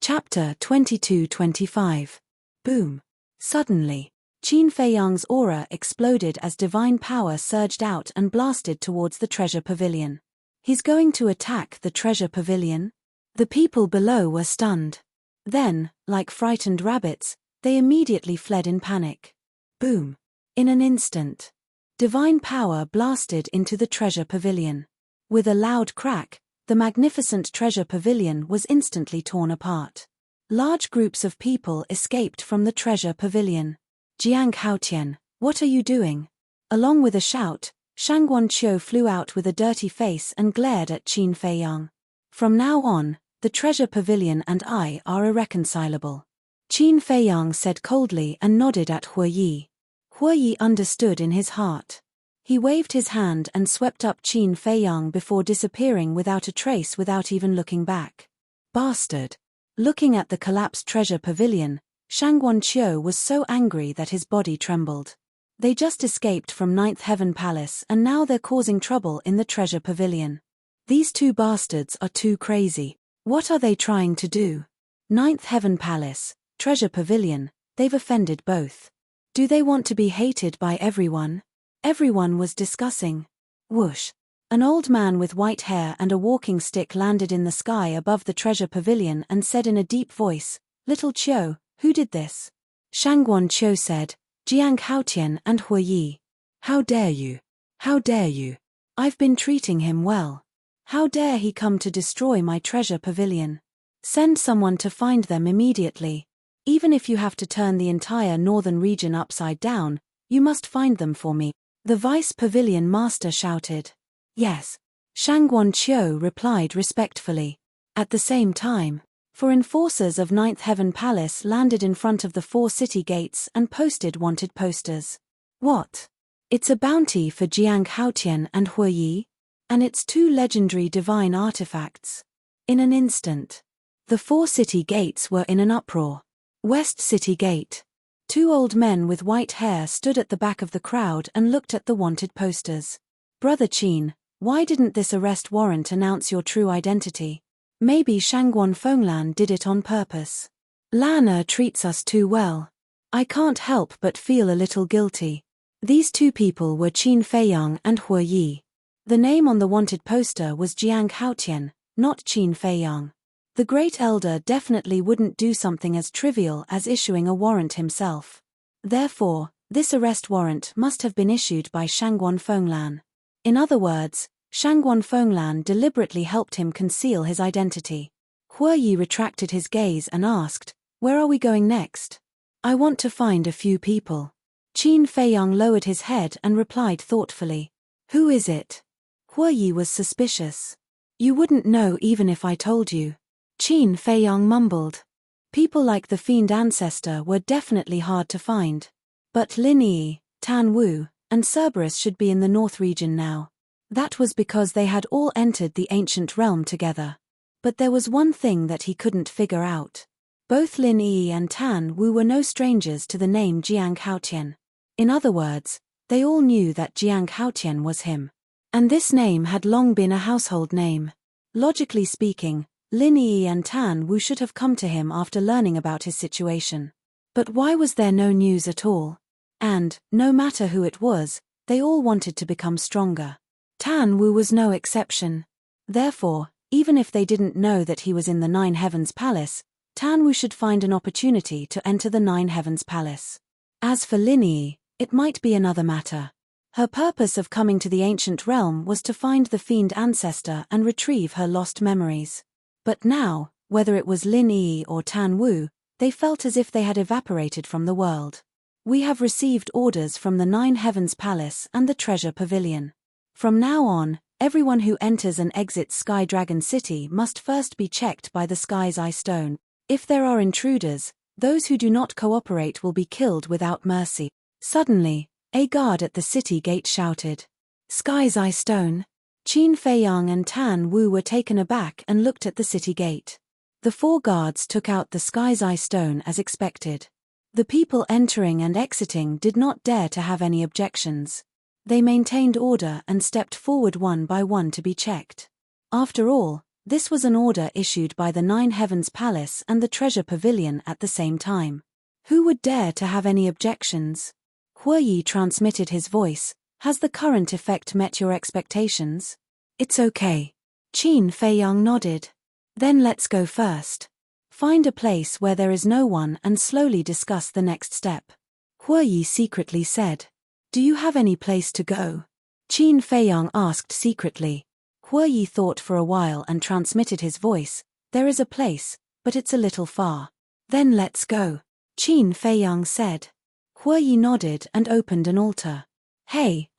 Chapter 22-25. Boom. Suddenly, Qin Feiyang's aura exploded as divine power surged out and blasted towards the treasure pavilion. He's going to attack the treasure pavilion? The people below were stunned. Then, like frightened rabbits, they immediately fled in panic. Boom. In an instant, divine power blasted into the treasure pavilion. With a loud crack, the magnificent treasure pavilion was instantly torn apart. Large groups of people escaped from the treasure pavilion. Jiang Haotian, what are you doing? Along with a shout, Shangguan Qiu flew out with a dirty face and glared at Qin Feiyang. From now on, the treasure pavilion and I are irreconcilable. Qin Feiyang said coldly and nodded at Hu Yi. Hu Yi understood in his heart. He waved his hand and swept up Qin Feiyang before disappearing without a trace without even looking back. Bastard! Looking at the collapsed treasure pavilion, Shangguan Qiu was so angry that his body trembled. They just escaped from Ninth Heaven Palace and now they're causing trouble in the treasure pavilion. These two bastards are too crazy. What are they trying to do? Ninth Heaven Palace, treasure pavilion, they've offended both. Do they want to be hated by everyone? Everyone was discussing. Whoosh. An old man with white hair and a walking stick landed in the sky above the treasure pavilion and said in a deep voice, "Little Qiu, who did this?" Shangguan Qiu said, "Jiang Haotian and Hu Yi." "How dare you? How dare you? I've been treating him well. How dare he come to destroy my treasure pavilion? Send someone to find them immediately. Even if you have to turn the entire northern region upside down, you must find them for me," the vice pavilion master shouted. "Yes." Shangguan Qiu replied respectfully. At the same time, four enforcers of Ninth Heaven Palace landed in front of the 4 city gates and posted wanted posters. What? It's a bounty for Jiang Haotian and Hu Yi? And it's 2 legendary divine artifacts. In an instant, the 4 city gates were in an uproar. West City Gate. 2 old men with white hair stood at the back of the crowd and looked at the wanted posters. "Brother Qin, why didn't this arrest warrant announce your true identity? Maybe Shangguan Fenglan did it on purpose. Lana treats us too well. I can't help but feel a little guilty." These 2 people were Qin Feiyang and Hu Yi. The name on the wanted poster was Jiang Haotian, not Qin Feiyang. The Great Elder definitely wouldn't do something as trivial as issuing a warrant himself. Therefore, this arrest warrant must have been issued by Shangguan Fenglan. In other words, Shangguan Fenglan deliberately helped him conceal his identity. Hu Yi retracted his gaze and asked, "Where are we going next?" "I want to find a few people." Qin Feiyang lowered his head and replied thoughtfully, "Who is it?" Hu Yi was suspicious. "You wouldn't know even if I told you." Qin Feiyang mumbled. People like the Fiend Ancestor were definitely hard to find. But Lin Yi, Tan Wu, and Cerberus should be in the North region now. That was because they had all entered the ancient realm together. But there was one thing that he couldn't figure out. Both Lin Yi and Tan Wu were no strangers to the name Jiang Haotian. In other words, they all knew that Jiang Haotian was him. And this name had long been a household name. Logically speaking, Lin Yi and Tan Wu should have come to him after learning about his situation. But why was there no news at all? And, no matter who it was, they all wanted to become stronger. Tan Wu was no exception. Therefore, even if they didn't know that he was in the Nine Heavens Palace, Tan Wu should find an opportunity to enter the Nine Heavens Palace. As for Lin Yi, it might be another matter. Her purpose of coming to the ancient realm was to find the Fiend Ancestor and retrieve her lost memories. But now, whether it was Lin Yi or Tan Wu, they felt as if they had evaporated from the world. "We have received orders from the Nine Heavens Palace and the Treasure Pavilion. From now on, everyone who enters and exits Sky Dragon City must first be checked by the Sky's Eye Stone. If there are intruders, those who do not cooperate will be killed without mercy." Suddenly, a guard at the city gate shouted, "Sky's Eye Stone?" Qin Feiyang and Tan Wu were taken aback and looked at the city gate. The 4 guards took out the Sky's Eye Stone as expected. The people entering and exiting did not dare to have any objections. They maintained order and stepped forward one by one to be checked. After all, This was an order issued by the Nine Heavens Palace and the Treasure Pavilion at the same time. Who would dare to have any objections? Huoyi transmitted his voice. Has the current effect met your expectations? It's okay. Qin Feiyang nodded. Then let's go first. Find a place where there is no one and slowly discuss the next step. Huoyi secretly said. Do you have any place to go? Qin Feiyang asked secretly. Huoyi thought for a while and transmitted his voice. There is a place, but it's a little far. Then let's go. Qin Feiyang said. Huoyi nodded and opened an altar. Hey,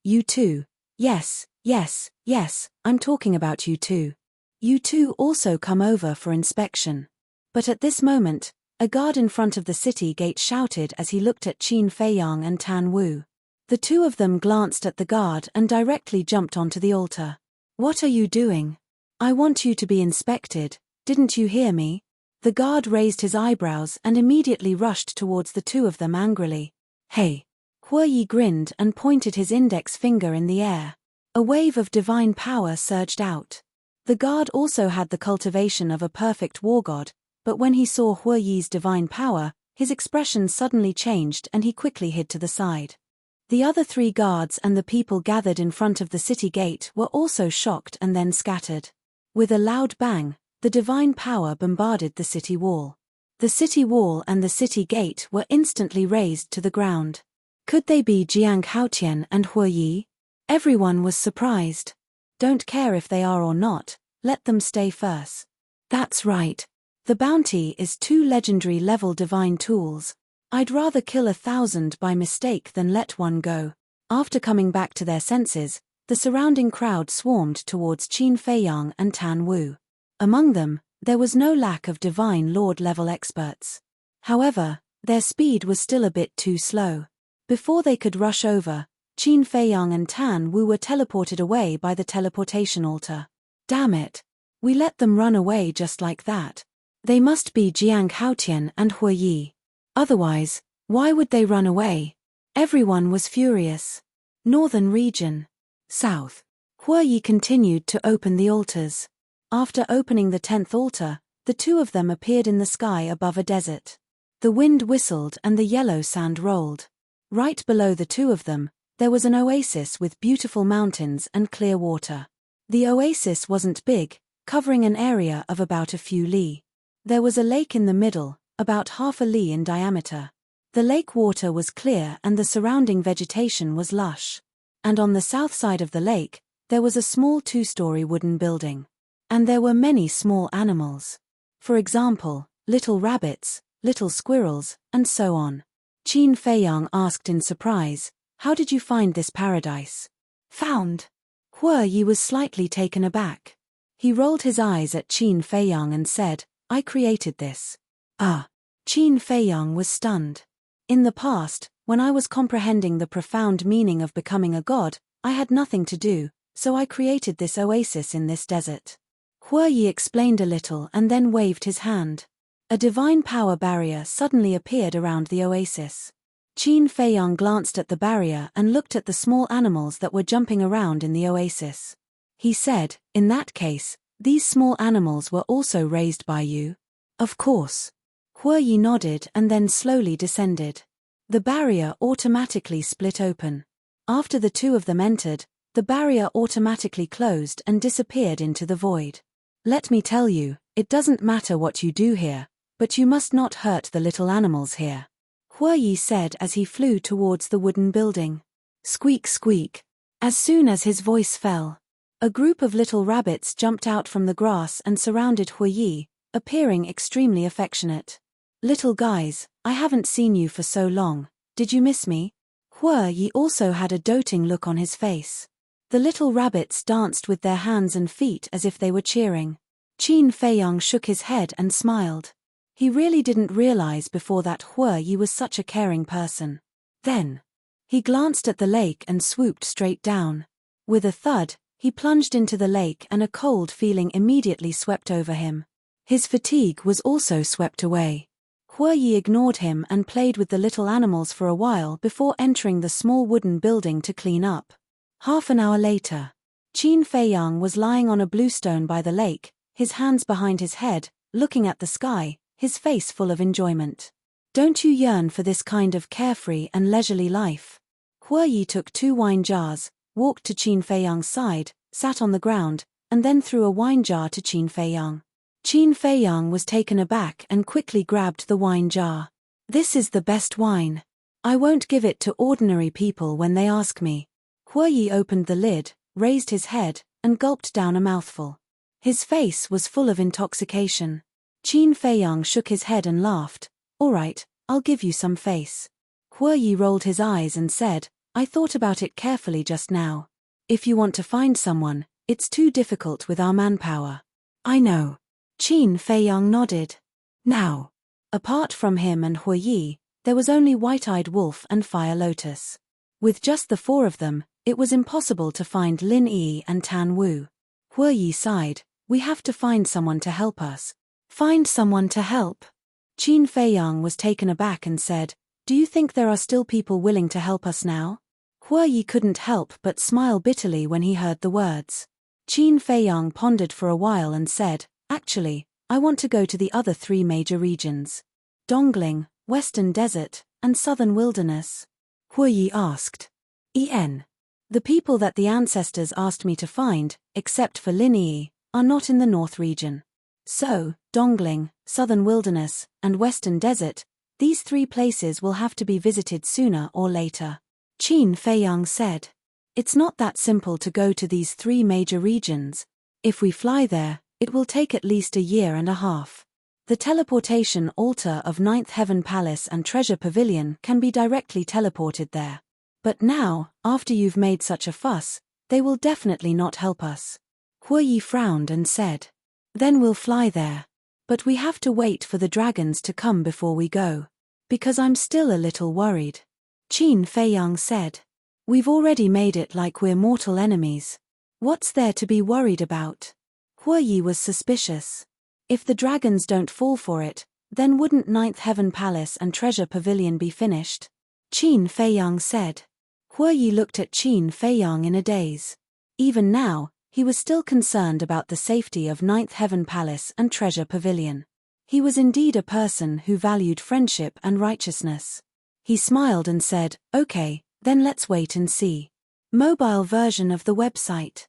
you two. Yes, I'm talking about you two. You two also come over for inspection. But at this moment, a guard in front of the city gate shouted as he looked at Qin Feiyang and Tan Wu. The two of them glanced at the guard and directly jumped onto the altar. What are you doing? I want you to be inspected, didn't you hear me? The guard raised his eyebrows and immediately rushed towards the two of them angrily. Hey! Huoyi grinned and pointed his index finger in the air. A wave of divine power surged out. The guard also had the cultivation of a perfect war god, but when he saw Huoyi's divine power, his expression suddenly changed and he quickly hid to the side. The other three guards and the people gathered in front of the city gate were also shocked and then scattered. With a loud bang, the divine power bombarded the city wall. The city wall and the city gate were instantly razed to the ground. Could they be Jiang Haotian and Huoyi? Everyone was surprised. Don't care if they are or not, let them stay first. That's right. The bounty is 2 legendary level divine tools. I'd rather kill 1,000 by mistake than let one go. After coming back to their senses, the surrounding crowd swarmed towards Qin Feiyang and Tan Wu. Among them, there was no lack of divine lord level experts. However, their speed was still a bit too slow. Before they could rush over, Qin Feiyang and Tan Wu were teleported away by the teleportation altar. Damn it! We let them run away just like that. They must be Jiang Haotian and Huoyi. Otherwise, why would they run away? Everyone was furious. Northern region. South. Huoyi continued to open the altars. After opening the 10th altar, the two of them appeared in the sky above a desert. The wind whistled and the yellow sand rolled. Right below the two of them, there was an oasis with beautiful mountains and clear water. The oasis wasn't big, covering an area of about a few li. There was a lake in the middle, about half a li in diameter. The lake water was clear and the surrounding vegetation was lush. And on the south side of the lake, there was a small 2-story wooden building. And there were many small animals. For example, little rabbits, little squirrels, and so on. Qin Feiyang asked in surprise, how did you find this paradise? Found. Huoyi was slightly taken aback. He rolled his eyes at Qin Feiyang and said, I created this. Ah. Qin Feiyang was stunned. In the past, when I was comprehending the profound meaning of becoming a god, I had nothing to do, so I created this oasis in this desert. Huoyi explained a little and then waved his hand. A divine power barrier suddenly appeared around the oasis. Qin Feiyang glanced at the barrier and looked at the small animals that were jumping around in the oasis. He said, in that case, these small animals were also raised by you? Of course. Huoyi nodded and then slowly descended. The barrier automatically split open. After the two of them entered, the barrier automatically closed and disappeared into the void. Let me tell you, it doesn't matter what you do here, but you must not hurt the little animals here. Huoyi said as he flew towards the wooden building. Squeak squeak. As soon as his voice fell, a group of little rabbits jumped out from the grass and surrounded Huoyi, appearing extremely affectionate. Little guys, I haven't seen you for so long, did you miss me? Huoyi also had a doting look on his face. The little rabbits danced with their hands and feet as if they were cheering. Qin Feiyang shook his head and smiled. He really didn't realize before that Huoyi was such a caring person. Then, he glanced at the lake and swooped straight down. With a thud, he plunged into the lake and a cold feeling immediately swept over him. His fatigue was also swept away. Huoyi ignored him and played with the little animals for a while before entering the small wooden building to clean up. Half an hour later, Qin Feiyang was lying on a bluestone by the lake, his hands behind his head, looking at the sky, his face full of enjoyment. Don't you yearn for this kind of carefree and leisurely life? Hue Yi took 2 wine jars, walked to Qin Feiyang's side, sat on the ground, and then threw a wine jar to Qin Feiyang. Qin Feiyang was taken aback and quickly grabbed the wine jar. This is the best wine. I won't give it to ordinary people when they ask me. Hue Yi opened the lid, raised his head, and gulped down a mouthful. His face was full of intoxication. Qin Feiyang shook his head and laughed. All right, I'll give you some face. Hue Yi rolled his eyes and said, I thought about it carefully just now. If you want to find someone, it's too difficult with our manpower. I know. Qin Feiyang nodded. Now, apart from him and Hue Yi, there was only White-Eyed Wolf and Fire Lotus. With just the 4 of them, it was impossible to find Lin Yi and Tan Wu. Hue Yi sighed, we have to find someone to help us. Find someone to help? Qin Feiyang was taken aback and said, do you think there are still people willing to help us now? Hue Yi couldn't help but smile bitterly when he heard the words. Qin Feiyang pondered for a while and said, actually, I want to go to the other 3 major regions. Dongling, Western Desert, and Southern Wilderness. Hue Yi asked. The people that the ancestors asked me to find, except for Lin Yi, are not in the North region. So, Dongling, Southern Wilderness, and Western Desert, these 3 places will have to be visited sooner or later. Qin Feiyang said. It's not that simple to go to these 3 major regions. If we fly there, it will take at least a year and a half. The teleportation altar of 9th Heaven Palace and Treasure Pavilion can be directly teleported there. But now, after you've made such a fuss, they will definitely not help us. Hue Yi frowned and said. Then we'll fly there. But we have to wait for the dragons to come before we go. Because I'm still a little worried. Qin Feiyang said. We've already made it like we're mortal enemies. What's there to be worried about? Hue Yi was suspicious. If the dragons don't fall for it, then wouldn't 9th Heaven Palace and Treasure Pavilion be finished? Qin Feiyang said. Hue Yi looked at Qin Feiyang in a daze. Even now, he was still concerned about the safety of 9th Heaven Palace and Treasure Pavilion. He was indeed a person who valued friendship and righteousness. He smiled and said, okay, then let's wait and see. Mobile version of the website.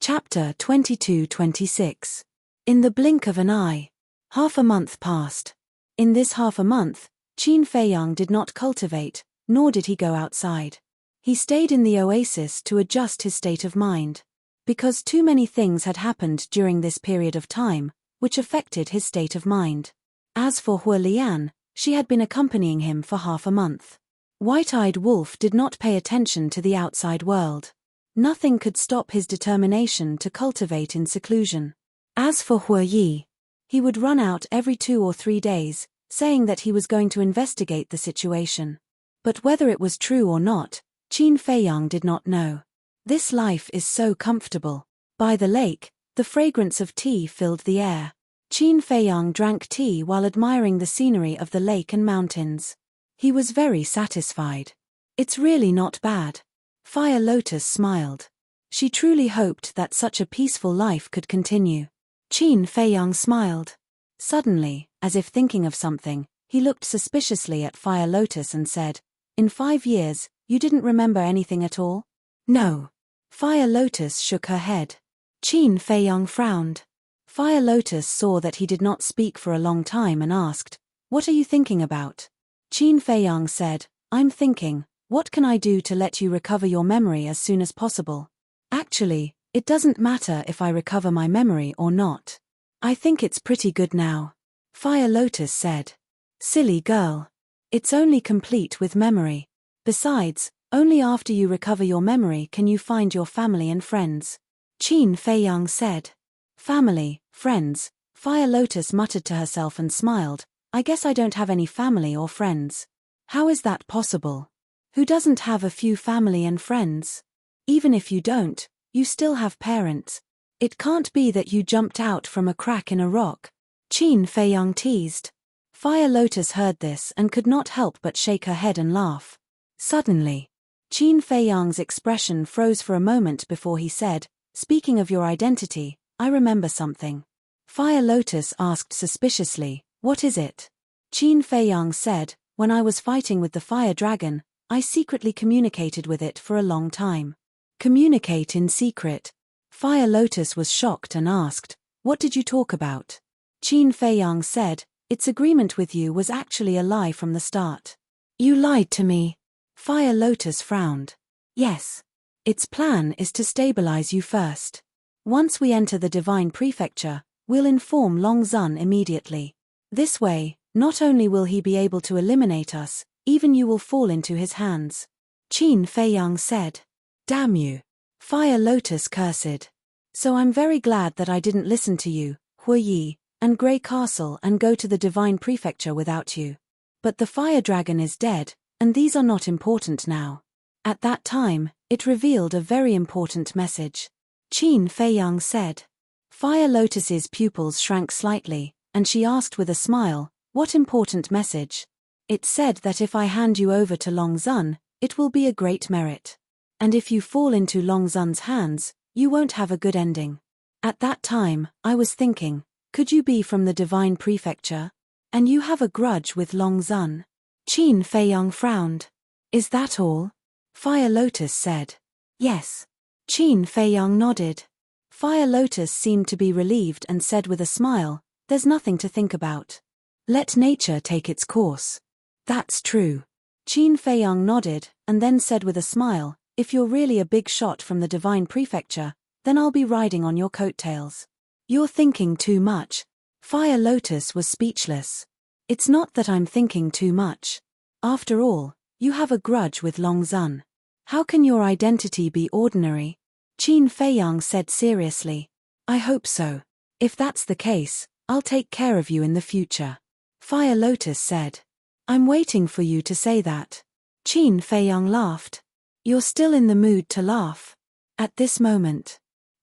Chapter 22-26. In the blink of an eye. Half a month passed. In this half a month, Qin Feiyang did not cultivate, nor did he go outside. He stayed in the oasis to adjust his state of mind. Because too many things had happened during this period of time, which affected his state of mind. As for Hue Lian, she had been accompanying him for half a month. White-Eyed Wolf did not pay attention to the outside world. Nothing could stop his determination to cultivate in seclusion. As for Hue Yi, he would run out every 2 or 3 days, saying that he was going to investigate the situation. But whether it was true or not, Qin Feiyang did not know. This life is so comfortable. By the lake, the fragrance of tea filled the air. Qin Feiyang drank tea while admiring the scenery of the lake and mountains. He was very satisfied. It's really not bad. Fire Lotus smiled. She truly hoped that such a peaceful life could continue. Qin Feiyang smiled. Suddenly, as if thinking of something, he looked suspiciously at Fire Lotus and said, in 5 years, you didn't remember anything at all? No. Fire Lotus shook her head. Qin Feiyang frowned. Fire Lotus saw that he did not speak for a long time and asked, what are you thinking about? Qin Feiyang said, I'm thinking, what can I do to let you recover your memory as soon as possible? Actually, it doesn't matter if I recover my memory or not. I think it's pretty good now. Fire Lotus said. Silly girl. It's only complete with memory. Besides, only after you recover your memory can you find your family and friends. Qin Feiyang said. Family, friends. Fire Lotus muttered to herself and smiled. I guess I don't have any family or friends. How is that possible? Who doesn't have a few family and friends? Even if you don't, you still have parents. It can't be that you jumped out from a crack in a rock. Qin Feiyang teased. Fire Lotus heard this and could not help but shake her head and laugh. Suddenly, Qin Feiyang's expression froze for a moment before he said, Speaking of your identity, I remember something. Fire Lotus asked suspiciously, what is it? Qin Feiyang said, when I was fighting with the fire dragon, I secretly communicated with it for a long time. Communicate in secret? Fire Lotus was shocked and asked, what did you talk about? Qin Feiyang said, its agreement with you was actually a lie from the start. You lied to me. Fire Lotus frowned. Yes. Its plan is to stabilize you first. Once we enter the Divine Prefecture, we'll inform Long Zun immediately. This way, not only will he be able to eliminate us, even you will fall into his hands. Qin Feiyang said. Damn you. Fire Lotus cursed. So I'm very glad that I didn't listen to you, Huiyi, and Grey Castle and go to the Divine Prefecture without you. But the fire dragon is dead, and these are not important now. At that time, it revealed a very important message. Qin Feiyang said. Fire Lotus's pupils shrank slightly, and she asked with a smile, what important message? It said that if I hand you over to Long Zun, it will be a great merit. And if you fall into Long Zun's hands, you won't have a good ending. At that time, I was thinking, could you be from the Divine Prefecture? And you have a grudge with Long Zun? Qin Feiyang frowned. Is that all? Fire Lotus said. Yes. Qin Feiyang nodded. Fire Lotus seemed to be relieved and said with a smile, there's nothing to think about. Let nature take its course. That's true. Qin Feiyang nodded, and then said with a smile, if you're really a big shot from the Divine Prefecture, then I'll be riding on your coattails. You're thinking too much. Fire Lotus was speechless. It's not that I'm thinking too much. After all, you have a grudge with Long Zun. How can your identity be ordinary? Qin Feiyang said seriously. I hope so. If that's the case, I'll take care of you in the future. Fire Lotus said. I'm waiting for you to say that. Qin Feiyang laughed. You're still in the mood to laugh. At this moment,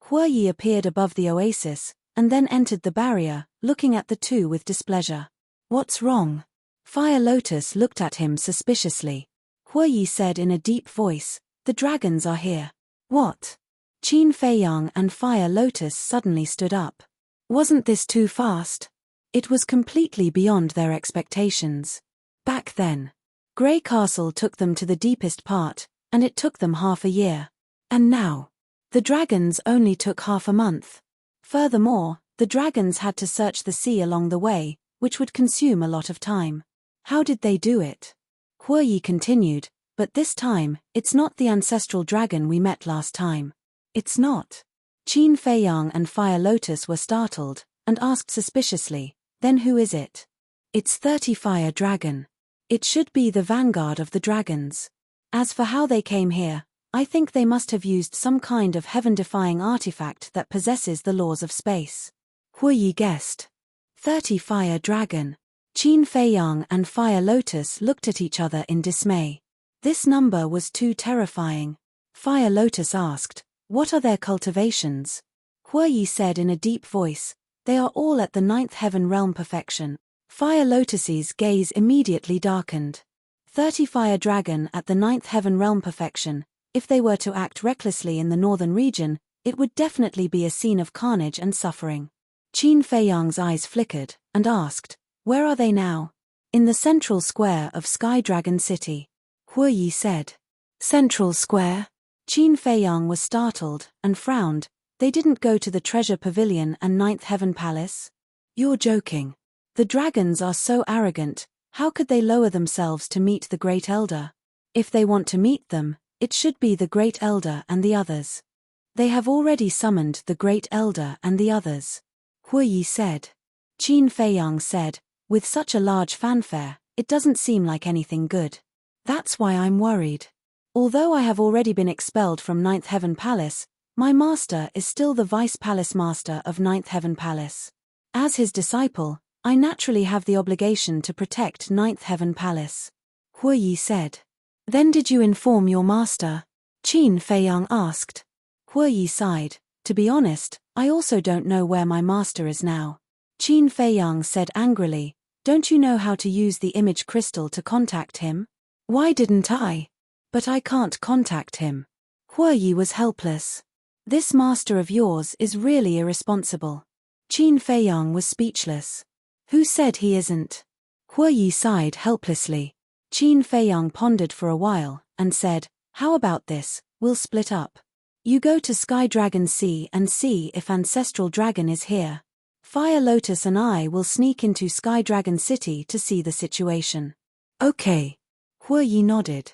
Huiyi appeared above the oasis, and then entered the barrier, looking at the two with displeasure. What's wrong? Fire Lotus looked at him suspiciously. Huiyi said in a deep voice, the dragons are here. What? Qin Feiyang and Fire Lotus suddenly stood up. Wasn't this too fast? It was completely beyond their expectations. Back then, Grey Castle took them to the deepest part, and it took them half a year. And now, the dragons only took half a month. Furthermore, the dragons had to search the sea along the way, which would consume a lot of time. How did they do it? Huiyi continued, but this time, it's not the ancestral dragon we met last time. It's not. Qin Feiyang and Fire Lotus were startled, and asked suspiciously, then who is it? It's 30 Fire Dragon. It should be the vanguard of the dragons. As for how they came here, I think they must have used some kind of heaven-defying artifact that possesses the laws of space. Huiyi guessed. 30 Fire Dragon. Qin Feiyang and Fire Lotus looked at each other in dismay. This number was too terrifying. Fire Lotus asked, what are their cultivations? Huiyi said in a deep voice, they are all at the 9th heaven realm perfection. Fire Lotus's gaze immediately darkened. 30 Fire Dragon at the 9th heaven realm perfection. If they were to act recklessly in the northern region, it would definitely be a scene of carnage and suffering. Qin Feiyang's eyes flickered, and asked, where are they now? In the central square of Sky Dragon City. Huiyi said. Central Square? Qin Feiyang was startled, and frowned. They didn't go to the Treasure Pavilion and 9th Heaven Palace? You're joking. The dragons are so arrogant, how could they lower themselves to meet the Great Elder? If they want to meet them, it should be the Great Elder and the others. They have already summoned the Great Elder and the others. Huiyi said. Qin Feiyang said, with such a large fanfare, it doesn't seem like anything good. That's why I'm worried. Although I have already been expelled from 9th Heaven Palace, my master is still the Vice Palace Master of 9th Heaven Palace. As his disciple, I naturally have the obligation to protect 9th Heaven Palace. Huiyi said. Then did you inform your master? Qin Feiyang asked. Huiyi sighed. To be honest, I also don't know where my master is now. Qin Feiyang said angrily, don't you know how to use the image crystal to contact him? Why didn't I? But I can't contact him. Huiyi was helpless. This master of yours is really irresponsible. Qin Feiyang was speechless. Who said he isn't? Hua Yi sighed helplessly. Qin Feiyang pondered for a while, and said, how about this, we'll split up. You go to Sky Dragon Sea and see if Ancestral Dragon is here. Fire Lotus and I will sneak into Sky Dragon City to see the situation. Okay. Hua Yi nodded.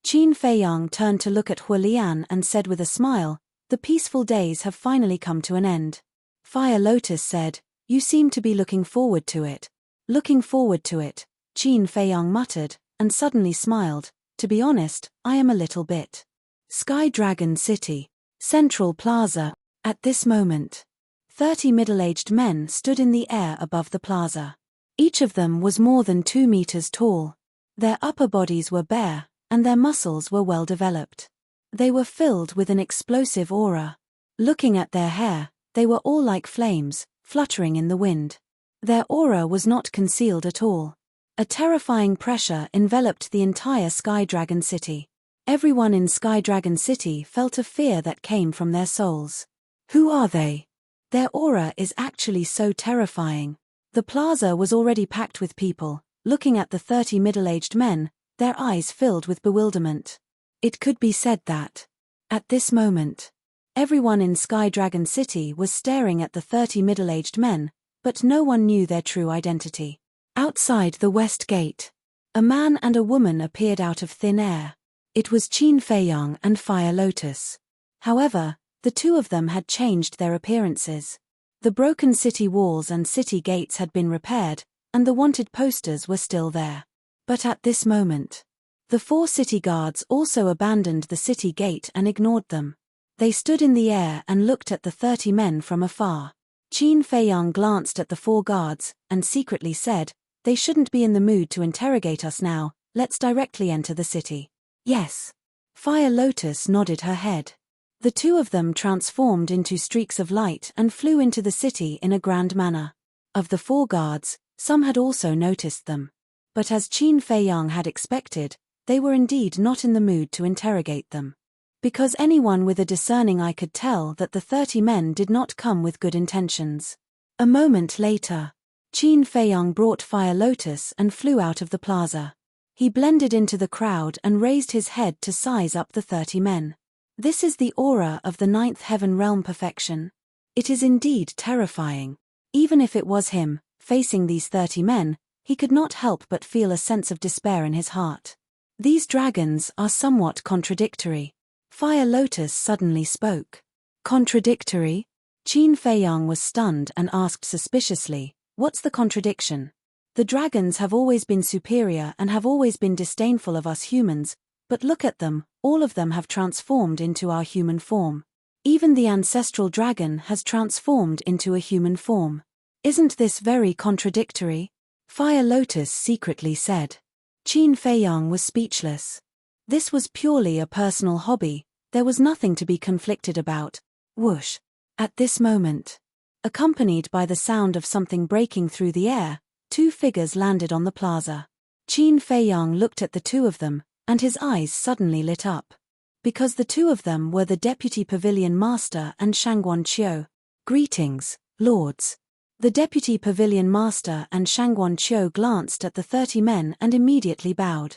Qin Feiyang turned to look at Hua Lian and said with a smile, the peaceful days have finally come to an end. Fire Lotus said, you seem to be looking forward to it. Looking forward to it, Qin Feiyang muttered, and suddenly smiled. To be honest, I am a little bit. Sky Dragon City. Central Plaza. At this moment, 30 middle-aged men stood in the air above the plaza. Each of them was more than 2 meters tall. Their upper bodies were bare, and their muscles were well developed. They were filled with an explosive aura. Looking at their hair, they were all like flames, fluttering in the wind. Their aura was not concealed at all. A terrifying pressure enveloped the entire Sky Dragon City. Everyone in Sky Dragon City felt a fear that came from their souls. Who are they? Their aura is actually so terrifying. The plaza was already packed with people, looking at the 30 middle-aged men, their eyes filled with bewilderment. It could be said that, at this moment, everyone in Sky Dragon City was staring at the 30 middle-aged men, but no one knew their true identity. Outside the West Gate, a man and a woman appeared out of thin air. It was Qin Feiyang and Fire Lotus. However, the two of them had changed their appearances. The broken city walls and city gates had been repaired, and the wanted posters were still there. But at this moment, the 4 city guards also abandoned the city gate and ignored them. They stood in the air and looked at the 30 men from afar. Qin Feiyang glanced at the 4 guards, and secretly said, they shouldn't be in the mood to interrogate us now, let's directly enter the city. Yes. Fire Lotus nodded her head. The two of them transformed into streaks of light and flew into the city in a grand manner. Of the 4 guards, some had also noticed them. But as Qin Feiyang had expected, they were indeed not in the mood to interrogate them. Because anyone with a discerning eye could tell that the 30 men did not come with good intentions. A moment later, Qin Feiyang brought Fire Lotus and flew out of the plaza. He blended into the crowd and raised his head to size up the 30 men. This is the aura of the 9th heaven realm perfection. It is indeed terrifying. Even if it was him, facing these 30 men, he could not help but feel a sense of despair in his heart. These dragons are somewhat contradictory. Fire Lotus suddenly spoke. Contradictory? Qin Feiyang was stunned and asked suspiciously, what's the contradiction? The dragons have always been superior and have always been disdainful of us humans, but look at them, all of them have transformed into our human form. Even the ancestral dragon has transformed into a human form. Isn't this very contradictory? Fire Lotus secretly said. Qin Feiyang was speechless. This was purely a personal hobby, there was nothing to be conflicted about. Whoosh! At this moment, accompanied by the sound of something breaking through the air, 2 figures landed on the plaza. Qin Feiyang looked at the 2 of them, and his eyes suddenly lit up. Because the 2 of them were the Deputy Pavilion Master and Shangguan Qiu. Greetings, lords. The Deputy Pavilion Master and Shangguan Qiu glanced at the 30 men and immediately bowed.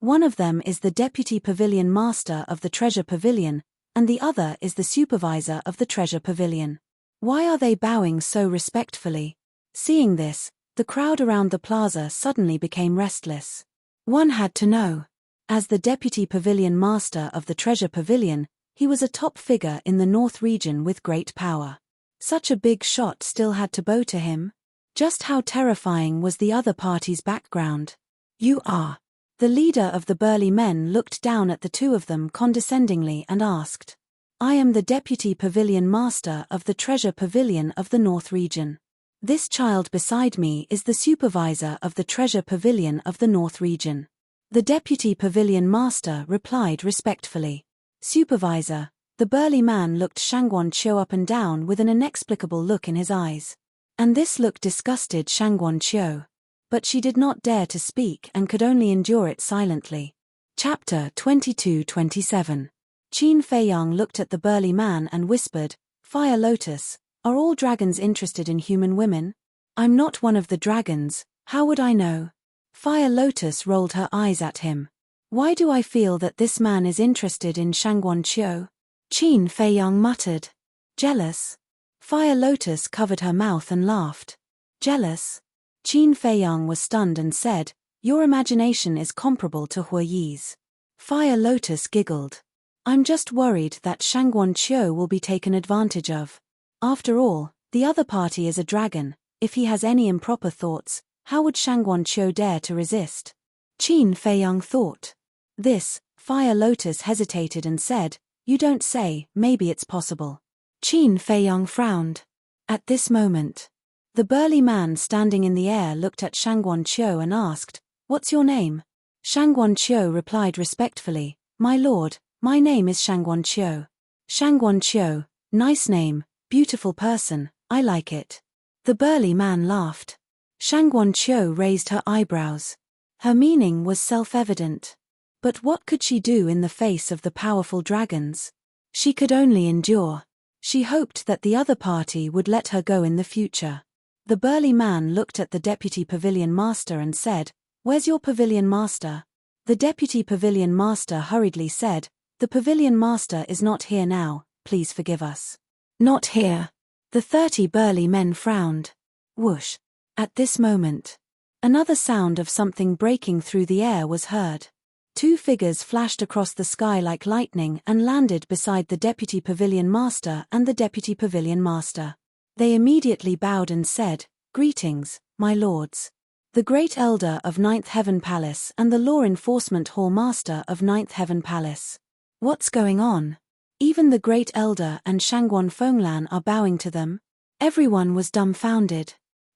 One of them is the Deputy Pavilion Master of the Treasure Pavilion, and the other is the Supervisor of the Treasure Pavilion. Why are they bowing so respectfully? Seeing this, the crowd around the plaza suddenly became restless. One had to know. As the Deputy Pavilion Master of the Treasure Pavilion, he was a top figure in the North region with great power. Such a big shot still had to bow to him? Just how terrifying was the other party's background? You are. The leader of the burly men looked down at the 2 of them condescendingly and asked. I am the Deputy Pavilion Master of the Treasure Pavilion of the North region. This child beside me is the Supervisor of the Treasure Pavilion of the North region. The Deputy Pavilion Master replied respectfully. Supervisor. The burly man looked Shangguan Qiu up and down with an inexplicable look in his eyes. And this look disgusted Shangguan Qiu. But she did not dare to speak and could only endure it silently. Chapter 22-27. Qin Feiyang looked at the burly man and whispered, Fire Lotus, are all dragons interested in human women? I'm not one of the dragons, how would I know? Fire Lotus rolled her eyes at him. Why do I feel that this man is interested in Shangguan Qiu? Qin Feiyang muttered. Jealous? Fire Lotus covered her mouth and laughed. Jealous? Qin Feiyang was stunned and said, Your imagination is comparable to Hue Yi's. Fire Lotus giggled. I'm just worried that Shangguan Qiu will be taken advantage of. After all, the other party is a dragon. If he has any improper thoughts, how would Shangguan Qiu dare to resist? Qin Feiyang thought. This, Fire Lotus hesitated and said, You don't say, maybe it's possible. Qin Feiyang frowned. At this moment, the burly man standing in the air looked at Shangguan Qiu and asked, What's your name? Shangguan Qiu replied respectfully, My lord, my name is Shangguan Qiu. Shangguan Qiu, nice name, beautiful person, I like it. The burly man laughed. Shangguan Qiu raised her eyebrows. Her meaning was self-evident. But what could she do in the face of the powerful dragons? She could only endure. She hoped that the other party would let her go in the future. The burly man looked at the deputy pavilion master and said, Where's your pavilion master? The deputy pavilion master hurriedly said, The pavilion master is not here now, please forgive us. Not here. The 30 burly men frowned. Whoosh. At this moment, another sound of something breaking through the air was heard. 2 figures flashed across the sky like lightning and landed beside the deputy pavilion master and the deputy pavilion master. They immediately bowed and said, Greetings, my lords. The Great Elder of Ninth Heaven Palace and the Law Enforcement Hall Master of Ninth Heaven Palace. What's going on? Even the Great Elder and Shangguan Fenglan are bowing to them. Everyone was dumbfounded.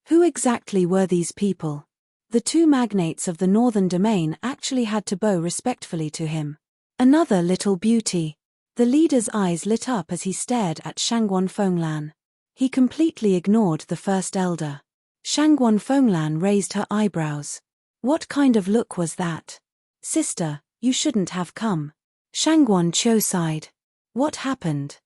Who exactly were these people? The 2 magnates of the Northern Domain actually had to bow respectfully to him. Another little beauty. The leader's eyes lit up as he stared at Shangguan Fenglan. He completely ignored the First Elder. Shangguan Fenglan raised her eyebrows. What kind of look was that? Sister, you shouldn't have come. Shangguan Qiu sighed. What happened?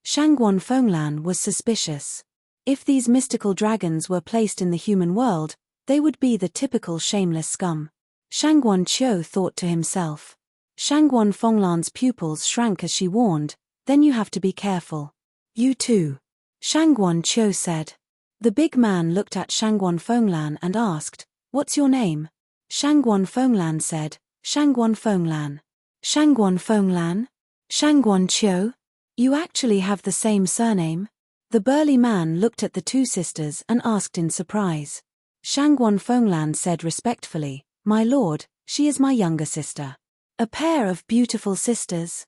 Shangguan Fenglan was suspicious. If these mystical dragons were placed in the human world, they would be the typical shameless scum. Shangguan Qiu thought to himself. Shangguan Fenglan's pupils shrank as she warned, Then you have to be careful. You too. Shangguan Qiu said. The big man looked at Shangguan Fenglan and asked, What's your name? Shangguan Fenglan said, Shangguan Fenglan. Shangguan Fenglan? Shangguan Qiu? You actually have the same surname? The burly man looked at the 2 sisters and asked in surprise. Shangguan Fenglan said respectfully, My lord, she is my younger sister. A pair of beautiful sisters.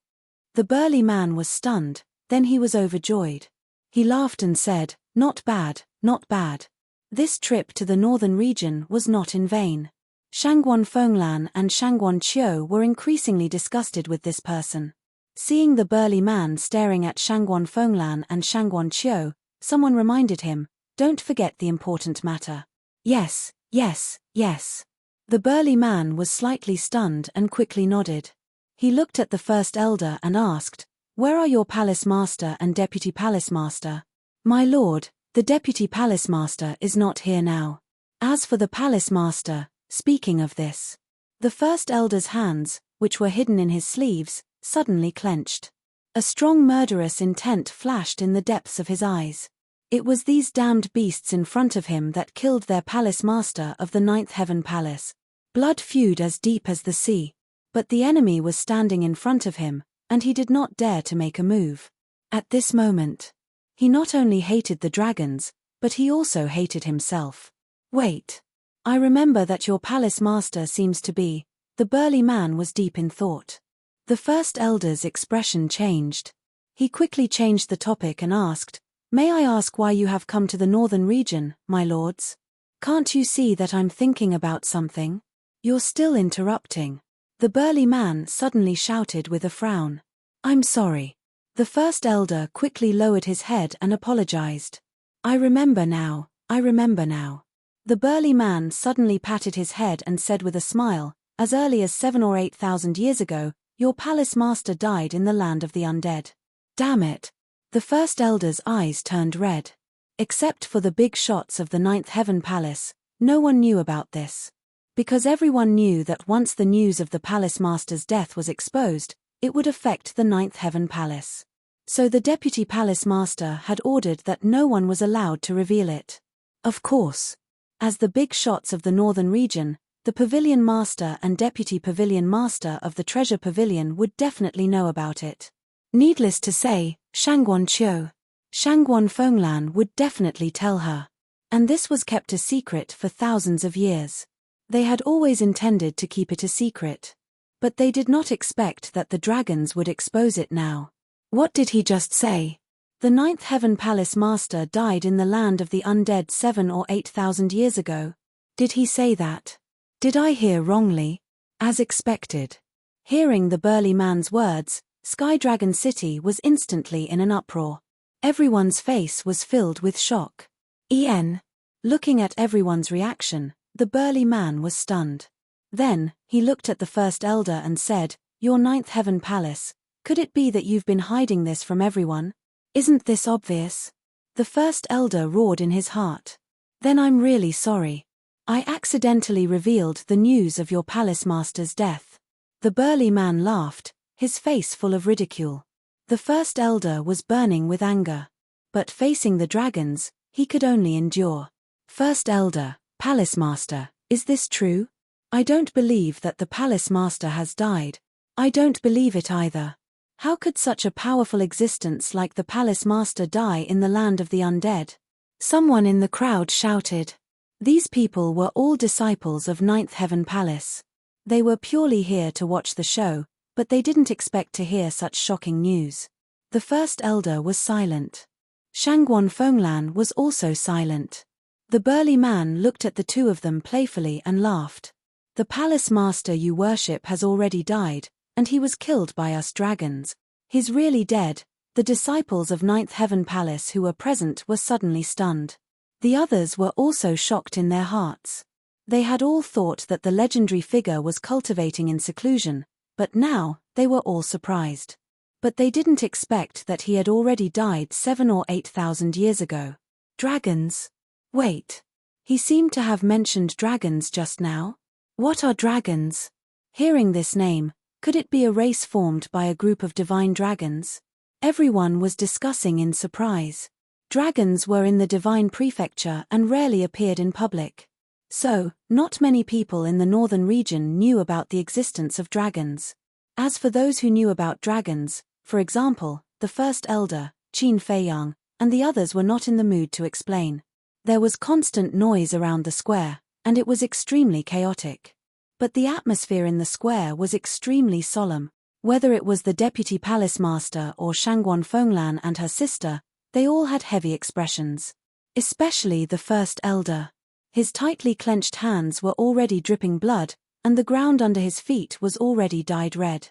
The burly man was stunned, then he was overjoyed. He laughed and said, Not bad, not bad. This trip to the northern region was not in vain. Shangguan Fenglan and Shangguan Qiu were increasingly disgusted with this person. Seeing the burly man staring at Shangguan Fenglan and Shangguan Qiu, someone reminded him, Don't forget the important matter. Yes, yes, yes. The burly man was slightly stunned and quickly nodded. He looked at the First Elder and asked, Where are your palace master and deputy palace master? My lord, the deputy palace master is not here now. As for the palace master, speaking of this. The First Elder's hands, which were hidden in his sleeves, suddenly clenched. A strong murderous intent flashed in the depths of his eyes. It was these damned beasts in front of him that killed their palace master of the Ninth Heaven Palace. Blood feud as deep as the sea. But the enemy was standing in front of him, and he did not dare to make a move. At this moment, he not only hated the dragons, but he also hated himself. Wait. I remember that your palace master seems to be. The burly man was deep in thought. The First Elder's expression changed. He quickly changed the topic and asked, May I ask why you have come to the northern region, my lords? Can't you see that I'm thinking about something? You're still interrupting. The burly man suddenly shouted with a frown. I'm sorry. The First Elder quickly lowered his head and apologized. I remember now, I remember now. The burly man suddenly patted his head and said with a smile, As early as 7 or 8,000 years ago, Your palace master died in the land of the undead. Damn it. The first elder's eyes turned red. Except for the big shots of the Ninth Heaven Palace, no one knew about this. Because everyone knew that once the news of the palace master's death was exposed, it would affect the Ninth Heaven Palace. So the deputy palace master had ordered that no one was allowed to reveal it. Of course. As the big shots of the northern region, the pavilion master and deputy pavilion master of the treasure pavilion would definitely know about it. Needless to say, Shangguan Fenglan would definitely tell her. And this was kept a secret for thousands of years. They had always intended to keep it a secret. But they did not expect that the dragons would expose it now. What did he just say? The Ninth Heaven Palace Master died in the land of the undead 7 or 8,000 years ago. Did he say that? Did I hear wrongly? As expected. Hearing the burly man's words, Sky Dragon City was instantly in an uproar. Everyone's face was filled with shock. Looking at everyone's reaction, the burly man was stunned. Then, he looked at the first elder and said, "Your Ninth Heaven Palace, could it be that you've been hiding this from everyone? Isn't this obvious?" The first elder roared in his heart. "Then I'm really sorry. I accidentally revealed the news of your palace master's death." The burly man laughed, his face full of ridicule. The first elder was burning with anger. But facing the dragons, he could only endure. "First elder, palace master, is this true? I don't believe that the palace master has died. I don't believe it either. How could such a powerful existence like the palace master die in the land of the undead?" Someone in the crowd shouted. These people were all disciples of Ninth Heaven Palace. They were purely here to watch the show, but they didn't expect to hear such shocking news. The first elder was silent. Shangguan Fenglan was also silent. The burly man looked at the two of them playfully and laughed. "The palace master you worship has already died, and he was killed by us dragons. He's really dead." The disciples of Ninth Heaven Palace who were present were suddenly stunned. The others were also shocked in their hearts. They had all thought that the legendary figure was cultivating in seclusion, but now, they were all surprised. But they didn't expect that he had already died 7 or 8,000 years ago. Dragons? Wait. He seemed to have mentioned dragons just now. What are dragons? Hearing this name, could it be a race formed by a group of divine dragons? Everyone was discussing in surprise. Dragons were in the divine prefecture and rarely appeared in public. So, not many people in the northern region knew about the existence of dragons. As for those who knew about dragons, for example, the first elder, Qin Feiyang, and the others were not in the mood to explain. There was constant noise around the square, and it was extremely chaotic. But the atmosphere in the square was extremely solemn. Whether it was the deputy palace master or Shangguan Fenglan and her sister, they all had heavy expressions. Especially the first elder. His tightly clenched hands were already dripping blood, and the ground under his feet was already dyed red.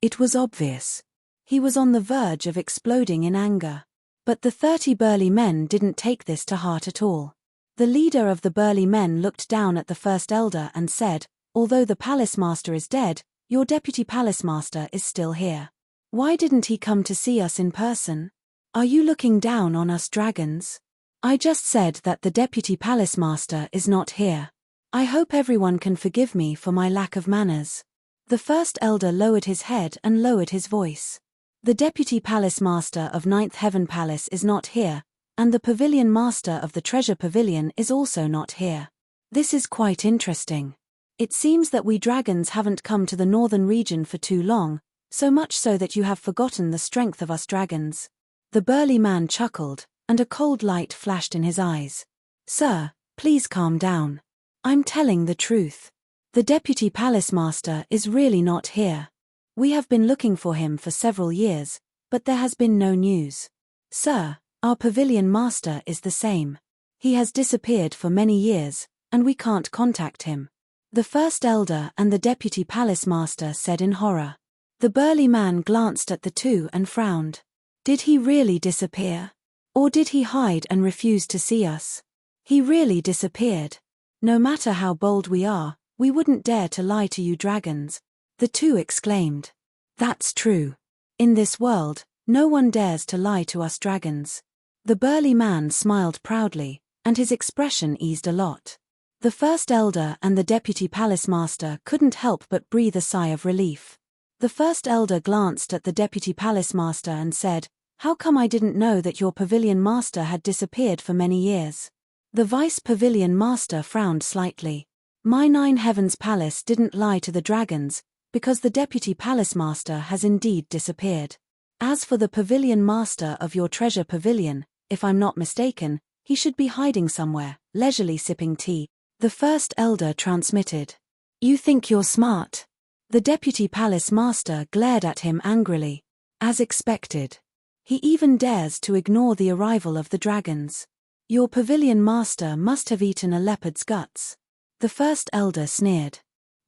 It was obvious. He was on the verge of exploding in anger. But the 30 burly men didn't take this to heart at all. The leader of the burly men looked down at the first elder and said, "Although the palace master is dead, your deputy palace master is still here. Why didn't he come to see us in person? Are you looking down on us dragons? I just said that the deputy palace master is not here. I hope everyone can forgive me for my lack of manners." The first elder lowered his head and lowered his voice. "The deputy palace master of Ninth Heaven Palace is not here, and the pavilion master of the treasure pavilion is also not here. This is quite interesting. It seems that we dragons haven't come to the northern region for too long, so much so that you have forgotten the strength of us dragons." The burly man chuckled, and a cold light flashed in his eyes. "Sir, please calm down. I'm telling the truth. The deputy palace master is really not here. We have been looking for him for several years, but there has been no news. Sir, our pavilion master is the same. He has disappeared for many years, and we can't contact him." The first elder and the deputy palace master said in horror. The burly man glanced at the two and frowned. Did he really disappear? Or did he hide and refuse to see us? He really disappeared. No matter how bold we are, we wouldn't dare to lie to you dragons. The two exclaimed. That's true. In this world, no one dares to lie to us dragons. The burly man smiled proudly, and his expression eased a lot. The first elder and the deputy palace master couldn't help but breathe a sigh of relief. The first elder glanced at the deputy palace master and said, "How come I didn't know that your pavilion master had disappeared for many years?" The vice pavilion master frowned slightly. "My Nine Heavens Palace didn't lie to the dragons, because the deputy palace master has indeed disappeared. As for the pavilion master of your treasure pavilion, if I'm not mistaken, he should be hiding somewhere, leisurely sipping tea," the first elder transmitted. "You think you're smart?" The deputy palace master glared at him angrily. As expected. He even dares to ignore the arrival of the dragons. "Your pavilion master must have eaten a leopard's guts." The first elder sneered.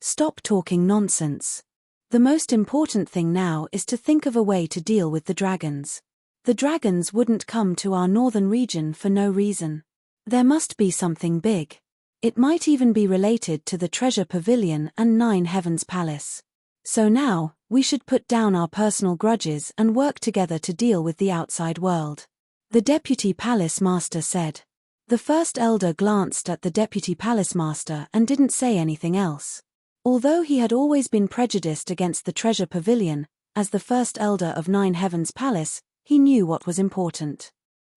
"Stop talking nonsense. The most important thing now is to think of a way to deal with the dragons. The dragons wouldn't come to our northern region for no reason. There must be something big. It might even be related to the treasure pavilion and Nine Heavens Palace. So now, we should put down our personal grudges and work together to deal with the outside world," the deputy palace master said. The first elder glanced at the deputy palace master and didn't say anything else. Although he had always been prejudiced against the treasure pavilion, as the first elder of Nine Heavens Palace, he knew what was important.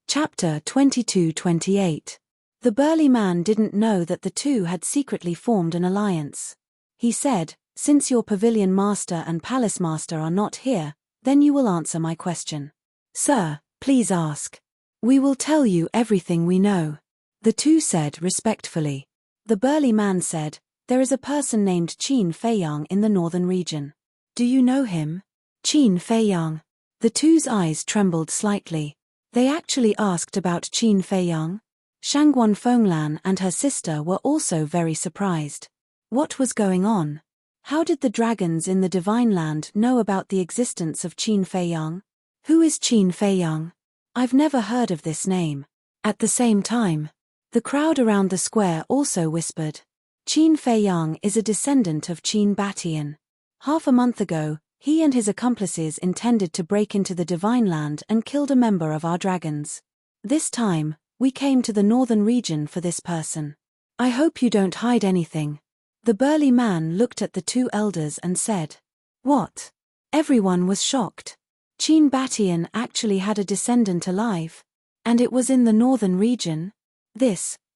Chapter 22-28. The burly man didn't know that the two had secretly formed an alliance. He said, "Since your pavilion master and palace master are not here, then you will answer my question." "Sir, please ask. We will tell you everything we know," the two said respectfully. The burly man said, "There is a person named Qin Feiyang in the northern region. Do you know him?" Qin Feiyang. The two's eyes trembled slightly. They actually asked about Qin Feiyang? Shangguan Fenglan and her sister were also very surprised. What was going on? How did the dragons in the Divine Land know about the existence of Qin Feiyang? Who is Qin Feiyang? I've never heard of this name. At the same time, the crowd around the square also whispered. Qin Feiyang is a descendant of Qin Batian. Half a month ago, he and his accomplices intended to break into the Divine Land and killed a member of our dragons. This time, we came to the northern region for this person. I hope you don't hide anything." The burly man looked at the two elders and said, "What?" Everyone was shocked. Qin Batian actually had a descendant alive. And it was in the northern region?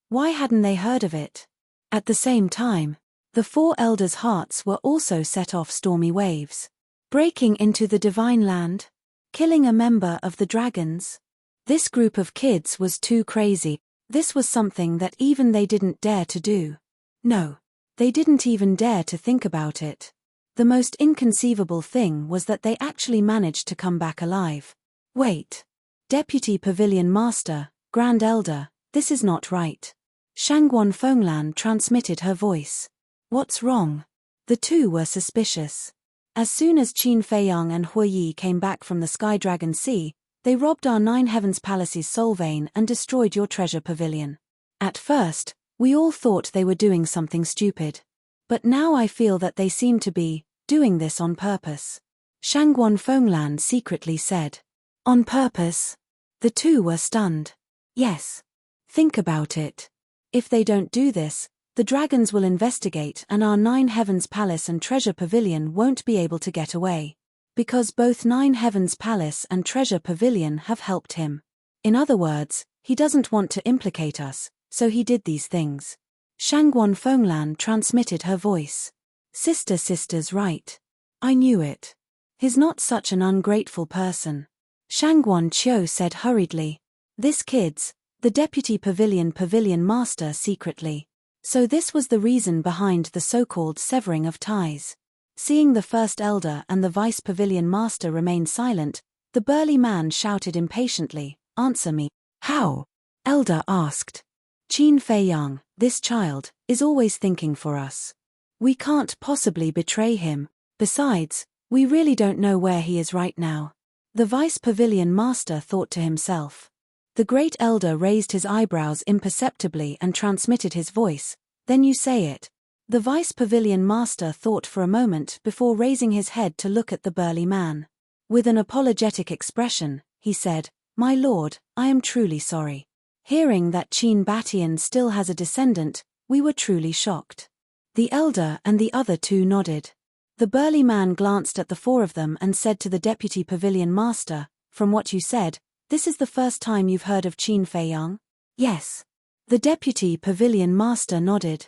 Why hadn't they heard of it? At the same time, the four elders' hearts were also set off stormy waves. Breaking into the Divine Land? Killing a member of the dragons? This group of kids was too crazy. This was something that even they didn't dare to do. No. They didn't even dare to think about it. The most inconceivable thing was that they actually managed to come back alive. Wait. Deputy Pavilion Master, Grand Elder, this is not right. Shangguan Fenglan transmitted her voice. What's wrong? The two were suspicious. As soon as Qin Feiyang and Huiyi came back from the Sky Dragon Sea, they robbed our Nine Heavens Palace's soul vein and destroyed your treasure pavilion. At first, we all thought they were doing something stupid. But now I feel that they seem to be doing this on purpose. Shangguan Fenglan secretly said. On purpose? The two were stunned. Yes. Think about it. If they don't do this, the dragons will investigate and our Nine Heavens Palace and Treasure Pavilion won't be able to get away. Because both Nine Heavens Palace and Treasure Pavilion have helped him. In other words, he doesn't want to implicate us, so he did these things. Shangguan Fenglan transmitted her voice. Sister's right. I knew it. He's not such an ungrateful person. Shangguan Qiu said hurriedly. This kid's the deputy pavilion master secretly. So this was the reason behind the so-called severing of ties. Seeing the first elder and the vice pavilion master remain silent, the burly man shouted impatiently, Answer me. How? Elder asked. Qin Feiyang, this child, is always thinking for us. We can't possibly betray him. Besides, we really don't know where he is right now. The vice pavilion master thought to himself. The great elder raised his eyebrows imperceptibly and transmitted his voice. Then you say it. The Vice Pavilion Master thought for a moment before raising his head to look at the burly man. With an apologetic expression, he said, "My lord, I am truly sorry. Hearing that Qin Batian still has a descendant, we were truly shocked." The elder and the other two nodded. The burly man glanced at the four of them and said to the Deputy Pavilion Master, "From what you said, this is the first time you've heard of Qin Feiyang?" "Yes." The Deputy Pavilion Master nodded.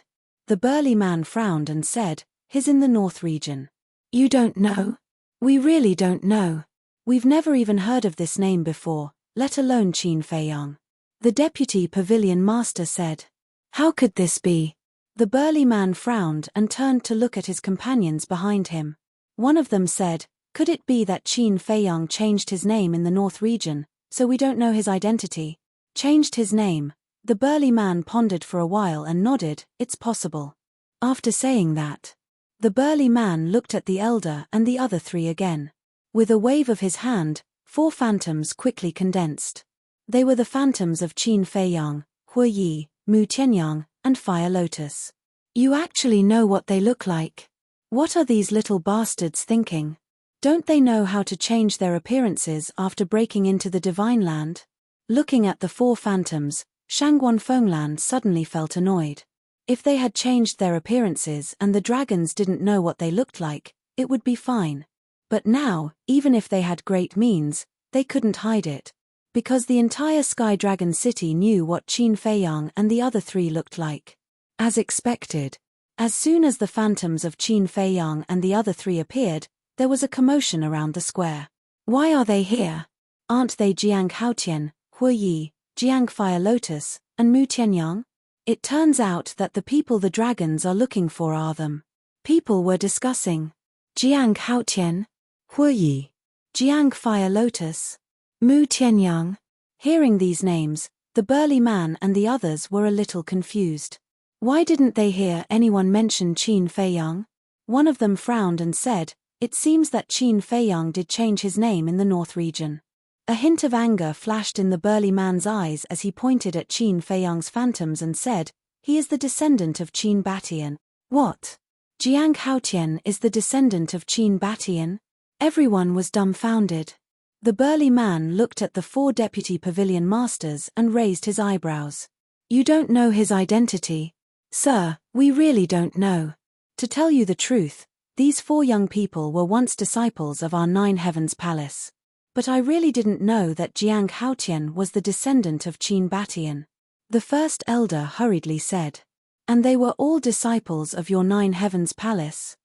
The burly man frowned and said, "He's in the North region." "You don't know?" "We really don't know. We've never even heard of this name before, let alone Qin Feiyang." The Deputy Pavilion Master said. "How could this be?" The burly man frowned and turned to look at his companions behind him. One of them said, "Could it be that Qin Feiyang changed his name in the North region, so we don't know his identity?" "Changed his name?" The burly man pondered for a while and nodded, "It's possible." After saying that, the burly man looked at the elder and the other three again. With a wave of his hand, 4 phantoms quickly condensed. They were the phantoms of Qin Feiyang, Hui Yi, Mu Tianyang, and Fire Lotus. "You actually know what they look like? What are these little bastards thinking? Don't they know how to change their appearances after breaking into the Divine Land?" Looking at the 4 phantoms, Shangguan Fenglan suddenly felt annoyed. If they had changed their appearances and the dragons didn't know what they looked like, it would be fine. But now, even if they had great means, they couldn't hide it. Because the entire Sky Dragon City knew what Qin Feiyang and the other 3 looked like. As expected, as soon as the phantoms of Qin Feiyang and the other 3 appeared, there was a commotion around the square. "Why are they here? Aren't they Jiang Haotian, Hui Yi, Jiang Fire Lotus, and Mu Tianyang? It turns out that the people the dragons are looking for are them." People were discussing. Jiang Haotian, Hui Yi, Jiang Fire Lotus, Mu Tianyang. Hearing these names, the burly man and the others were a little confused. Why didn't they hear anyone mention Qin Feiyang? One of them frowned and said, "It seems that Qin Feiyang did change his name in the North region." A hint of anger flashed in the burly man's eyes as he pointed at Qin Feiyang's phantoms and said, "He is the descendant of Qin Batian." "What? Jiang Haotian is the descendant of Qin Batian?" Everyone was dumbfounded. The burly man looked at the 4 Deputy Pavilion Masters and raised his eyebrows. "You don't know his identity?" "Sir, we really don't know. To tell you the truth, these 4 young people were once disciples of our 9 Heavens Palace. But I really didn't know that Jiang Haotian was the descendant of Qin Batian," the first elder hurriedly said. "And they were all disciples of your 9 Heavens Palace?"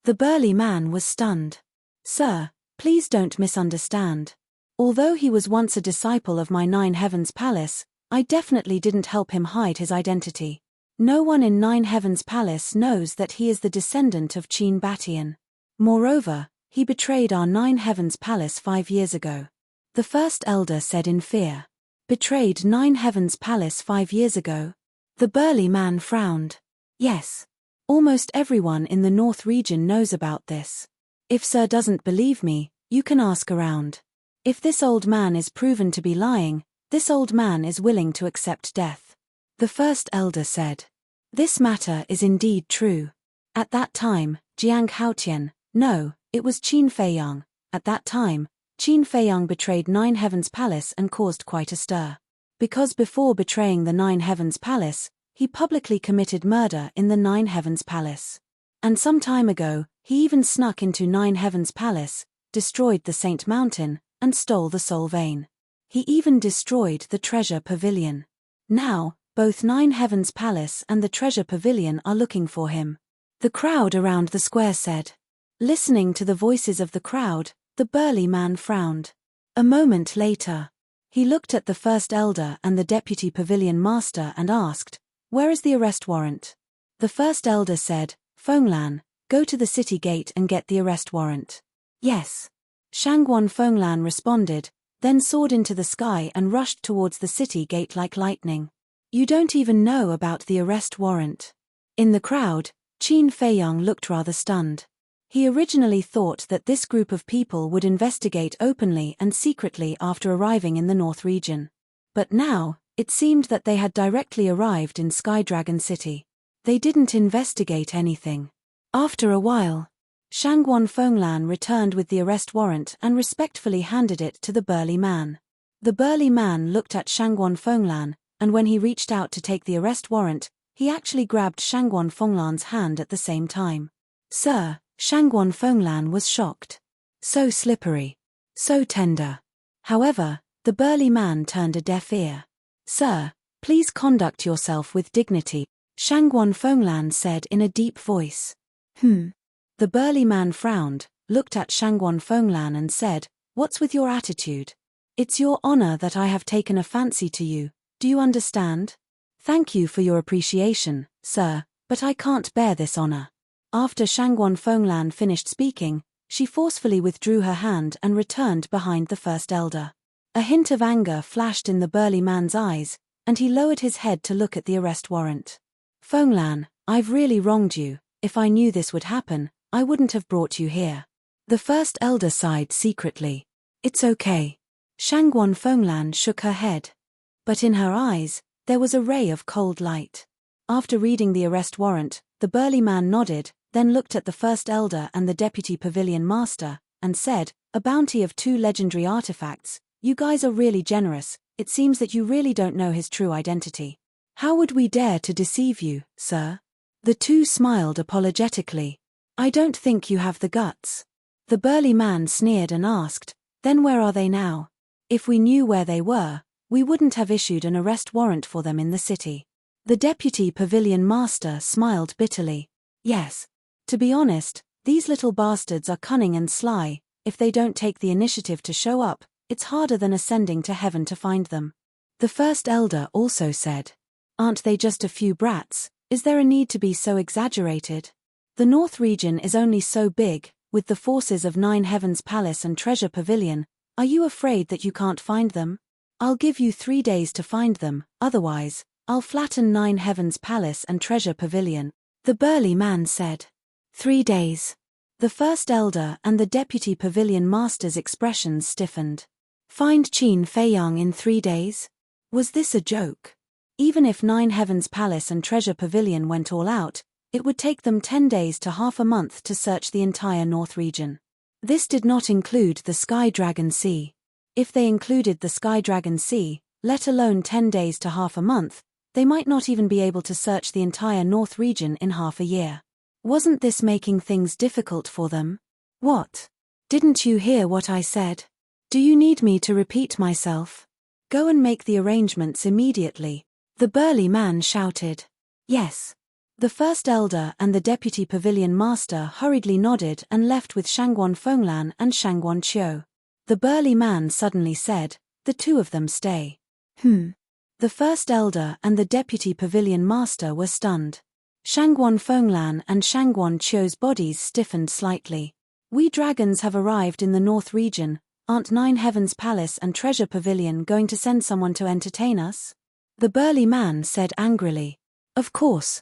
The burly man was stunned. "Sir, please don't misunderstand. Although he was once a disciple of my 9 Heavens Palace, I definitely didn't help him hide his identity. No one in 9 Heavens Palace knows that he is the descendant of Qin Batian. Moreover, he betrayed our 9 Heavens Palace 5 years ago," the first elder said in fear. "Betrayed 9 Heavens Palace 5 years ago?" The burly man frowned. "Yes. Almost everyone in the North region knows about this. If Sir doesn't believe me, you can ask around. If this old man is proven to be lying, this old man is willing to accept death." The first elder said. "This matter is indeed true. At that time, Jiang Haotian, no, it was Qin Feiyang. At that time, Qin Feiyang betrayed 9 Heavens Palace and caused quite a stir. Because before betraying the 9 Heavens Palace, he publicly committed murder in the 9 Heavens Palace. And some time ago, he even snuck into 9 Heavens Palace, destroyed the Saint Mountain, and stole the Soul Vein. He even destroyed the Treasure Pavilion. Now, both 9 Heavens Palace and the Treasure Pavilion are looking for him." The crowd around the square said. Listening to the voices of the crowd, the burly man frowned. A moment later, he looked at the first elder and the Deputy Pavilion Master and asked, "Where is the arrest warrant?" The first elder said, "Fenglan, go to the city gate and get the arrest warrant." "Yes." Shangguan Fenglan responded, then soared into the sky and rushed towards the city gate like lightning. "You don't even know about the arrest warrant." In the crowd, Qin Feiyang looked rather stunned. He originally thought that this group of people would investigate openly and secretly after arriving in the North region. But now, it seemed that they had directly arrived in Sky Dragon City. They didn't investigate anything. After a while, Shangguan Fenglan returned with the arrest warrant and respectfully handed it to the burly man. The burly man looked at Shangguan Fenglan, and when he reached out to take the arrest warrant, he actually grabbed Shangguan Fenglan's hand at the same time. Sir, Shangguan Fenglan was shocked. So slippery. So tender. However, the burly man turned a deaf ear. Sir, please conduct yourself with dignity, Shangguan Fenglan said in a deep voice. The burly man frowned, looked at Shangguan Fenglan and said, "What's with your attitude? It's your honor that I have taken a fancy to you, do you understand? Thank you for your appreciation, sir, but I can't bear this honor." After Shangguan Fenglan finished speaking, she forcefully withdrew her hand and returned behind the first elder. A hint of anger flashed in the burly man's eyes, and he lowered his head to look at the arrest warrant. "Fenglan, I've really wronged you. If I knew this would happen, I wouldn't have brought you here." The first elder sighed secretly. "It's okay." Shangguan Fenglan shook her head. But in her eyes, there was a ray of cold light. After reading the arrest warrant, the burly man nodded, then looked at the first elder and the deputy pavilion master, and said, "A bounty of 2 legendary artifacts. You guys are really generous. It seems that you really don't know his true identity. How would we dare to deceive you, sir?" The two smiled apologetically. "I don't think you have the guts." The burly man sneered and asked, "Then where are they now? If we knew where they were, we wouldn't have issued an arrest warrant for them in the city." The deputy pavilion master smiled bitterly. "Yes. To be honest, these little bastards are cunning and sly. If they don't take the initiative to show up, it's harder than ascending to heaven to find them." The first elder also said, "Aren't they just a few brats? Is there a need to be so exaggerated? The North region is only so big, with the forces of 9 Heavens Palace and Treasure Pavilion. Are you afraid that you can't find them? I'll give you 3 days to find them, otherwise, I'll flatten 9 Heavens Palace and Treasure Pavilion," the burly man said. 3 days. The first elder and the deputy pavilion master's expressions stiffened. Find Qin Feiyang in 3 days? Was this a joke? Even if 9 Heavens Palace and Treasure Pavilion went all out, it would take them 10 days to half a month to search the entire North region. This did not include the Sky Dragon Sea. If they included the Sky Dragon Sea, let alone 10 days to half a month, they might not even be able to search the entire North region in half a year. Wasn't this making things difficult for them? What? Didn't you hear what I said? Do you need me to repeat myself? Go and make the arrangements immediately, the burly man shouted. Yes. The first elder and the deputy pavilion master hurriedly nodded and left with Shangguan Fenglan and Shangguan Qiu. The burly man suddenly said, "The 2 of them stay." The first elder and the deputy pavilion master were stunned. Shangguan Fenglan and Shangguan Qiu's bodies stiffened slightly. "We dragons have arrived in the North region. Aren't 9 Heavens Palace and Treasure Pavilion going to send someone to entertain us?" The burly man said angrily. Of course.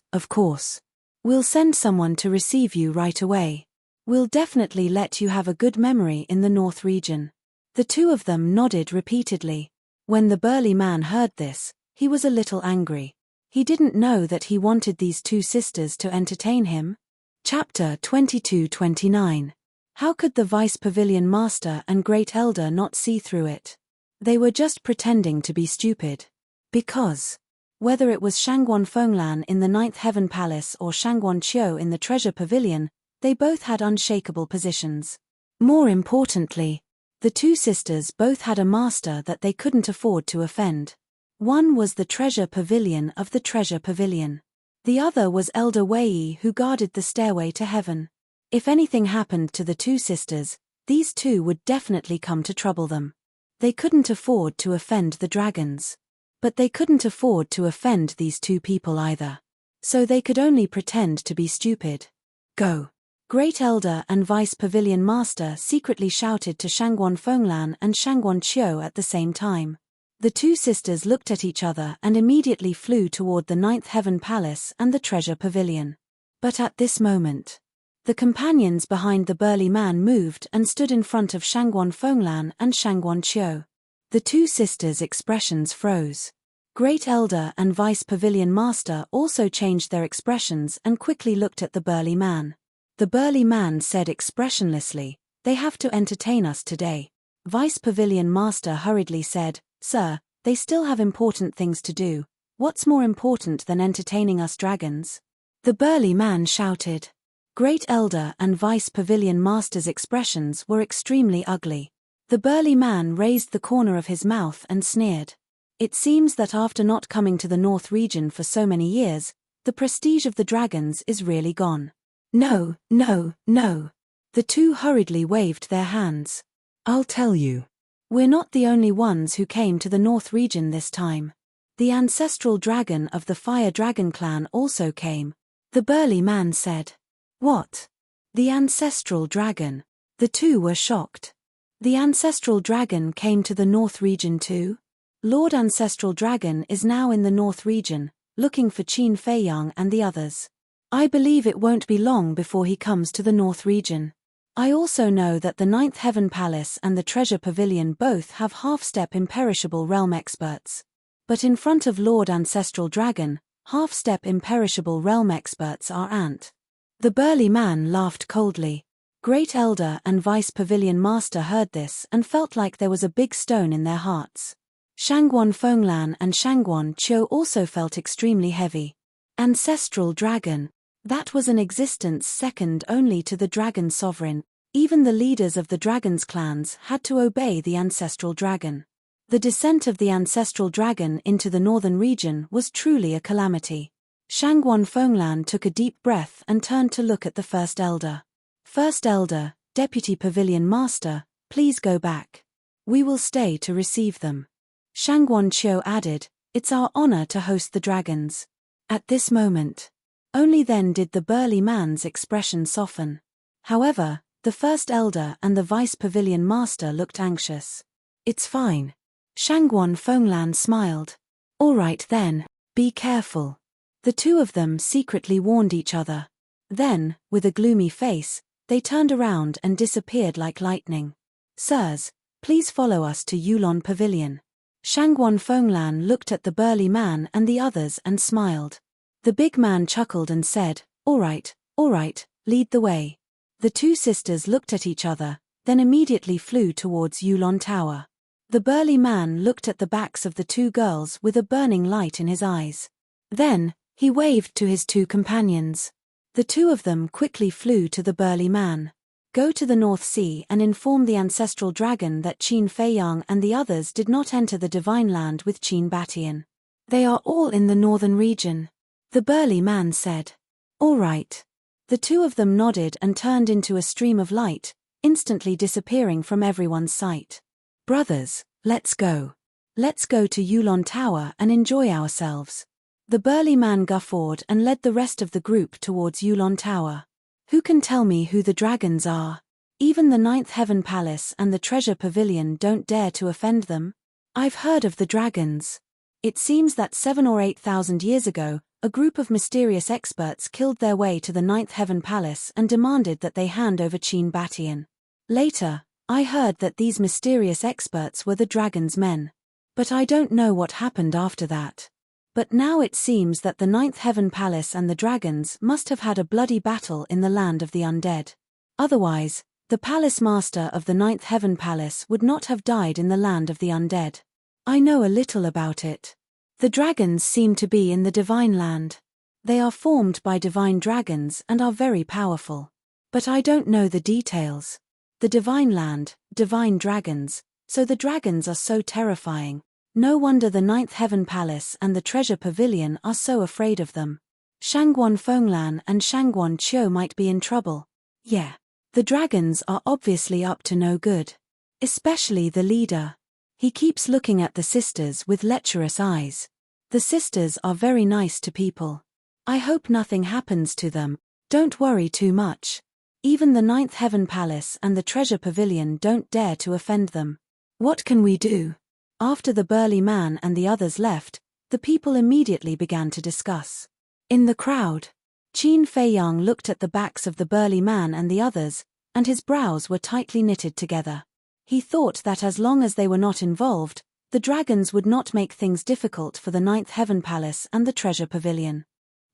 We'll send someone to receive you right away. We'll definitely let you have a good memory in the North region." The 2 of them nodded repeatedly. When the burly man heard this, he was a little angry. He didn't know that he wanted these 2 sisters to entertain him. Chapter 22-29. How could the Vice Pavilion Master and Great Elder not see through it? They were just pretending to be stupid. Because, whether it was Shangguan Fenglan in the 9th Heaven Palace or Shangguan Qiu in the Treasure Pavilion, they both had unshakable positions. More importantly, the 2 sisters both had a master that they couldn't afford to offend. One was the Treasure Pavilion of the Treasure Pavilion. The other was Elder Wei, who guarded the stairway to heaven. If anything happened to the 2 sisters, these 2 would definitely come to trouble them. They couldn't afford to offend the dragons. But they couldn't afford to offend these 2 people either. So they could only pretend to be stupid. Go. Great Elder and Vice Pavilion Master secretly shouted to Shangguan Fenglan and Shangguan Qiu at the same time. The 2 sisters looked at each other and immediately flew toward the 9th Heaven Palace and the Treasure Pavilion. But at this moment, the companions behind the burly man moved and stood in front of Shangguan Fenglan and Shangguan Qiu. The 2 sisters' expressions froze. Great Elder and Vice Pavilion Master also changed their expressions and quickly looked at the burly man. The burly man said expressionlessly, "They have to entertain us today." Vice Pavilion Master hurriedly said, "Sir, they still have important things to do. What's more important than entertaining us dragons?" The burly man shouted. Great Elder and Vice Pavilion Master's expressions were extremely ugly. The burly man raised the corner of his mouth and sneered. It seems that after not coming to the North region for so many years, the prestige of the dragons is really gone. "No, no, no." The two hurriedly waved their hands. "I'll tell you. We're not the only ones who came to the North region this time. The ancestral dragon of the Fire Dragon clan also came," the burly man said. "What? The ancestral dragon?" The two were shocked. The ancestral dragon came to the North region too? Lord Ancestral Dragon is now in the North region, looking for Qin Feiyang and the others. I believe it won't be long before he comes to the North region. I also know that the Ninth Heaven Palace and the Treasure Pavilion both have half-step imperishable realm experts. But in front of Lord Ancestral Dragon, half-step imperishable realm experts are ant. The burly man laughed coldly. Great Elder and Vice Pavilion Master heard this and felt like there was a big stone in their hearts. Shangguan Fenglan and Shangguan Qiu also felt extremely heavy. Ancestral Dragon. That was an existence second only to the Dragon Sovereign. Even the leaders of the Dragon's clans had to obey the Ancestral Dragon. The descent of the Ancestral Dragon into the northern region was truly a calamity. Shangguan Fenglan took a deep breath and turned to look at the First Elder. "First Elder, Deputy Pavilion Master, please go back. We will stay to receive them." Shangguan Qiu added, "It's our honor to host the dragons." At this moment, only then did the burly man's expression soften. However, the First Elder and the Vice Pavilion Master looked anxious. "It's fine." Shangguan Fenglan smiled. "All right then, be careful." The two of them secretly warned each other. Then, with a gloomy face, they turned around and disappeared like lightning. "Sirs, please follow us to Yulon Pavilion." Shangguan Fenglan looked at the burly man and the others and smiled. The big man chuckled and said, all right, lead the way." The two sisters looked at each other, then immediately flew towards Yulon Tower. The burly man looked at the backs of the two girls with a burning light in his eyes. Then, he waved to his two companions. The two of them quickly flew to the burly man. "Go to the North Sea and inform the Ancestral Dragon that Qin Feiyang and the others did not enter the Divine Land with Qin Batian. They are all in the northern region," the burly man said. "All right." The two of them nodded and turned into a stream of light, instantly disappearing from everyone's sight. "Brothers, let's go. Let's go to Yulon Tower and enjoy ourselves." The burly man guffawed and led the rest of the group towards Yulon Tower. "Who can tell me who the dragons are? Even the Ninth Heaven Palace and the Treasure Pavilion don't dare to offend them. I've heard of the dragons. It seems that 7 or 8,000 years ago, a group of mysterious experts killed their way to the Ninth Heaven Palace and demanded that they hand over Qin Batian. Later, I heard that these mysterious experts were the dragon's men. But I don't know what happened after that. But now it seems that the Ninth Heaven Palace and the dragons must have had a bloody battle in the land of the undead. Otherwise, the palace master of the Ninth Heaven Palace would not have died in the land of the undead. I know a little about it. The dragons seem to be in the Divine Land. They are formed by divine dragons and are very powerful. But I don't know the details. The Divine Land, divine dragons, so the dragons are so terrifying. No wonder the Ninth Heaven Palace and the Treasure Pavilion are so afraid of them. Shangguan Fenglan and Shangguan Qiu might be in trouble. Yeah. The dragons are obviously up to no good. Especially the leader. He keeps looking at the sisters with lecherous eyes. The sisters are very nice to people. I hope nothing happens to them. Don't worry too much. Even the Ninth Heaven Palace and the Treasure Pavilion don't dare to offend them. What can we do? After the burly man and the others left, the people immediately began to discuss. In the crowd, Qin Feiyang looked at the backs of the burly man and the others, and his brows were tightly knitted together. He thought that as long as they were not involved, The dragons would not make things difficult for the Ninth Heaven Palace and the Treasure Pavilion.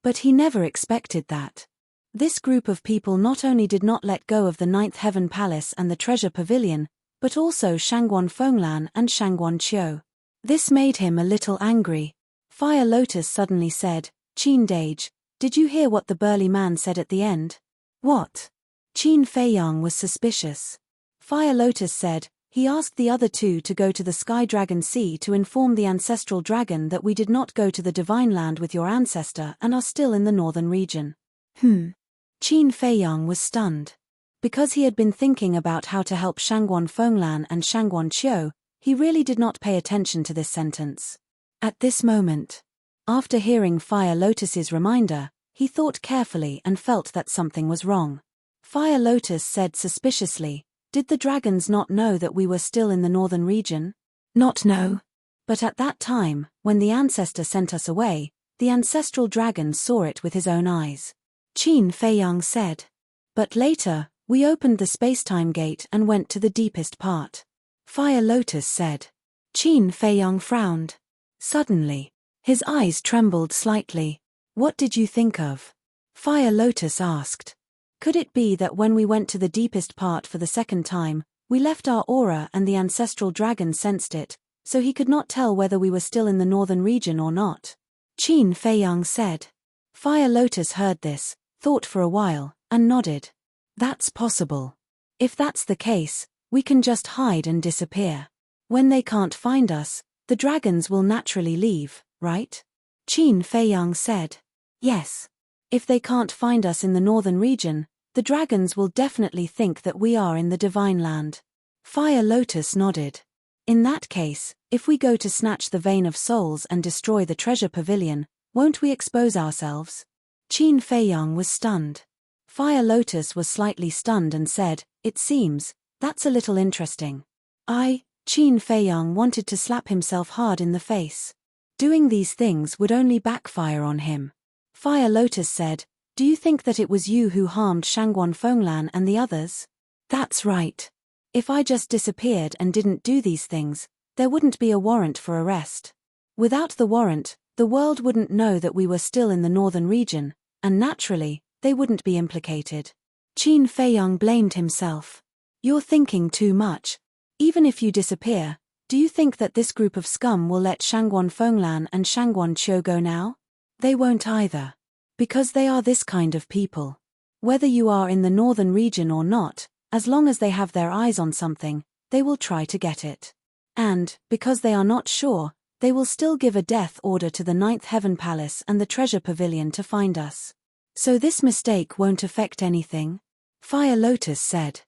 But he never expected that. This group of people not only did not let go of the Ninth Heaven Palace and the Treasure Pavilion, but also Shangguan Fenglan and Shangguan Qiu. This made him a little angry. Fire Lotus suddenly said, "Qin Dage, did you hear what the burly man said at the end?" "What?" Qin Feiyang was suspicious. Fire Lotus said, "He asked the other two to go to the Sky Dragon Sea to inform the ancestral dragon that we did not go to the Divine Land with your ancestor and are still in the northern region." Qin Feiyang was stunned. Because he had been thinking about how to help Shangguan Fenglan and Shangguan Qiu, he really did not pay attention to this sentence. At this moment, after hearing Fire Lotus's reminder, he thought carefully and felt that something was wrong. Fire Lotus said suspiciously, "Did the dragons not know that we were still in the northern region?" "Not know. But at that time, when the ancestor sent us away, the ancestral dragon saw it with his own eyes," Qin Feiyang said. "But later, we opened the space-time gate and went to the deepest part," Fire Lotus said. Qin Feiyang frowned. Suddenly, his eyes trembled slightly. "What did you think of?" Fire Lotus asked. "Could it be that when we went to the deepest part for the second time, we left our aura and the ancestral dragon sensed it, so he could not tell whether we were still in the northern region or not?" Qin Feiyang said. Fire Lotus heard this, thought for a while, and nodded. "That's possible. If that's the case, we can just hide and disappear. When they can't find us, the dragons will naturally leave, right?" Qin Feiyang said. "Yes. If they can't find us in the northern region, the dragons will definitely think that we are in the Divine Land." Fire Lotus nodded. "In that case, if we go to snatch the Vein of Souls and destroy the Treasure Pavilion, won't we expose ourselves?" Qin Feiyang was stunned. Fire Lotus was slightly stunned and said, "It seems, that's a little interesting." Qin Feiyang wanted to slap himself hard in the face. Doing these things would only backfire on him. Fire Lotus said, "Do you think that it was you who harmed Shangguan Fenglan and the others?" "That's right. If I just disappeared and didn't do these things, there wouldn't be a warrant for arrest. Without the warrant, the world wouldn't know that we were still in the northern region, and naturally, they wouldn't be implicated." Qin Feiyang blamed himself. "You're thinking too much. Even if you disappear, do you think that this group of scum will let Shangguan Fenglan and Shangguan Qiu go now? They won't either. Because they are this kind of people. Whether you are in the northern region or not, as long as they have their eyes on something, they will try to get it. And, because they are not sure, they will still give a death order to the Ninth Heaven Palace and the Treasure Pavilion to find us. So this mistake won't affect anything," Fire Lotus said.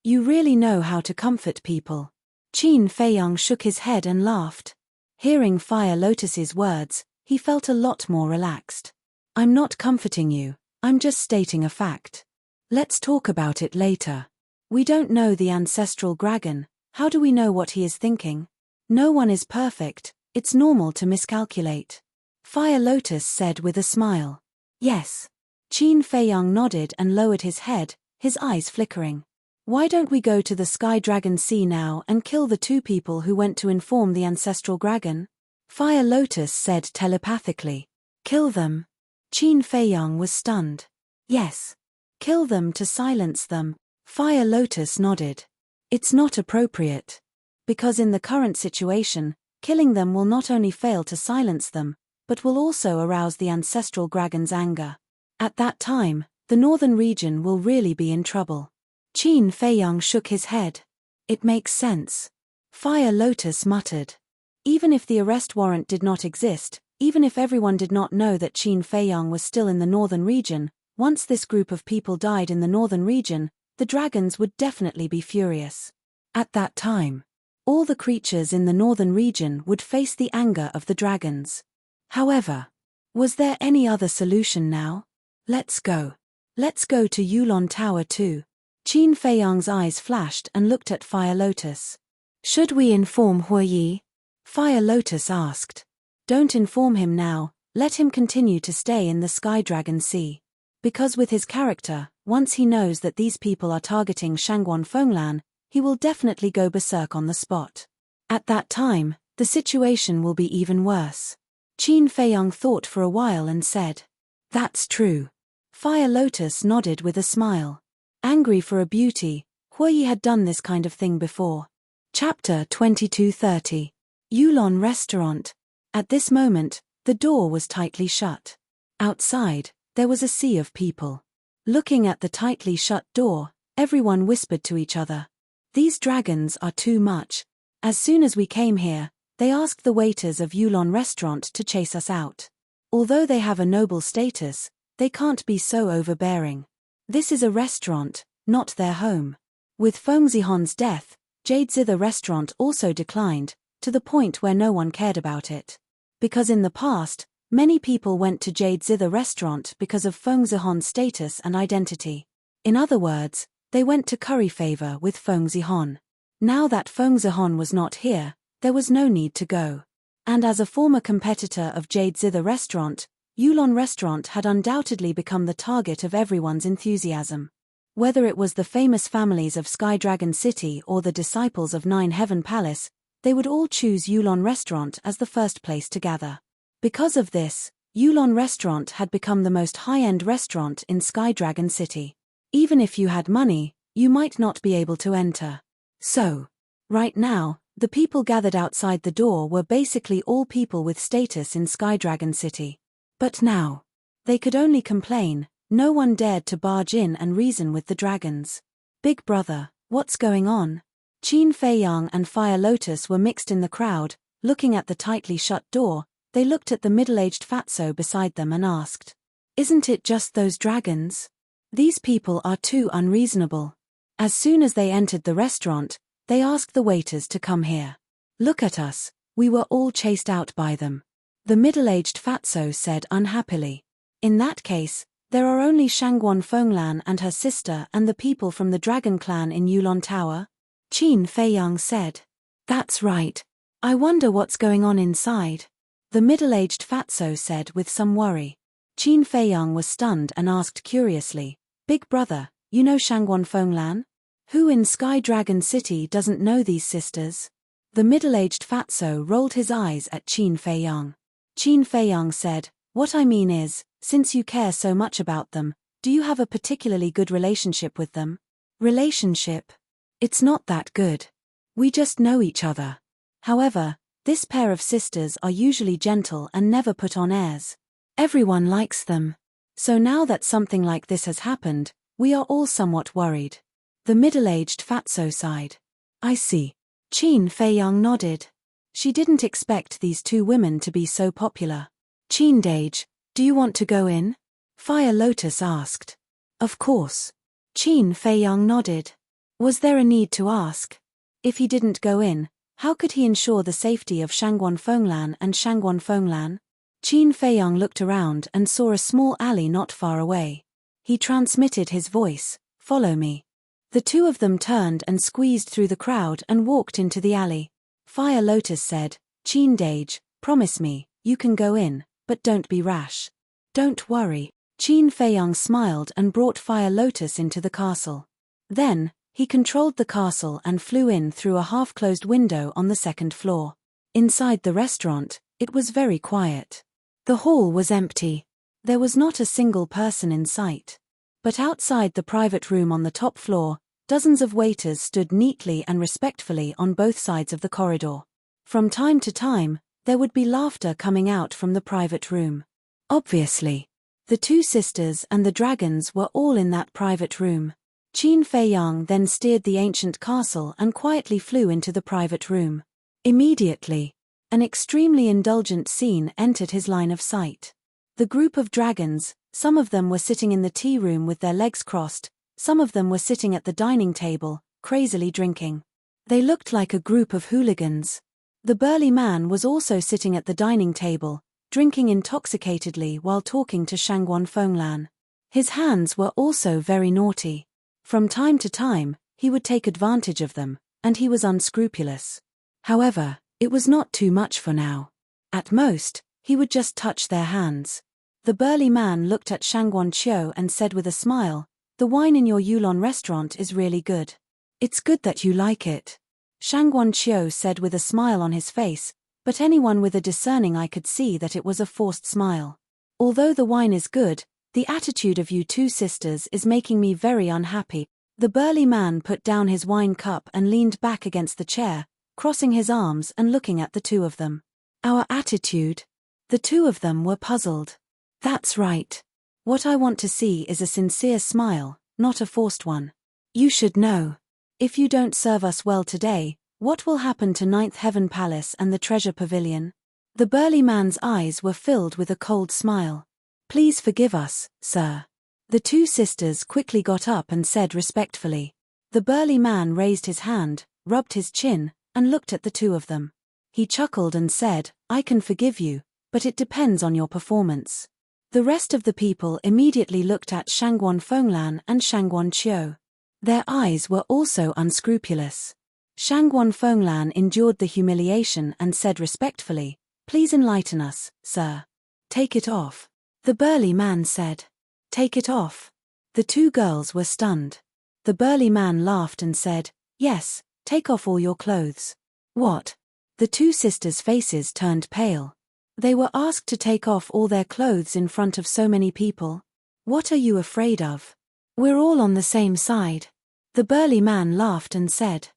"You really know how to comfort people." Qin Feiyang shook his head and laughed. Hearing Fire Lotus's words, he felt a lot more relaxed. "I'm not comforting you, I'm just stating a fact. Let's talk about it later. We don't know the ancestral dragon, how do we know what he is thinking? No one is perfect, it's normal to miscalculate," Fire Lotus said with a smile. "Yes." Qin Feiyang nodded and lowered his head, his eyes flickering. "Why don't we go to the Sky Dragon Sea now and kill the two people who went to inform the ancestral dragon?" Fire Lotus said telepathically. "Kill them?" Qin Feiyang was stunned. "Yes. Kill them to silence them." Fire Lotus nodded. "It's not appropriate. Because in the current situation, killing them will not only fail to silence them, but will also arouse the ancestral dragon's anger. At that time, the northern region will really be in trouble." Qin Feiyang shook his head. "It makes sense." Fire Lotus muttered. Even if the arrest warrant did not exist, even if everyone did not know that Qin Feiyang was still in the northern region, once this group of people died in the northern region, the dragons would definitely be furious. At that time, all the creatures in the northern region would face the anger of the dragons. However, was there any other solution now? Let's go. Let's go to Yulon Tower too. Qin Feiyang's eyes flashed and looked at Fire Lotus. "Should we inform Huoyi?" Fire Lotus asked. "Don't inform him now, let him continue to stay in the Sky Dragon Sea. Because with his character, once he knows that these people are targeting Shangguan Fenglan, he will definitely go berserk on the spot. At that time, the situation will be even worse. Qin Feiyang thought for a while and said, "That's true." Fire Lotus nodded with a smile. Angry for a beauty, Huoyi had done this kind of thing before. Chapter 2230. Yulon Restaurant. At this moment, the door was tightly shut. Outside, there was a sea of people. Looking at the tightly shut door, everyone whispered to each other, "These dragons are too much. As soon as we came here, they asked the waiters of Yulon Restaurant to chase us out. Although they have a noble status, they can't be so overbearing. This is a restaurant, not their home." With Feng Zihon's death, Jade Zither Restaurant also declined, to the point where no one cared about it. Because in the past, many people went to Jade Zither Restaurant because of Feng Zihon's status and identity. In other words, they went to curry favor with Feng Zihon. Now that Feng Zihon was not here, there was no need to go. And as a former competitor of Jade Zither Restaurant, Yulon Restaurant had undoubtedly become the target of everyone's enthusiasm. Whether it was the famous families of Sky Dragon City or the disciples of Nine Heaven Palace, they would all choose Yulon Restaurant as the first place to gather. Because of this, Yulon Restaurant had become the most high-end restaurant in Sky Dragon City. Even if you had money, you might not be able to enter. So, right now, the people gathered outside the door were basically all people with status in Sky Dragon City. But now, they could only complain. No one dared to barge in and reason with the dragons. "Big brother, what's going on?" Qin Feiyang and Fire Lotus were mixed in the crowd, looking at the tightly shut door. They looked at the middle-aged fatso beside them and asked, "Isn't it just those dragons? These people are too unreasonable." As soon as they entered the restaurant, they asked the waiters to come here. "Look at us, we were all chased out by them," the middle-aged fatso said unhappily. "In that case, there are only Shangguan Fenglan and her sister and the people from the Dragon Clan in Yulon Tower?" Qin Feiyang said. "That's right. I wonder what's going on inside," the middle-aged fatso said with some worry. Qin Feiyang was stunned and asked curiously, "Big brother, you know Shangguan Fenglan? Who in Sky Dragon City doesn't know these sisters?" The middle-aged fatso rolled his eyes at Qin Feiyang. Qin Feiyang said, "What I mean is, since you care so much about them, do you have a particularly good relationship with them?" "Relationship? It's not that good. We just know each other. However, this pair of sisters are usually gentle and never put on airs. Everyone likes them. So now that something like this has happened, we are all somewhat worried." The middle-aged fatso sighed. "I see." Qin Feiyang nodded. She didn't expect these two women to be so popular. "Qin Dage, do you want to go in?" Fire Lotus asked. "Of course." Qin Feiyang nodded. Was there a need to ask? If he didn't go in, how could he ensure the safety of Shangguan Fenglan and Shangguan Fenglan? Qin Feiyang looked around and saw a small alley not far away. He transmitted his voice, "Follow me." The two of them turned and squeezed through the crowd and walked into the alley. Fire Lotus said, "Qin Dage, promise me, you can go in, but don't be rash." "Don't worry." Qin Feiyang smiled and brought Fire Lotus into the castle. Then, he controlled the castle and flew in through a half-closed window on the second floor. Inside the restaurant, it was very quiet. The hall was empty. There was not a single person in sight. But outside the private room on the top floor, dozens of waiters stood neatly and respectfully on both sides of the corridor. From time to time, there would be laughter coming out from the private room. Obviously, the two sisters and the dragons were all in that private room. Qin Feiyang then steered the ancient castle and quietly flew into the private room. Immediately, an extremely indulgent scene entered his line of sight. The group of dragons, some of them were sitting in the tea room with their legs crossed, some of them were sitting at the dining table, crazily drinking. They looked like a group of hooligans. The burly man was also sitting at the dining table, drinking intoxicatedly while talking to Shangguan Fenglan. His hands were also very naughty. From time to time, he would take advantage of them, and he was unscrupulous. However, it was not too much for now. At most, he would just touch their hands. The burly man looked at Shangguan Qiu and said with a smile, "The wine in your Yulon restaurant is really good. It's good that you like it." Shangguan Qiu said with a smile on his face, but anyone with a discerning eye could see that it was a forced smile. Although the wine is good, the attitude of you two sisters is making me very unhappy. The burly man put down his wine cup and leaned back against the chair, crossing his arms and looking at the two of them. Our attitude? The two of them were puzzled. That's right. What I want to see is a sincere smile, not a forced one. You should know. If you don't serve us well today, what will happen to Ninth Heaven Palace and the Treasure Pavilion? The burly man's eyes were filled with a cold smile. Please forgive us, sir. The two sisters quickly got up and said respectfully. The burly man raised his hand, rubbed his chin, and looked at the two of them. He chuckled and said, I can forgive you, but it depends on your performance. The rest of the people immediately looked at Shangguan Fenglan and Shangguan Qiu. Their eyes were also unscrupulous. Shangguan Fenglan endured the humiliation and said respectfully, Please enlighten us, sir. Take it off. The burly man said. Take it off. The two girls were stunned. The burly man laughed and said, Yes, take off all your clothes. What? The two sisters' faces turned pale. They were asked to take off all their clothes in front of so many people. What are you afraid of? We're all on the same side. The burly man laughed and said,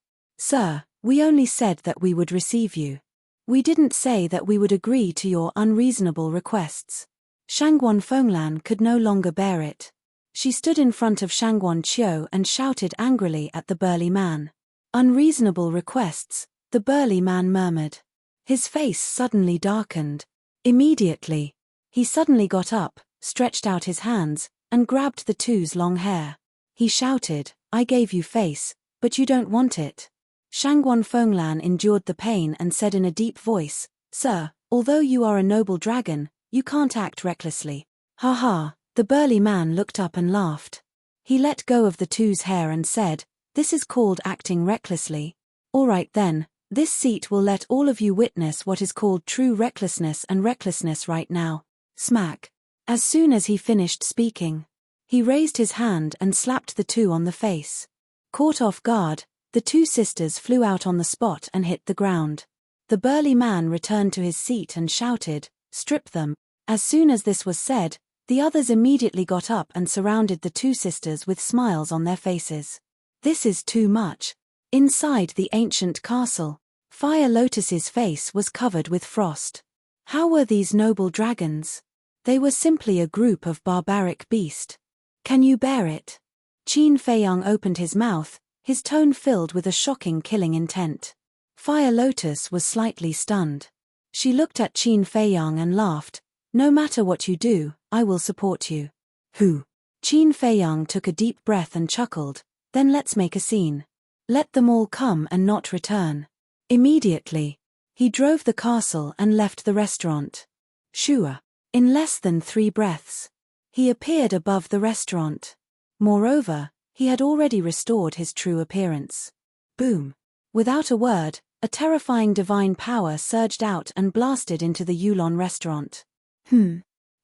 Sir, we only said that we would receive you. We didn't say that we would agree to your unreasonable requests. Shangguan Fenglan could no longer bear it. She stood in front of Shangguan Qiu and shouted angrily at the burly man. Unreasonable requests, the burly man murmured. His face suddenly darkened. Immediately, he suddenly got up, stretched out his hands, and grabbed the two's long hair. He shouted, I gave you face, but you don't want it. Shangguan Fenglan endured the pain and said in a deep voice, Sir, although you are a noble dragon, you can't act recklessly. Ha ha, the burly man looked up and laughed. He let go of the two's hair and said, This is called acting recklessly. All right then, this seat will let all of you witness what is called true recklessness and recklessness right now. Smack. As soon as he finished speaking, he raised his hand and slapped the two on the face. Caught off guard, the two sisters flew out on the spot and hit the ground. The burly man returned to his seat and shouted, Strip them. As soon as this was said, the others immediately got up and surrounded the two sisters with smiles on their faces. This is too much. Inside the ancient castle, Fire Lotus's face was covered with frost. How were these noble dragons? They were simply a group of barbaric beasts. Can you bear it? Qin Feiyang opened his mouth, his tone filled with a shocking killing intent. Fire Lotus was slightly stunned. She looked at Qin Feiyang and laughed. No matter what you do, I will support you. Who? Qin Feiyang took a deep breath and chuckled. Then let's make a scene. Let them all come and not return. Immediately, he drove the castle and left the restaurant. Shua. In less than 3 breaths, he appeared above the restaurant. Moreover, he had already restored his true appearance. Boom. Without a word, a terrifying divine power surged out and blasted into the Yulon restaurant.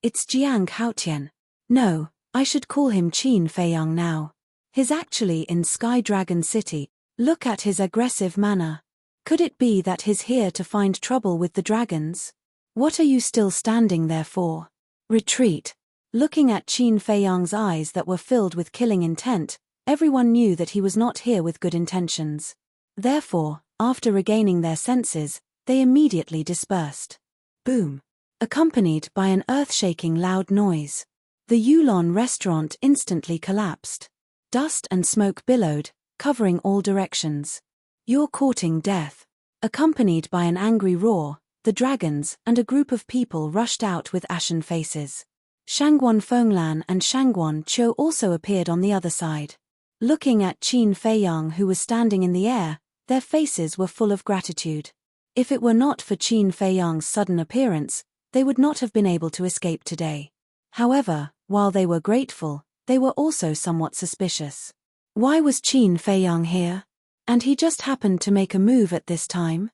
It's Jiang Haotian. No, I should call him Qin Feiyang now. He's actually in Sky Dragon City. Look at his aggressive manner. Could it be that he's here to find trouble with the dragons? What are you still standing there for? Retreat. Looking at Qin Feiyang's eyes that were filled with killing intent, everyone knew that he was not here with good intentions. Therefore, after regaining their senses, they immediately dispersed. Boom. Accompanied by an earth-shaking loud noise. The Yulon restaurant instantly collapsed. Dust and smoke billowed, covering all directions. You're courting death. Accompanied by an angry roar, the dragons and a group of people rushed out with ashen faces. Shangguan Fenglan and Shangguan Qiu also appeared on the other side. Looking at Qin Feiyang, who was standing in the air, their faces were full of gratitude. If it were not for Qin Feiyang's sudden appearance, they would not have been able to escape today. However, while they were grateful, they were also somewhat suspicious. Why was Qin Feiyang here? And he just happened to make a move at this time?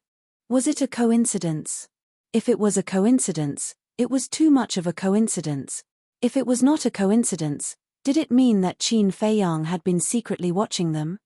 Was it a coincidence? If it was a coincidence, it was too much of a coincidence. If it was not a coincidence, did it mean that Qin Feiyang had been secretly watching them?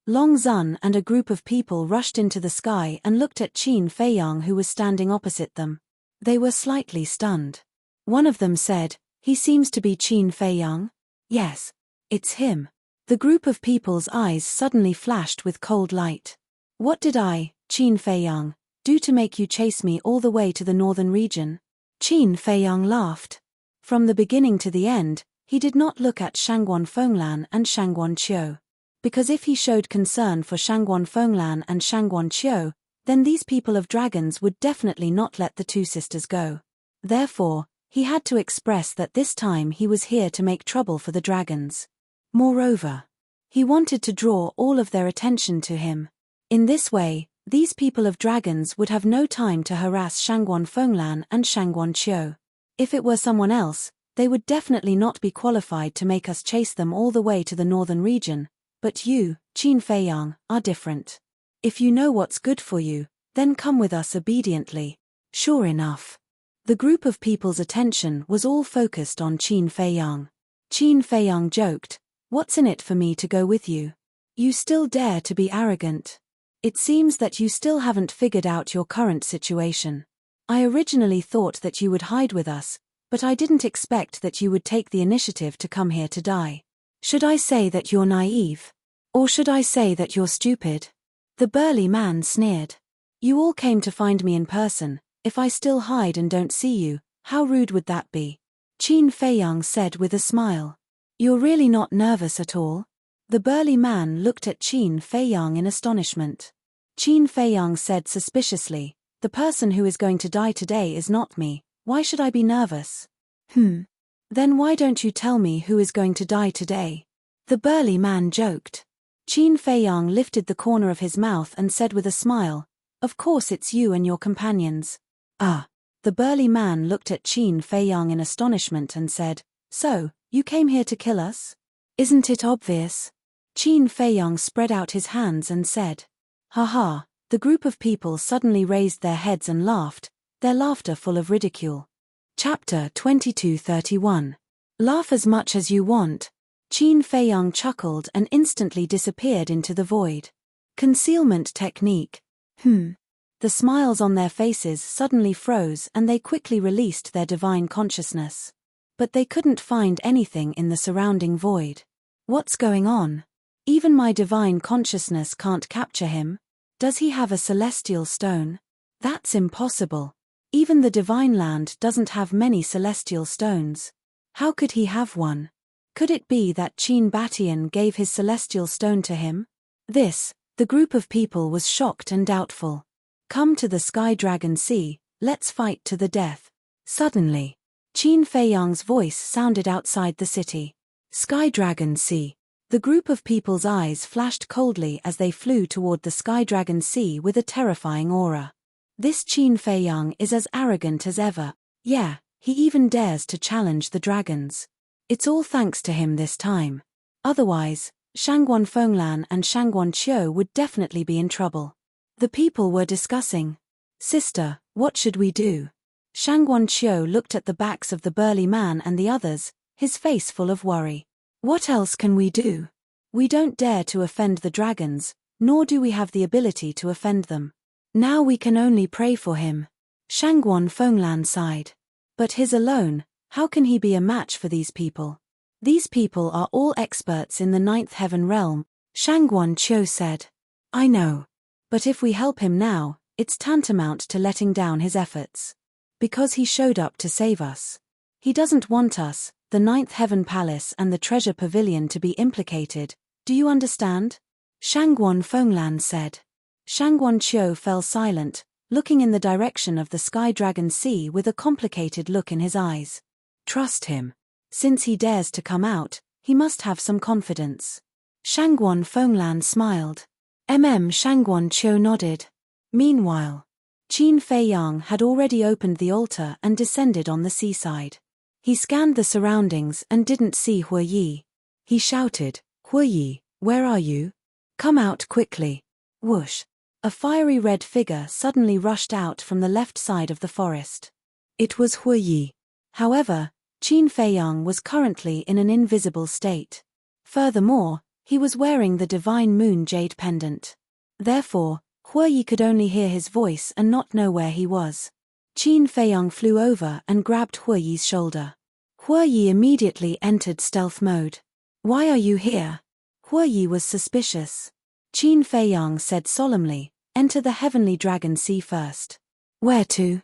Long Zun and a group of people rushed into the sky and looked at Qin Feiyang, who was standing opposite them. They were slightly stunned. One of them said, "He seems to be Qin Feiyang." "Yes. It's him." The group of people's eyes suddenly flashed with cold light. "What did I, Qin Feiyang, do to make you chase me all the way to the northern region?" Qin Feiyang laughed. From the beginning to the end, he did not look at Shangguan Fenglan and Shangguan Qiu. Because if he showed concern for Shangguan Fenglan and Shangguan Qiu, then these people of dragons would definitely not let the two sisters go. Therefore, he had to express that this time he was here to make trouble for the dragons. Moreover, he wanted to draw all of their attention to him. In this way, these people of dragons would have no time to harass Shangguan Fenglan and Shangguan Qiu. If it were someone else, they would definitely not be qualified to make us chase them all the way to the northern region. But you, Qin Feiyang, are different. If you know what's good for you, then come with us obediently. Sure enough. The group of people's attention was all focused on Qin Feiyang. Qin Feiyang joked, "What's in it for me to go with you? You still dare to be arrogant. It seems that you still haven't figured out your current situation. I originally thought that you would hide with us, but I didn't expect that you would take the initiative to come here to die. Should I say that you're naive? Or should I say that you're stupid?" The burly man sneered. "You all came to find me in person. If I still hide and don't see you, how rude would that be?" Qin Feiyang said with a smile. "You're really not nervous at all?" The burly man looked at Qin Feiyang in astonishment. Qin Feiyang said suspiciously, "The person who is going to die today is not me. Why should I be nervous?" Then why don't you tell me who is going to die today?" The burly man joked. Qin Feiyang lifted the corner of his mouth and said with a smile, "Of course it's you and your companions." "Ah." The burly man looked at Qin Feiyang in astonishment and said, "So, you came here to kill us? Isn't it obvious?" Qin Feiyang spread out his hands and said, "Ha ha." The group of people suddenly raised their heads and laughed, their laughter full of ridicule. Chapter 2231. Laugh as much as you want. Qin Feiyang chuckled and instantly disappeared into the void. Concealment technique. The smiles on their faces suddenly froze and they quickly released their divine consciousness. But they couldn't find anything in the surrounding void. What's going on? Even my divine consciousness can't capture him. Does he have a celestial stone? That's impossible. Even the divine land doesn't have many celestial stones. How could he have one? Could it be that Qin Batian gave his celestial stone to him? The group of people was shocked and doubtful. "Come to the Sky Dragon Sea, let's fight to the death." Suddenly, Qin Feiyang's voice sounded outside the city. Sky Dragon Sea. The group of people's eyes flashed coldly as they flew toward the Sky Dragon Sea with a terrifying aura. This Qin Feiyang is as arrogant as ever. Yeah, he even dares to challenge the dragons. It's all thanks to him this time. Otherwise, Shangguan Fenglan and Shangguan Qiu would definitely be in trouble. The people were discussing. "Sister, what should we do?" Shangguan Qiu looked at the backs of the burly man and the others, his face full of worry. "What else can we do? We don't dare to offend the dragons, nor do we have the ability to offend them. Now we can only pray for him." Shangguan Fenglan sighed. "But his alone, how can he be a match for these people? These people are all experts in the ninth heaven realm," Shangguan Qiu said. "I know. But if we help him now, it's tantamount to letting down his efforts. Because he showed up to save us. He doesn't want us, the ninth heaven palace and the treasure pavilion to be implicated, do you understand?" Shangguan Fenglan said. Shangguan Qiu fell silent, looking in the direction of the Sky Dragon Sea with a complicated look in his eyes. Trust him. Since he dares to come out, he must have some confidence. Shangguan Fenglan smiled. Shangguan Qiu nodded. Meanwhile, Qin Feiyang had already opened the altar and descended on the seaside. He scanned the surroundings and didn't see Hu Yi. He shouted, "Hu Yi, where are you? Come out quickly." Whoosh! A fiery red figure suddenly rushed out from the left side of the forest. It was Hu Yi. However, Qin Feiyang was currently in an invisible state. Furthermore, He was wearing the divine moon jade pendant. Therefore, Huoyi could only hear his voice and not know where he was. Qin Feiyang flew over and grabbed Huoyi's shoulder. Huoyi immediately entered stealth mode. "Why are you here?" Huoyi was suspicious. Qin Feiyang said solemnly, "Enter the heavenly dragon sea first." "Where to?"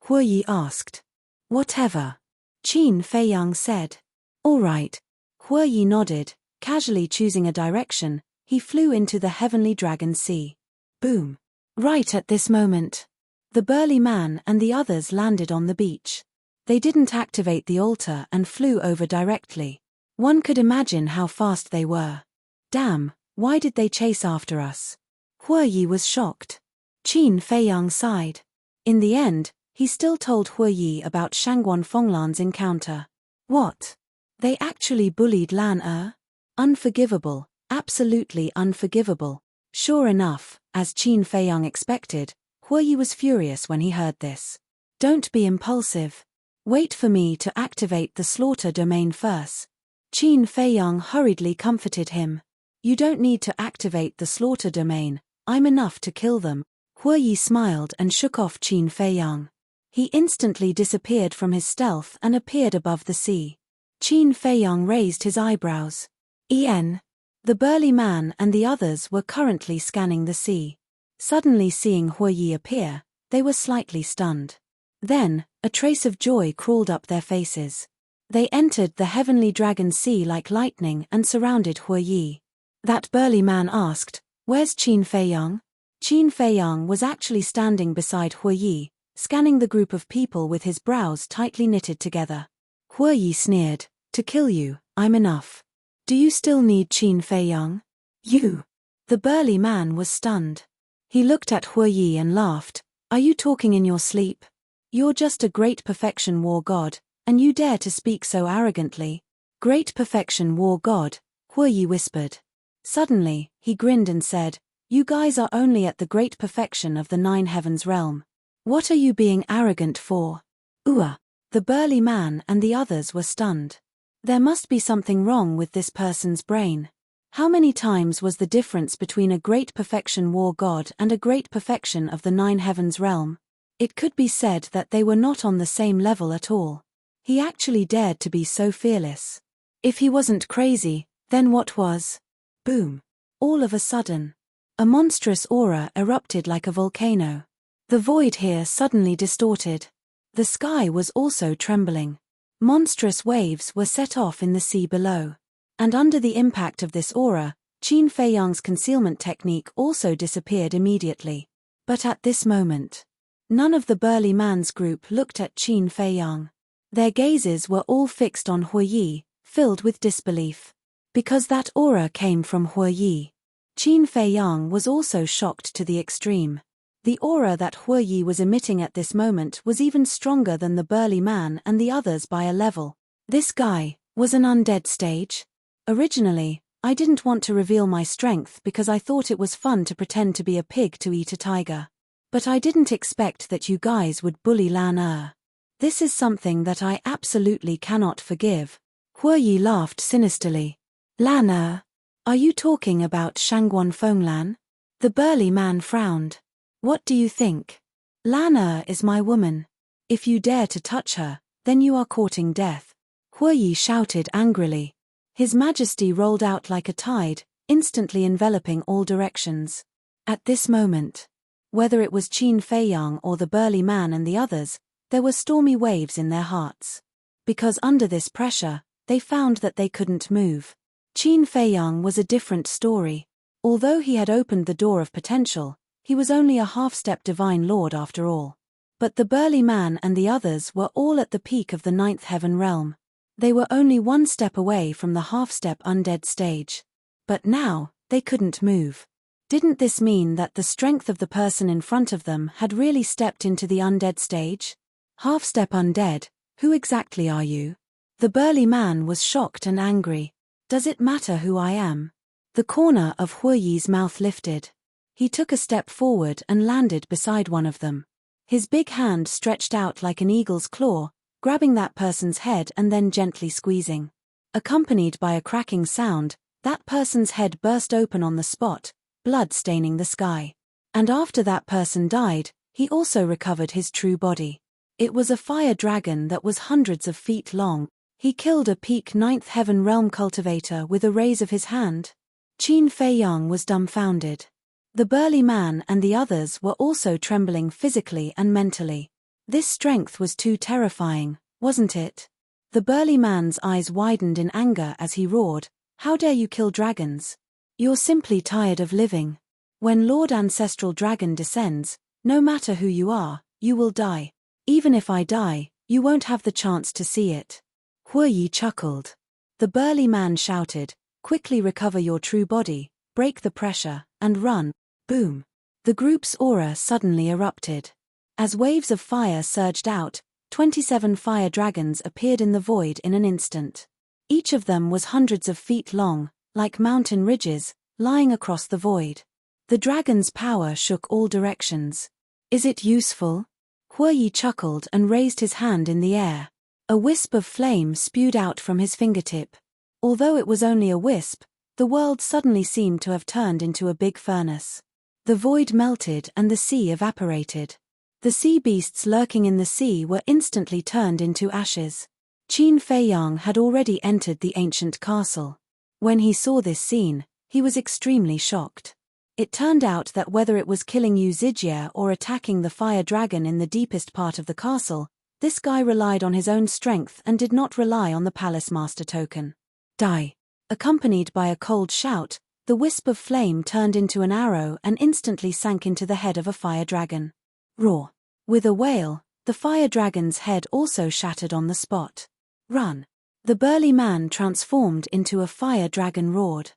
Huoyi asked. "Whatever," Qin Feiyang said. "All right." Huoyi nodded, casually choosing a direction. He flew into the heavenly dragon sea. Boom. Right at this moment, the burly man and the others landed on the beach. They didn't activate the altar and flew over directly. One could imagine how fast they were. "Damn, why did they chase after us?" Huoyi was shocked. Qin Feiyang sighed. In the end, he still told Huoyi about Shangguan Fenglan's encounter. What? They actually bullied Lan Er? Unforgivable, absolutely unforgivable. Sure enough, as Qin Feiyang expected, Huoyi was furious when he heard this. "Don't be impulsive. Wait for me to activate the slaughter domain first." Qin Feiyang hurriedly comforted him. "You don't need to activate the slaughter domain, I'm enough to kill them." Huoyi smiled and shook off Qin Feiyang. He instantly disappeared from his stealth and appeared above the sea. Qin Feiyang raised his eyebrows. "En." The burly man and the others were currently scanning the sea. Suddenly seeing Huoyi appear, they were slightly stunned. Then, a trace of joy crawled up their faces. They entered the heavenly dragon sea like lightning and surrounded Huoyi. That burly man asked, "Where's Qin Feiyang?" Qin Feiyang was actually standing beside Huoyi, scanning the group of people with his brows tightly knitted together. Huoyi sneered, "To kill you, I'm enough. Do you still need Qin Feiyang?" "You." The burly man was stunned. He looked at Huoyi and laughed. "Are you talking in your sleep? You're just a great perfection war god, and you dare to speak so arrogantly." "Great perfection war god," Huoyi whispered. Suddenly, he grinned and said, "You guys are only at the great perfection of the 9 heavens realm. What are you being arrogant for?" The burly man and the others were stunned. There must be something wrong with this person's brain. How many times was the difference between a great perfection war god and a great perfection of the 9 heavens realm? It could be said that they were not on the same level at all. He actually dared to be so fearless. If he wasn't crazy, then what was? Boom. All of a sudden, a monstrous aura erupted like a volcano. The void here suddenly distorted. The sky was also trembling. Monstrous waves were set off in the sea below. And under the impact of this aura, Qin Feiyang's concealment technique also disappeared immediately. But at this moment, none of the burly man's group looked at Qin Feiyang. Their gazes were all fixed on Huoyi, filled with disbelief. Because that aura came from Huoyi. Qin Feiyang was also shocked to the extreme. The aura that Huoyi was emitting at this moment was even stronger than the burly man and the others by a level. This guy was an undead stage. Originally, I didn't want to reveal my strength because I thought it was fun to pretend to be a pig to eat a tiger. But I didn't expect that you guys would bully Lan Er. This is something that I absolutely cannot forgive. Huoyi laughed sinisterly. "Lan Er? Are you talking about Shangguan Fenglan?" The burly man frowned. "What do you think? Lan Er is my woman. If you dare to touch her, then you are courting death." Huoyi shouted angrily. His majesty rolled out like a tide, instantly enveloping all directions. At this moment, whether it was Qin Feiyang or the burly man and the others, there were stormy waves in their hearts. Because under this pressure, they found that they couldn't move. Qin Feiyang was a different story. Although he had opened the door of potential, he was only a half-step divine lord after all. But the burly man and the others were all at the peak of the 9th heaven realm. They were only one step away from the half-step undead stage. But now, they couldn't move. Didn't this mean that the strength of the person in front of them had really stepped into the undead stage? Half-step undead, who exactly are you? The burly man was shocked and angry. Does it matter who I am? The corner of Huoyi's mouth lifted. He took a step forward and landed beside one of them. His big hand stretched out like an eagle's claw, grabbing that person's head and then gently squeezing. Accompanied by a cracking sound, That person's head burst open on the spot, blood staining the sky. And after that person died, he also recovered his true body. It was a fire dragon that was hundreds of feet long. He killed a peak ninth heaven realm cultivator with a raise of his hand. Qin Feiyang was dumbfounded. The burly man and the others were also trembling physically and mentally. This strength was too terrifying, wasn't it? The burly man's eyes widened in anger as he roared, "How dare you kill dragons? You're simply tired of living. When Lord Ancestral Dragon descends, no matter who you are, you will die. Even if I die, you won't have the chance to see it." Huoyi chuckled. The burly man shouted, "Quickly recover your true body, break the pressure, and run." Boom. The group's aura suddenly erupted. As waves of fire surged out, 27 fire dragons appeared in the void in an instant. Each of them was hundreds of feet long, like mountain ridges, lying across the void. The dragon's power shook all directions. "Is it useful?" Huoyi chuckled and raised his hand in the air. A wisp of flame spewed out from his fingertip. Although it was only a wisp, the world suddenly seemed to have turned into a big furnace. The void melted and the sea evaporated. The sea beasts lurking in the sea were instantly turned into ashes. Qin Feiyang had already entered the ancient castle. When he saw this scene, he was extremely shocked. It turned out that whether it was killing Yu Zijie or attacking the fire dragon in the deepest part of the castle, this guy relied on his own strength and did not rely on the palace master token. Die. Accompanied by a cold shout, the wisp of flame turned into an arrow and instantly sank into the head of a fire dragon. Roar. With a wail, the fire dragon's head also shattered on the spot. Run. The burly man transformed into a fire dragon roared.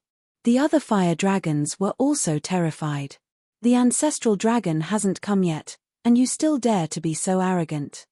The other fire dragons were also terrified. The ancestral dragon hasn't come yet, and you still dare to be so arrogant.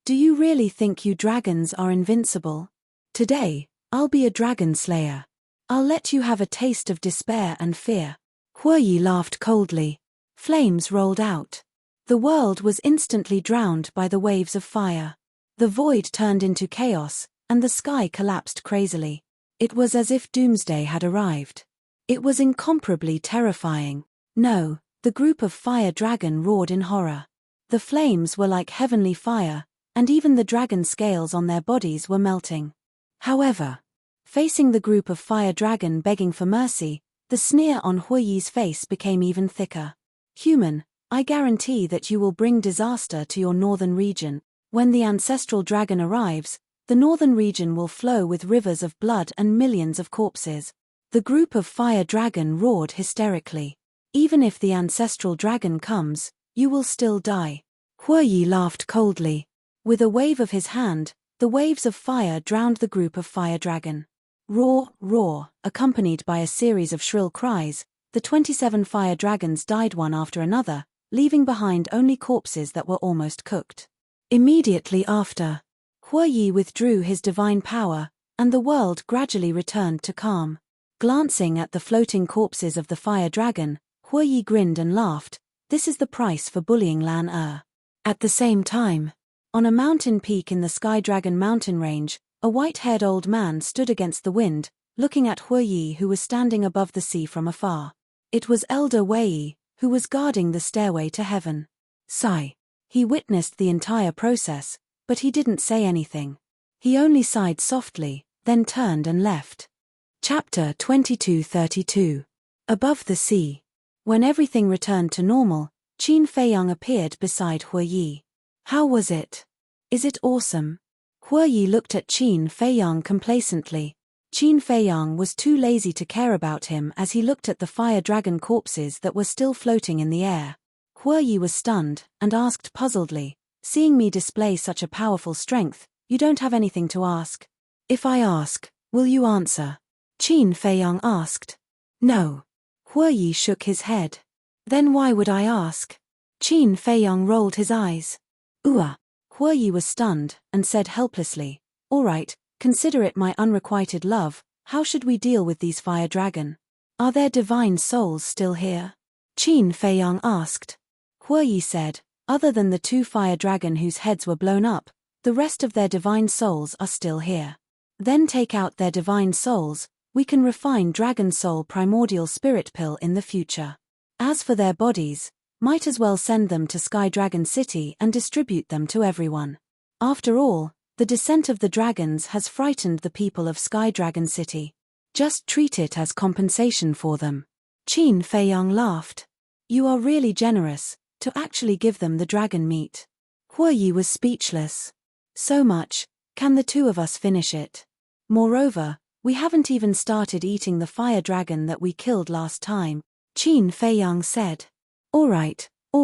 Do you really think you dragons are invincible? Today, I'll be a dragon slayer. I'll let you have a taste of despair and fear. Huoyi laughed coldly. Flames rolled out. The world was instantly drowned by the waves of fire. The void turned into chaos, and the sky collapsed crazily. It was as if doomsday had arrived. It was incomparably terrifying. No, the group of fire dragon roared in horror. The flames were like heavenly fire, and even the dragon scales on their bodies were melting. However, facing the group of fire dragon begging for mercy, the sneer on Huoyi's face became even thicker. "Human, I guarantee that you will bring disaster to your northern region. When the ancestral dragon arrives, the northern region will flow with rivers of blood and millions of corpses." The group of fire dragon roared hysterically. "Even if the ancestral dragon comes, you will still die." Huoyi laughed coldly. With a wave of his hand, the waves of fire drowned the group of fire dragon. Roar, roar, accompanied by a series of shrill cries, the 27 fire dragons died one after another, leaving behind only corpses that were almost cooked. Immediately after, Huoyi withdrew his divine power, and the world gradually returned to calm. Glancing at the floating corpses of the fire dragon, Huoyi grinned and laughed. "This is the price for bullying Lan Er." At the same time, on a mountain peak in the Sky Dragon mountain range, a white-haired old man stood against the wind, looking at Huoyi, who was standing above the sea from afar. It was Elder Wei, who was guarding the stairway to heaven. Sigh. He witnessed the entire process, but he didn't say anything. He only sighed softly, then turned and left. Chapter 2232. Above the sea. When everything returned to normal, Qin Feiyang appeared beside Huoyi. "How was it? Is it awesome?" Huoyi looked at Qin Feiyang complacently. Qin Feiyang was too lazy to care about him as he looked at the fire dragon corpses that were still floating in the air. Huoyi was stunned and asked puzzledly, "Seeing me display such a powerful strength, you don't have anything to ask?" "If I ask, will you answer?" Qin Feiyang asked. "No." Huoyi shook his head. "Then why would I ask?" Qin Feiyang rolled his eyes. Huoyi was stunned and said helplessly, "All right, consider it my unrequited love. How should we deal with these fire dragon? Are their divine souls still here?" Qin Feiyang asked. Huoyi said, "Other than the 2 fire dragon whose heads were blown up, the rest of their divine souls are still here. Then take out their divine souls, We can refine Dragon Soul Primordial Spirit Pill in the future. As for their bodies, might as well send them to Sky Dragon City and distribute them to everyone. After all, the descent of the dragons has frightened the people of Sky Dragon City. Just treat it as compensation for them. Qin Feiyang laughed. You are really generous, to actually give them the dragon meat. Huoyi was speechless. So much, can the two of us finish it? Moreover, we haven't even started eating the fire dragon that we killed last time, Qin Feiyang said. All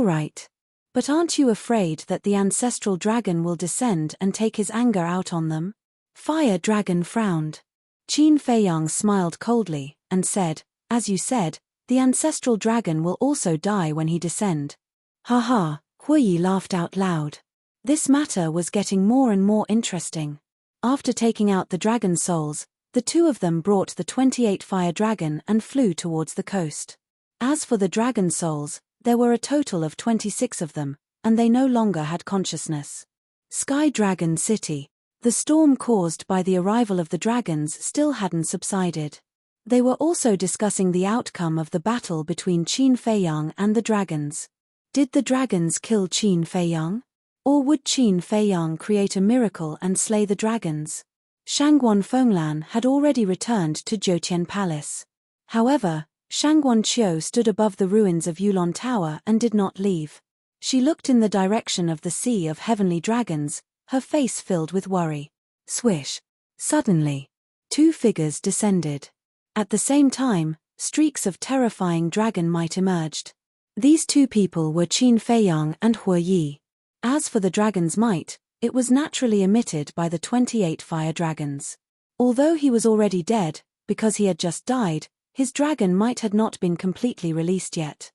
right. But aren't you afraid that the ancestral dragon will descend and take his anger out on them? Fire Dragon frowned. Qin Feiyang smiled coldly, and said, as you said, the ancestral dragon will also die when he descend. Ha ha, Huoyi laughed out loud. This matter was getting more and more interesting. After taking out the dragon souls, the two of them brought the 28 fire dragon and flew towards the coast. As for the dragon souls, there were a total of 26 of them, and they no longer had consciousness. Sky Dragon City. The storm caused by the arrival of the dragons still hadn't subsided. They were also discussing the outcome of the battle between Qin Feiyang and the dragons. Did the dragons kill Qin Feiyang? Or would Qin Feiyang create a miracle and slay the dragons? Shangguan Fenglan had already returned to Jiutian Palace. However, Shangguan Qiu stood above the ruins of Yulon Tower and did not leave. She looked in the direction of the sea of heavenly dragons, her face filled with worry. Swish. Suddenly, two figures descended. At the same time, streaks of terrifying dragon might emerged. These two people were Qin Feiyang and Huoyi. As for the dragon's might, it was naturally emitted by the 28 fire dragons. Although he was already dead, because he had just died, his dragon might had not been completely released yet.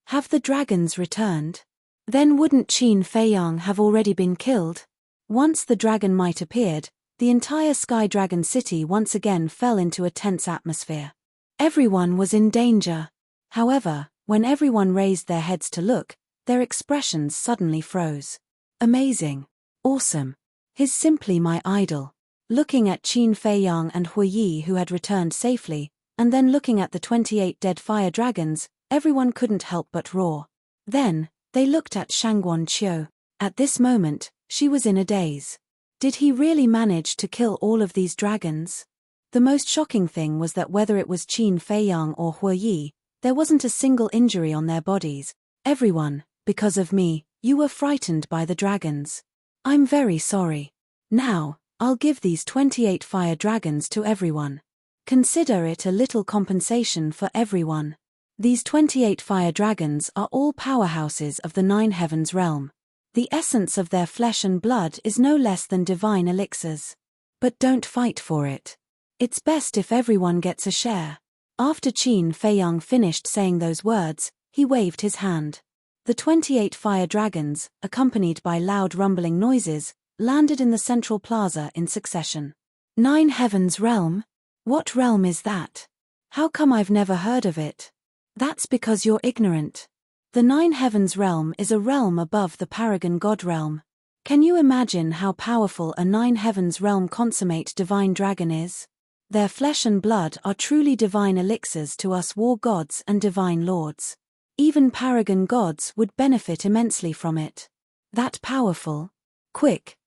Have the dragons returned? Then wouldn't Qin Feiyang have already been killed? Once the dragon might appeared, the entire Sky Dragon City once again fell into a tense atmosphere. Everyone was in danger. However, when everyone raised their heads to look, their expressions suddenly froze. Amazing. Awesome. He's simply my idol. Looking at Qin Feiyang and Huoyi who had returned safely, and then looking at the 28 dead fire dragons, everyone couldn't help but roar. Then, they looked at Shangguan Qiu. At this moment, she was in a daze. Did he really manage to kill all of these dragons? The most shocking thing was that whether it was Qin Feiyang or Huoyi, there wasn't a single injury on their bodies. Everyone, because of me, you were frightened by the dragons. I'm very sorry. Now, I'll give these 28 fire dragons to everyone. Consider it a little compensation for everyone. These 28 fire dragons are all powerhouses of the Nine Heavens realm. The essence of their flesh and blood is no less than divine elixirs. But don't fight for it. It's best if everyone gets a share. After Qin Feiyang finished saying those words, he waved his hand. The 28 fire dragons, accompanied by loud rumbling noises, landed in the central plaza in succession. Nine Heavens realm? What realm is that? How come I've never heard of it? That's because you're ignorant. The Nine Heavens realm is a realm above the Paragon God realm. Can you imagine how powerful a Nine Heavens realm consummate divine dragon is? Their flesh and blood are truly divine elixirs to us war gods and divine lords. Even Paragon gods would benefit immensely from it. That powerful? Quick,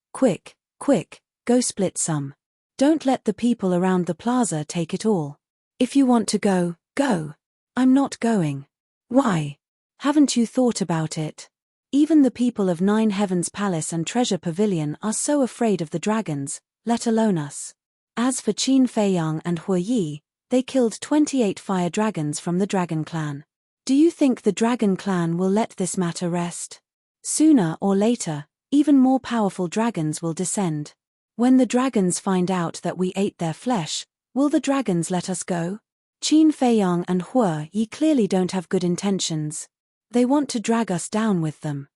go split some. Don't let the people around the plaza take it all. If you want to go, go. I'm not going. Why? Haven't you thought about it? Even the people of Nine Heavens Palace and Treasure Pavilion are so afraid of the dragons, let alone us. As for Qin Feiyang and Huoyi, they killed 28 fire dragons from the Dragon Clan. Do you think the Dragon Clan will let this matter rest? Sooner or later, even more powerful dragons will descend. When the dragons find out that we ate their flesh, will the dragons let us go? Qin Feiyang and Huoyi clearly don't have good intentions. They want to drag us down with them.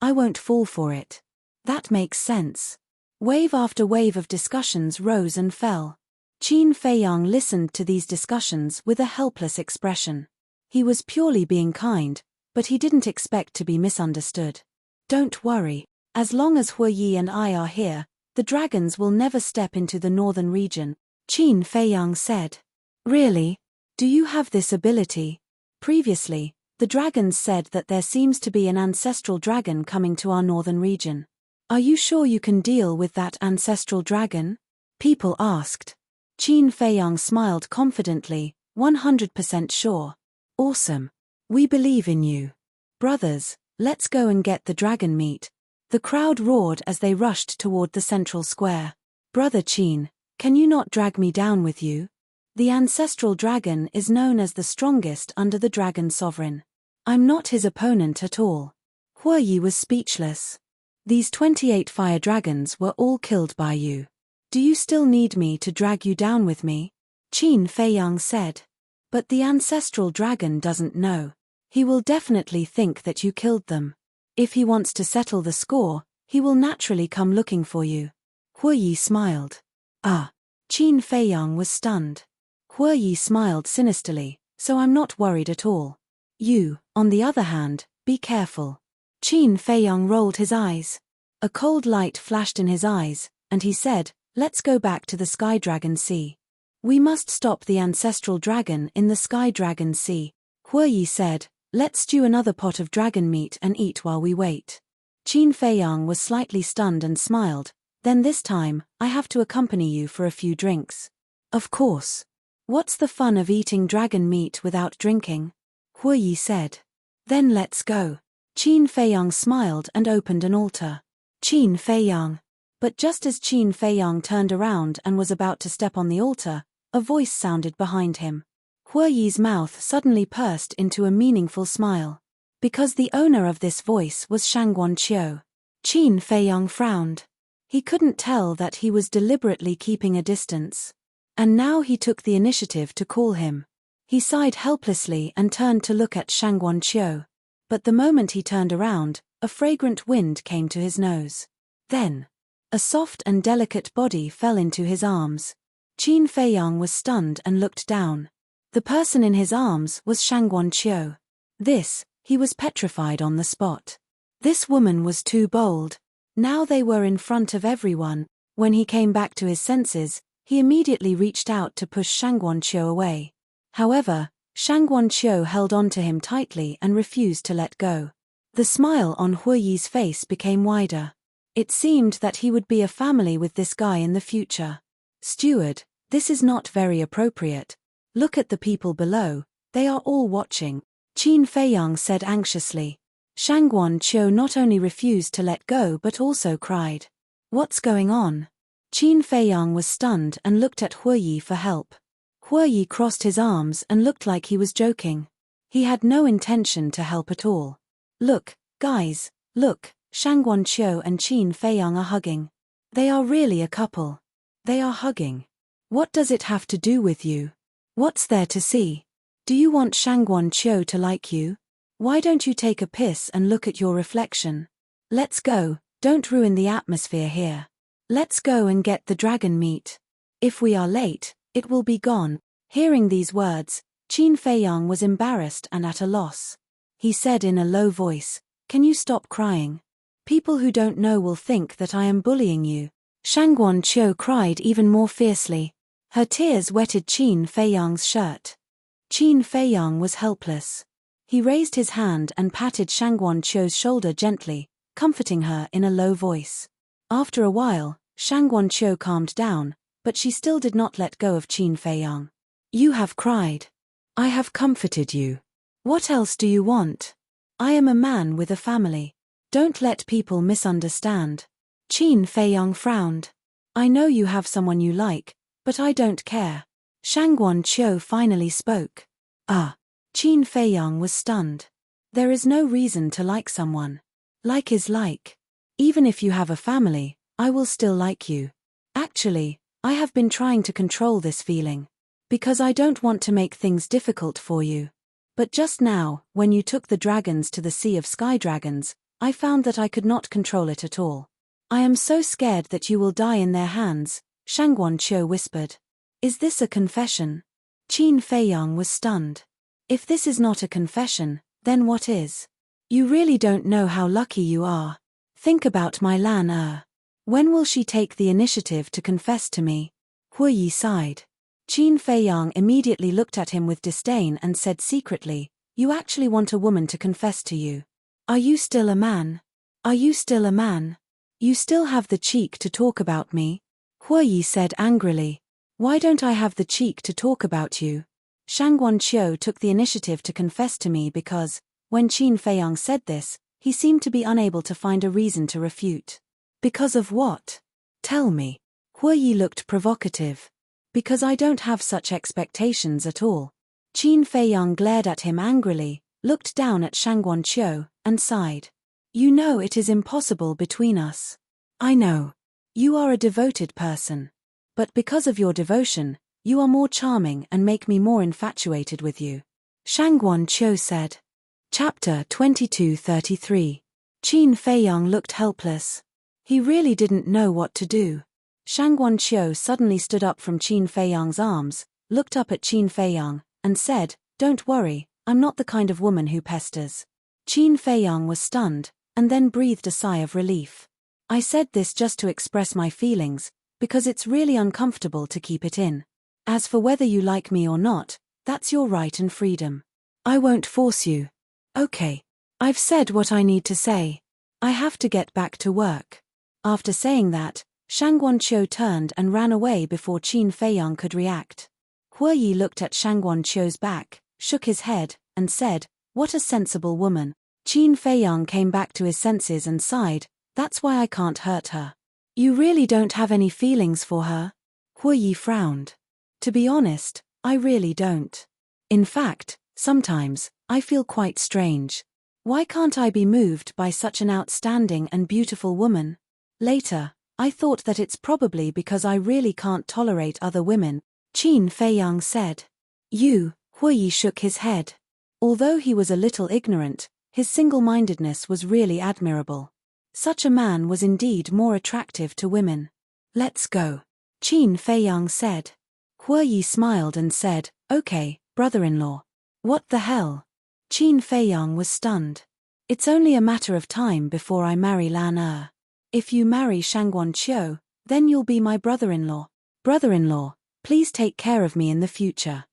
I won't fall for it. That makes sense. Wave after wave of discussions rose and fell. Qin Feiyang listened to these discussions with a helpless expression. He was purely being kind, but he didn't expect to be misunderstood. Don't worry, as long as Huoyi and I are here, the dragons will never step into the northern region. Qin Feiyang said. Really? Do you have this ability? Previously, the dragons said that there seems to be an ancestral dragon coming to our northern region. Are you sure you can deal with that ancestral dragon? People asked. Qin Feiyang smiled confidently, 100% sure. Awesome. We believe in you. Brothers, let's go and get the dragon meat. The crowd roared as they rushed toward the central square. Brother Qin, can you not drag me down with you? The ancestral dragon is known as the strongest under the dragon sovereign. I'm not his opponent at all. Hue Yi was speechless. These 28 fire dragons were all killed by you. Do you still need me to drag you down with me? Qin Feiyang said. But the ancestral dragon doesn't know. He will definitely think that you killed them. If he wants to settle the score, he will naturally come looking for you. Hue Yi smiled. Ah. Qin Feiyang was stunned. Hue Yi smiled sinisterly, so I'm not worried at all. You, on the other hand, be careful. Qin Feiyang rolled his eyes. A cold light flashed in his eyes, and he said, let's go back to the Sky Dragon Sea. We must stop the ancestral dragon in the Sky Dragon Sea. Hue Yi said, let's stew another pot of dragon meat and eat while we wait. Qin Feiyang was slightly stunned and smiled. Then this time, I have to accompany you for a few drinks. Of course. What's the fun of eating dragon meat without drinking? Hue Yi said. Then let's go. Qin Feiyang smiled and opened an altar. Qin Feiyang. But just as Qin Feiyang turned around and was about to step on the altar, a voice sounded behind him. Hue Yi's mouth suddenly pursed into a meaningful smile. Because the owner of this voice was Shangguan Qiu. Qin Feiyang frowned. He couldn't tell that he was deliberately keeping a distance. And now he took the initiative to call him. He sighed helplessly and turned to look at Shangguan Qiu. But the moment he turned around, a fragrant wind came to his nose. Then, a soft and delicate body fell into his arms. Qin Feiyang was stunned and looked down. The person in his arms was Shangguan Qiu. This, he was petrified on the spot. This woman was too bold. Now they were in front of everyone. When he came back to his senses, he immediately reached out to push Shangguan Qiu away. However, Shangguan Qiu held on to him tightly and refused to let go. The smile on Hue Yi's face became wider. It seemed that he would be a family with this guy in the future. Steward, this is not very appropriate. Look at the people below, they are all watching. Qin Feiyang said anxiously. Shangguan Qiu not only refused to let go but also cried. What's going on? Qin Feiyang was stunned and looked at Hue Yi for help. Hue Yi crossed his arms and looked like he was joking. He had no intention to help at all. Look, guys, look, Shangguan Qiu and Qin Feiyang are hugging. They are really a couple. They are hugging. What does it have to do with you? What's there to see? Do you want Shangguan Qiu to like you? Why don't you take a piss and look at your reflection? Let's go, don't ruin the atmosphere here. Let's go and get the dragon meat. If we are late, it will be gone. Hearing these words, Qin Feiyang was embarrassed and at a loss. He said in a low voice, can you stop crying? People who don't know will think that I am bullying you. Shangguan Qiu cried even more fiercely. Her tears wetted Qin Feiyang's shirt. Qin Feiyang was helpless. He raised his hand and patted Shangguan Qiu's shoulder gently, comforting her in a low voice. After a while, Shangguan Qiu calmed down, but she still did not let go of Qin Feiyang. You have cried. I have comforted you. What else do you want? I am a man with a family. Don't let people misunderstand. Qin Feiyang frowned. I know you have someone you like, but I don't care. Shangguan Qiu finally spoke. Ah. Qin Feiyang was stunned. There is no reason to like someone. Like is like. Even if you have a family, I will still like you. Actually, I have been trying to control this feeling. Because I don't want to make things difficult for you. But just now, when you took the dragons to the Sea of Sky Dragons, I found that I could not control it at all. I am so scared that you will die in their hands, Shangguan Qiu whispered. Is this a confession? Qin Feiyang was stunned. If this is not a confession, then what is? You really don't know how lucky you are. Think about my Lan Er. When will she take the initiative to confess to me? Yi sighed. Qin Feiyang immediately looked at him with disdain and said secretly, "You actually want a woman to confess to you? Are you still a man? Are you still a man? You still have the cheek to talk about me?" Yi said angrily. "Why don't I have the cheek to talk about you? Shangguan Qiu took the initiative to confess to me because, when Qin Feiyang said this, he seemed to be unable to find a reason to refute. Because of what? Tell me." Yi looked provocative. "Because I don't have such expectations at all." Qin Feiyang glared at him angrily, looked down at Shangguan Qiu, and sighed. "You know it is impossible between us. I know. You are a devoted person. But because of your devotion, you are more charming and make me more infatuated with you," Shangguan Qiu said. Chapter 2233. Qin Feiyang looked helpless. He really didn't know what to do. Shangguan Qiu suddenly stood up from Qin Feiyang's arms, looked up at Qin Feiyang, and said, "Don't worry, I'm not the kind of woman who pesters." Qin Feiyang was stunned, and then breathed a sigh of relief. "I said this just to express my feelings, because it's really uncomfortable to keep it in. As for whether you like me or not, that's your right and freedom. I won't force you. Okay. I've said what I need to say. I have to get back to work." After saying that, Shangguan Qiu turned and ran away before Qin Feiyang could react. Yi looked at Shangguan Qiu's back, shook his head, and said, "What a sensible woman." Qin Feiyang came back to his senses and sighed, "That's why I can't hurt her." "You really don't have any feelings for her?" Yi frowned. "To be honest, I really don't. In fact, sometimes, I feel quite strange. Why can't I be moved by such an outstanding and beautiful woman? Later, I thought that it's probably because I really can't tolerate other women," Qin Feiyang said. Yi shook his head. Although he was a little ignorant, his single-mindedness was really admirable. Such a man was indeed more attractive to women. "Let's go," Qin Feiyang said. Yi smiled and said, "Okay, brother-in-law." "What the hell?" Qin Feiyang was stunned. "It's only a matter of time before I marry Lan Er. If you marry Shangguan Qiu, then you'll be my brother-in-law. Brother-in-law, please take care of me in the future."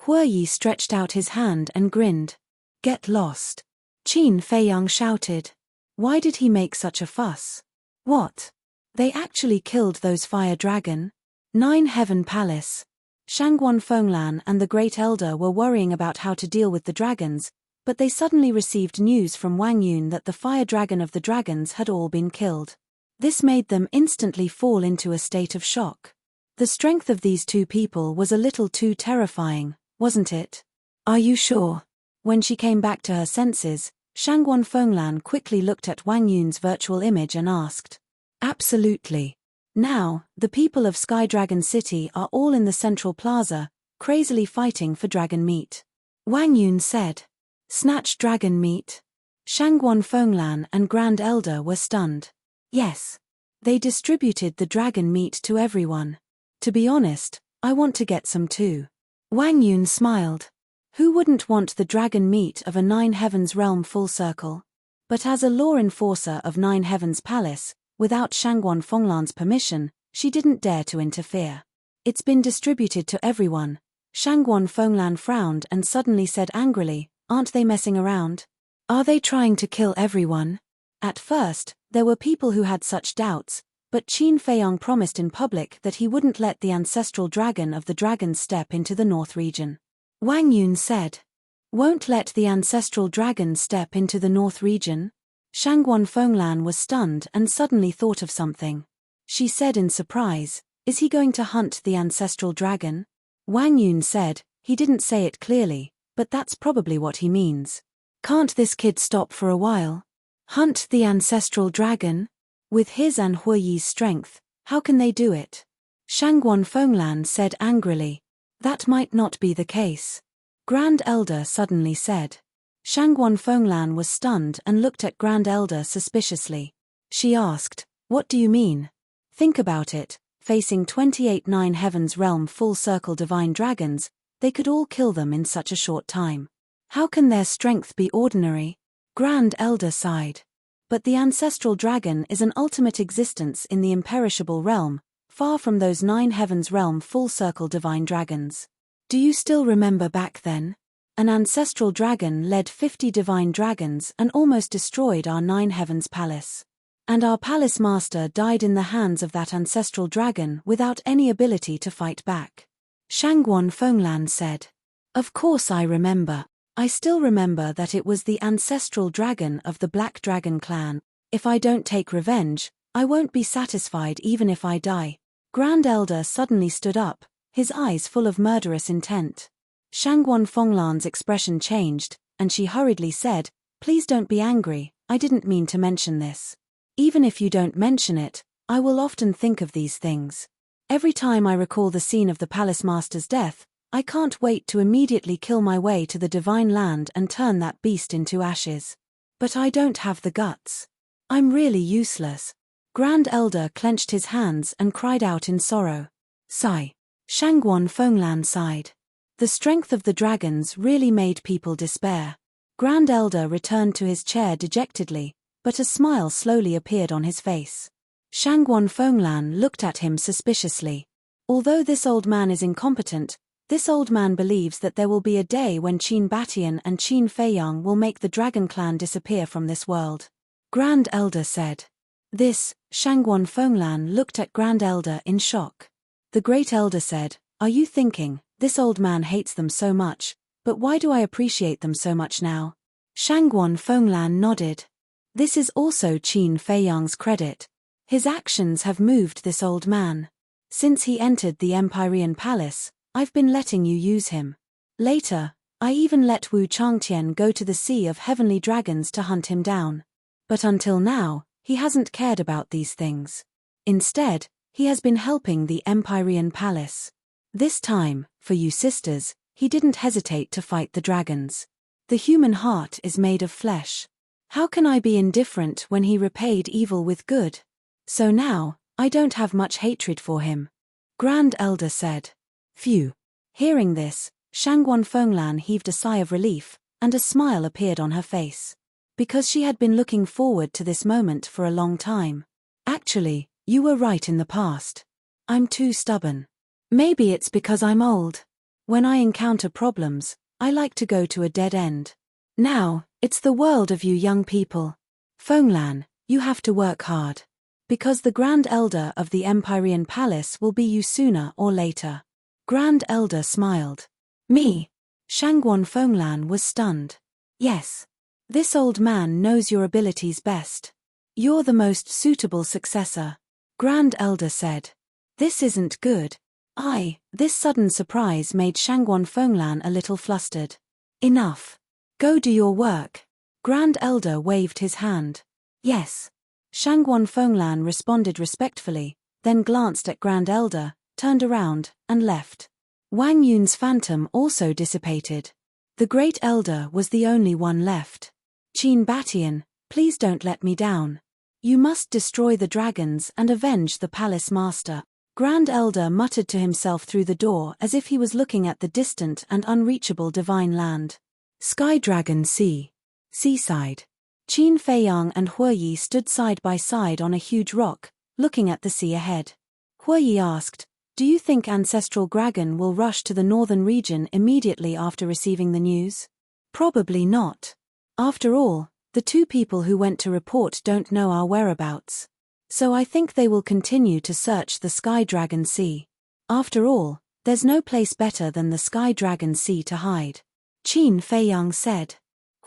Yi stretched out his hand and grinned. "Get lost," Qin Feiyang shouted. Why did he make such a fuss? What? They actually killed those fire dragon? 9 Heaven Palace. Shangguan Fenglan and the Great Elder were worrying about how to deal with the dragons, but they suddenly received news from Wang Yun that the fire dragon of the dragons had all been killed. This made them instantly fall into a state of shock. The strength of these two people was a little too terrifying, wasn't it? "Are you sure?" When she came back to her senses, Shangguan Fenglan quickly looked at Wang Yun's virtual image and asked. "Absolutely. Now, the people of Sky Dragon City are all in the central plaza, crazily fighting for dragon meat," Wang Yun said. "Snatch dragon meat?" Shangguan Fenglan and Grand Elder were stunned. "Yes. They distributed the dragon meat to everyone. To be honest, I want to get some too." Wang Yun smiled. Who wouldn't want the dragon meat of a 9 Heavens realm full circle? But as a law enforcer of 9 Heavens Palace, without Shangguan Fenglan's permission, she didn't dare to interfere. "It's been distributed to everyone." Shangguan Fenglan frowned and suddenly said angrily, "Aren't they messing around? Are they trying to kill everyone?" At first, there were people who had such doubts, but Qin Feiyang promised in public that he wouldn't let the ancestral dragon of the dragons step into the north region. Wang Yun said. "Won't let the ancestral dragon step into the north region?" Shangguan Fenglan was stunned and suddenly thought of something. She said in surprise, "Is he going to hunt the ancestral dragon?" Wang Yun said, "He didn't say it clearly, but that's probably what he means. Can't this kid stop for a while? Hunt the ancestral dragon? With his and Yi's strength, how can they do it?" Shangguan Fenglan said angrily. "That might not be the case," Grand Elder suddenly said. Shangguan Fenglan was stunned and looked at Grand Elder suspiciously. She asked, "What do you mean?" "Think about it, facing 28 9 Heavens realm full circle divine dragons, they could all kill them in such a short time. How can their strength be ordinary?" Grand Elder sighed. "But the ancestral dragon is an ultimate existence in the imperishable realm, far from those 9 heavens realm full-circle divine dragons. Do you still remember back then? An ancestral dragon led 50 divine dragons and almost destroyed our 9 heavens palace. And our palace master died in the hands of that ancestral dragon without any ability to fight back. Shangguan Fenglan said. Of course I remember. I still remember that it was the ancestral dragon of the Black Dragon clan. If I don't take revenge, I won't be satisfied even if I die. Grand Elder suddenly stood up, his eyes full of murderous intent. Shangguan Fenglan's expression changed, and she hurriedly said, Please don't be angry, I didn't mean to mention this. Even if you don't mention it, I will often think of these things. Every time I recall the scene of the palace master's death, I can't wait to immediately kill my way to the divine land and turn that beast into ashes. But I don't have the guts. I'm really useless. Grand Elder clenched his hands and cried out in sorrow. Sigh. Shangguan Fenglan sighed. The strength of the dragons really made people despair. Grand Elder returned to his chair dejectedly, but a smile slowly appeared on his face. Shangguan Fenglan looked at him suspiciously. Although this old man is incompetent, this old man believes that there will be a day when Qin Batian and Qin Feiyang will make the Dragon Clan disappear from this world. Grand Elder said. Shangguan Fenglan looked at Grand Elder in shock. The Great Elder said, Are you thinking, this old man hates them so much, but why do I appreciate them so much now? Shangguan Fenglan nodded. This is also Qin Feiyang's credit. His actions have moved this old man. Since he entered the Empyrean Palace, I've been letting you use him. Later, I even let Wu Changtian go to the Sea of Heavenly Dragons to hunt him down. But until now, he hasn't cared about these things. Instead, he has been helping the Empyrean Palace. This time, for you sisters, he didn't hesitate to fight the dragons. The human heart is made of flesh. How can I be indifferent when he repaid evil with good? So now, I don't have much hatred for him. Grand Elder said. Phew. Hearing this, Shangguan Fenglan heaved a sigh of relief, and a smile appeared on her face. Because she had been looking forward to this moment for a long time. Actually, you were right in the past. I'm too stubborn. Maybe it's because I'm old. When I encounter problems, I like to go to a dead end. Now, it's the world of you young people. Fenglan, you have to work hard. Because the Grand Elder of the Empyrean Palace will be you sooner or later. Grand Elder smiled. Me? Shangguan Fenglan was stunned. Yes. This old man knows your abilities best. You're the most suitable successor. Grand Elder said. This isn't good. This sudden surprise made Shangguan Fenglan a little flustered. Enough. Go do your work. Grand Elder waved his hand. Yes. Shangguan Fenglan responded respectfully, then glanced at Grand Elder, turned around, and left. Wang Yun's phantom also dissipated. The Great Elder was the only one left. Qin Batian, please don't let me down. You must destroy the dragons and avenge the palace master. Grand Elder muttered to himself through the door as if he was looking at the distant and unreachable divine land. Sky Dragon Sea. Seaside. Qin Feiyang and Huoyi stood side by side on a huge rock, looking at the sea ahead. Huoyi asked, Do you think Ancestral Dragon will rush to the northern region immediately after receiving the news? Probably not. After all, the 2 people who went to report don't know our whereabouts. So I think they will continue to search the Sky Dragon Sea. After all, there's no place better than the Sky Dragon Sea to hide. Qin Feiyang said.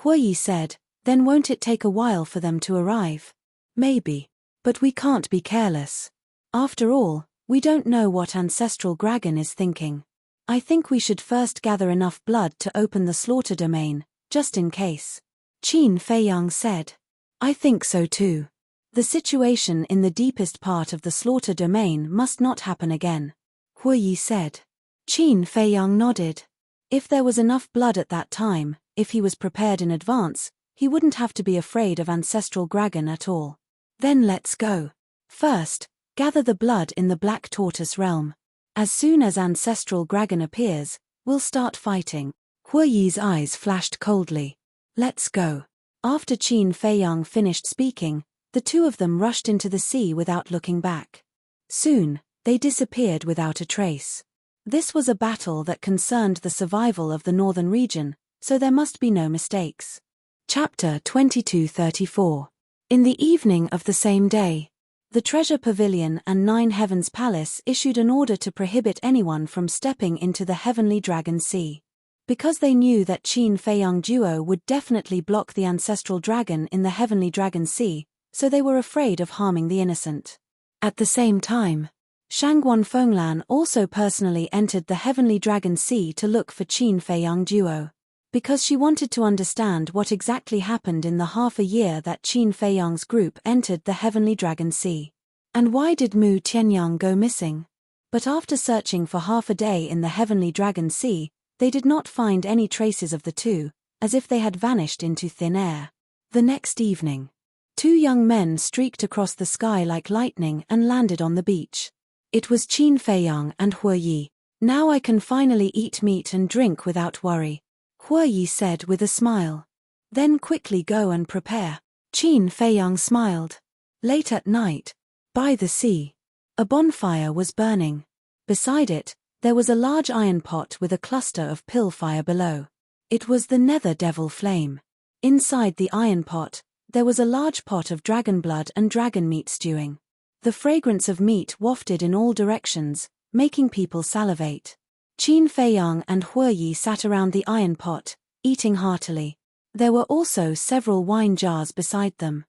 Huoyi said, Then won't it take a while for them to arrive? Maybe. But we can't be careless. After all, we don't know what Ancestral Dragon is thinking. I think we should first gather enough blood to open the slaughter domain, just in case. Qin Feiyang said. I think so too. The situation in the deepest part of the slaughter domain must not happen again. Huoyi said. Qin Feiyang nodded. If there was enough blood at that time, if he was prepared in advance, he wouldn't have to be afraid of Ancestral Dragon at all. Then let's go. First, gather the blood in the Black Tortoise realm. As soon as Ancestral Dragon appears, we'll start fighting. Huoyi's eyes flashed coldly. Let's go. After Qin Feiyang finished speaking, the 2 of them rushed into the sea without looking back. Soon, They disappeared without a trace. This was a battle that concerned the survival of the northern region, so there must be no mistakes. Chapter 2234. In the evening of the same day, the Treasure Pavilion and Nine Heavens Palace issued an order to prohibit anyone from stepping into the Heavenly Dragon Sea. Because they knew that Qin Feiyang duo would definitely block the ancestral dragon in the Heavenly Dragon Sea, so they were afraid of harming the innocent. At the same time, Shangguan Fenglan also personally entered the Heavenly Dragon Sea to look for Qin Feiyang duo. Because she wanted to understand what exactly happened in the half a year that Qin Feiyang's group entered the Heavenly Dragon Sea. And why did Mu Tianyang go missing? But after searching for half a day in the Heavenly Dragon Sea, they did not find any traces of the two, as if they had vanished into thin air. The next evening, two young men streaked across the sky like lightning and landed on the beach. It was Qin Feiyang and Hue Yi. "Now I can finally eat meat and drink without worry," Hue Yi said with a smile. "Then quickly go and prepare." Qin Feiyang smiled. Late at night, by the sea, a bonfire was burning. Beside it, there was a large iron pot with a cluster of pill fire below. It was the Nether Devil Flame. Inside the iron pot, there was a large pot of dragon blood and dragon meat stewing. The fragrance of meat wafted in all directions, making people salivate. Qin Feiyang and Hue Yi sat around the iron pot, eating heartily. There were also several wine jars beside them.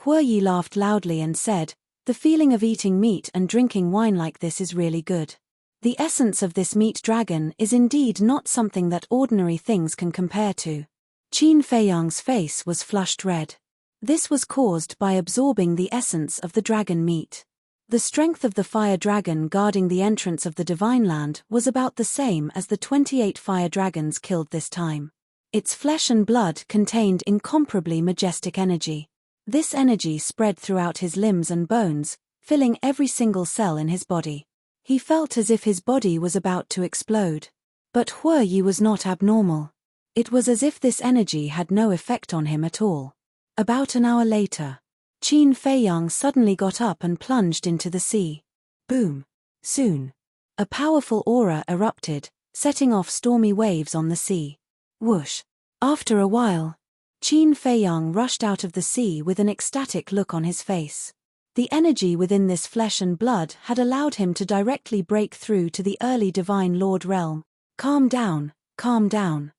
Hue Yi laughed loudly and said, "The feeling of eating meat and drinking wine like this is really good. The essence of this meat dragon is indeed not something that ordinary things can compare to." Qin Feiyang's face was flushed red. This was caused by absorbing the essence of the dragon meat. The strength of the fire dragon guarding the entrance of the Divine Land was about the same as the 28 fire dragons killed this time. Its flesh and blood contained incomparably majestic energy. This energy spread throughout his limbs and bones, filling every single cell in his body. He felt as if his body was about to explode. But Hue Yi was not abnormal. It was as if this energy had no effect on him at all. About an hour later, Qin Feiyang suddenly got up and plunged into the sea. Boom! Soon, a powerful aura erupted, setting off stormy waves on the sea. Whoosh! After a while, Qin Feiyang rushed out of the sea with an ecstatic look on his face. The energy within this flesh and blood had allowed him to directly break through to the early Divine Lord realm. Calm down, calm down.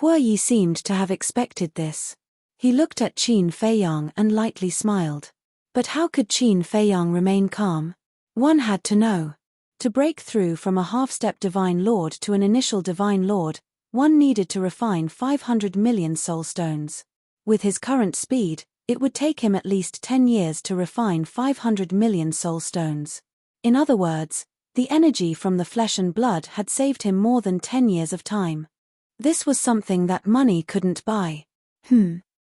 Hue Yi seemed to have expected this. He looked at Qin Feiyang and lightly smiled. But how could Qin Feiyang remain calm? One had to know. To break through from a half-step Divine Lord to an initial Divine Lord, one needed to refine 500 million soul stones. With his current speed, it would take him at least 10 years to refine 500 million soul stones. In other words, the energy from the flesh and blood had saved him more than 10 years of time. This was something that money couldn't buy.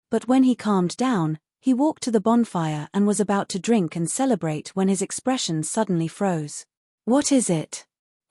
But when he calmed down, he walked to the bonfire and was about to drink and celebrate when his expression suddenly froze. "What is it?"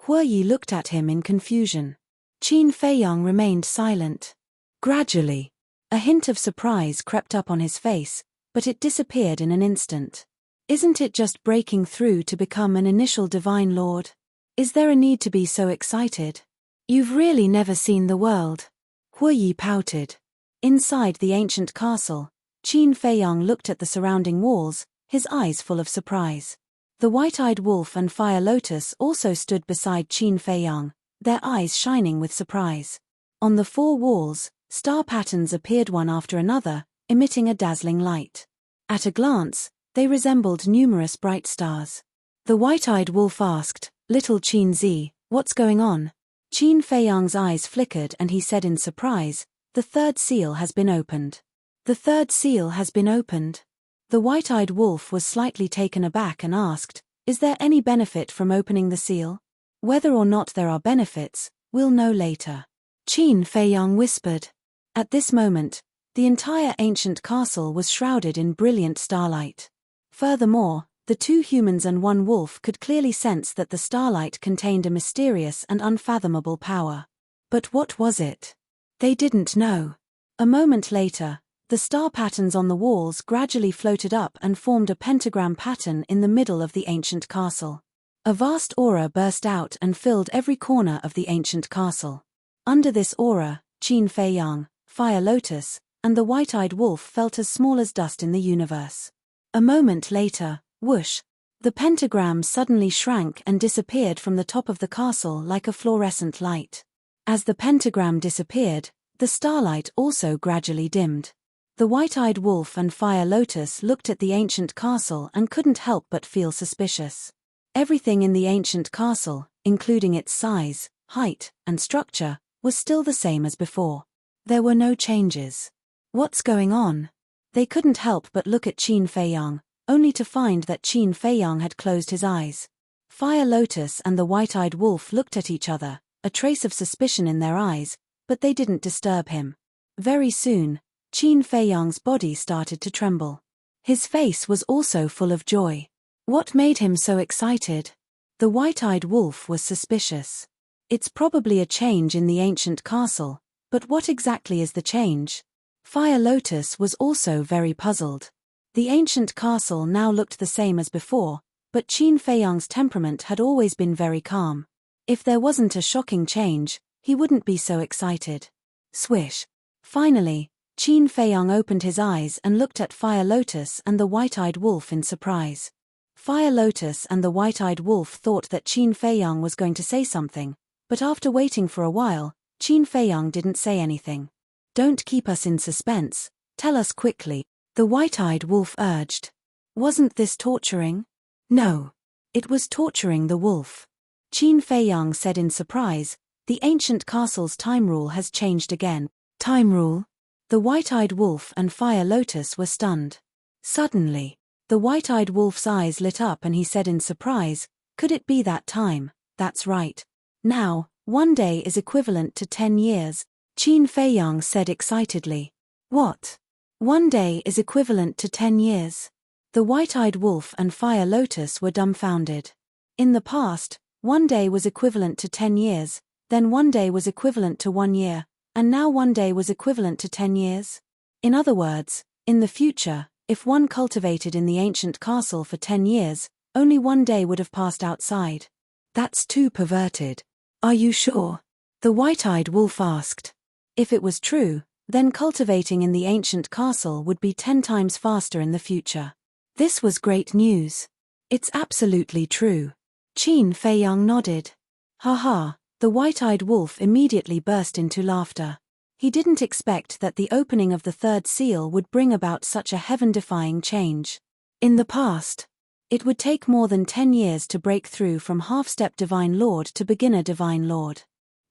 Hue Yi looked at him in confusion. Qin Feiyang remained silent. Gradually, a hint of surprise crept up on his face, but it disappeared in an instant. "Isn't it just breaking through to become an initial Divine Lord? Is there a need to be so excited? You've really never seen the world." Hue Yi pouted. Inside the ancient castle, Qin Feiyang looked at the surrounding walls, his eyes full of surprise. The white-eyed wolf and fire lotus also stood beside Qin Feiyang, their eyes shining with surprise. On the four walls, star patterns appeared one after another, emitting a dazzling light. At a glance, they resembled numerous bright stars. The white-eyed wolf asked, "Little Qin Zi, what's going on?" Qin Feiyang's eyes flickered and he said in surprise, "The third seal has been opened." "The third seal has been opened?" The white-eyed wolf was slightly taken aback and asked, "Is there any benefit from opening the seal?" "Whether or not there are benefits, we'll know later," Qin Feiyang whispered. At this moment, the entire ancient castle was shrouded in brilliant starlight. Furthermore, the two humans and one wolf could clearly sense that the starlight contained a mysterious and unfathomable power. But what was it? They didn't know. A moment later, the star patterns on the walls gradually floated up and formed a pentagram pattern in the middle of the ancient castle. A vast aura burst out and filled every corner of the ancient castle. Under this aura, Qin Fei Yang, Fire Lotus, and the white-eyed wolf felt as small as dust in the universe. A moment later, whoosh! The pentagram suddenly shrank and disappeared from the top of the castle like a fluorescent light. As the pentagram disappeared, the starlight also gradually dimmed. The white-eyed wolf and Fire Lotus looked at the ancient castle and couldn't help but feel suspicious. Everything in the ancient castle, including its size, height, and structure, was still the same as before. There were no changes. What's going on? They couldn't help but look at Qin Fei Yang, only to find that Qin Fei Yang had closed his eyes. Fire Lotus and the white-eyed wolf looked at each other, a trace of suspicion in their eyes, but they didn't disturb him. Very soon, Qin Fei Yang's body started to tremble. His face was also full of joy. What made him so excited? The white-eyed wolf was suspicious. It's probably a change in the ancient castle, but what exactly is the change? Fire Lotus was also very puzzled. The ancient castle now looked the same as before, but Qin Fei Yang's temperament had always been very calm. If there wasn't a shocking change, he wouldn't be so excited. Swish! Finally, Qin Fei Yang opened his eyes and looked at Fire Lotus and the white-eyed wolf in surprise. Fire Lotus and the white-eyed wolf thought that Qin Fei Yang was going to say something, but after waiting for a while, Qin Fei Yang didn't say anything. Don't keep us in suspense, tell us quickly, the white-eyed wolf urged. Wasn't this torturing? No. It was torturing the wolf. Qin Fei Yang said in surprise, the ancient castle's time rule has changed again. Time rule? The white-eyed wolf and Fire Lotus were stunned. Suddenly, the white-eyed wolf's eyes lit up and he said in surprise, could it be that time? That's right. Now, 1 day is equivalent to 10 years, Qin Fei Yang said excitedly. What? 1 day is equivalent to 10 years? The white-eyed wolf and Fire Lotus were dumbfounded. In the past, 1 day was equivalent to 10 years, then 1 day was equivalent to 1 year, and now 1 day was equivalent to 10 years? In other words, in the future, if one cultivated in the ancient castle for 10 years, only 1 day would have passed outside. That's too perverted. Are you sure? The white-eyed wolf asked. If it was true, then cultivating in the ancient castle would be 10 times faster in the future. This was great news. It's absolutely true. Qin Fei Yang nodded. Ha! The white-eyed wolf immediately burst into laughter. He didn't expect that the opening of the third seal would bring about such a heaven-defying change. In the past, it would take more than 10 years to break through from half-step Divine Lord to beginner Divine Lord.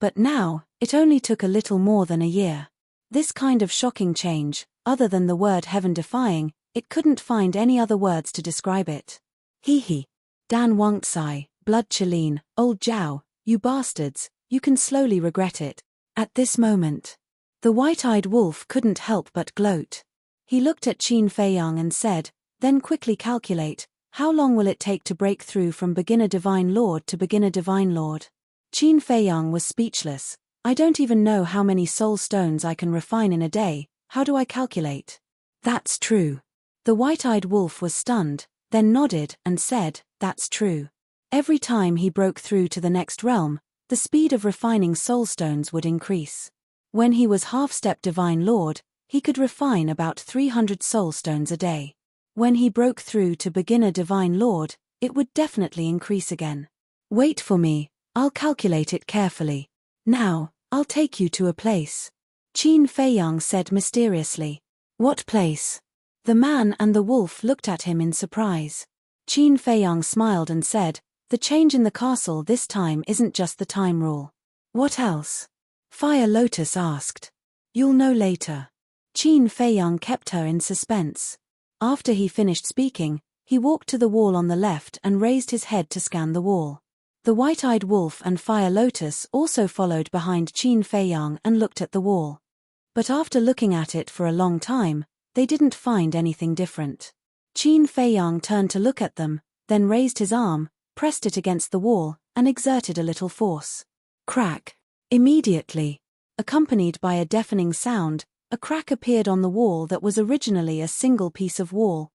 But now, it only took a little more than a year. This kind of shocking change, other than the word heaven-defying, it couldn't find any other words to describe it. Hee. Dan Wangtsai, Blood Chalene, Old Zhao, you bastards, you can slowly regret it. At this moment, the white-eyed wolf couldn't help but gloat. He looked at Qin Fei Yang and said, then quickly calculate, how long will it take to break through from beginner Divine Lord to beginner Divine Lord? Qin Fei Yang was speechless. I don't even know how many soul stones I can refine in a day, how do I calculate? That's true. The white-eyed wolf was stunned, then nodded and said, that's true. Every time he broke through to the next realm, the speed of refining soul stones would increase. When he was half-step Divine Lord, he could refine about 300 soul stones a day. When he broke through to beginner Divine Lord, it would definitely increase again. Wait for me, I'll calculate it carefully. Now, I'll take you to a place. Qin Fei Yang said mysteriously. What place? The man and the wolf looked at him in surprise. Qin Fei Yang smiled and said, the change in the castle this time isn't just the time rule. What else? Fire Lotus asked. You'll know later. Qin Fei Yang kept her in suspense. After he finished speaking, he walked to the wall on the left and raised his head to scan the wall. The white-eyed wolf and Fire Lotus also followed behind Qin Fei Yang and looked at the wall. But after looking at it for a long time, they didn't find anything different. Qin Fei Yang turned to look at them, then raised his arm, pressed it against the wall, and exerted a little force. Crack! Immediately, accompanied by a deafening sound, a crack appeared on the wall that was originally a single piece of wall.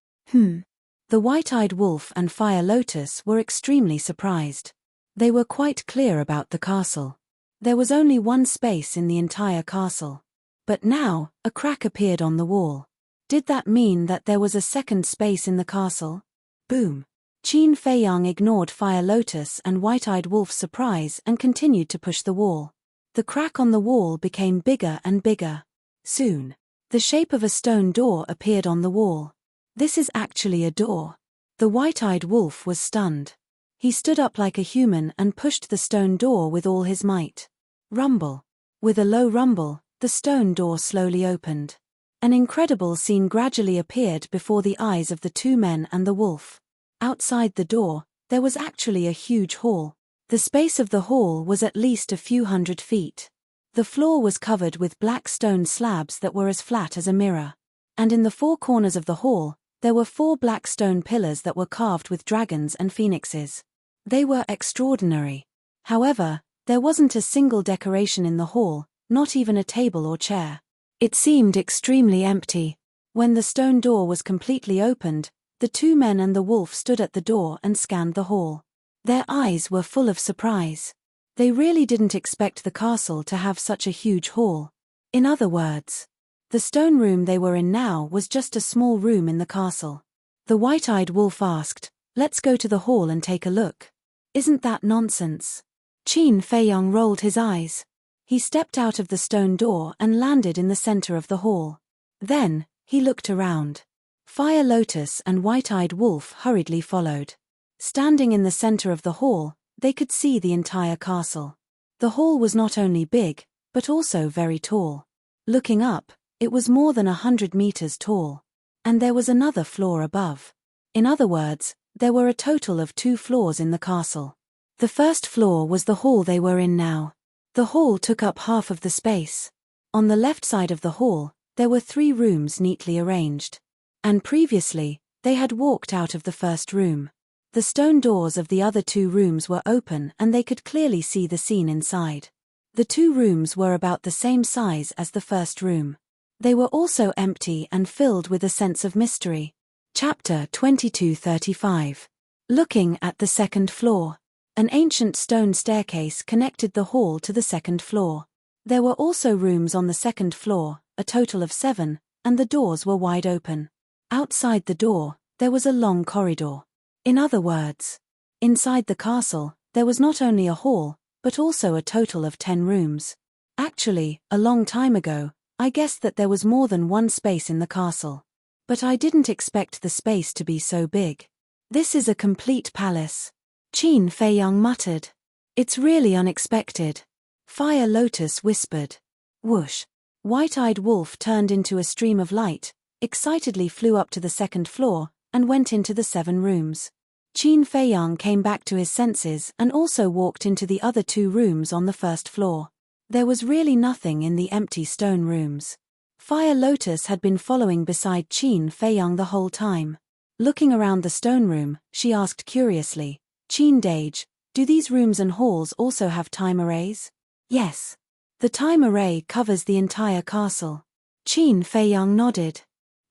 The white-eyed wolf and Fire Lotus were extremely surprised. They were quite clear about the castle. There was only one space in the entire castle. But now, a crack appeared on the wall. Did that mean that there was a second space in the castle? Boom! Qin Feiyang ignored Fire Lotus and White-Eyed Wolf's surprise and continued to push the wall. The crack on the wall became bigger and bigger. Soon, the shape of a stone door appeared on the wall. This is actually a door. The White-Eyed Wolf was stunned. He stood up like a human and pushed the stone door with all his might. Rumble. With a low rumble, the stone door slowly opened. An incredible scene gradually appeared before the eyes of the two men and the wolf. Outside the door, there was actually a huge hall. The space of the hall was at least a few 100 feet. The floor was covered with black stone slabs that were as flat as a mirror. And in the four corners of the hall, there were 4 black stone pillars that were carved with dragons and phoenixes. They were extraordinary. However, there wasn't a single decoration in the hall, not even a table or chair. It seemed extremely empty. When the stone door was completely opened, the two men and the wolf stood at the door and scanned the hall. Their eyes were full of surprise. They really didn't expect the castle to have such a huge hall. In other words, the stone room they were in now was just a small room in the castle. The white-eyed wolf asked, "Let's go to the hall and take a look." "Isn't that nonsense?" Qin Feiyang rolled his eyes. He stepped out of the stone door and landed in the center of the hall. Then, he looked around. Fire Lotus and White-Eyed Wolf hurriedly followed. Standing in the center of the hall, they could see the entire castle. The hall was not only big, but also very tall. Looking up, it was more than 100 meters tall. And there was another floor above. In other words, there were a total of 2 floors in the castle. The first floor was the hall they were in now. The hall took up half of the space. On the left side of the hall, there were 3 rooms neatly arranged. And previously, they had walked out of the first room. The stone doors of the other 2 rooms were open and they could clearly see the scene inside. The 2 rooms were about the same size as the first room. They were also empty and filled with a sense of mystery. Chapter 22:35. Looking at the second floor. An ancient stone staircase connected the hall to the second floor. There were also rooms on the second floor, a total of 7, and the doors were wide open. Outside the door, there was a long corridor. In other words, inside the castle, there was not only a hall, but also a total of 10 rooms. Actually, a long time ago, I guessed that there was more than one space in the castle. But I didn't expect the space to be so big. This is a complete palace. Qin Feiyang muttered. It's really unexpected. Fire Lotus whispered. Whoosh. White-Eyed Wolf turned into a stream of light, excitedly flew up to the second floor, and went into the 7 rooms. Qin Feiyang came back to his senses and also walked into the other 2 rooms on the first floor. There was really nothing in the empty stone rooms. Fire Lotus had been following beside Qin Feiyang the whole time. Looking around the stone room, she asked curiously, "Qin Dage, do these rooms and halls also have time arrays?" "Yes. The time array covers the entire castle." Qin Feiyang nodded.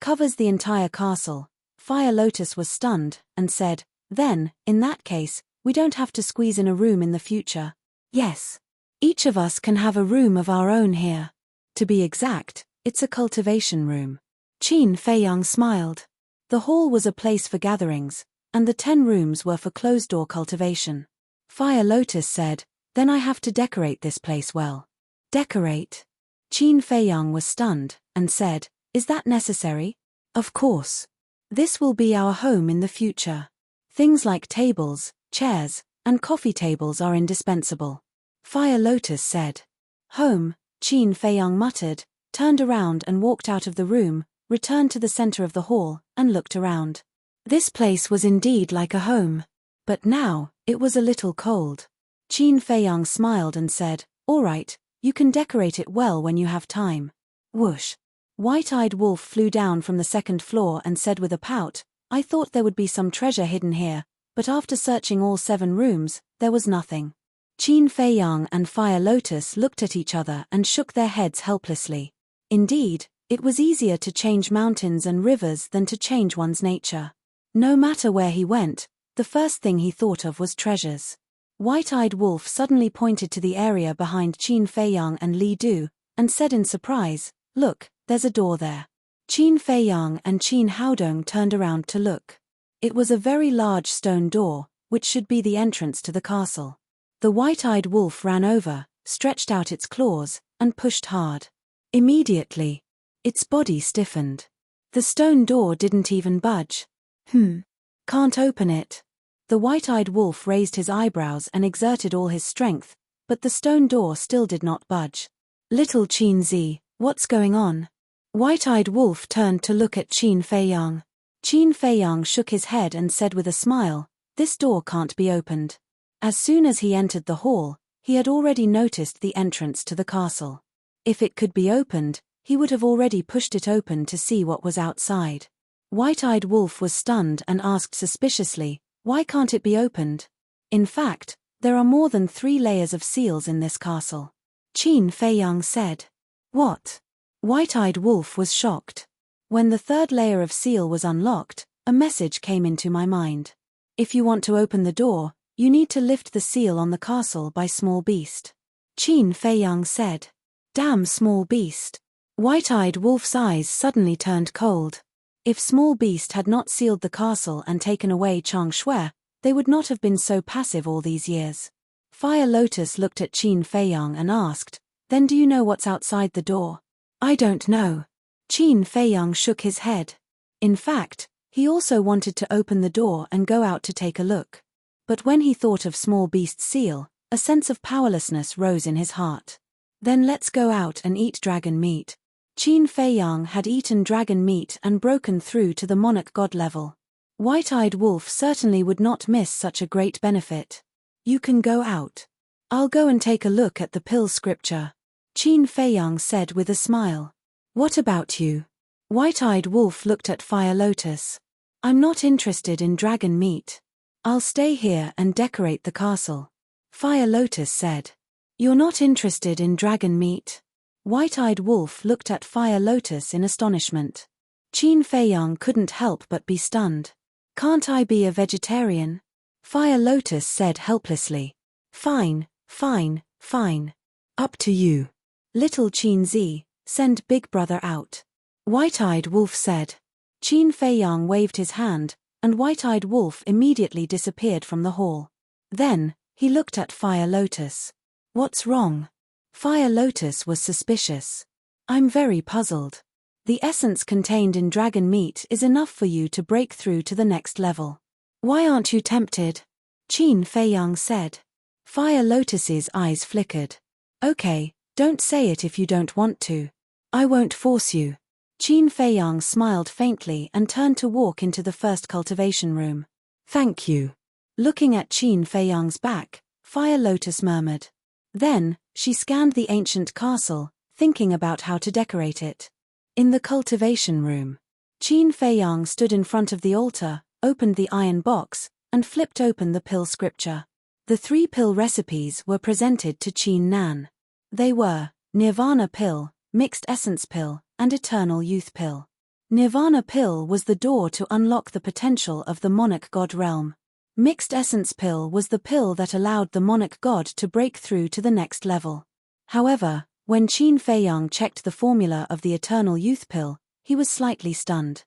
"Covers the entire castle." Fire Lotus was stunned, and said, "Then, in that case, we don't have to squeeze in a room in the future." "Yes. Each of us can have a room of our own here. To be exact, it's a cultivation room." Qin Feiyang smiled. The hall was a place for gatherings, and the 10 rooms were for closed-door cultivation. Fire Lotus said, "Then I have to decorate this place well." "Decorate?" Qin Feiyang was stunned, and said, "Is that necessary?" "Of course. This will be our home in the future. Things like tables, chairs, and coffee tables are indispensable." Fire Lotus said. "Home," Qin Feiyang muttered, turned around and walked out of the room, returned to the center of the hall, and looked around. This place was indeed like a home. But now, it was a little cold. Qin Feiyang smiled and said, "All right, you can decorate it well when you have time." Whoosh. White-Eyed Wolf flew down from the second floor and said with a pout, "I thought there would be some treasure hidden here, but after searching all 7 rooms, there was nothing." Qin Feiyang and Fire Lotus looked at each other and shook their heads helplessly. Indeed, it was easier to change mountains and rivers than to change one's nature. No matter where he went, the first thing he thought of was treasures. White-Eyed Wolf suddenly pointed to the area behind Qin Feiyang and Li Du, and said in surprise, "Look, there's a door there." Qin Feiyang and Qin Haodong turned around to look. It was a very large stone door, which should be the entrance to the castle. The White-Eyed Wolf ran over, stretched out its claws, and pushed hard. Immediately, its body stiffened. The stone door didn't even budge. Can't open it. The White-Eyed Wolf raised his eyebrows and exerted all his strength, but the stone door still did not budge. Little Qin Zi, what's going on? White-Eyed Wolf turned to look at Qin Feiyang. Qin Feiyang shook his head and said with a smile, "This door can't be opened." As soon as he entered the hall, he had already noticed the entrance to the castle. If it could be opened, he would have already pushed it open to see what was outside. White-Eyed Wolf was stunned and asked suspiciously, "Why can't it be opened?" In fact, there are more than 3 layers of seals in this castle. Qin Feiyang said. What? White-Eyed Wolf was shocked. When the 3rd layer of seal was unlocked, a message came into my mind. If you want to open the door, you need to lift the seal on the castle by Small Beast. Qin Feiyang said. Damn Small Beast. White-Eyed Wolf's eyes suddenly turned cold. If Small Beast had not sealed the castle and taken away Chang Shui, they would not have been so passive all these years. Fire Lotus looked at Qin Feiyang and asked, "Then do you know what's outside the door?" "I don't know." Qin Feiyang shook his head. In fact, he also wanted to open the door and go out to take a look. But when he thought of Small Beast's seal, a sense of powerlessness rose in his heart. "Then let's go out and eat dragon meat." Qin Feiyang had eaten dragon meat and broken through to the monarch god level. White-Eyed Wolf certainly would not miss such a great benefit. "You can go out. I'll go and take a look at the pill scripture," Qin Feiyang said with a smile. "What about you?" White-Eyed Wolf looked at Fire Lotus. "I'm not interested in dragon meat. I'll stay here and decorate the castle," Fire Lotus said. "You're not interested in dragon meat?" White-Eyed Wolf looked at Fire Lotus in astonishment. Qin Feiyang couldn't help but be stunned. "Can't I be a vegetarian?" Fire Lotus said helplessly. Fine. Up to you." "Little Qin Zi, send Big Brother out," White-Eyed Wolf said. Qin Feiyang waved his hand, and White-Eyed Wolf immediately disappeared from the hall. Then, he looked at Fire Lotus. "What's wrong?" Fire Lotus was suspicious. "I'm very puzzled. The essence contained in dragon meat is enough for you to break through to the next level. Why aren't you tempted?" Qin Feiyang said. Fire Lotus's eyes flickered. "Okay, don't say it if you don't want to. I won't force you." Qin Feiyang smiled faintly and turned to walk into the first cultivation room. "Thank you." Looking at Qin Feiyang's back, Fire Lotus murmured. Then, she scanned the ancient castle, thinking about how to decorate it. In the cultivation room, Qin Feiyang stood in front of the altar, opened the iron box, and flipped open the pill scripture. The 3 pill recipes were presented to Qin Nan. They were Nirvana pill, Mixed Essence pill, and Eternal Youth pill. Nirvana pill was the door to unlock the potential of the monarch god realm. Mixed Essence pill was the pill that allowed the monarch god to break through to the next level. However, when Qin Feiyang checked the formula of the Eternal Youth pill, he was slightly stunned.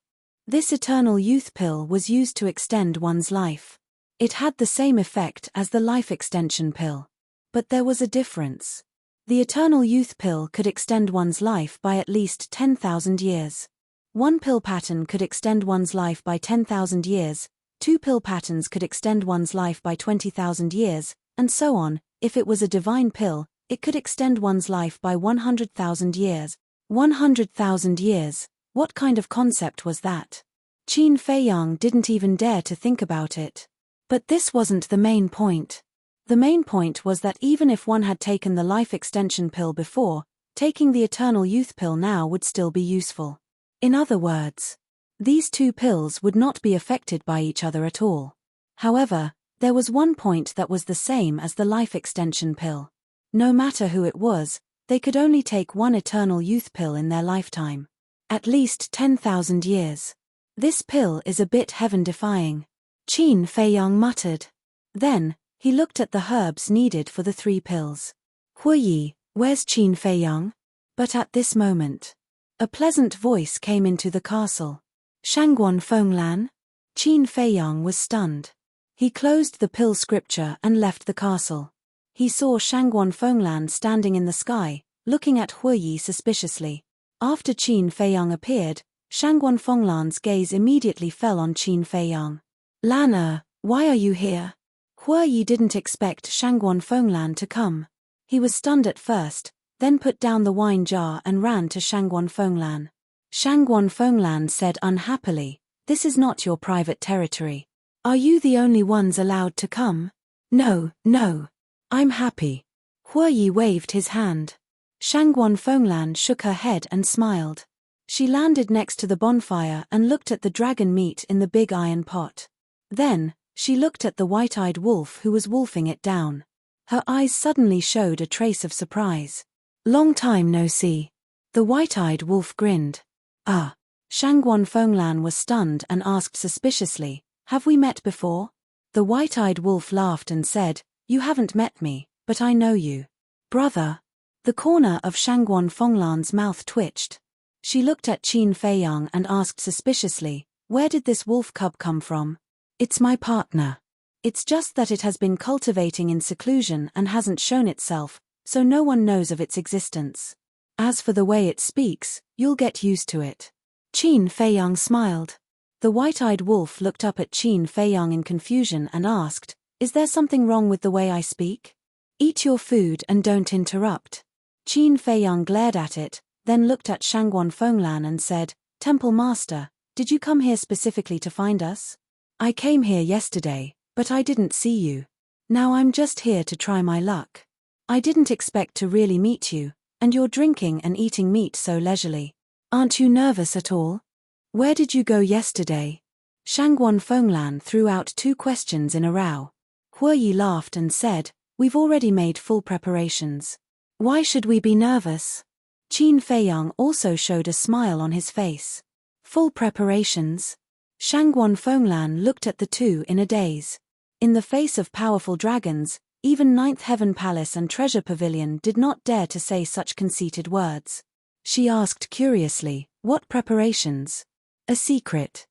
This Eternal Youth pill was used to extend one's life. It had the same effect as the life extension pill. But there was a difference. The Eternal Youth pill could extend one's life by at least 10,000 years. One pill pattern could extend one's life by 10,000 years, 2 pill patterns could extend one's life by 20,000 years, and so on. If it was a divine pill, it could extend one's life by 100,000 years. 100,000 years, what kind of concept was that? Qin Feiyang didn't even dare to think about it. But this wasn't the main point. The main point was that even if one had taken the life extension pill before, taking the Eternal Youth pill now would still be useful. In other words, these 2 pills would not be affected by each other at all. However, there was one point that was the same as the life extension pill. No matter who it was, they could only take one Eternal Youth pill in their lifetime. At least 10,000 years. This pill is a bit heaven-defying, Qin Feiyang muttered. Then, he looked at the herbs needed for the 3 pills. Huiyi, where's Qin Feiyang? But at this moment, a pleasant voice came into the castle. Shangguan Fenglan? Qin Feiyang was stunned. He closed the pill scripture and left the castle. He saw Shangguan Fenglan standing in the sky, looking at Huiyi suspiciously. After Qin Feiyang appeared, Shangguan Fenglan's gaze immediately fell on Qin Feiyang. Lan why are you here? Huiyi didn't expect Shangguan Fenglan to come. He was stunned at first, then put down the wine jar and ran to Shangguan Fenglan. Shangguan Fenglan said unhappily, "This is not your private territory. Are you the only ones allowed to come?" No, I'm happy." Huiyi waved his hand. Shangguan Fenglan shook her head and smiled. She landed next to the bonfire and looked at the dragon meat in the big iron pot. Then, she looked at the white-eyed wolf who was wolfing it down. Her eyes suddenly showed a trace of surprise. "Long time no see." The white-eyed wolf grinned. "Ah." Shangguan Fenglan was stunned and asked suspiciously, "Have we met before?" The white-eyed wolf laughed and said, "You haven't met me, but I know you. Brother." The corner of Shangguan Fenglan's mouth twitched. She looked at Qin Feiyang and asked suspiciously, "Where did this wolf cub come from?" "It's my partner. It's just that it has been cultivating in seclusion and hasn't shown itself, so no one knows of its existence. As for the way it speaks, you'll get used to it." Qin Feiyang smiled. The white-eyed wolf looked up at Qin Feiyang in confusion and asked, "Is there something wrong with the way I speak? Eat your food and don't interrupt." Qin Feiyang glared at it, then looked at Shangguan Fenglan and said, "Temple Master, did you come here specifically to find us?" "I came here yesterday, but I didn't see you. Now I'm just here to try my luck. I didn't expect to really meet you, and you're drinking and eating meat so leisurely. Aren't you nervous at all? Where did you go yesterday?" Shangguan Fenglan threw out 2 questions in a row. Huiyi laughed and said, "We've already made full preparations. Why should we be nervous?" Qin Feiyang also showed a smile on his face. "Full preparations?" Shangguan Fenglan looked at the 2 in a daze. In the face of powerful dragons, even 9th Heaven Palace and Treasure Pavilion did not dare to say such conceited words. She asked curiously, "What preparations?" "A secret."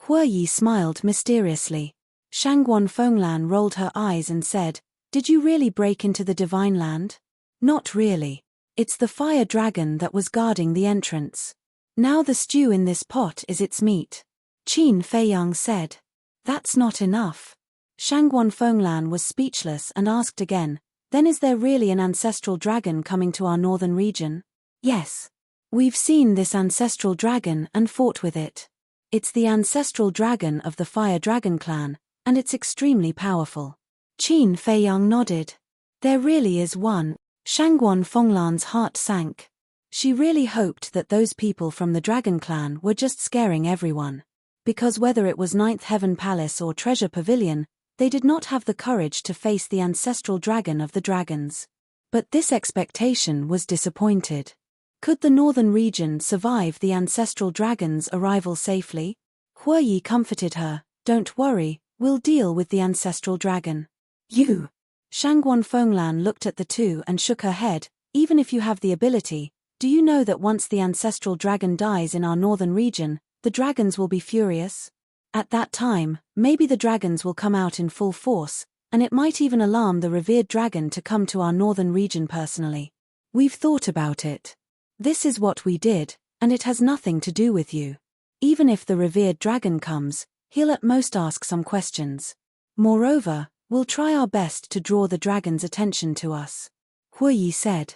Huiyi smiled mysteriously. Shangguan Fenglan rolled her eyes and said, "Did you really break into the Divine Land?" "Not really. It's the fire dragon that was guarding the entrance. Now the stew in this pot is its meat," Qin Feiyang said. "That's not enough." Shangguan Fenglan was speechless and asked again, "Then is there really an ancestral dragon coming to our northern region?" "Yes. We've seen this ancestral dragon and fought with it. It's the ancestral dragon of the Fire Dragon clan, and it's extremely powerful." Qin Feiyang nodded. "There really is one." Shangguan Fenglan's heart sank. She really hoped that those people from the Dragon clan were just scaring everyone. Because whether it was 9th Heaven Palace or Treasure Pavilion, they did not have the courage to face the ancestral dragon of the dragons. But this expectation was disappointed. Could the northern region survive the ancestral dragon's arrival safely? Huiyi comforted her, "Don't worry, we'll deal with the ancestral dragon." "You?" Shangguan Fenglan looked at the 2 and shook her head, "Even if you have the ability, do you know that once the ancestral dragon dies in our northern region, the dragons will be furious? At that time, maybe the dragons will come out in full force, and it might even alarm the revered dragon to come to our northern region personally. We've thought about it. This is what we did, and it has nothing to do with you. Even if the revered dragon comes, he'll at most ask some questions. Moreover, we'll try our best to draw the dragon's attention to us." Huiyi said.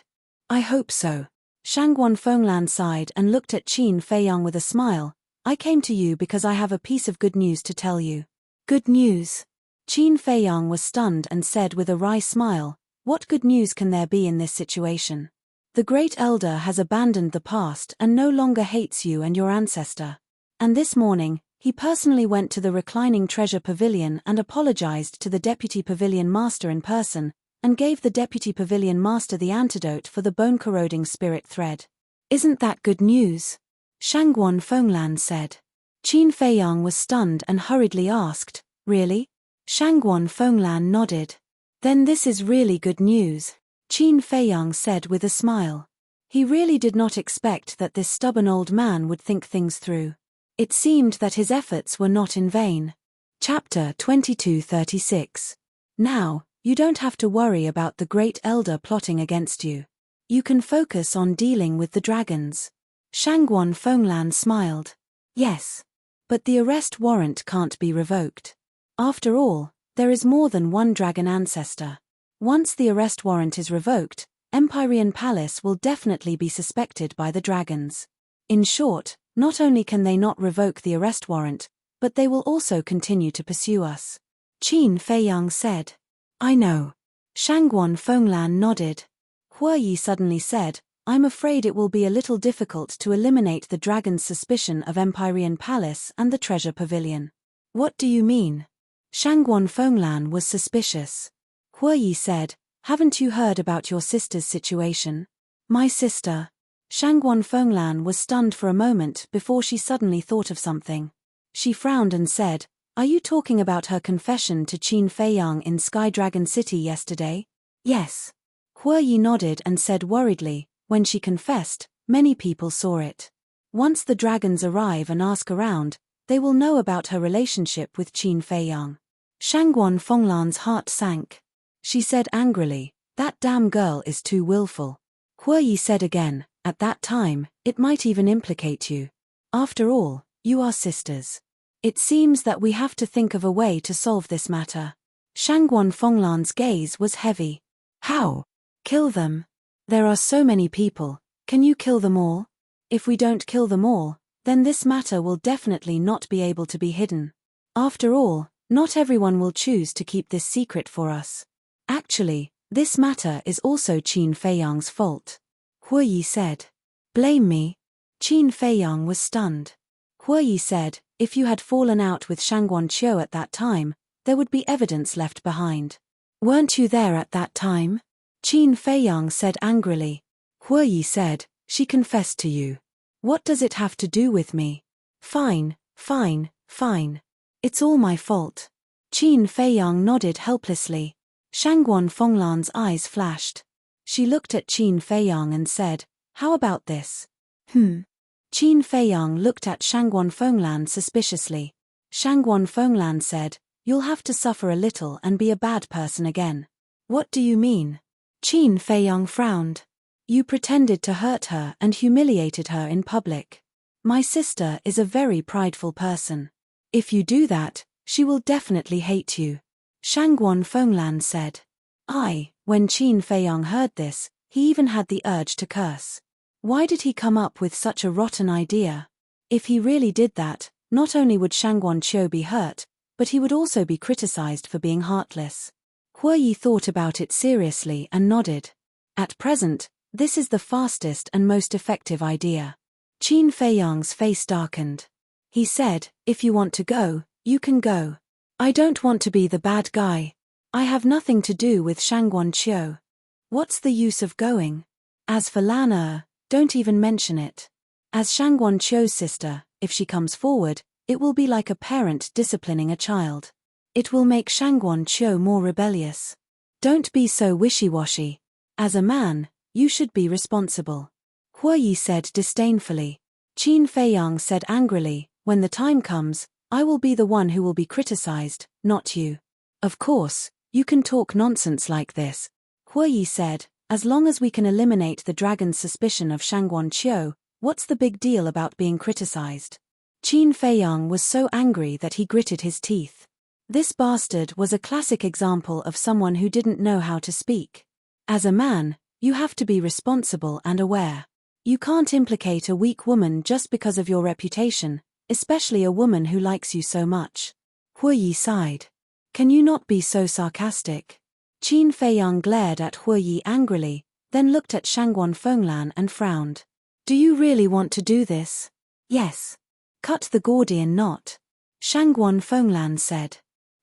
"I hope so." Shangguan Fenglan sighed and looked at Qin Feiyang with a smile. "I came to you because I have a piece of good news to tell you." "Good news?" Qin Feiyang was stunned and said with a wry smile, "What good news can there be in this situation? The Great Elder has abandoned the past and no longer hates you and your ancestor. And this morning, he personally went to the reclining Treasure Pavilion and apologized to the Deputy Pavilion Master in person, and gave the Deputy Pavilion Master the antidote for the bone-corroding spirit thread. Isn't that good news?" Shangguan Fenglan said. Qin Feiyang was stunned and hurriedly asked, "Really?" Shangguan Fenglan nodded. "Then this is really good news," Qin Feiyang said with a smile. He really did not expect that this stubborn old man would think things through. It seemed that his efforts were not in vain. Chapter 2236. Now, you don't have to worry about the Great Elder plotting against you. You can focus on dealing with the dragons. Shangguan Fenglan smiled. Yes. But the arrest warrant can't be revoked. After all, there is more than one dragon ancestor. Once the arrest warrant is revoked, Empyrean Palace will definitely be suspected by the dragons. In short, not only can they not revoke the arrest warrant, but they will also continue to pursue us. Qin Feiyang said. I know. Shangguan Fenglan nodded. Hue Yi suddenly said, I'm afraid it will be a little difficult to eliminate the dragon's suspicion of Empyrean Palace and the Treasure Pavilion. What do you mean? Shangguan Fenglan was suspicious. Hue Yi said, haven't you heard about your sister's situation? My sister? Shangguan Fenglan was stunned for a moment before she suddenly thought of something. She frowned and said, are you talking about her confession to Qin Feiyang in Sky Dragon City yesterday? Yes. Hue Yi nodded and said worriedly, when she confessed, many people saw it. Once the dragons arrive and ask around, they will know about her relationship with Qin Feiyang. Shangguan Fenglan's heart sank. She said angrily, that damn girl is too willful. Hue Yi said again, at that time, it might even implicate you. After all, you are sisters. It seems that we have to think of a way to solve this matter. Shangguan Fenglan's gaze was heavy. How? Kill them? There are so many people, can you kill them all? If we don't kill them all, then this matter will definitely not be able to be hidden. After all, not everyone will choose to keep this secret for us. Actually, this matter is also Qin Feiyang's fault. Hue Yi said. Blame me? Qin Feiyang was stunned. Hue Yi said, if you had fallen out with Shangguan Qiu at that time, there would be evidence left behind. Weren't you there at that time? Qin Feiyang said angrily. Hue Yi said, she confessed to you. What does it have to do with me? Fine, fine, fine. It's all my fault. Qin Feiyang nodded helplessly. Shangguan Fenglan's eyes flashed. She looked at Qin Feiyang and said, how about this? Qin Feiyang looked at Shangguan Fenglan suspiciously. Shangguan Fenglan said, you'll have to suffer a little and be a bad person again. What do you mean? Qin Feiyang frowned. You pretended to hurt her and humiliated her in public. My sister is a very prideful person. If you do that, she will definitely hate you. Shangguan Fenglan said. When Qin Feiyang heard this, he even had the urge to curse. Why did he come up with such a rotten idea? If he really did that, not only would Shangguan Qiu be hurt, but he would also be criticized for being heartless. Hue Yi thought about it seriously and nodded. At present, this is the fastest and most effective idea. Qin Feiyang's face darkened. He said, if you want to go, you can go. I don't want to be the bad guy. I have nothing to do with Shangguan Qiu. What's the use of going? As for Lan don't even mention it. As Shangguan Qiu's sister, if she comes forward, it will be like a parent disciplining a child. It will make Shangguan Qiu more rebellious. Don't be so wishy-washy. As a man, you should be responsible. Hue Yi said disdainfully. Qin Feiyang said angrily, when the time comes, I will be the one who will be criticized, not you. Of course, you can talk nonsense like this. Hue Yi said, as long as we can eliminate the dragon's suspicion of Shangguan Qiu, what's the big deal about being criticized? Qin Feiyang was so angry that he gritted his teeth. This bastard was a classic example of someone who didn't know how to speak. As a man, you have to be responsible and aware. You can't implicate a weak woman just because of your reputation, especially a woman who likes you so much. Hue Yi sighed. Can you not be so sarcastic? Qin Feiyang glared at Hue Yi angrily, then looked at Shangguan Fenglan and frowned. Do you really want to do this? Yes. Cut the Gordian knot. Shangguan Fenglan said.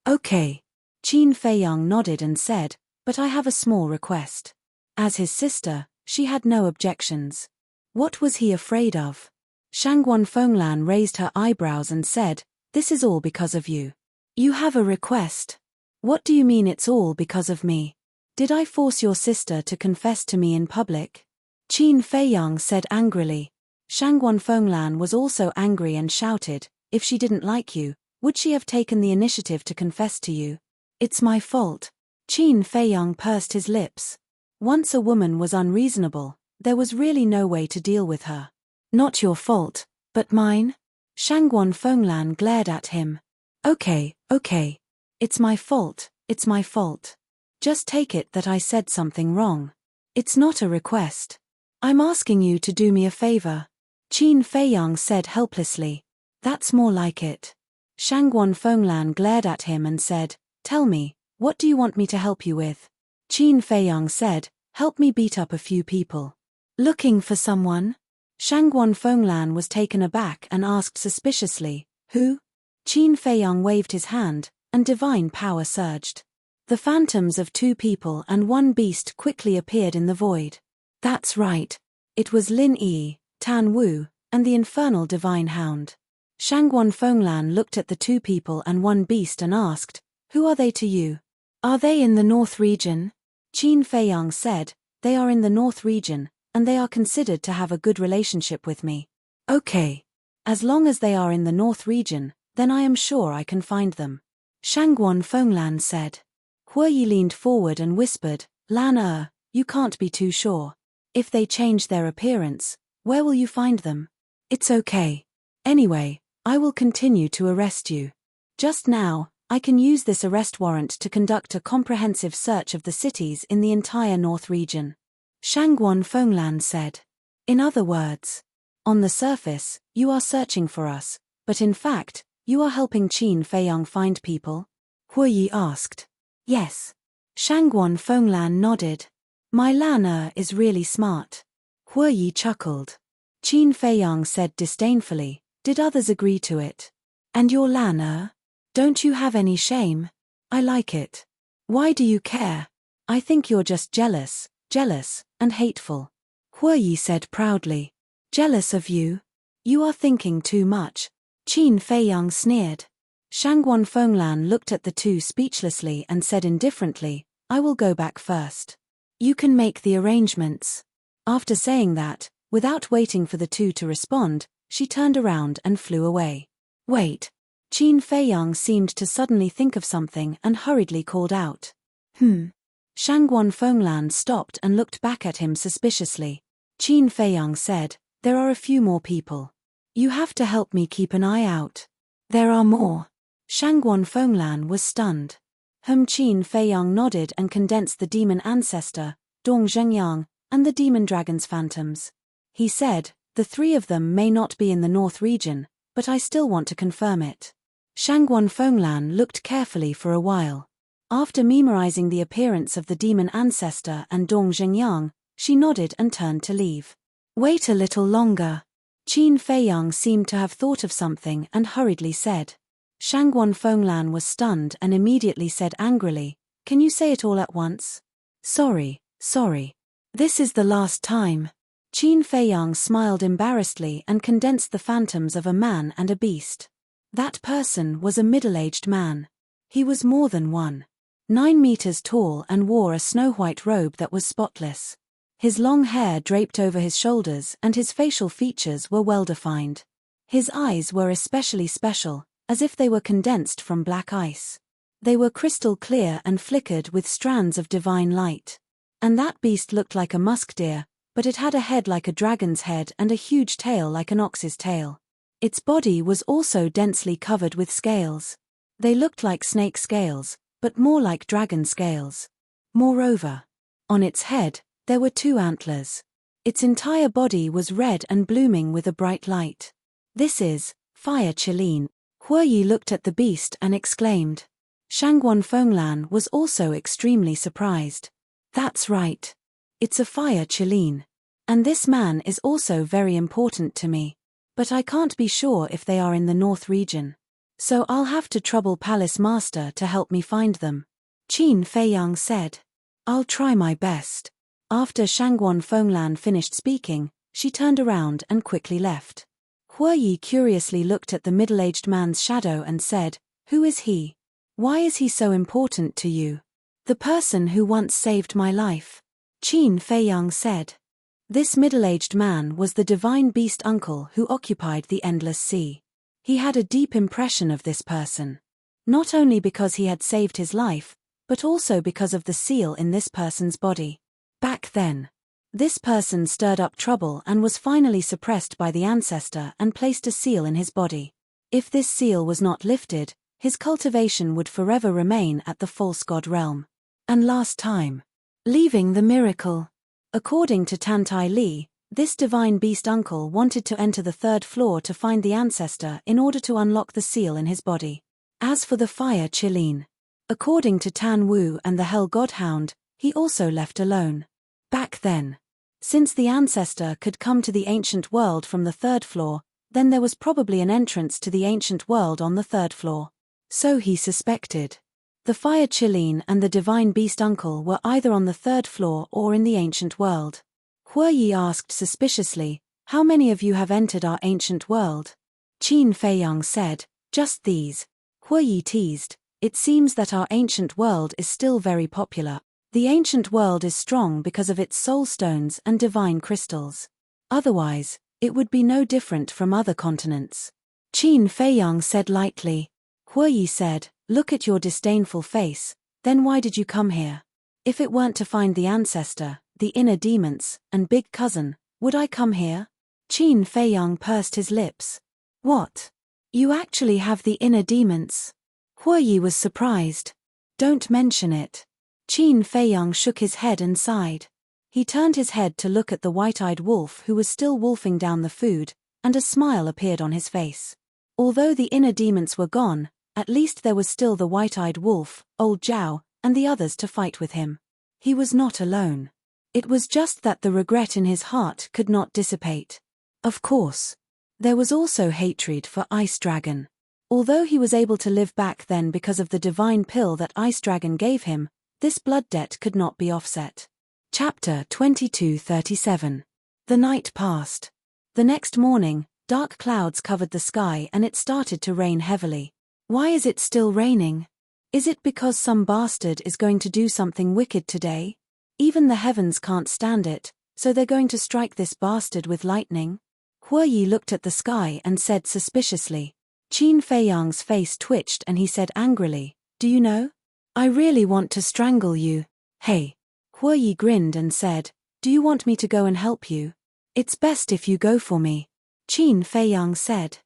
Okay. Qin Feiyang nodded and said, but I have a small request. As his sister, she had no objections. What was he afraid of? Shangguan Fenglan raised her eyebrows and said, "This is all because of you. You have a request." "What do you mean it's all because of me? Did I force your sister to confess to me in public?" Qin Feiyang said angrily. Shangguan Fenglan was also angry and shouted, "If she didn't like you, would she have taken the initiative to confess to you?" "It's my fault." Qin Feiyang pursed his lips. Once a woman was unreasonable, there was really no way to deal with her. "Not your fault, but mine?" Shangguan Fenglan glared at him. Okay. It's my fault, it's my fault. Just take it that I said something wrong. It's not a request. I'm asking you to do me a favor." Qin Feiyang said helplessly. "That's more like it." Shangguan Fenglan glared at him and said, "Tell me, what do you want me to help you with?" Qin Feiyang said, "Help me beat up a few people." "Looking for someone?" Shangguan Fenglan was taken aback and asked suspiciously, "Who?" Qin Feiyang waved his hand, and divine power surged. The phantoms of 2 people and 1 beast quickly appeared in the void. That's right. It was Lin Yi, Tan Wu, and the infernal divine hound. Shangguan Fenglan looked at the 2 people and 1 beast and asked, "Who are they to you?" "Are they in the North region?" Qin Feiyang said, "They are in the North region, and they are considered to have a good relationship with me." "Okay. As long as they are in the North region, then I am sure I can find them," Shangguan Fenglan said. Huoyi leaned forward and whispered, "Lan you can't be too sure. If they change their appearance, where will you find them?" "It's okay. Anyway, I will continue to arrest you. Just now, I can use this arrest warrant to conduct a comprehensive search of the cities in the entire North region," Shangguan Fenglan said. "In other words, on the surface, you are searching for us, but in fact, you are helping Qin Feiyang find people?" Huoyi asked. "Yes." Shangguan Fenglan nodded. "My Lan is really smart." Huoyi chuckled. Qin Feiyang said disdainfully, "Did others agree to it? And your Lan Don't you have any shame? I like it. Why do you care? I think you're just jealous, and hateful." Huoyi said proudly. "Jealous of you? You are thinking too much." Qin Feiyang sneered. Shangguan Fenglan looked at the 2 speechlessly and said indifferently, "I will go back first. You can make the arrangements." After saying that, without waiting for the 2 to respond, she turned around and flew away. "Wait." Qin Feiyang seemed to suddenly think of something and hurriedly called out. Shangguan Fenglan stopped and looked back at him suspiciously. Qin Feiyang said, "There are a few more people. You have to help me keep an eye out." "There are more?" Shangguan Fenglan was stunned. Qin Feiyang nodded and condensed the demon ancestor, Dong Zhengyang, and the demon dragon's phantoms. He said, "The 3 of them may not be in the North region, but I still want to confirm it." Shangguan Fenglan looked carefully for a while. After memorizing the appearance of the demon ancestor and Dong Zhengyang, she nodded and turned to leave. "Wait a little longer." Qin Feiyang seemed to have thought of something and hurriedly said. Shangguan Fenglan was stunned and immediately said angrily, "Can you say it all at once?" Sorry. This is the last time." Qin Feiyang smiled embarrassedly and condensed the phantoms of a man and a beast. That person was a middle-aged man. He was more than 9 meters tall and wore a snow-white robe that was spotless. His long hair draped over his shoulders and his facial features were well-defined. His eyes were especially special, as if they were condensed from black ice. They were crystal clear and flickered with strands of divine light. And that beast looked like a musk deer, but it had a head like a dragon's head and a huge tail like an ox's tail. Its body was also densely covered with scales. They looked like snake scales, but more like dragon scales. Moreover, on its head, there were 2 antlers. Its entire body was red and blooming with a bright light. "This is Fire Qilin." Huoyi looked at the beast and exclaimed. Shangguan Fenglan was also extremely surprised. "That's right. It's a Fire Qilin. And this man is also very important to me. But I can't be sure if they are in the North region. So I'll have to trouble Palace Master to help me find them," Qin Feiyang said. "I'll try my best." After Shangguan Fenglan finished speaking, she turned around and quickly left. Hue Yi curiously looked at the middle-aged man's shadow and said, "Who is he? Why is he so important to you?" "The person who once saved my life," Qin Feiyang said. This middle-aged man was the divine beast uncle who occupied the endless sea. He had a deep impression of this person. Not only because he had saved his life, but also because of the seal in this person's body. Back then, this person stirred up trouble and was finally suppressed by the ancestor and placed a seal in his body. If this seal was not lifted, his cultivation would forever remain at the false god realm. And last time, leaving the miracle. According to Tantai Li, this divine beast uncle wanted to enter the third floor to find the ancestor in order to unlock the seal in his body. As for the fire Qilin, according to Tan Wu and the Hell Godhound, he also left alone. Back then, since the ancestor could come to the ancient world from the third floor, then there was probably an entrance to the ancient world on the third floor. So he suspected. The fire Qilin and the divine beast uncle were either on the third floor or in the ancient world. Hue Yi asked suspiciously, "How many of you have entered our ancient world?" Qin Feiyang said, "Just these." Hue Yi teased, "It seems that our ancient world is still very popular. The ancient world is strong because of its soul stones and divine crystals. Otherwise, it would be no different from other continents." Qin Feiyang said lightly. Hue Yi said, "Look at your disdainful face, then why did you come here? If it weren't to find the ancestor, the inner demons, and big cousin, would I come here?" Qin Feiyang pursed his lips. "What? You actually have the inner demons?" Hue Yi was surprised. "Don't mention it." Qin Feiyang shook his head and sighed. He turned his head to look at the white-eyed wolf who was still wolfing down the food, and a smile appeared on his face. Although the inner demons were gone, at least there was still the white-eyed wolf, old Zhao, and the others to fight with him. He was not alone. It was just that the regret in his heart could not dissipate. Of course, there was also hatred for Ice Dragon. Although he was able to live back then because of the divine pill that Ice Dragon gave him, this blood debt could not be offset. Chapter 2237. The night passed. The next morning, dark clouds covered the sky and it started to rain heavily. Why is it still raining? Is it because some bastard is going to do something wicked today? Even the heavens can't stand it, so they're going to strike this bastard with lightning? Hue Yi looked at the sky and said suspiciously. Qin Feiyang's face twitched and he said angrily, "Do you know? I really want to strangle you." "Hey." Hue Yi grinned and said, "Do you want me to go and help you?" "It's best if you go for me," Qin Feiyang said.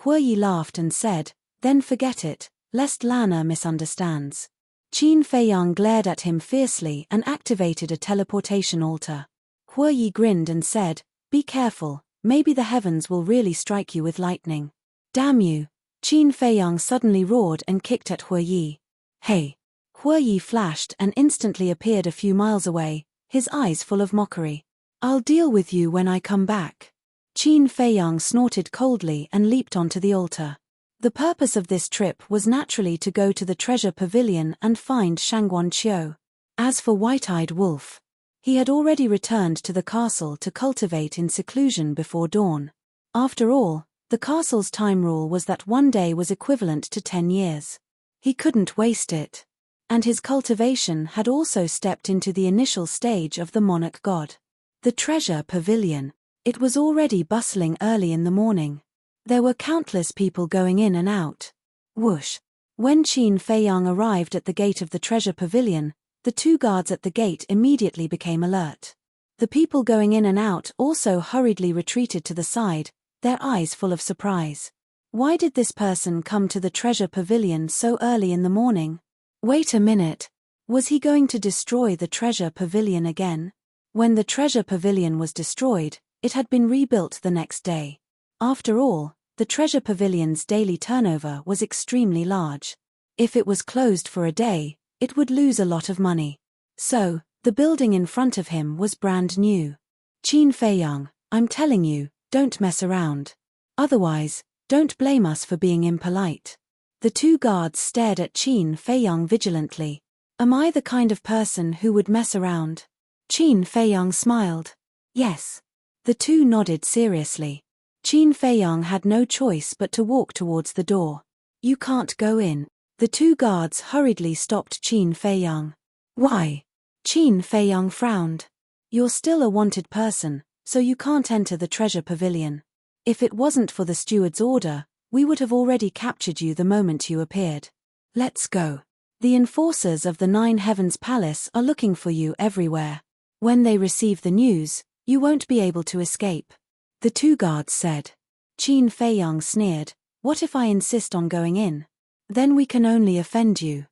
Hue Yi laughed and said, "Then forget it, lest Lana misunderstands." Qin Feiyang glared at him fiercely and activated a teleportation altar. Hue Yi grinned and said, "Be careful, maybe the heavens will really strike you with lightning." "Damn you!" Qin Feiyang suddenly roared and kicked at Hue Yi. "Hey!" Hue Yi flashed and instantly appeared a few miles away, his eyes full of mockery. "I'll deal with you when I come back." Qin Feiyang snorted coldly and leaped onto the altar. The purpose of this trip was naturally to go to the treasure pavilion and find Shangguan Qiu. As for White-Eyed Wolf, he had already returned to the castle to cultivate in seclusion before dawn. After all, the castle's time rule was that one day was equivalent to 10 years. He couldn't waste it. And his cultivation had also stepped into the initial stage of the monarch god. The treasure pavilion. It was already bustling early in the morning. There were countless people going in and out. Whoosh! When Qin Feiyang arrived at the gate of the treasure pavilion, the two guards at the gate immediately became alert. The people going in and out also hurriedly retreated to the side, their eyes full of surprise. Why did this person come to the treasure pavilion so early in the morning? Wait a minute. Was he going to destroy the treasure pavilion again? When the treasure pavilion was destroyed, it had been rebuilt the next day. After all, the treasure pavilion's daily turnover was extremely large. If it was closed for a day, it would lose a lot of money. So, the building in front of him was brand new. Qin Feiyang, I'm telling you, don't mess around. Otherwise, don't blame us for being impolite. The two guards stared at Qin Feiyang vigilantly. Am I the kind of person who would mess around? Qin Feiyang smiled. Yes. The two nodded seriously. Qin Feiyang had no choice but to walk towards the door. You can't go in. The two guards hurriedly stopped Qin Feiyang. Why? Qin Feiyang frowned. You're still a wanted person, so you can't enter the treasure pavilion. If it wasn't for the steward's order, we would have already captured you the moment you appeared. Let's go. The enforcers of the Nine Heavens Palace are looking for you everywhere. When they receive the news, you won't be able to escape. The two guards said. Qin Feiyang sneered. What if I insist on going in? Then we can only offend you.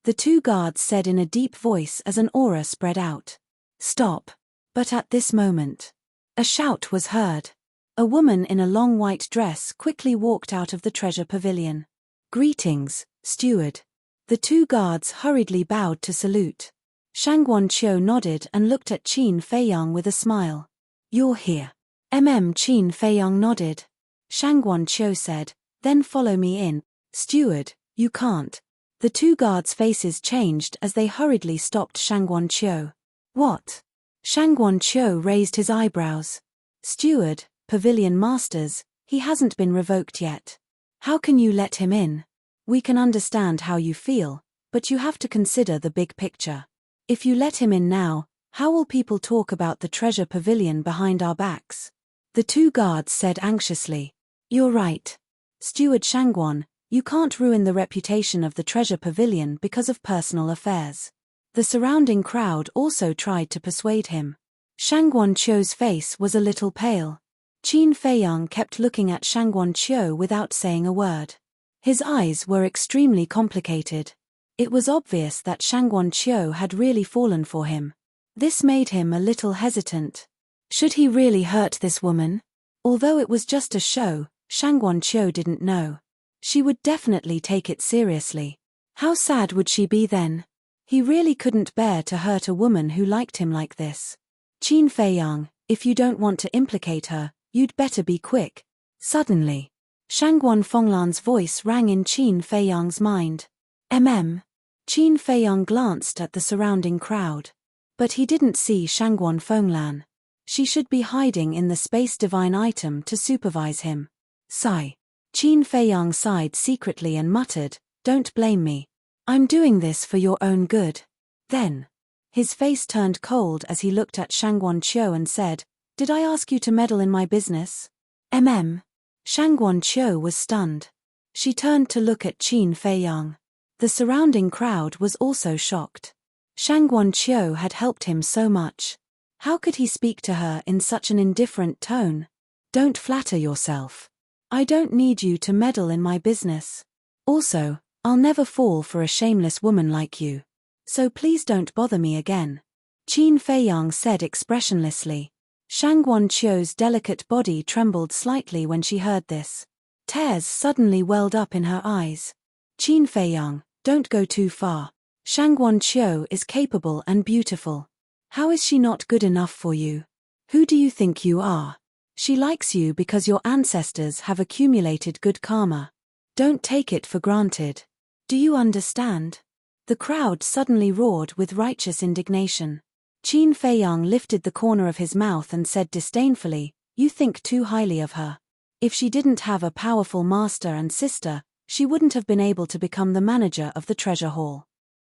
The two guards said in a deep voice as an aura spread out. Stop. But at this moment, a shout was heard. A woman in a long white dress quickly walked out of the treasure pavilion. Greetings, steward. The two guards hurriedly bowed to salute. Shangguan Qiu nodded and looked at Qin Feiyang with a smile. You're here. Qin Feiyang nodded. Shangguan Qiu said, then follow me in. Steward, you can't. The two guards' faces changed as they hurriedly stopped Shangguan Qiu. What? Shangguan Qiu raised his eyebrows. Steward, pavilion masters, he hasn't been revoked yet. How can you let him in? We can understand how you feel, but you have to consider the big picture. If you let him in now, how will people talk about the treasure pavilion behind our backs? The two guards said anxiously. You're right. Steward Shangguan, you can't ruin the reputation of the treasure pavilion because of personal affairs. The surrounding crowd also tried to persuade him. Shangguan Qiu's face was a little pale. Qin Feiyang kept looking at Shangguan Qiu without saying a word. His eyes were extremely complicated. It was obvious that Shangguan Qiu had really fallen for him. This made him a little hesitant. Should he really hurt this woman? Although it was just a show, Shangguan Qiu didn't know. She would definitely take it seriously. How sad would she be then? He really couldn't bear to hurt a woman who liked him like this. Qin Feiyang, if you don't want to implicate her, you'd better be quick. Suddenly, Shangguan Fenglan's voice rang in Qin Feiyang's mind. Qin Feiyang glanced at the surrounding crowd. But he didn't see Shangguan Fenglan. She should be hiding in the space divine item to supervise him. Sigh. Qin Feiyang sighed secretly and muttered, don't blame me. I'm doing this for your own good. Then, his face turned cold as he looked at Shangguan Qiu and said, did I ask you to meddle in my business? Shangguan Qiu was stunned. She turned to look at Qin Feiyang. The surrounding crowd was also shocked. Shangguan Qiu had helped him so much. How could he speak to her in such an indifferent tone? Don't flatter yourself. I don't need you to meddle in my business. Also, I'll never fall for a shameless woman like you. So please don't bother me again. Qin Feiyang said expressionlessly. Shangguan Qiu's delicate body trembled slightly when she heard this. Tears suddenly welled up in her eyes. Qin Feiyang, don't go too far. Shangguan Qiu is capable and beautiful. How is she not good enough for you? Who do you think you are? She likes you because your ancestors have accumulated good karma. Don't take it for granted. Do you understand? The crowd suddenly roared with righteous indignation. Qin Feiyang lifted the corner of his mouth and said disdainfully, you think too highly of her. If she didn't have a powerful master and sister, she wouldn't have been able to become the manager of the treasure hall.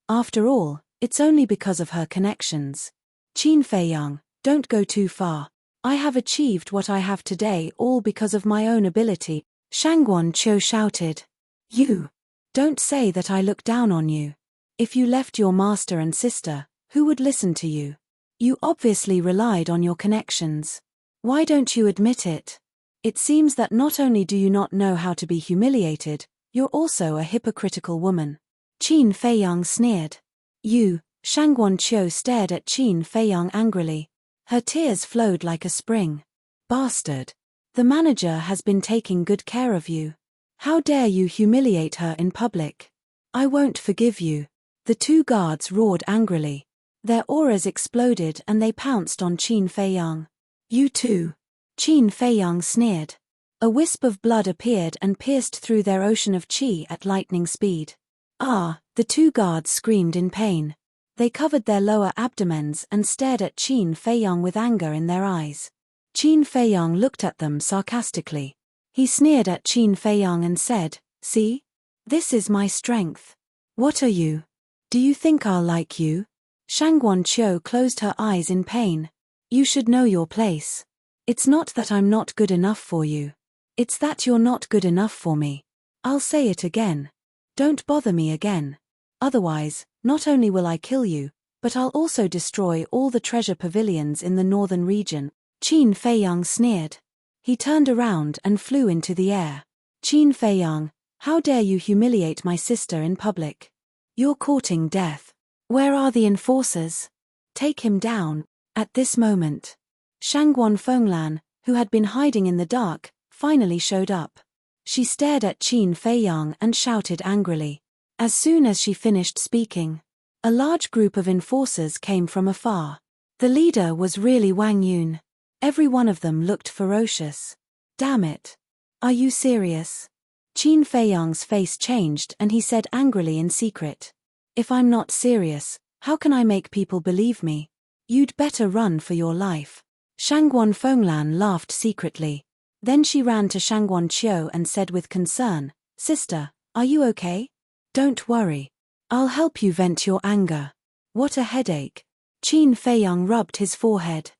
After all, it's only because of her connections. Qin Feiyang, don't go too far. I have achieved what I have today all because of my own ability. Shangguan Qiu shouted. You! Don't say that I look down on you. If you left your master and sister, who would listen to you? You obviously relied on your connections. Why don't you admit it? It seems that not only do you not know how to be humiliated, you're also a hypocritical woman. Qin Feiyang sneered. You! Shangguan Qiu stared at Qin Feiyang angrily. Her tears flowed like a spring. Bastard! The manager has been taking good care of you. How dare you humiliate her in public? I won't forgive you. The two guards roared angrily. Their auras exploded and they pounced on Qin Feiyang. You too! Qin Feiyang sneered. A wisp of blood appeared and pierced through their ocean of qi at lightning speed. Ah! The two guards screamed in pain. They covered their lower abdomens and stared at Qin Feiyang with anger in their eyes. Qin Feiyang looked at them sarcastically. He sneered at Qin Feiyang and said, "See? This is my strength. What are you? Do you think I'll like you?" Shangguan Qiu closed her eyes in pain. "You should know your place. It's not that I'm not good enough for you. It's that you're not good enough for me. I'll say it again. Don't bother me again. Otherwise, not only will I kill you, but I'll also destroy all the treasure pavilions in the northern region." Qin Feiyang sneered. He turned around and flew into the air. "Qin Feiyang, how dare you humiliate my sister in public? You're courting death. Where are the enforcers? Take him down." At this moment, Shangguan Fenglan, who had been hiding in the dark, finally showed up. She stared at Qin Feiyang and shouted angrily. As soon as she finished speaking, a large group of enforcers came from afar. The leader was really Wang Yun. Every one of them looked ferocious. "Damn it. Are you serious?" Qin Feiyang's face changed and he said angrily in secret. "If I'm not serious, how can I make people believe me? You'd better run for your life." Shangguan Fenglan laughed secretly. Then she ran to Shangguan Qiu and said with concern, "Sister, are you okay? Don't worry. I'll help you vent your anger." "What a headache." Qin Feiyang rubbed his forehead.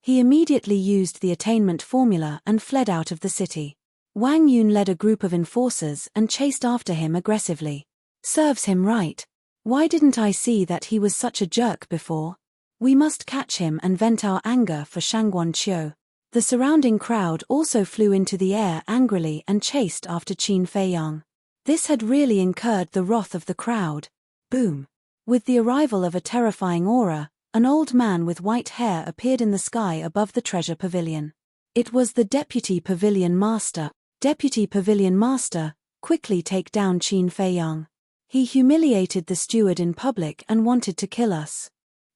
He immediately used the attainment formula and fled out of the city. Wang Yun led a group of enforcers and chased after him aggressively. Serves him right. Why didn't I see that he was such a jerk before? We must catch him and vent our anger for Shangguan Qiu. The surrounding crowd also flew into the air angrily and chased after Qin Feiyang. This had really incurred the wrath of the crowd. Boom! With the arrival of a terrifying aura, an old man with white hair appeared in the sky above the treasure pavilion. It was the Deputy Pavilion Master. "Deputy Pavilion Master, quickly take down Qin Feiyang. He humiliated the steward in public and wanted to kill us."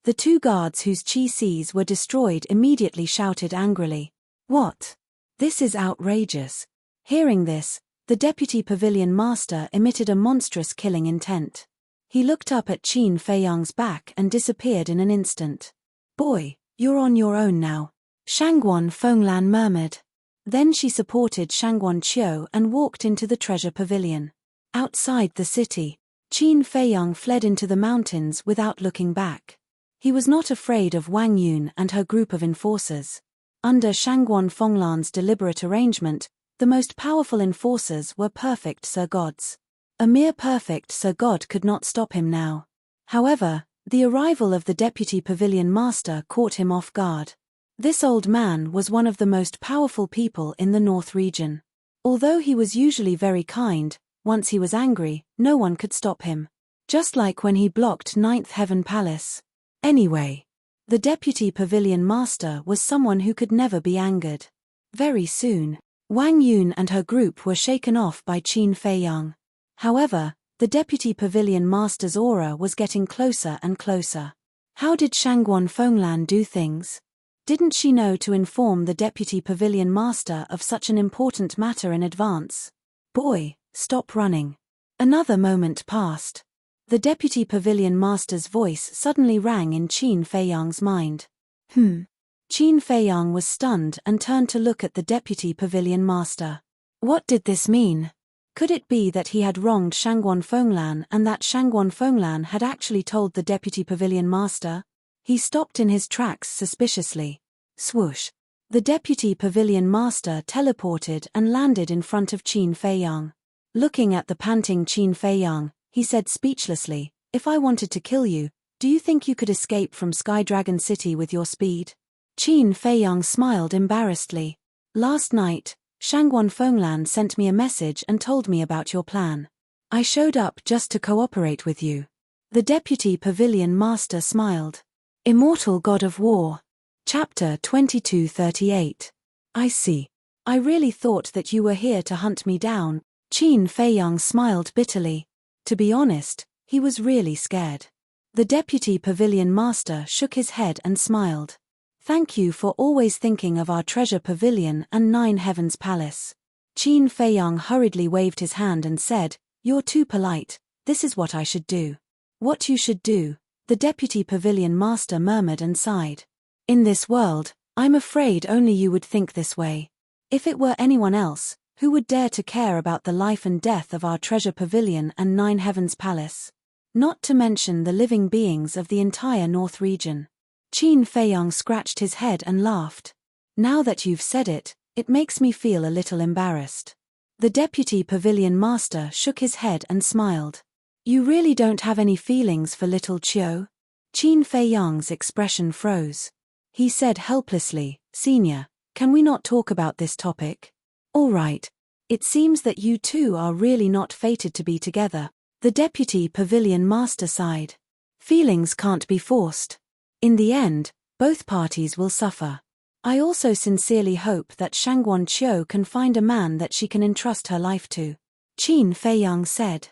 The two guards whose chi Cs were destroyed immediately shouted angrily. "What? This is outrageous." Hearing this, the Deputy Pavilion Master emitted a monstrous killing intent. He looked up at Qin Feiyang's back and disappeared in an instant. "Boy, you're on your own now," Shangguan Fenglan murmured. Then she supported Shangguan Qiu and walked into the treasure pavilion. Outside the city, Qin Feiyang fled into the mountains without looking back. He was not afraid of Wang Yun and her group of enforcers. Under Shangguan Fenglan's deliberate arrangement, the most powerful enforcers were perfect Sir Gods. A mere perfect Sir God could not stop him now. However, the arrival of the Deputy Pavilion Master caught him off guard. This old man was one of the most powerful people in the North region. Although he was usually very kind, once he was angry, no one could stop him. Just like when he blocked Ninth Heaven Palace. Anyway, the Deputy Pavilion Master was someone who could never be angered. Very soon, Wang Yun and her group were shaken off by Qin Feiyang. However, the Deputy Pavilion Master's aura was getting closer and closer. How did Shangguan Fenglan do things? Didn't she know to inform the Deputy Pavilion Master of such an important matter in advance? "Boy, stop running." Another moment passed. The Deputy Pavilion Master's voice suddenly rang in Qin Feiyang's mind. Qin Feiyang was stunned and turned to look at the Deputy Pavilion Master. What did this mean? Could it be that he had wronged Shangguan Fenglan and that Shangguan Fenglan had actually told the Deputy Pavilion Master? He stopped in his tracks suspiciously. Swoosh! The Deputy Pavilion Master teleported and landed in front of Qin Feiyang. Looking at the panting Qin Feiyang, he said speechlessly, "If I wanted to kill you, do you think you could escape from Sky Dragon City with your speed?" Qin Feiyang smiled embarrassedly. "Last night, Shangguan Fenglan sent me a message and told me about your plan. I showed up just to cooperate with you." The Deputy Pavilion Master smiled. Immortal God of War. Chapter 2238. "I see. I really thought that you were here to hunt me down." Qin Feiyang smiled bitterly. To be honest, he was really scared. The Deputy Pavilion Master shook his head and smiled. "Thank you for always thinking of our treasure pavilion and Nine Heavens Palace." Qin Feiyang hurriedly waved his hand and said, "You're too polite. This is what I should do." "What you should do," the Deputy Pavilion Master murmured and sighed. "In this world, I'm afraid only you would think this way. If it were anyone else, who would dare to care about the life and death of our treasure pavilion and Nine Heavens Palace? Not to mention the living beings of the entire North region. Qin Feiyang scratched his head and laughed. Now that you've said it, it makes me feel a little embarrassed. The deputy pavilion master shook his head and smiled. You really don't have any feelings for little Chiu? Qin Feiyang's expression froze. He said helplessly, Senior, can we not talk about this topic? All right. It seems that you two are really not fated to be together. The deputy pavilion master sighed. Feelings can't be forced. In the end, both parties will suffer. I also sincerely hope that Shangguan Qiu can find a man that she can entrust her life to. Qin Feiyang said.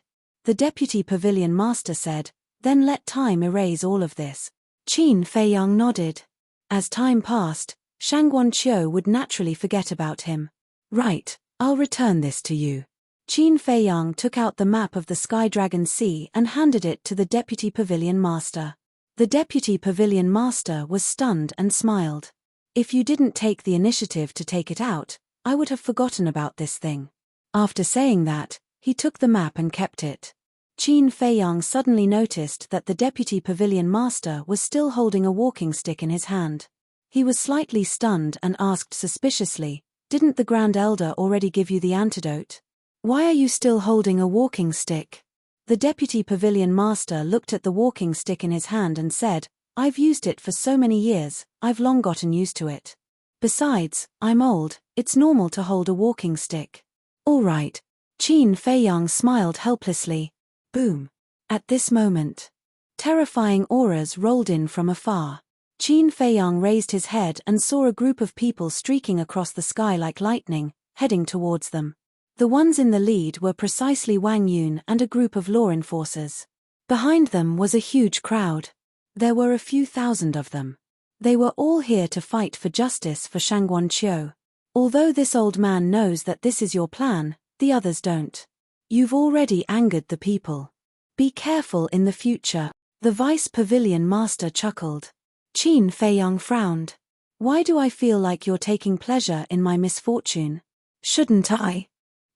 The deputy pavilion master said, then let time erase all of this. Qin Feiyang nodded. As time passed, Shangguan Qiu would naturally forget about him. Right, I'll return this to you. Qin Feiyang took out the map of the Sky Dragon Sea and handed it to the deputy pavilion master. The deputy pavilion master was stunned and smiled. If you didn't take the initiative to take it out, I would have forgotten about this thing. After saying that, he took the map and kept it. Qin Feiyang suddenly noticed that the deputy pavilion master was still holding a walking stick in his hand. He was slightly stunned and asked suspiciously, didn't the Grand Elder already give you the antidote? Why are you still holding a walking stick? The deputy pavilion master looked at the walking stick in his hand and said, I've used it for so many years, I've long gotten used to it. Besides, I'm old, it's normal to hold a walking stick. All right. Qin Feiyang smiled helplessly. Boom. At this moment, terrifying auras rolled in from afar. Qin Feiyang raised his head and saw a group of people streaking across the sky like lightning, heading towards them. The ones in the lead were precisely Wang Yun and a group of law enforcers. Behind them was a huge crowd. There were a few thousand of them. They were all here to fight for justice for Shangguan Qiu. Although this old man knows that this is your plan, the others don't. You've already angered the people. Be careful in the future. The vice pavilion master chuckled. Qin Feiyang frowned. Why do I feel like you're taking pleasure in my misfortune? Shouldn't I?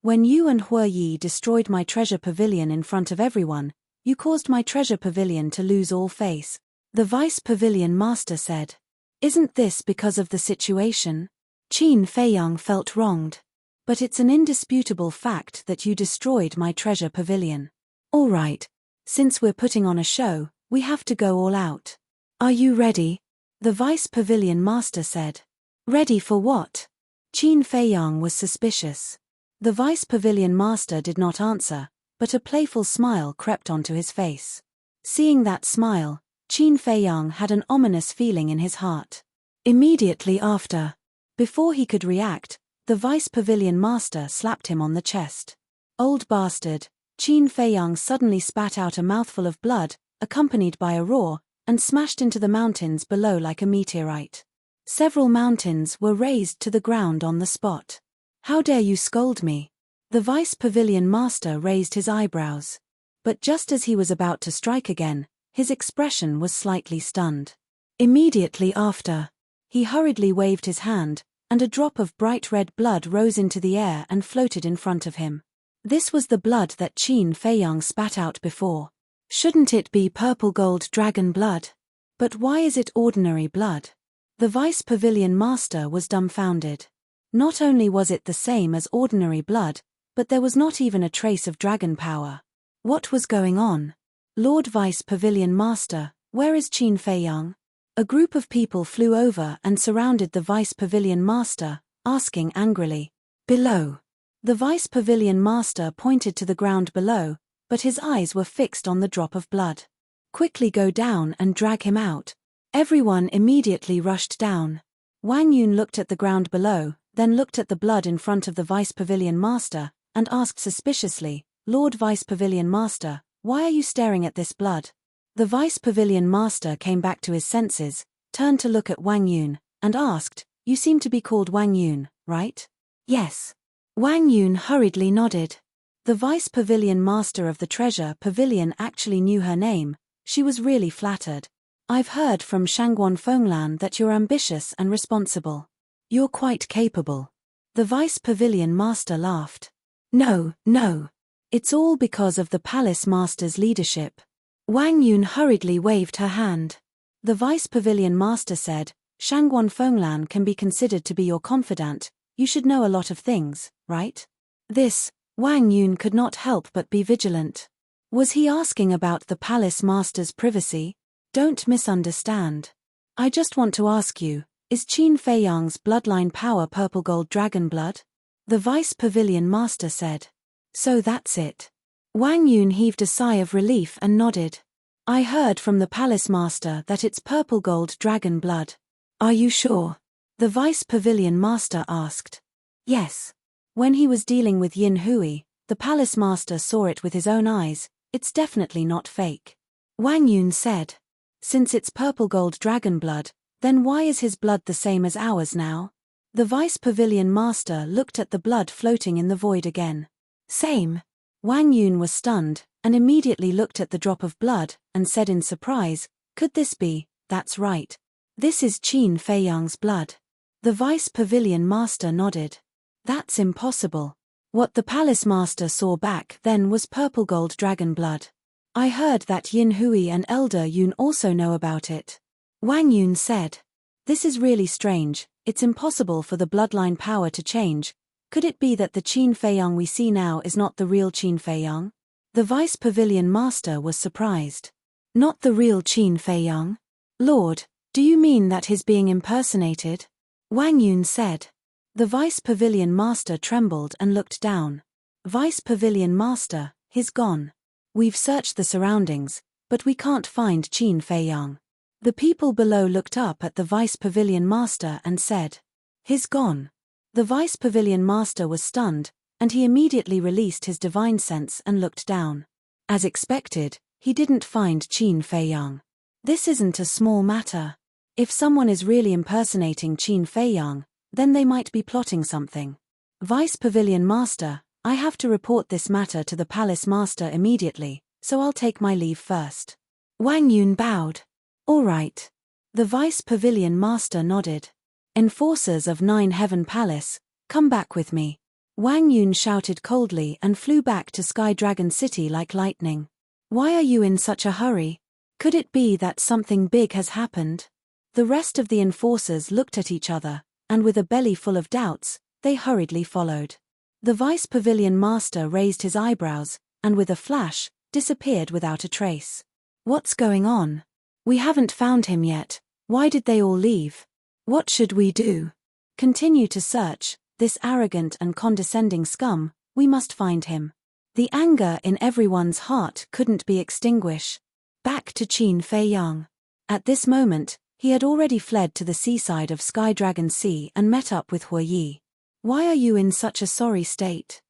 When you and Hue Yi destroyed my treasure pavilion in front of everyone, you caused my treasure pavilion to lose all face. The vice pavilion master said. Isn't this because of the situation? Qin Feiyang felt wronged. But it's an indisputable fact that you destroyed my treasure pavilion. All right. Since we're putting on a show, we have to go all out. Are you ready? The vice pavilion master said. Ready for what? Qin Feiyang was suspicious. The vice pavilion master did not answer, but a playful smile crept onto his face. Seeing that smile, Qin Feiyang had an ominous feeling in his heart. Immediately after, before he could react, the vice pavilion master slapped him on the chest. Old bastard, Qin Feiyang suddenly spat out a mouthful of blood, accompanied by a roar, and smashed into the mountains below like a meteorite. Several mountains were razed to the ground on the spot. How dare you scold me? The vice pavilion master raised his eyebrows. But just as he was about to strike again, his expression was slightly stunned. Immediately after, he hurriedly waved his hand, and a drop of bright red blood rose into the air and floated in front of him. This was the blood that Qin Feiyang spat out before. Shouldn't it be purple gold dragon blood? But why is it ordinary blood? The vice pavilion master was dumbfounded. Not only was it the same as ordinary blood, but there was not even a trace of dragon power. What was going on? Lord Vice Pavilion Master, where is Qin Feiyang? A group of people flew over and surrounded the Vice Pavilion Master, asking angrily. Below. The Vice Pavilion Master pointed to the ground below, but his eyes were fixed on the drop of blood. Quickly go down and drag him out. Everyone immediately rushed down. Wang Yun looked at the ground below, then looked at the blood in front of the Vice Pavilion Master, and asked suspiciously, Lord Vice Pavilion Master, why are you staring at this blood? The Vice Pavilion Master came back to his senses, turned to look at Wang Yun, and asked, You seem to be called Wang Yun, right? Yes. Wang Yun hurriedly nodded. The Vice Pavilion Master of the Treasure Pavilion actually knew her name. She was really flattered. I've heard from Shangguan Fenglan that you're ambitious and responsible. You're quite capable. The Vice Pavilion Master laughed. No, no. It's all because of the Palace Master's leadership. Wang Yun hurriedly waved her hand. The Vice Pavilion Master said, Shangguan Fenglan can be considered to be your confidant. You should know a lot of things, right? This, Wang Yun could not help but be vigilant. Was he asking about the Palace Master's privacy? Don't misunderstand. I just want to ask you, is Qin Feiyang's bloodline power purple gold dragon blood? The Vice Pavilion Master said. So that's it. Wang Yun heaved a sigh of relief and nodded. I heard from the Palace Master that it's purple gold dragon blood. Are you sure? The Vice Pavilion Master asked. Yes. When he was dealing with Yin Hui, the Palace Master saw it with his own eyes. It's definitely not fake. Wang Yun said. Since it's purple gold dragon blood, then why is his blood the same as ours now? The Vice Pavilion Master looked at the blood floating in the void again. Same. Wang Yun was stunned, and immediately looked at the drop of blood, and said in surprise, could this be? That's right. This is Qin Feiyang's blood. The Vice Pavilion Master nodded. That's impossible. What the Palace Master saw back then was purple gold dragon blood. I heard that Yin Hui and Elder Yun also know about it. Wang Yun said. This is really strange. It's impossible for the bloodline power to change. Could it be that the Qin Feiyang we see now is not the real Qin Feiyang? The Vice Pavilion Master was surprised. Not the real Qin Feiyang? Lord, do you mean that he's being impersonated? Wang Yun said. The Vice Pavilion Master trembled and looked down. Vice Pavilion Master, he's gone. We've searched the surroundings, but we can't find Qin Feiyang. The people below looked up at the Vice Pavilion Master and said, he's gone. The Vice Pavilion Master was stunned, and he immediately released his divine sense and looked down. As expected, he didn't find Qin Feiyang. This isn't a small matter. If someone is really impersonating Qin Feiyang, then they might be plotting something. Vice Pavilion Master, I have to report this matter to the Palace Master immediately, so I'll take my leave first. Wang Yun bowed. All right. The Vice Pavilion Master nodded. Enforcers of Nine Heaven Palace, come back with me. Wang Yun shouted coldly and flew back to Sky Dragon City like lightning. Why are you in such a hurry? Could it be that something big has happened? The rest of the enforcers looked at each other, and with a belly full of doubts, they hurriedly followed. The Vice Pavilion Master raised his eyebrows, and with a flash, disappeared without a trace. What's going on? We haven't found him yet. Why did they all leave? What should we do? Continue to search, this arrogant and condescending scum, we must find him. The anger in everyone's heart couldn't be extinguished. Back to Qin Feiyang. At this moment, he had already fled to the seaside of Sky Dragon Sea and met up with Hue Yi. Why are you in such a sorry state?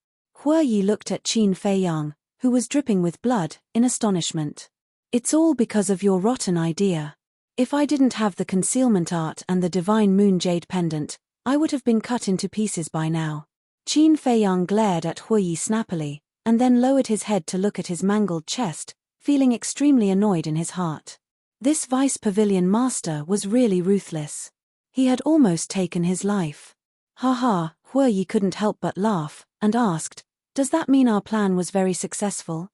Hue Yi looked at Qin Feiyang, who was dripping with blood, in astonishment. It's all because of your rotten idea. If I didn't have the concealment art and the divine moon jade pendant, I would have been cut into pieces by now. Qin Feiyang glared at Hue Yi snappily, and then lowered his head to look at his mangled chest, feeling extremely annoyed in his heart. This Vice Pavilion Master was really ruthless. He had almost taken his life. Ha ha, Hue Yi couldn't help but laugh, and asked, does that mean our plan was very successful?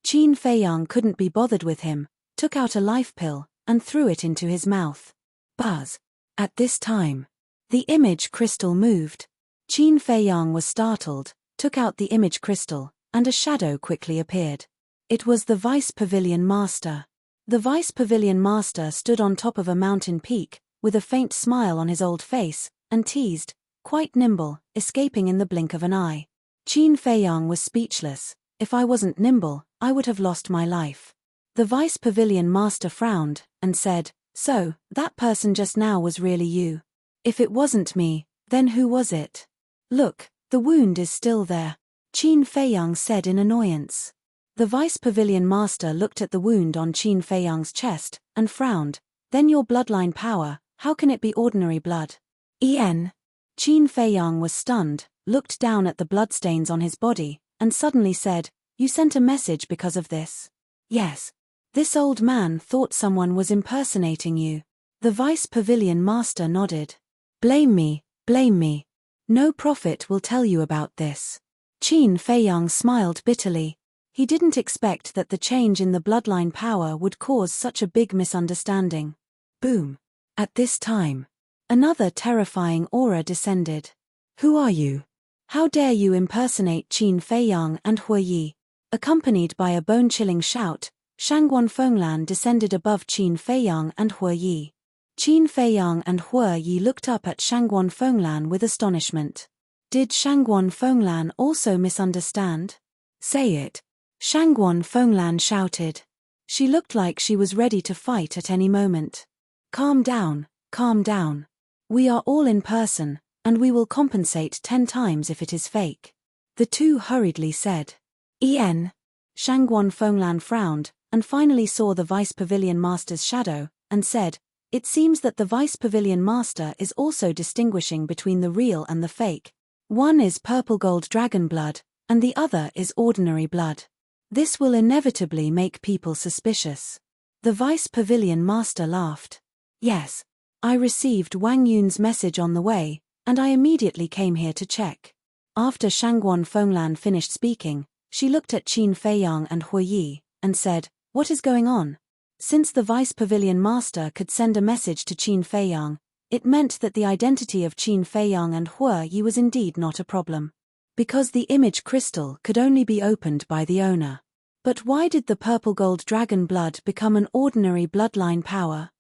Qin Feiyang couldn't be bothered with him, took out a life pill, and threw it into his mouth. Buzz. At this time, the image crystal moved. Qin Feiyang was startled, took out the image crystal, and a shadow quickly appeared. It was the Vice Pavilion Master. The Vice Pavilion Master stood on top of a mountain peak, with a faint smile on his old face, and teased, quite nimble, escaping in the blink of an eye. Qin Feiyang was speechless. If I wasn't nimble, I would have lost my life. The Vice Pavilion Master frowned, and said, so, that person just now was really you. If it wasn't me, then who was it? Look, the wound is still there, Qin Feiyang said in annoyance. The Vice Pavilion Master looked at the wound on Qin Feiyang's chest, and frowned. Then your bloodline power, how can it be ordinary blood? Qin Feiyang was stunned, looked down at the bloodstains on his body, and suddenly said, you sent a message because of this? Yes. This old man thought someone was impersonating you. The Vice Pavilion Master nodded. Blame me, blame me. No prophet will tell you about this. Qin Feiyang smiled bitterly. He didn't expect that the change in the bloodline power would cause such a big misunderstanding. Boom. At this time, another terrifying aura descended. Who are you? How dare you impersonate Qin Feiyang and Hue Yi? Accompanied by a bone-chilling shout, Shangguan Fenglan descended above Qin Feiyang and Hue Yi. Qin Feiyang and Hue Yi looked up at Shangguan Fenglan with astonishment. Did Shangguan Fenglan also misunderstand? Say it. Shangguan Fenglan shouted. She looked like she was ready to fight at any moment. Calm down, calm down. We are all in person, and we will compensate 10 times if it is fake. The two hurriedly said. Shangguan Fenglan frowned, and finally saw the Vice Pavilion Master's shadow, and said, It seems that the Vice Pavilion Master is also distinguishing between the real and the fake. One is purple gold dragon blood, and the other is ordinary blood. This will inevitably make people suspicious. The Vice Pavilion Master laughed. Yes. I received Wang Yun's message on the way, and I immediately came here to check. After Shangguan Fenglan finished speaking, she looked at Qin Feiyang and Hue Yi, and said, What is going on? Since the Vice Pavilion Master could send a message to Qin Feiyang, it meant that the identity of Qin Feiyang and Hue Yi was indeed not a problem. Because the image crystal could only be opened by the owner. But why did the purple gold dragon blood become an ordinary bloodline power?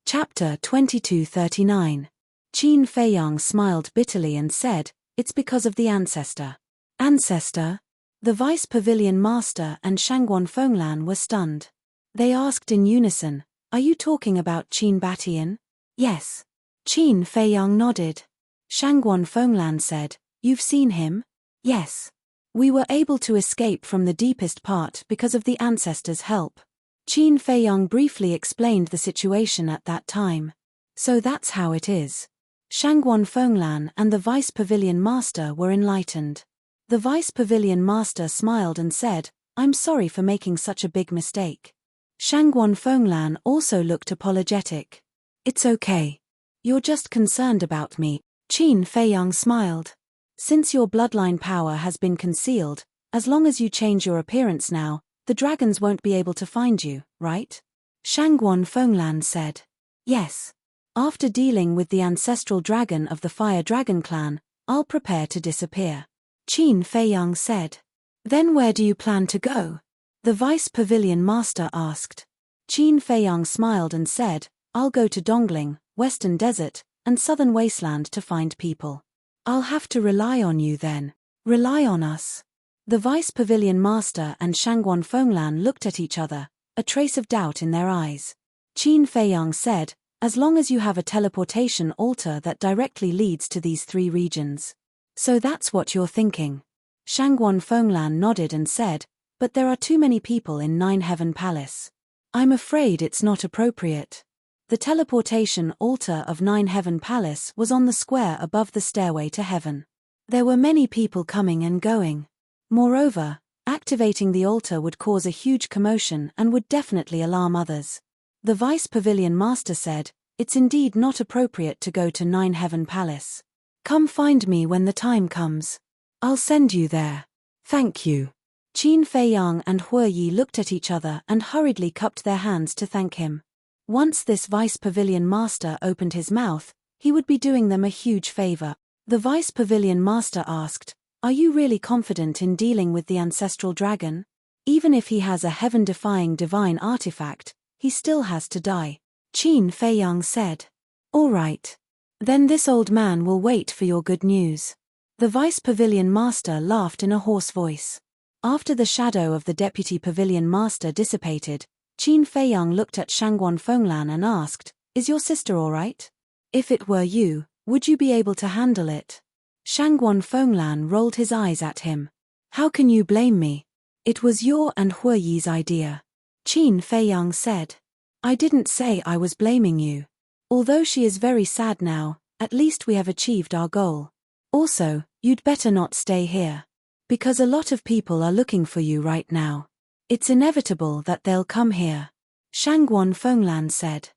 Chapter 2239. Qin Feiyang smiled bitterly and said, It's because of the ancestor. Ancestor? The Vice Pavilion Master and Shangguan Fenglan were stunned. They asked in unison, Are you talking about Qin Batian? Yes. Qin Feiyang nodded. Shangguan Fenglan said, You've seen him? Yes. We were able to escape from the deepest part because of the ancestor's help. Qin Feiyang briefly explained the situation at that time. So that's how it is. Shangguan Fenglan and the Vice Pavilion Master were enlightened. The Vice Pavilion Master smiled and said, I'm sorry for making such a big mistake. Shangguan Fenglan also looked apologetic. It's okay. You're just concerned about me. Qin Feiyang smiled. Since your bloodline power has been concealed, as long as you change your appearance now, the dragons won't be able to find you, right? Shangguan Fenglan said. Yes. After dealing with the ancestral dragon of the Fire Dragon clan, I'll prepare to disappear. Qin Feiyang said. Then where do you plan to go? The Vice Pavilion Master asked. Qin Feiyang smiled and said, I'll go to Dongling, Western Desert, and Southern Wasteland to find people. I'll have to rely on you then. Rely on us. The Vice Pavilion Master and Shangguan Fenglan looked at each other, a trace of doubt in their eyes. Qin Feiyang said, As long as you have a teleportation altar that directly leads to these 3 regions. So that's what you're thinking. Shangguan Fenglan nodded and said, But there are too many people in Nine Heaven Palace. I'm afraid it's not appropriate. The teleportation altar of Nine Heaven Palace was on the square above the stairway to heaven. There were many people coming and going. Moreover, activating the altar would cause a huge commotion and would definitely alarm others. The Vice Pavilion Master said, It's indeed not appropriate to go to Nine Heaven Palace. Come find me when the time comes. I'll send you there. Thank you. Qin Feiyang and Hue Yi looked at each other and hurriedly cupped their hands to thank him. Once this Vice Pavilion Master opened his mouth, he would be doing them a huge favor. The Vice Pavilion Master asked, Are you really confident in dealing with the ancestral dragon? Even if he has a heaven-defying divine artifact, he still has to die. Qin Feiyang said. All right. Then this old man will wait for your good news. The Vice Pavilion Master laughed in a hoarse voice. After the shadow of the Deputy Pavilion Master dissipated, Qin Feiyang looked at Shangguan Fenglan and asked, Is your sister all right? If it were you, would you be able to handle it? Shangguan Fenglan rolled his eyes at him. How can you blame me? It was your and Hue Yi's idea. Qin Feiyang said. I didn't say I was blaming you. Although she is very sad now, at least we have achieved our goal. Also, you'd better not stay here. Because a lot of people are looking for you right now. It's inevitable that they'll come here. Shangguan Fenglan said.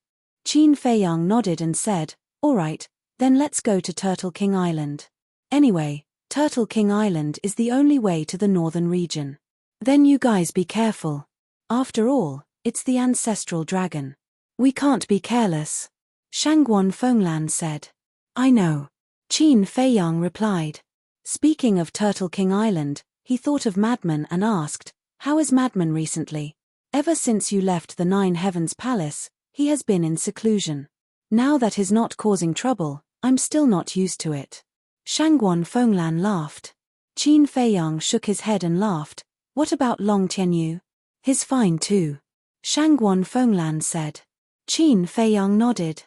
Qin Feiyang nodded and said, "All right, then let's go to Turtle King Island. Anyway, Turtle King Island is the only way to the northern region. Then you guys be careful. After all, it's the ancestral dragon. We can't be careless." Shangguan Fenglan said. "I know," Qin Feiyang replied. Speaking of Turtle King Island, he thought of Madman and asked, "How is Madman recently? Ever since you left the Nine Heavens Palace, he has been in seclusion. Now that he's not causing trouble, I'm still not used to it." Shangguan Fenglan laughed. Qin Feiyang shook his head and laughed. "What about Long Tianyu? He's fine too," Shangguan Fenglan said. Qin Feiyang nodded.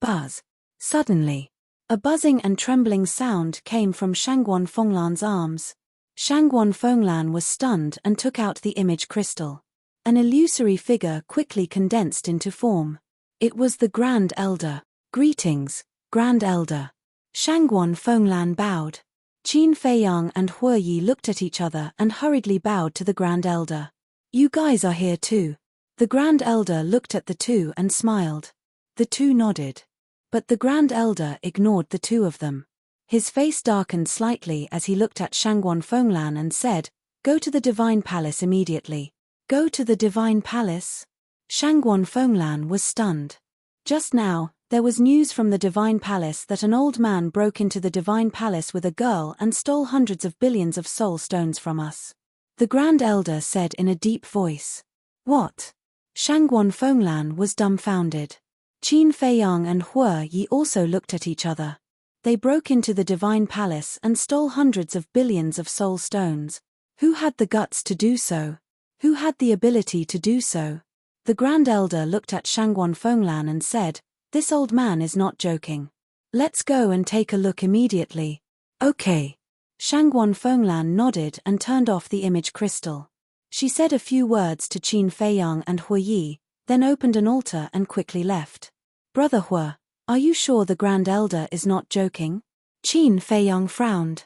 Buzz. Suddenly, a buzzing and trembling sound came from Shangguan Fenglan's arms. Shangguan Fenglan was stunned and took out the image crystal. An illusory figure quickly condensed into form. It was the Grand Elder. "Greetings, Grand Elder." Shangguan Fenglan bowed. Qin Feiyang and Hue Yi looked at each other and hurriedly bowed to the Grand Elder. "You guys are here too." The Grand Elder looked at the two and smiled. The two nodded. But the Grand Elder ignored the two of them. His face darkened slightly as he looked at Shangguan Fenglan and said, "Go to the Divine Palace immediately." "Go to the Divine Palace?" Shangguan Fenglan was stunned. Just now, there was news from the Divine Palace that an old man broke into the Divine Palace with a girl and stole hundreds of billions of soul stones from us. The Grand Elder said in a deep voice. "What?" Shangguan Fenglan was dumbfounded. Qin Feiyang and Hue Yi also looked at each other. They broke into the Divine Palace and stole hundreds of billions of soul stones. Who had the guts to do so? Who had the ability to do so? The Grand Elder looked at Shangguan Fenglan and said, "This old man is not joking. Let's go and take a look immediately." "Okay." Shangguan Fenglan nodded and turned off the image crystal. She said a few words to Qin Feiyang and Hue Yi, then opened an altar and quickly left. "Brother Hue, are you sure the Grand Elder is not joking?" Qin Feiyang frowned.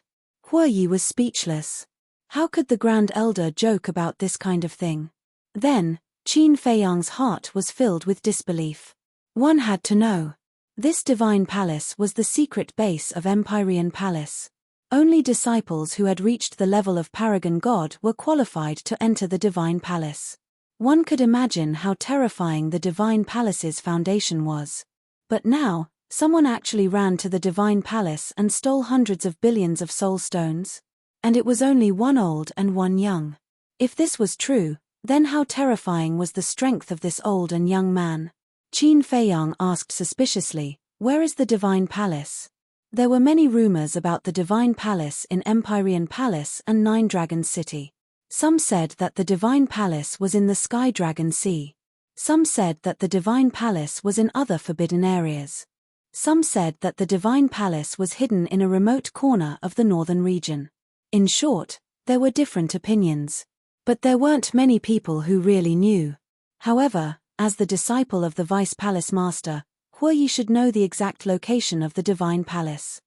Hue Yi was speechless. How could the Grand Elder joke about this kind of thing? Then, Qin Feiyang's heart was filled with disbelief. One had to know. This Divine Palace was the secret base of Empyrean Palace. Only disciples who had reached the level of Paragon God were qualified to enter the Divine Palace. One could imagine how terrifying the Divine Palace's foundation was. But now, someone actually ran to the Divine Palace and stole hundreds of billions of soul stones? And it was only one old and one young. If this was true, then how terrifying was the strength of this old and young man? Qin Feiyang asked suspiciously, "Where is the Divine Palace?" There were many rumors about the Divine Palace in Empyrean Palace and Nine Dragons City. Some said that the Divine Palace was in the Sky Dragon Sea. Some said that the Divine Palace was in other forbidden areas. Some said that the Divine Palace was hidden in a remote corner of the northern region. In short, there were different opinions. But there weren't many people who really knew. However, as the disciple of the Vice Palace Master, Hue Yi should know the exact location of the Divine Palace.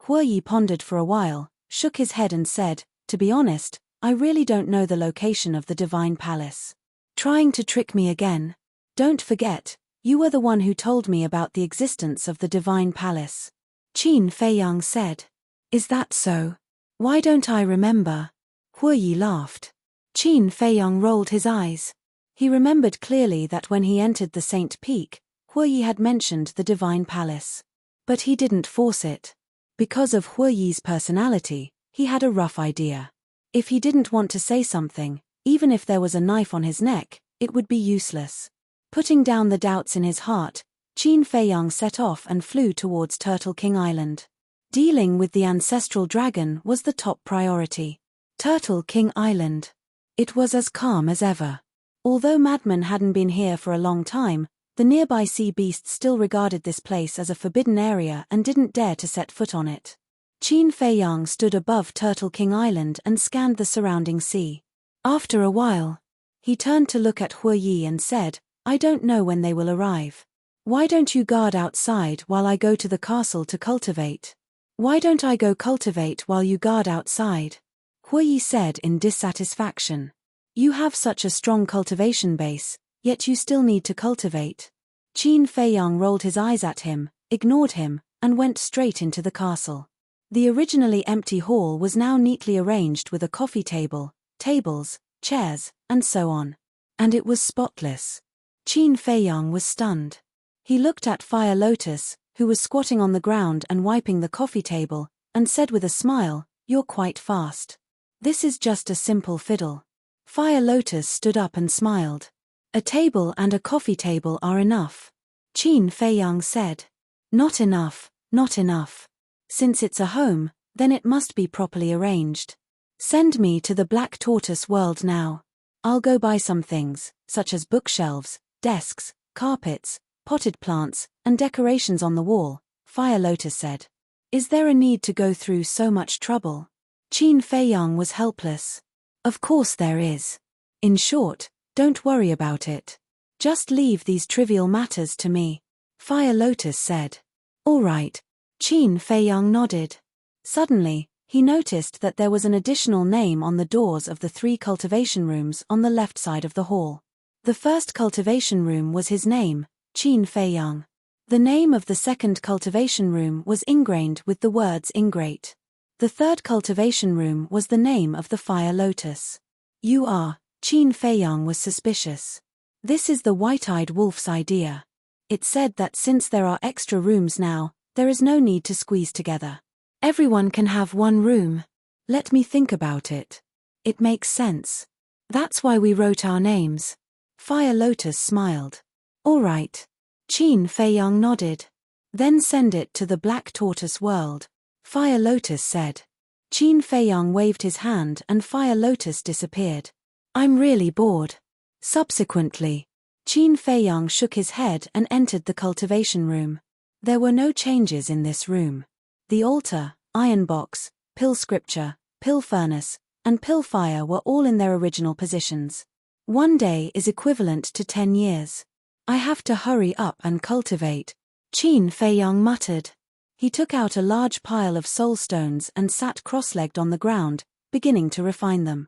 Hue Yi pondered for a while, shook his head and said, "To be honest, I really don't know the location of the Divine Palace." "Trying to trick me again? Don't forget, you were the one who told me about the existence of the Divine Palace," Qin Feiyang said. "Is that so? Why don't I remember?" Hue Yi laughed. Qin Feiyang rolled his eyes. He remembered clearly that when he entered the Saint Peak, Hue Yi had mentioned the Divine Palace. But he didn't force it. Because of Hue Yi's personality, he had a rough idea. If he didn't want to say something, even if there was a knife on his neck, it would be useless. Putting down the doubts in his heart, Qin Feiyang set off and flew towards Turtle King Island. Dealing with the ancestral dragon was the top priority. Turtle King Island. It was as calm as ever. Although Madman hadn't been here for a long time, the nearby sea beasts still regarded this place as a forbidden area and didn't dare to set foot on it. Qin Feiyang stood above Turtle King Island and scanned the surrounding sea. After a while, he turned to look at Hue Yi and said, "I don't know when they will arrive. Why don't you guard outside while I go to the castle to cultivate?" "Why don't I go cultivate while you guard outside?" Hue Yi said in dissatisfaction. "You have such a strong cultivation base, Yet you still need to cultivate. Qin Feiyang rolled his eyes at him, ignored him, and went straight into the castle. The originally empty hall was now neatly arranged with a coffee table, tables, chairs, and so on. And it was spotless. Qin Feiyang was stunned. He looked at Fire Lotus, who was squatting on the ground and wiping the coffee table, and said with a smile, "You're quite fast. This is just a simple fiddle." Fire Lotus stood up and smiled. "A table and a coffee table are enough," Qin Feiyang said. "Not enough, not enough. Since it's a home, then it must be properly arranged. Send me to the Black Tortoise world now. I'll go buy some things, such as bookshelves, desks, carpets, potted plants, and decorations on the wall," Fire Lotus said. "Is there a need to go through so much trouble?" Qin Feiyang was helpless. "Of course there is. In short, don't worry about it. Just leave these trivial matters to me," Fire Lotus said. "All right." Qin Feiyang nodded. Suddenly, he noticed that there was an additional name on the doors of the 3 cultivation rooms on the left side of the hall. The first cultivation room was his name, Qin Feiyang. The name of the second cultivation room was ingrained with the words ingrate. The third cultivation room was the name of the Fire Lotus. "You are," Qin Feiyang was suspicious. "This is the white-eyed wolf's idea. It said that since there are extra rooms now, there is no need to squeeze together. Everyone can have one room. Let me think about it. It makes sense. That's why we wrote our names." Fire Lotus smiled. "All right." Qin Feiyang nodded. "Then send it to the Black Tortoise world," Fire Lotus said. Qin Feiyang waved his hand and Fire Lotus disappeared. "I'm really bored." Subsequently, Qin Feiyang shook his head and entered the cultivation room. There were no changes in this room. The altar, iron box, pill scripture, pill furnace, and pill fire were all in their original positions. 1 day is equivalent to 10 years. "I have to hurry up and cultivate," Qin Feiyang muttered. He took out a large pile of soul stones and sat cross-legged on the ground, beginning to refine them.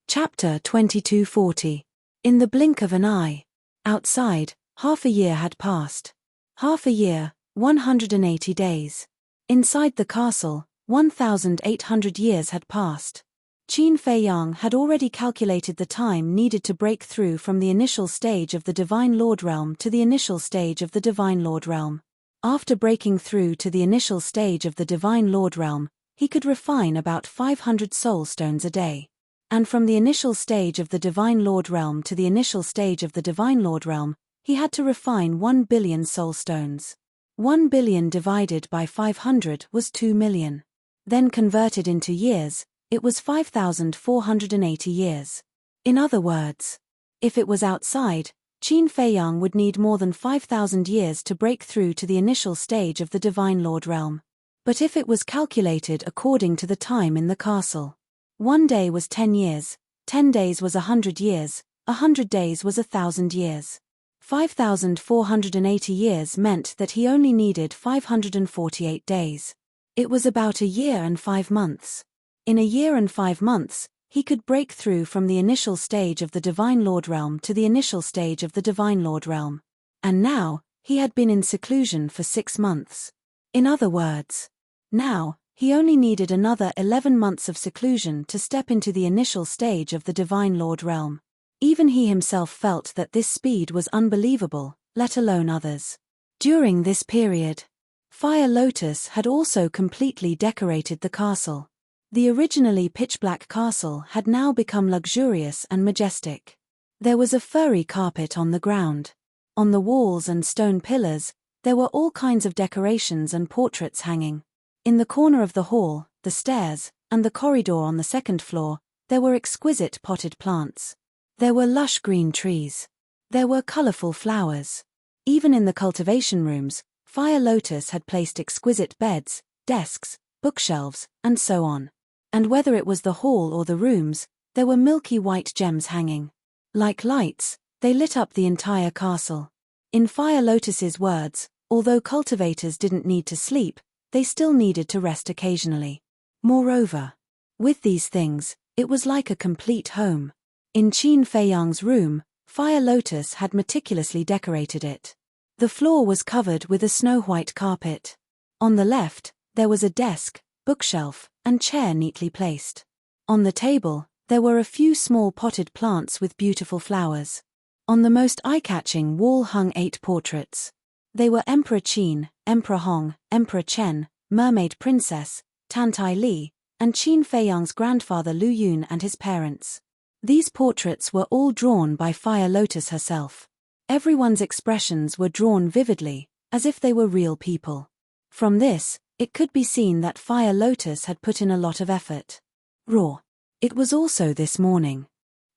Chapter 2240. In the blink of an eye. Outside, half a year had passed. Half a year, 180 days. Inside the castle, 1,800 years had passed. Qin Feiyang had already calculated the time needed to break through from the initial stage of the Divine Lord Realm to the initial stage of the Divine Lord Realm. After breaking through to the initial stage of the Divine Lord Realm, he could refine about 500 soul stones a day. And from the initial stage of the Divine Lord Realm to the initial stage of the Divine Lord Realm, he had to refine 1 billion soul stones. 1 billion divided by 500 was 2 million. Then converted into years, it was 5,480 years. In other words, if it was outside, Qin Feiyang would need more than 5,000 years to break through to the initial stage of the Divine Lord Realm. But if it was calculated according to the time in the castle, 1 day was 10 years, 10 days was 100 years, 100 days was 1,000 years. 5,480 years meant that he only needed 548 days. It was about a year and 5 months. In a year and 5 months, he could break through from the initial stage of the Divine Lord Realm to the initial stage of the Divine Lord Realm. And now, he had been in seclusion for 6 months. In other words, now, he only needed another 11 months of seclusion to step into the initial stage of the Divine Lord Realm. Even he himself felt that this speed was unbelievable, let alone others. During this period, Fire Lotus had also completely decorated the castle. The originally pitch-black castle had now become luxurious and majestic. There was a furry carpet on the ground. On the walls and stone pillars, there were all kinds of decorations and portraits hanging. In the corner of the hall, the stairs, and the corridor on the second floor, there were exquisite potted plants. There were lush green trees. There were colorful flowers. Even in the cultivation rooms, Fire Lotus had placed exquisite beds, desks, bookshelves, and so on. And whether it was the hall or the rooms, there were milky white gems hanging. Like lights, they lit up the entire castle. In Fire Lotus's words, although cultivators didn't need to sleep, they still needed to rest occasionally. Moreover, with these things, it was like a complete home. In Qin Feiyang's room, Fire Lotus had meticulously decorated it. The floor was covered with a snow-white carpet. On the left, there was a desk, bookshelf, and chair neatly placed. On the table, there were a few small potted plants with beautiful flowers. On the most eye-catching wall hung 8 portraits. They were Emperor Qin, Emperor Hong, Emperor Chen, Mermaid Princess, Tantai Li, and Qin Feiyang's grandfather Lu Yun and his parents. These portraits were all drawn by Fire Lotus herself. Everyone's expressions were drawn vividly, as if they were real people. From this, it could be seen that Fire Lotus had put in a lot of effort. Roar. It was also this morning.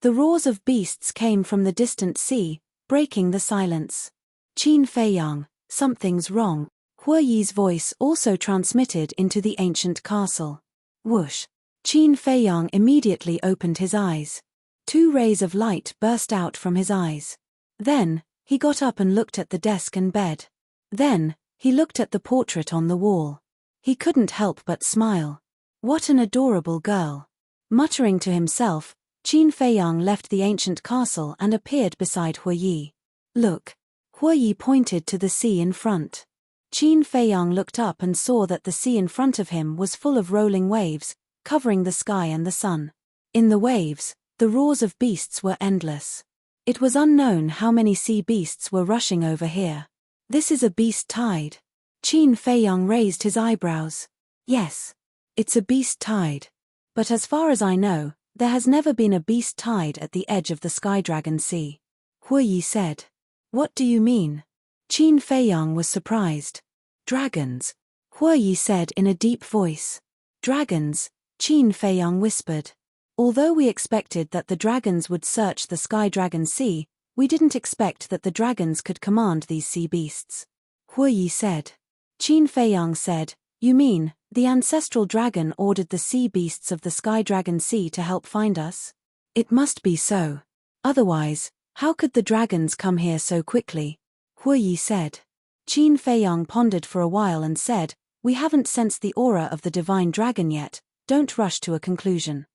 The roars of beasts came from the distant sea, breaking the silence. Qin Feiyang, something's wrong. Hue Yi's voice also transmitted into the ancient castle. Whoosh. Qin Feiyang immediately opened his eyes. 2 rays of light burst out from his eyes. Then, he got up and looked at the desk and bed. Then, he looked at the portrait on the wall. He couldn't help but smile. What an adorable girl. Muttering to himself, Qin Feiyang left the ancient castle and appeared beside Hue Yi. Look. Hue Yi pointed to the sea in front. Qin Feiyang looked up and saw that the sea in front of him was full of rolling waves, covering the sky and the sun. In the waves, the roars of beasts were endless. It was unknown how many sea beasts were rushing over here. This is a beast tide. Qin Feiyang raised his eyebrows. Yes. It's a beast tide. But as far as I know, there has never been a beast tide at the edge of the Sky Dragon Sea. Hue Yi said. What do you mean? Qin Feiyang was surprised. Dragons. Hue Yi said in a deep voice. Dragons, Qin Feiyang whispered. Although we expected that the dragons would search the Sky Dragon Sea, we didn't expect that the dragons could command these sea beasts. Hue Yi said. Qin Feiyang said, you mean, the ancestral dragon ordered the sea beasts of the Sky Dragon Sea to help find us? It must be so. Otherwise, how could the dragons come here so quickly? Hue Yi said. Qin Feiyang pondered for a while and said, we haven't sensed the aura of the divine dragon yet, don't rush to a conclusion.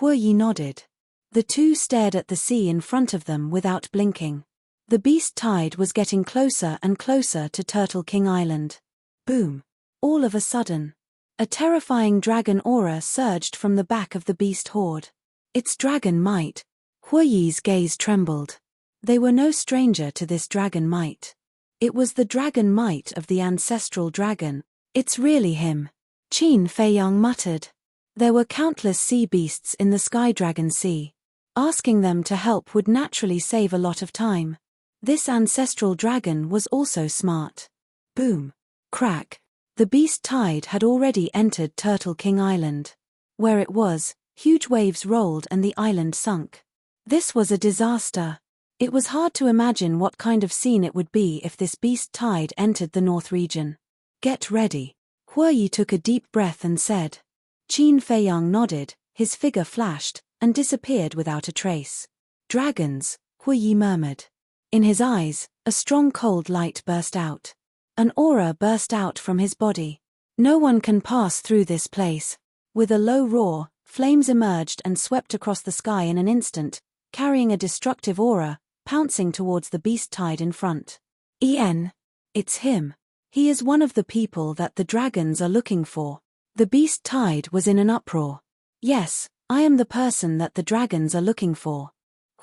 Hue Yi nodded. The two stared at the sea in front of them without blinking. The beast tide was getting closer and closer to Turtle King Island. Boom. All of a sudden, a terrifying dragon aura surged from the back of the beast horde. It's dragon might. Hue Yi's gaze trembled. They were no stranger to this dragon might. It was the dragon might of the ancestral dragon. It's really him. Qin Feiyang muttered. There were countless sea beasts in the Sky Dragon Sea. Asking them to help would naturally save a lot of time. This ancestral dragon was also smart. Boom. Crack. The beast tide had already entered Turtle King Island. Where it was, huge waves rolled and the island sunk. This was a disaster. It was hard to imagine what kind of scene it would be if this beast tide entered the North region. Get ready. Hue Yi took a deep breath and said. Qin Feiyang nodded, his figure flashed, and disappeared without a trace. Dragons, Hue Yi murmured. In his eyes, a strong cold light burst out. An aura burst out from his body. No one can pass through this place. With a low roar, flames emerged and swept across the sky in an instant, carrying a destructive aura, pouncing towards the beast tide in front. It's him. He is one of the people that the dragons are looking for. The beast tide was in an uproar. Yes, I am the person that the dragons are looking for.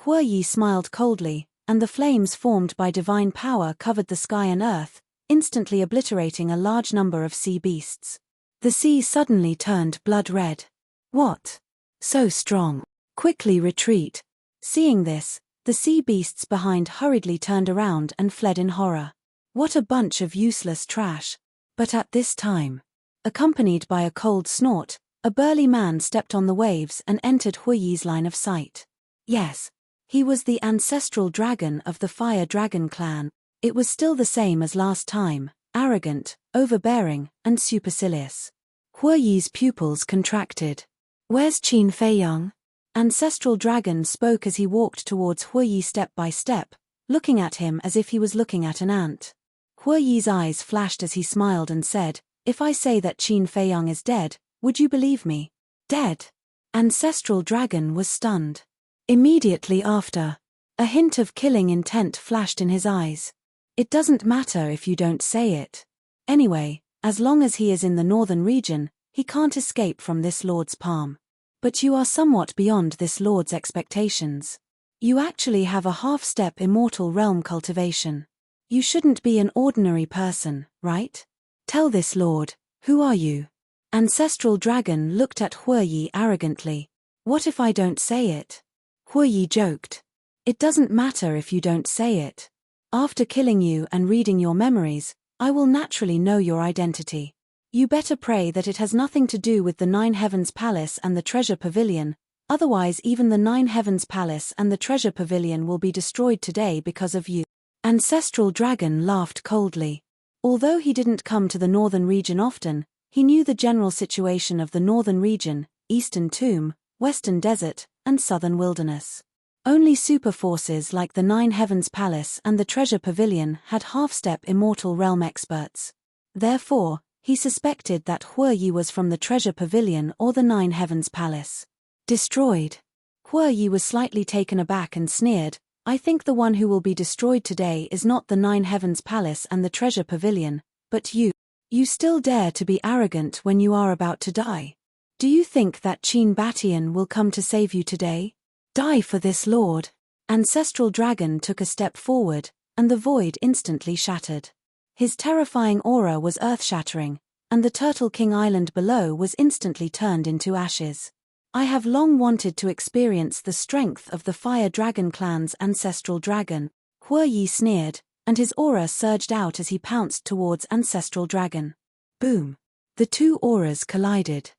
Hue Yi smiled coldly, and the flames formed by divine power covered the sky and earth, instantly obliterating a large number of sea beasts. The sea suddenly turned blood red. What? So strong. Quickly retreat. Seeing this, the sea beasts behind hurriedly turned around and fled in horror. What a bunch of useless trash. But at this time, accompanied by a cold snort, a burly man stepped on the waves and entered Hue Yi's line of sight. Yes, he was the ancestral dragon of the Fire Dragon clan. It was still the same as last time, arrogant, overbearing, and supercilious. Hue Yi's pupils contracted. Where's Qin Feiyang? Ancestral Dragon spoke as he walked towards Hue Yi step by step, looking at him as if he was looking at an ant. Hue Yi's eyes flashed as he smiled and said, if I say that Qin Feiyang is dead, would you believe me? Dead? Ancestral Dragon was stunned. Immediately after, A hint of killing intent flashed in his eyes. It doesn't matter if you don't say it. Anyway, as long as he is in the northern region, he can't escape from this lord's palm. But you are somewhat beyond this lord's expectations. You actually have a half-step immortal realm cultivation. You shouldn't be an ordinary person, right? Tell this lord, who are you? Ancestral Dragon looked at Huoyi arrogantly. What if I don't say it? Huoyi joked. It doesn't matter if you don't say it. After killing you and reading your memories, I will naturally know your identity. You better pray that it has nothing to do with the Nine Heavens Palace and the Treasure Pavilion, otherwise even the Nine Heavens Palace and the Treasure Pavilion will be destroyed today because of you. Ancestral Dragon laughed coldly. Although he didn't come to the northern region often, he knew the general situation of the northern region, Eastern Tomb, Western Desert, and Southern Wilderness. Only super forces like the Nine Heavens Palace and the Treasure Pavilion had half-step immortal realm experts. Therefore, he suspected that Huoyi was from the Treasure Pavilion or the Nine Heavens Palace. Destroyed. Huoyi was slightly taken aback and sneered, I think the one who will be destroyed today is not the Nine Heavens Palace and the Treasure Pavilion, but you. You still dare to be arrogant when you are about to die. Do you think that Qin Batian will come to save you today? Die for this lord. Ancestral Dragon took a step forward, and the void instantly shattered. His terrifying aura was earth-shattering, and the Turtle King Island below was instantly turned into ashes. I have long wanted to experience the strength of the Fire Dragon clan's Ancestral Dragon, Huoyi sneered, and his aura surged out as he pounced towards Ancestral Dragon. Boom! The two auras collided.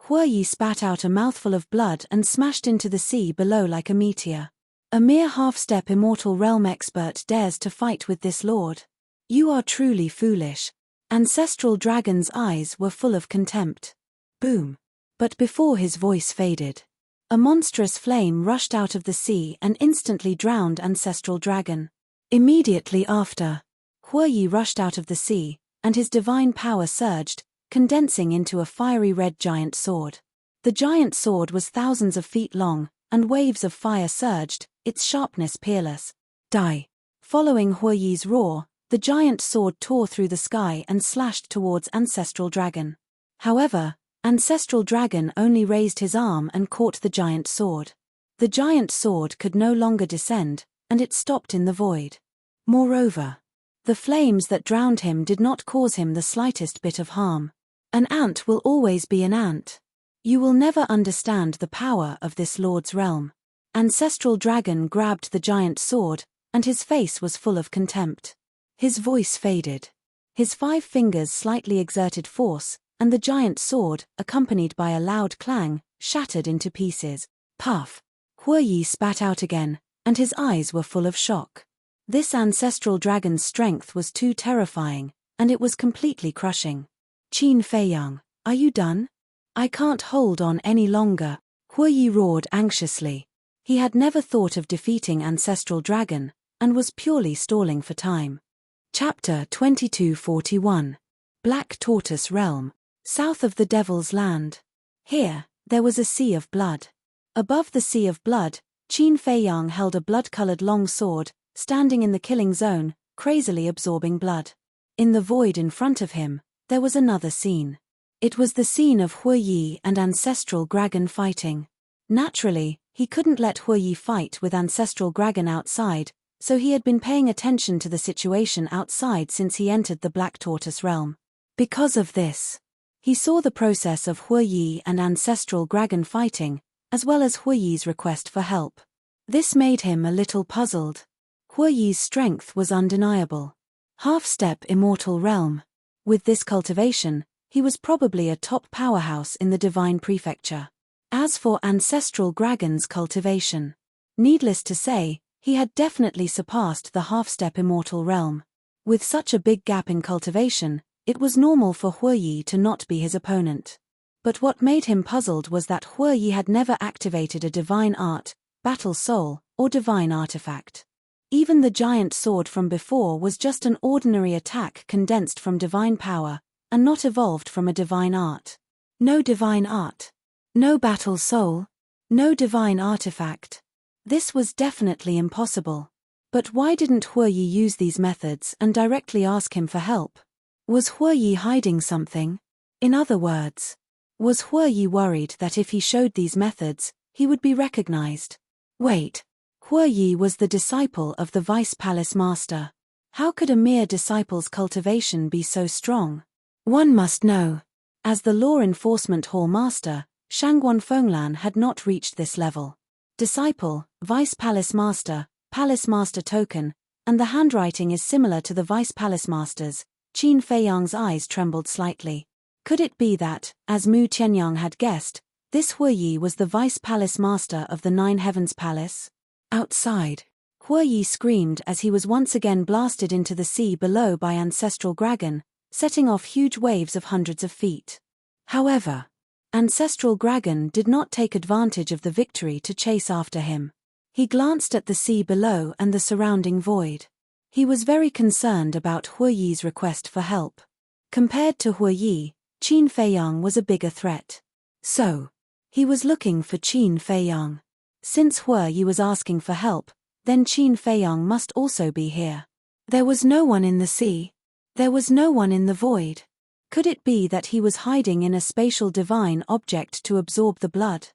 Huoyi spat out a mouthful of blood and smashed into the sea below like a meteor. A mere half-step immortal realm expert dares to fight with this lord. You are truly foolish. Ancestral Dragon's eyes were full of contempt. Boom! But before his voice faded, a monstrous flame rushed out of the sea and instantly drowned Ancestral Dragon. Immediately after, Huoyi rushed out of the sea, and his divine power surged, condensing into a fiery red giant sword. The giant sword was thousands of feet long, and waves of fire surged, its sharpness peerless. Die! Following Huoyi's roar, the giant sword tore through the sky and slashed towards Ancestral Dragon. However, Ancestral Dragon only raised his arm and caught the giant sword. The giant sword could no longer descend, and it stopped in the void. Moreover, the flames that drowned him did not cause him the slightest bit of harm. An ant will always be an ant. You will never understand the power of this lord's realm. Ancestral Dragon grabbed the giant sword, and his face was full of contempt. His voice faded. His 5 fingers slightly exerted force, and the giant sword, accompanied by a loud clang, shattered into pieces. Puff! Huoyi spat out again, and his eyes were full of shock. This Ancestral Dragon's strength was too terrifying, and it was completely crushing. Qin Feiyang, are you done? I can't hold on any longer, Huoyi roared anxiously. He had never thought of defeating Ancestral Dragon, and was purely stalling for time. Chapter 2241. Black Tortoise Realm. South of the Devil's Land. Here, there was a sea of blood. Above the sea of blood, Qin Feiyang held a blood-colored long sword, standing in the killing zone, crazily absorbing blood. In the void in front of him, there was another scene. It was the scene of Huoyi and Ancestral Dragon fighting. Naturally, he couldn't let Huoyi fight with Ancestral Dragon outside, so he had been paying attention to the situation outside since he entered the Black Tortoise realm. Because of this, he saw the process of Huoyi and Ancestral Dragon fighting, as well as Huoyi's request for help. This made him a little puzzled. Huoyi's strength was undeniable. Half-step immortal realm. With this cultivation, he was probably a top powerhouse in the Divine Prefecture. As for Ancestral Dragon's cultivation, needless to say, he had definitely surpassed the half-step immortal realm. With such a big gap in cultivation, it was normal for Huoyi to not be his opponent. But what made him puzzled was that Huoyi had never activated a divine art, battle soul, or divine artifact. Even the giant sword from before was just an ordinary attack condensed from divine power, and not evolved from a divine art. No divine art. No battle soul. No divine artifact. This was definitely impossible. But why didn't Huoyi use these methods and directly ask him for help? Was Huoyi hiding something? In other words, was Huoyi worried that if he showed these methods, he would be recognized? Wait, Huoyi was the disciple of the Vice Palace Master. How could a mere disciple's cultivation be so strong? One must know. As the Law Enforcement Hall Master, Shangguan Fenglan had not reached this level. Disciple, Vice Palace Master, Palace Master token, and the handwriting is similar to the Vice Palace Master's. Qin Feiyang's eyes trembled slightly. Could it be that, as Mu Tianyang had guessed, this Huoyi was the Vice Palace Master of the Nine Heavens Palace? Outside, Huoyi screamed as he was once again blasted into the sea below by Ancestral Dragon, setting off huge waves of hundreds of feet. However, Ancestral Dragon did not take advantage of the victory to chase after him. He glanced at the sea below and the surrounding void. He was very concerned about Huoyi's request for help. Compared to Huoyi, Qin Feiyang was a bigger threat. So, he was looking for Qin Feiyang. Since Huoyi was asking for help, then Qin Feiyang must also be here. There was no one in the sea. There was no one in the void. Could it be that he was hiding in a spatial divine object to absorb the blood?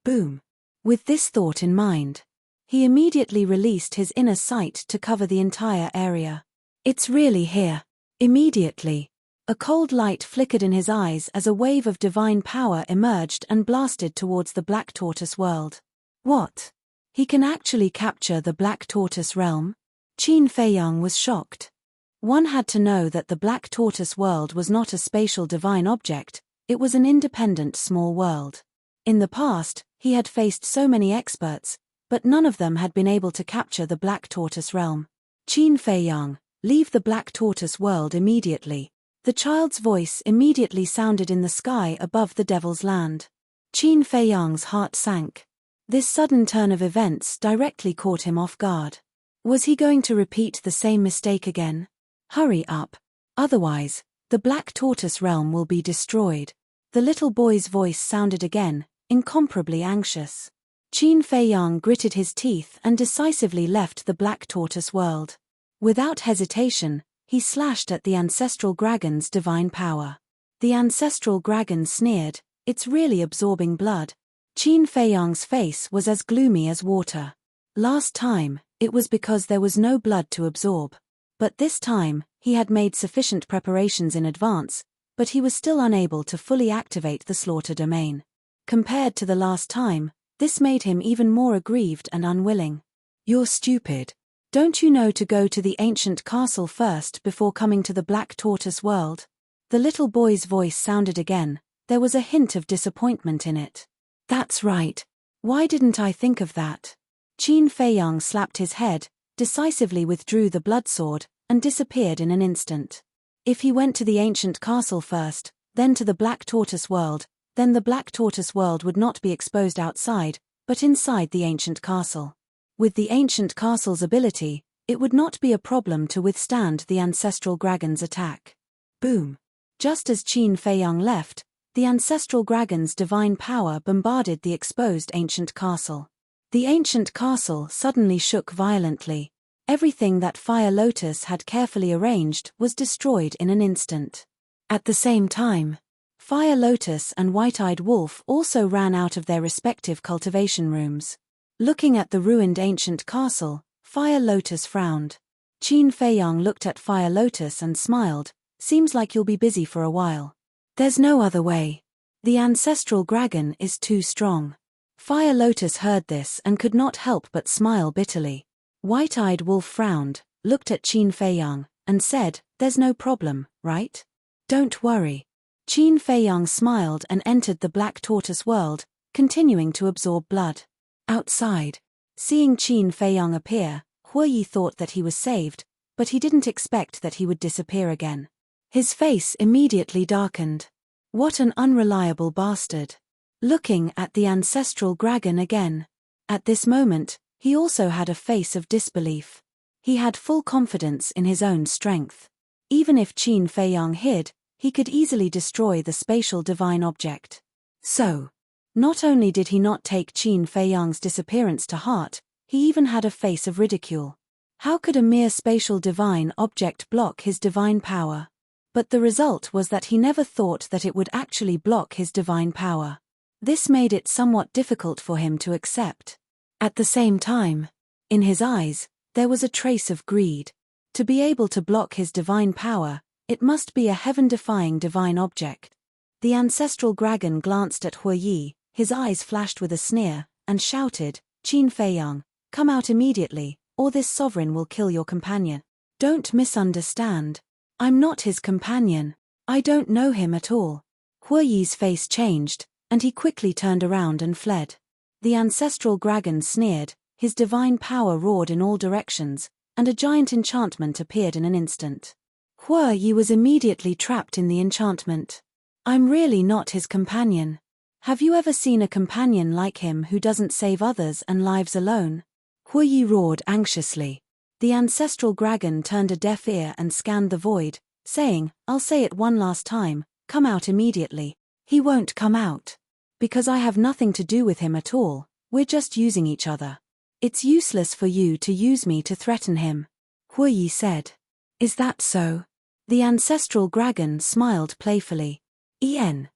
Boom. With this thought in mind, he immediately released his inner sight to cover the entire area. It's really here. Immediately, a cold light flickered in his eyes as a wave of divine power emerged and blasted towards the Black Tortoise world. What? He can actually capture the Black Tortoise realm? Qin Feiyang was shocked. One had to know that the Black Tortoise world was not a spatial divine object, it was an independent small world. In the past, he had faced so many experts, but none of them had been able to capture the Black Tortoise realm. Qin Feiyang, leave the Black Tortoise world immediately. The child's voice immediately sounded in the sky above the Devil's Land. Qin Feiyang's heart sank. This sudden turn of events directly caught him off guard. Was he going to repeat the same mistake again? Hurry up. Otherwise, the Black Tortoise realm will be destroyed. The little boy's voice sounded again, incomparably anxious. Qin Feiyang gritted his teeth and decisively left the Black Tortoise world. Without hesitation, he slashed at the Ancestral Dragon's divine power. The Ancestral Dragon sneered, "It's really absorbing blood." Qin Feiyang's face was as gloomy as water. Last time, it was because there was no blood to absorb. But this time, he had made sufficient preparations in advance, but he was still unable to fully activate the slaughter domain. Compared to the last time, this made him even more aggrieved and unwilling. "You're stupid. Don't you know to go to the ancient castle first before coming to the Black Tortoise world?" The little boy's voice sounded again, there was a hint of disappointment in it. "That's right. Why didn't I think of that?" Qin Feiyang slapped his head, decisively withdrew the blood sword, and disappeared in an instant. If he went to the ancient castle first, then to the Black Tortoise world, then the Black Tortoise world would not be exposed outside, but inside the ancient castle. With the ancient castle's ability, it would not be a problem to withstand the Ancestral Dragon's attack. Boom. Just as Qin Feiyang left, the Ancestral Dragon's divine power bombarded the exposed ancient castle. The ancient castle suddenly shook violently. Everything that Fire Lotus had carefully arranged was destroyed in an instant. At the same time, Fire Lotus and White-Eyed Wolf also ran out of their respective cultivation rooms. Looking at the ruined ancient castle, Fire Lotus frowned. Qin Feiyang looked at Fire Lotus and smiled, "Seems like you'll be busy for a while." "There's no other way. The Ancestral Dragon is too strong." Fire Lotus heard this and could not help but smile bitterly. White-Eyed Wolf frowned, looked at Qin Feiyang, and said, "There's no problem, right? Don't worry." Qin Feiyang smiled and entered the Black Tortoise world, continuing to absorb blood. Outside, seeing Qin Feiyang appear, Huoyi thought that he was saved, but he didn't expect that he would disappear again. His face immediately darkened. What an unreliable bastard. Looking at the Ancestral Dragon again. At this moment, he also had a face of disbelief. He had full confidence in his own strength. Even if Qin Feiyang hid, he could easily destroy the spatial divine object. So, not only did he not take Qin Feiyang's disappearance to heart, He even had a face of ridicule. How could a mere spatial divine object block his divine power? But the result was that he never thought that it would actually block his divine power. This made it somewhat difficult for him to accept. At the same time, in his eyes, there was a trace of greed. To be able to block his divine power, it must be a heaven-defying divine object. The ancestral dragon glanced at Huiyi, his eyes flashed with a sneer, and shouted, "Qin Feiyang, come out immediately, or this sovereign will kill your companion." "Don't misunderstand. I'm not his companion. I don't know him at all." Huiyi's face changed, and he quickly turned around and fled. The ancestral dragon sneered, his divine power roared in all directions, and a giant enchantment appeared in an instant. Huiyi was immediately trapped in the enchantment. "I'm really not his companion. Have you ever seen a companion like him who doesn't save others and lives alone?" Huiyi roared anxiously. The ancestral dragon turned a deaf ear and scanned the void, saying, "I'll say it one last time, come out immediately." "He won't come out. Because I have nothing to do with him at all, we're just using each other. It's useless for you to use me to threaten him," Huiyi said. "Is that so?" The ancestral dragon smiled playfully. "En."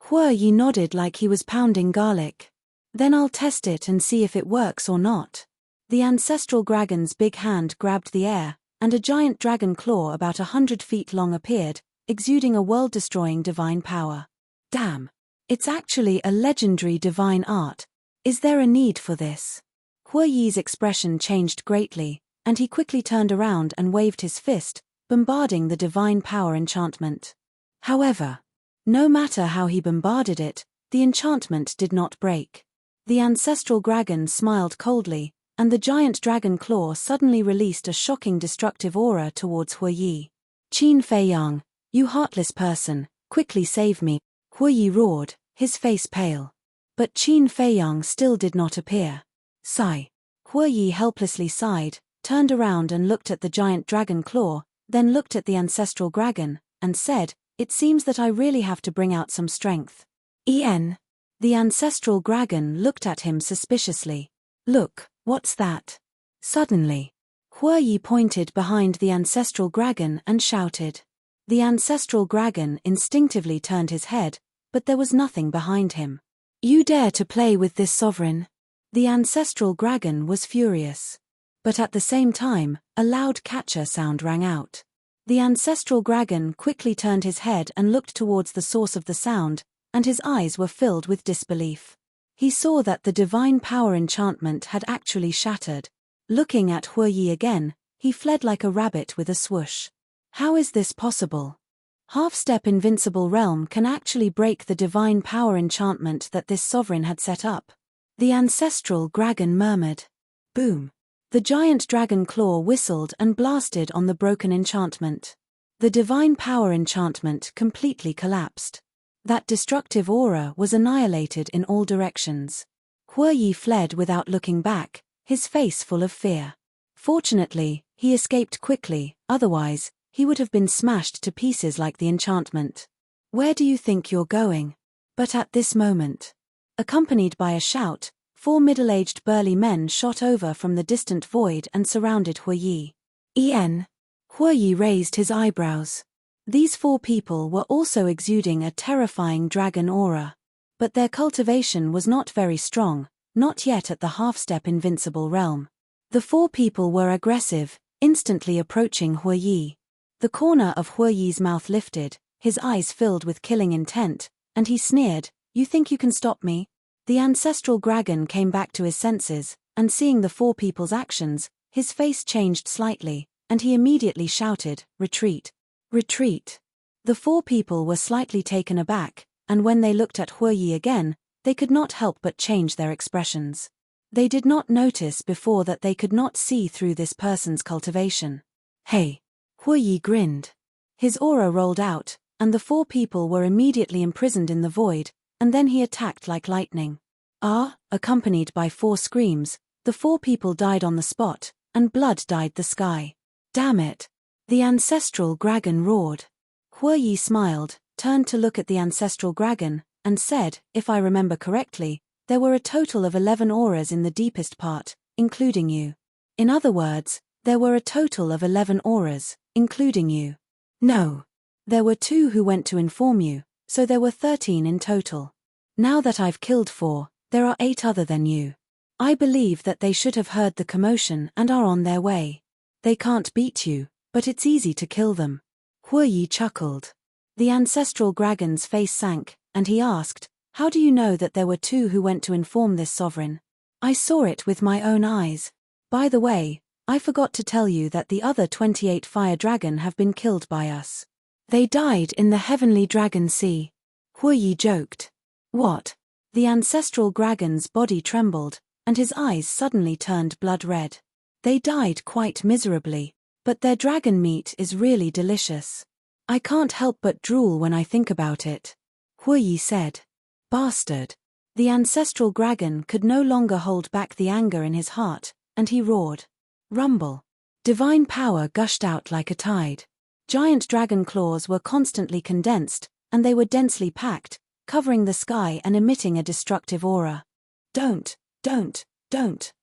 Huiyi nodded like he was pounding garlic. "Then I'll test it and see if it works or not." The ancestral dragon's big hand grabbed the air, and a giant dragon claw about 100 feet long appeared, exuding a world-destroying divine power. "Damn! It's actually a legendary divine art. Is there a need for this?" Huiyi's expression changed greatly, and he quickly turned around and waved his fist, bombarding the divine power enchantment. However, no matter how he bombarded it, the enchantment did not break. The ancestral dragon smiled coldly, and the giant dragon claw suddenly released a shocking destructive aura towards Huiyi. "Qin Feiyang, you heartless person, quickly save me," Huiyi roared, his face pale. But Qin Feiyang still did not appear. "Sigh." Huiyi helplessly sighed, turned around and looked at the giant dragon claw, then looked at the ancestral dragon, and said, "It seems that I really have to bring out some strength." "En." The ancestral dragon looked at him suspiciously. "Look, what's that?" Suddenly, Huiyi pointed behind the ancestral dragon and shouted. The ancestral dragon instinctively turned his head, but there was nothing behind him. "You dare to play with this sovereign?" The ancestral dragon was furious. But at the same time, a loud catcher sound rang out. The ancestral dragon quickly turned his head and looked towards the source of the sound, and his eyes were filled with disbelief. He saw that the divine power enchantment had actually shattered. Looking at Huiyi again, he fled like a rabbit with a swoosh. How is this possible? Half-step invincible realm can actually break the divine power enchantment that this sovereign had set up. The ancestral dragon murmured. Boom. The giant dragon claw whistled and blasted on the broken enchantment. The divine power enchantment completely collapsed. That destructive aura was annihilated in all directions. Huiyi fled without looking back, his face full of fear. Fortunately, he escaped quickly, otherwise, he would have been smashed to pieces like the enchantment. "Where do you think you're going?" But at this moment, accompanied by a shout, 4 middle-aged burly men shot over from the distant void and surrounded Huiyi. "En." Huiyi raised his eyebrows. These 4 people were also exuding a terrifying dragon aura. But their cultivation was not very strong, not yet at the half-step invincible realm. The 4 people were aggressive, instantly approaching Huiyi. The corner of Huiyi's mouth lifted, his eyes filled with killing intent, and he sneered, "You think you can stop me?" The ancestral dragon came back to his senses, and seeing the 4 people's actions, his face changed slightly, and he immediately shouted, "Retreat! Retreat!" The 4 people were slightly taken aback, and when they looked at Huiyi again, they could not help but change their expressions. They did not notice before that they could not see through this person's cultivation. "Hey!" Huiyi grinned. His aura rolled out, and the 4 people were immediately imprisoned in the void, and then he attacked like lightning. Accompanied by 4 screams, the 4 people died on the spot, and blood dyed the sky. "Damn it!" The ancestral dragon roared. Huiyi smiled, turned to look at the ancestral dragon, and said, "If I remember correctly, there were a total of 11 auras in the deepest part, including you. In other words, there were a total of 11 auras, including you. No. There were 2 who went to inform you, so there were 13 in total. Now that I've killed 4, there are 8 other than you. I believe that they should have heard the commotion and are on their way. They can't beat you, but it's easy to kill them. Huoyi chuckled. The ancestral dragon's face sank, and he asked, how do you know that there were 2 who went to inform this sovereign? I saw it with my own eyes. By the way, I forgot to tell you that the other 28 fire dragon have been killed by us. They died in the heavenly dragon sea. Huoyi joked. What? The ancestral dragon's body trembled, and his eyes suddenly turned blood red. They died quite miserably, but their dragon meat is really delicious. I can't help but drool when I think about it. Huoyi said. Bastard. The ancestral dragon could no longer hold back the anger in his heart, and he roared. Rumble. Divine power gushed out like a tide. Giant dragon claws were constantly condensed, and they were densely packed, covering the sky and emitting a destructive aura. Don't,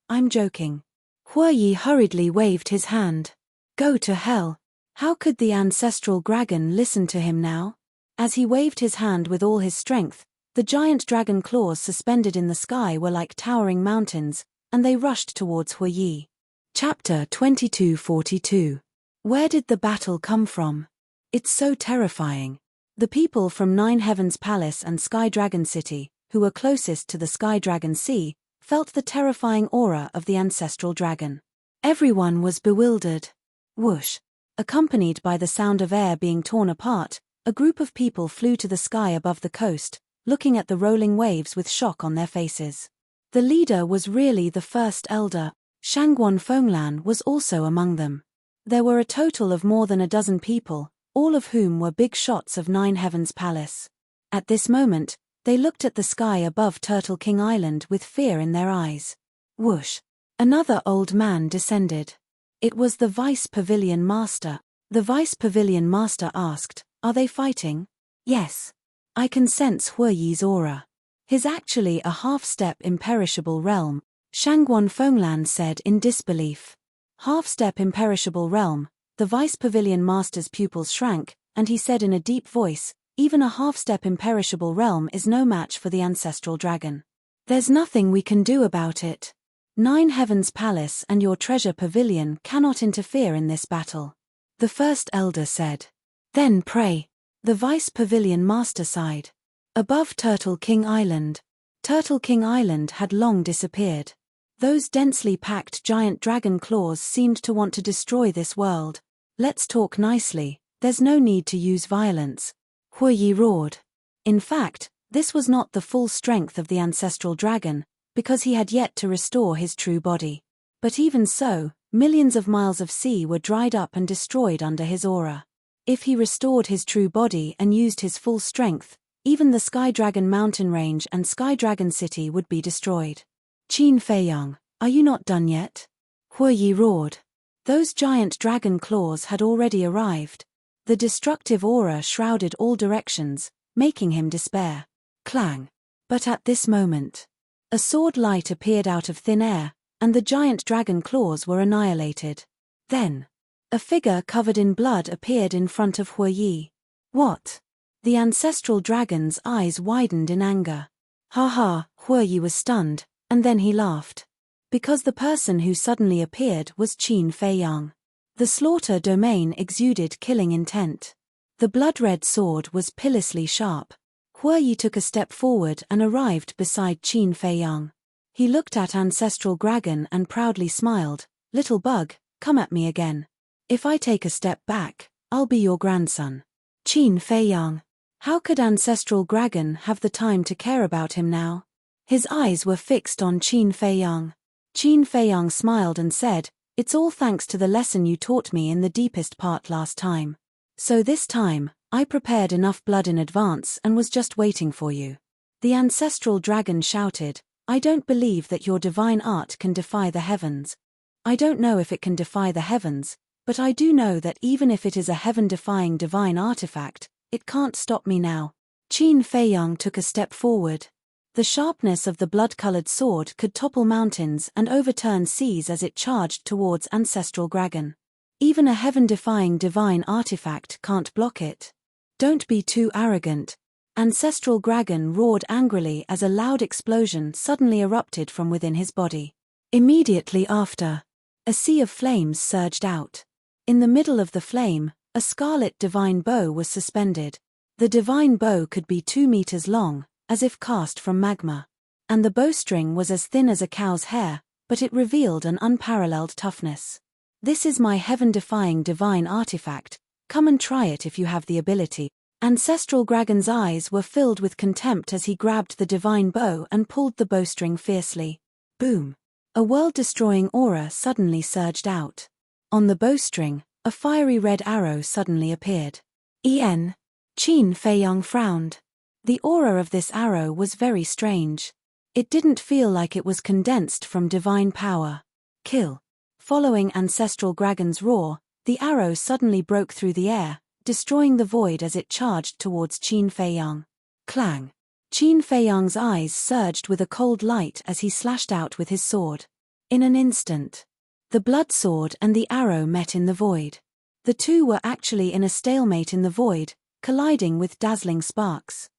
I'm joking. Huoyi hurriedly waved his hand. Go to hell. How could the ancestral dragon listen to him now? As he waved his hand with all his strength, the giant dragon claws suspended in the sky were like towering mountains, and they rushed towards Huoyi. Chapter 2242. Where did the battle come from? It's so terrifying. The people from 9 Heavens Palace and Sky Dragon City, who were closest to the Sky Dragon Sea, felt the terrifying aura of the ancestral dragon. Everyone was bewildered. Whoosh. Accompanied by the sound of air being torn apart, a group of people flew to the sky above the coast, looking at the rolling waves with shock on their faces. The leader was really the first elder. Shangguan Fenglan was also among them. There were a total of more than a dozen people, all of whom were big shots of 9 Heavens Palace. At this moment, they looked at the sky above Turtle King Island with fear in their eyes. Whoosh! Another old man descended. It was the Vice Pavilion Master. The Vice Pavilion Master asked, are they fighting? Yes. I can sense Huoyi's aura. His actually a half-step imperishable realm, Shangguan Fenglan said in disbelief. Half-step imperishable realm, the Vice Pavilion Master's pupils shrank, and he said in a deep voice, even a half-step imperishable realm is no match for the ancestral dragon. There's nothing we can do about it. 9 Heavens Palace and your treasure pavilion cannot interfere in this battle. The first elder said. Then pray. The Vice Pavilion Master sighed. Above Turtle King Island. Turtle King Island had long disappeared. Those densely packed giant dragon claws seemed to want to destroy this world. Let's talk nicely, there's no need to use violence. Huoyi roared. In fact, this was not the full strength of the ancestral dragon, because he had yet to restore his true body. But even so, millions of miles of sea were dried up and destroyed under his aura. If he restored his true body and used his full strength, even the Sky Dragon Mountain Range and Sky Dragon City would be destroyed. Qin Feiyang, are you not done yet? Huoyi roared. Those giant dragon claws had already arrived. The destructive aura shrouded all directions, making him despair. Clang. But at this moment, a sword light appeared out of thin air, and the giant dragon claws were annihilated. Then, a figure covered in blood appeared in front of Huoyi. What? The ancestral dragon's eyes widened in anger. Ha ha, Huoyi was stunned, and then he laughed. Because the person who suddenly appeared was Qin Feiyang. The slaughter domain exuded killing intent. The blood-red sword was pitilessly sharp. Huoyi took a step forward and arrived beside Qin Feiyang. He looked at ancestral dragon and proudly smiled. Little bug, come at me again. If I take a step back, I'll be your grandson. Qin Feiyang. How could ancestral dragon have the time to care about him now? His eyes were fixed on Qin Feiyang. Qin Feiyang smiled and said, it's all thanks to the lesson you taught me in the deepest part last time. So this time, I prepared enough blood in advance and was just waiting for you. The ancestral dragon shouted, I don't believe that your divine art can defy the heavens. I don't know if it can defy the heavens, but I do know that even if it is a heaven-defying divine artifact, it can't stop me now. Qin Feiyang took a step forward. The sharpness of the blood-colored sword could topple mountains and overturn seas as it charged towards Ancestral Dragon. Even a heaven-defying divine artifact can't block it. Don't be too arrogant. Ancestral Dragon roared angrily as a loud explosion suddenly erupted from within his body. Immediately after, a sea of flames surged out. In the middle of the flame, a scarlet divine bow was suspended. The divine bow could be 2 meters long, as if cast from magma. And the bowstring was as thin as a cow's hair, but it revealed an unparalleled toughness. This is my heaven-defying divine artifact. Come and try it if you have the ability. Ancestral Dragon's eyes were filled with contempt as he grabbed the divine bow and pulled the bowstring fiercely. Boom! A world-destroying aura suddenly surged out. On the bowstring, a fiery red arrow suddenly appeared. Qin Feiyang frowned. The aura of this arrow was very strange. It didn't feel like it was condensed from divine power. Kill. Following Ancestral Dragon's roar, the arrow suddenly broke through the air, destroying the void as it charged towards Qin Feiyang. Clang. Qin Feiyang's eyes surged with a cold light as he slashed out with his sword. In an instant, the blood sword and the arrow met in the void. The two were actually in a stalemate in the void, colliding with dazzling sparks.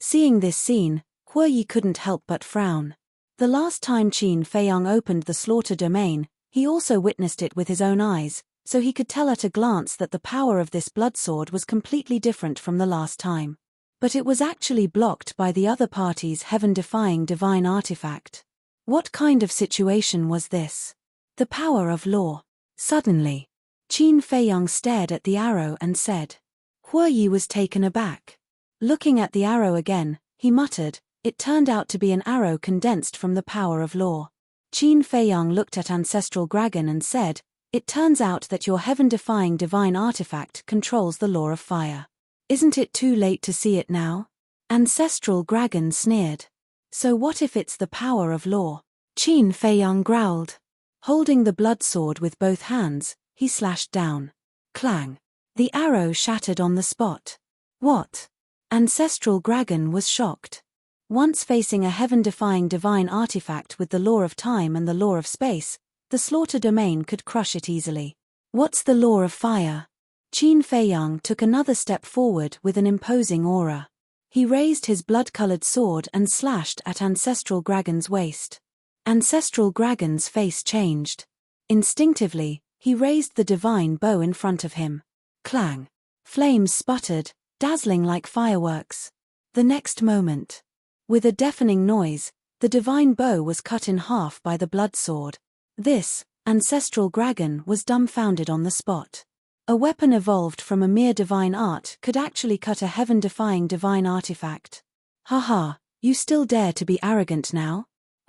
Seeing this scene, Yi couldn't help but frown. The last time Qin Feiyang opened the slaughter domain, he also witnessed it with his own eyes, so he could tell at a glance that the power of this blood sword was completely different from the last time. But it was actually blocked by the other party's heaven-defying divine artifact. What kind of situation was this? The power of law. Suddenly, Qin Feiyang stared at the arrow and said. Yi was taken aback. Looking at the arrow again, he muttered, "It turned out to be an arrow condensed from the power of law." Qin Feiyang looked at Ancestral Dragon and said, "It turns out that your heaven-defying divine artifact controls the law of fire. Isn't it too late to see it now?" Ancestral Dragon sneered. "So what if it's the power of law?" Qin Feiyang growled. Holding the blood sword with both hands, he slashed down. Clang. The arrow shattered on the spot. What? Ancestral Dragon was shocked. Once facing a heaven-defying divine artifact with the law of time and the law of space, the slaughter domain could crush it easily. What's the law of fire? Qin Feiyang took another step forward with an imposing aura. He raised his blood-colored sword and slashed at Ancestral Dragon's waist. Ancestral Dragon's face changed. Instinctively, he raised the divine bow in front of him. Clang. Flames sputtered, dazzling like fireworks. The next moment, with a deafening noise, the divine bow was cut in half by the blood sword. This, Ancestral Dragon was dumbfounded on the spot. A weapon evolved from a mere divine art could actually cut a heaven-defying divine artifact. Haha, you still dare to be arrogant now?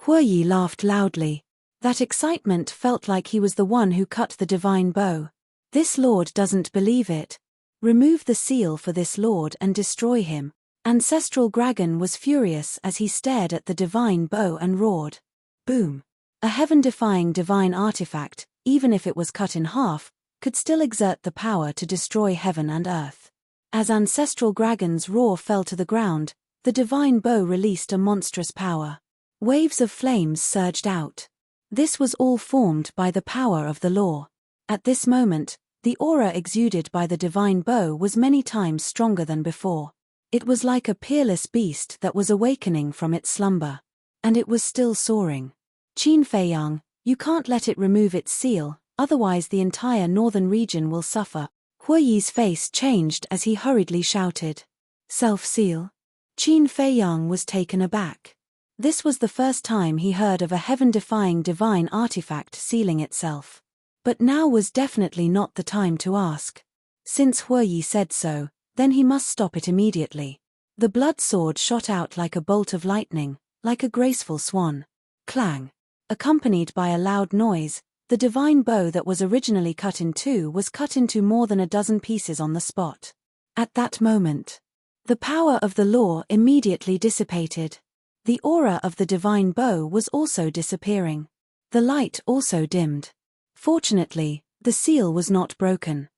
Yi laughed loudly. That excitement felt like he was the one who cut the divine bow. This lord doesn't believe it. Remove the seal for this lord and destroy him. Ancestral Dragon was furious as he stared at the divine bow and roared. Boom. A heaven-defying divine artifact, even if it was cut in half, could still exert the power to destroy heaven and earth. As Ancestral Dragon's roar fell to the ground, the divine bow released a monstrous power. Waves of flames surged out. This was all formed by the power of the law. At this moment, the aura exuded by the divine bow was many times stronger than before. It was like a peerless beast that was awakening from its slumber. And it was still soaring. Qin Feiyang, you can't let it remove its seal, otherwise the entire northern region will suffer. Yi's face changed as he hurriedly shouted. Self-seal? Qin Feiyang was taken aback. This was the first time he heard of a heaven-defying divine artifact sealing itself. But now was definitely not the time to ask. Since Yi said so, then he must stop it immediately. The blood sword shot out like a bolt of lightning, like a graceful swan. Clang. Accompanied by a loud noise, the divine bow that was originally cut in two was cut into more than a dozen pieces on the spot. At that moment, the power of the law immediately dissipated. The aura of the divine bow was also disappearing. The light also dimmed. Fortunately, the seal was not broken.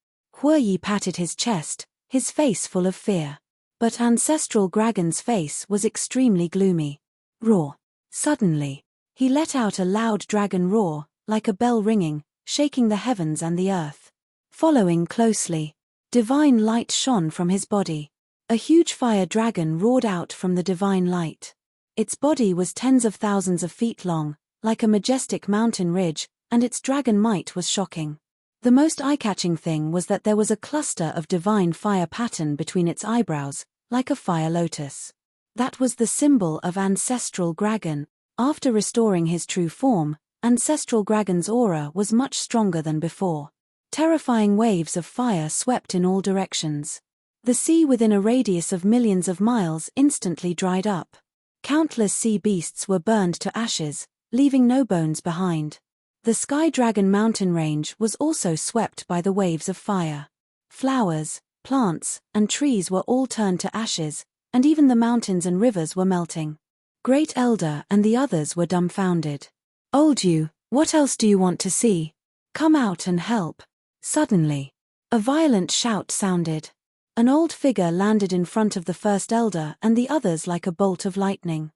Yi patted his chest, his face full of fear. But Ancestral Dragon's face was extremely gloomy. Roar. Suddenly, he let out a loud dragon roar, like a bell ringing, shaking the heavens and the earth. Following closely, divine light shone from his body. A huge fire dragon roared out from the divine light. Its body was tens of thousands of feet long, like a majestic mountain ridge, and its dragon might was shocking. The most eye-catching thing was that there was a cluster of divine fire pattern between its eyebrows, like a fire lotus. That was the symbol of Ancestral Dragon. After restoring his true form, Ancestral Dragon's aura was much stronger than before. Terrifying waves of fire swept in all directions. The sea within a radius of millions of miles instantly dried up. Countless sea beasts were burned to ashes, leaving no bones behind. The Sky Dragon mountain range was also swept by the waves of fire. Flowers, plants, and trees were all turned to ashes, and even the mountains and rivers were melting. Great Elder and the others were dumbfounded. "Old you, what else do you want to see? Come out and help." Suddenly, a violent shout sounded. An old figure landed in front of the first elder and the others like a bolt of lightning.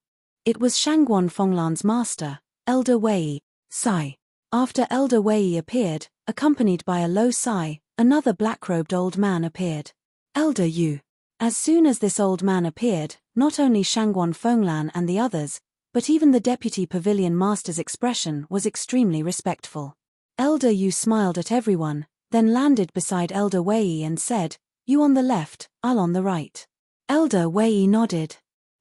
It was Shangguan Fenglan's master, Elder Wei. Sigh. After Elder Wei appeared, accompanied by a low sigh, another black-robed old man appeared. "Elder Yu." As soon as this old man appeared, not only Shangguan Fenglan and the others, but even the deputy pavilion master's expression was extremely respectful. Elder Yu smiled at everyone, then landed beside Elder Wei and said, "You on the left, I'll on the right." Elder Wei nodded.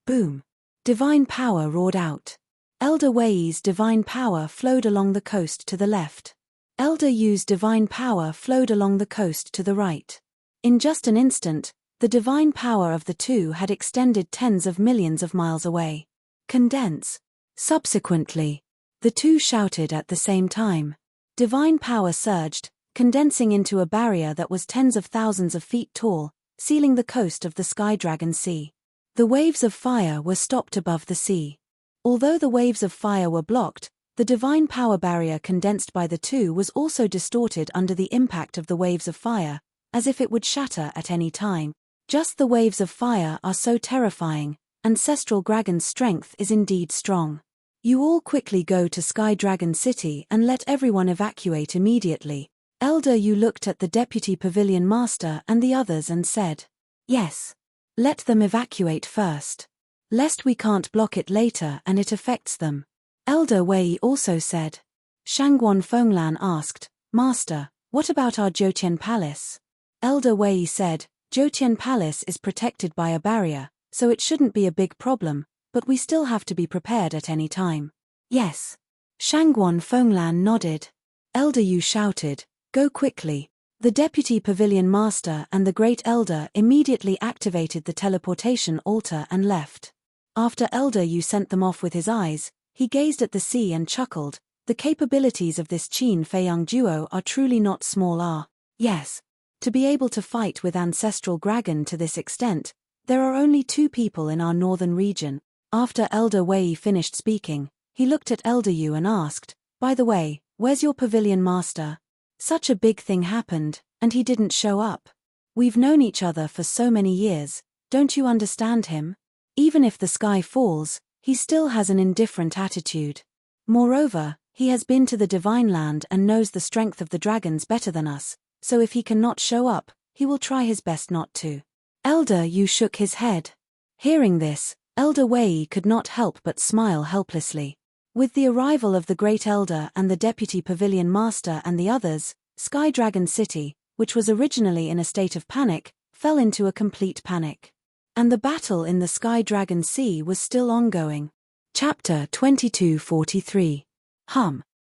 Boom. Divine power roared out. Elder Wei's divine power flowed along the coast to the left. Elder Yu's divine power flowed along the coast to the right. In just an instant, the divine power of the two had extended tens of millions of miles away. Condense. Subsequently, the two shouted at the same time. Divine power surged, condensing into a barrier that was tens of thousands of feet tall, sealing the coast of the Sky Dragon Sea. The waves of fire were stopped above the sea. Although the waves of fire were blocked, the divine power barrier condensed by the two was also distorted under the impact of the waves of fire, as if it would shatter at any time. Just the waves of fire are so terrifying. Ancestral Dragon's strength is indeed strong. You all quickly go to Sky Dragon City and let everyone evacuate immediately. Elder Yu looked at the deputy pavilion master and the others and said, "Yes. Let them evacuate first. Lest we can't block it later and it affects them." Elder Wei also said. Shangguan Fenglan asked, "Master, what about our Jotian Palace?" Elder Wei said, "Jotian Palace is protected by a barrier, so it shouldn't be a big problem, but we still have to be prepared at any time." "Yes." Shangguan Fenglan nodded. Elder Yu shouted, "Go quickly." The deputy pavilion master and the great elder immediately activated the teleportation altar and left. After Elder Yu sent them off with his eyes, he gazed at the sea and chuckled. The capabilities of this Qin Feiyang duo are truly not small. Yes. To be able to fight with Ancestral Dragon to this extent, there are only two people in our northern region. After Elder Wei finished speaking, he looked at Elder Yu and asked, "By the way, where's your pavilion master? Such a big thing happened, and he didn't show up. We've known each other for so many years, don't you understand him? Even if the sky falls, he still has an indifferent attitude. Moreover, he has been to the Divine Land and knows the strength of the dragons better than us, so if he cannot show up, he will try his best not to." Elder Yu shook his head. Hearing this, Elder Wei could not help but smile helplessly. With the arrival of the Great Elder and the Deputy Pavilion Master and the others, Sky Dragon City, which was originally in a state of panic, fell into a complete panic. And the battle in the Sky Dragon Sea was still ongoing. Chapter 2243.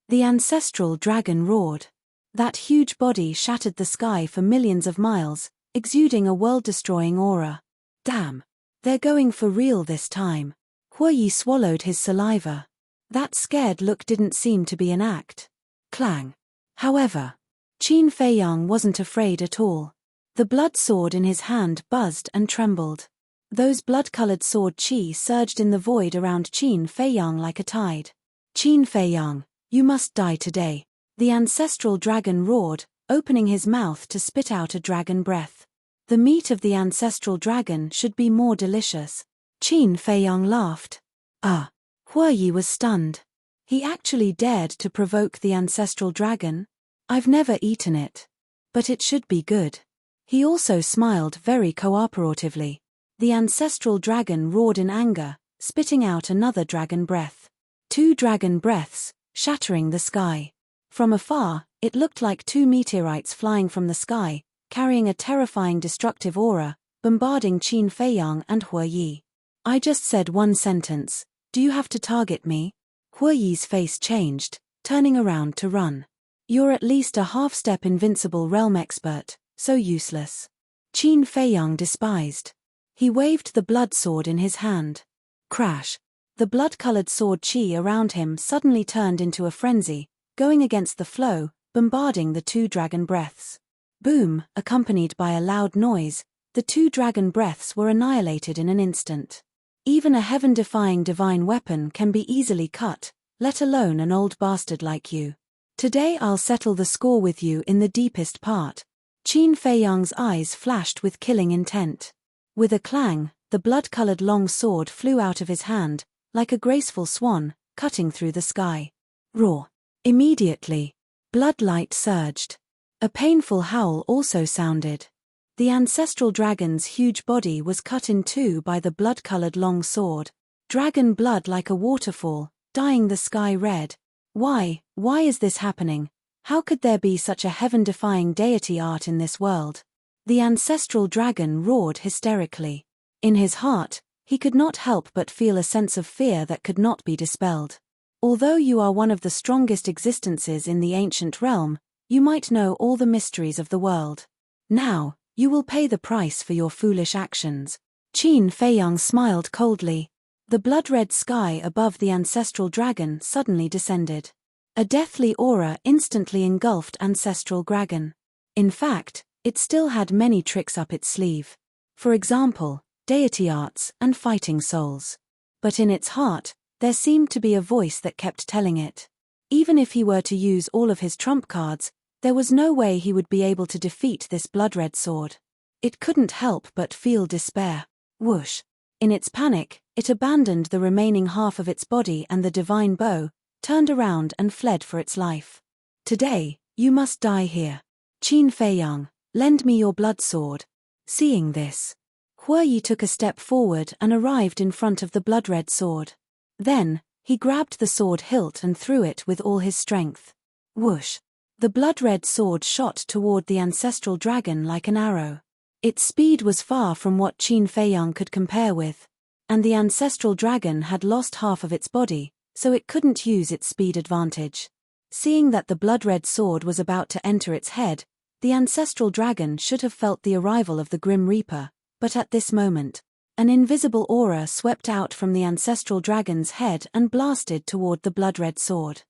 The Ancestral Dragon roared. That huge body shattered the sky for millions of miles, exuding a world-destroying aura. Damn. They're going for real this time. Huoyi swallowed his saliva. That scared look didn't seem to be an act. Clang. However, Qin Feiyang wasn't afraid at all. The blood sword in his hand buzzed and trembled. Those blood-colored sword chi surged in the void around Qin Feiyang like a tide. "Qin Feiyang, you must die today." The Ancestral Dragon roared, opening his mouth to spit out a dragon breath. The meat of the ancestral dragon should be more delicious. Qin Feiyang laughed. Huoyi was stunned. He actually dared to provoke the ancestral dragon? I've never eaten it. But it should be good. He also smiled very cooperatively. The ancestral dragon roared in anger, spitting out another dragon breath. 2 dragon breaths, shattering the sky. From afar, it looked like 2 meteorites flying from the sky, carrying a terrifying destructive aura, bombarding Qin Feiyang and Huoyi. I just said one sentence. Do you have to target me? Huoyi's face changed, turning around to run. You're at least a half-step invincible realm expert, so useless. Qin Feiyang despised. He waved the blood sword in his hand. Crash! The blood-colored sword qi around him suddenly turned into a frenzy, going against the flow, bombarding the 2 dragon breaths. Boom! Accompanied by a loud noise, the 2 dragon breaths were annihilated in an instant. Even a heaven-defying divine weapon can be easily cut, let alone an old bastard like you. Today I'll settle the score with you in the deepest part. Qin Feiyang's eyes flashed with killing intent. With a clang, the blood-colored long sword flew out of his hand, like a graceful swan, cutting through the sky. Roar! Immediately, bloodlight surged. A painful howl also sounded. The ancestral dragon's huge body was cut in 2 by the blood-colored long sword. Dragon blood like a waterfall, dyeing the sky red. Why is this happening? How could there be such a heaven-defying deity art in this world? The ancestral dragon roared hysterically. In his heart, he could not help but feel a sense of fear that could not be dispelled. Although you are one of the strongest existences in the ancient realm, you might know all the mysteries of the world. Now, you will pay the price for your foolish actions. Qin Feiyang smiled coldly. The blood-red sky above the ancestral dragon suddenly descended. A deathly aura instantly engulfed ancestral dragon. In fact, it still had many tricks up its sleeve. For example, deity arts and fighting souls. But in its heart, there seemed to be a voice that kept telling it. Even if he were to use all of his trump cards, there was no way he would be able to defeat this blood-red sword. It couldn't help but feel despair. Whoosh! In its panic, it abandoned the remaining half of its body and the divine bow, turned around and fled for its life. Today, you must die here. Qin Feiyang, lend me your blood sword. Seeing this, Huoyi took a step forward and arrived in front of the blood-red sword. Then, he grabbed the sword hilt and threw it with all his strength. Whoosh! The blood-red sword shot toward the ancestral dragon like an arrow. Its speed was far from what Qin Feiyang could compare with, and the ancestral dragon had lost half of its body, so it couldn't use its speed advantage. Seeing that the blood-red sword was about to enter its head, the ancestral dragon should have felt the arrival of the Grim Reaper, but at this moment, an invisible aura swept out from the ancestral dragon's head and blasted toward the blood-red sword.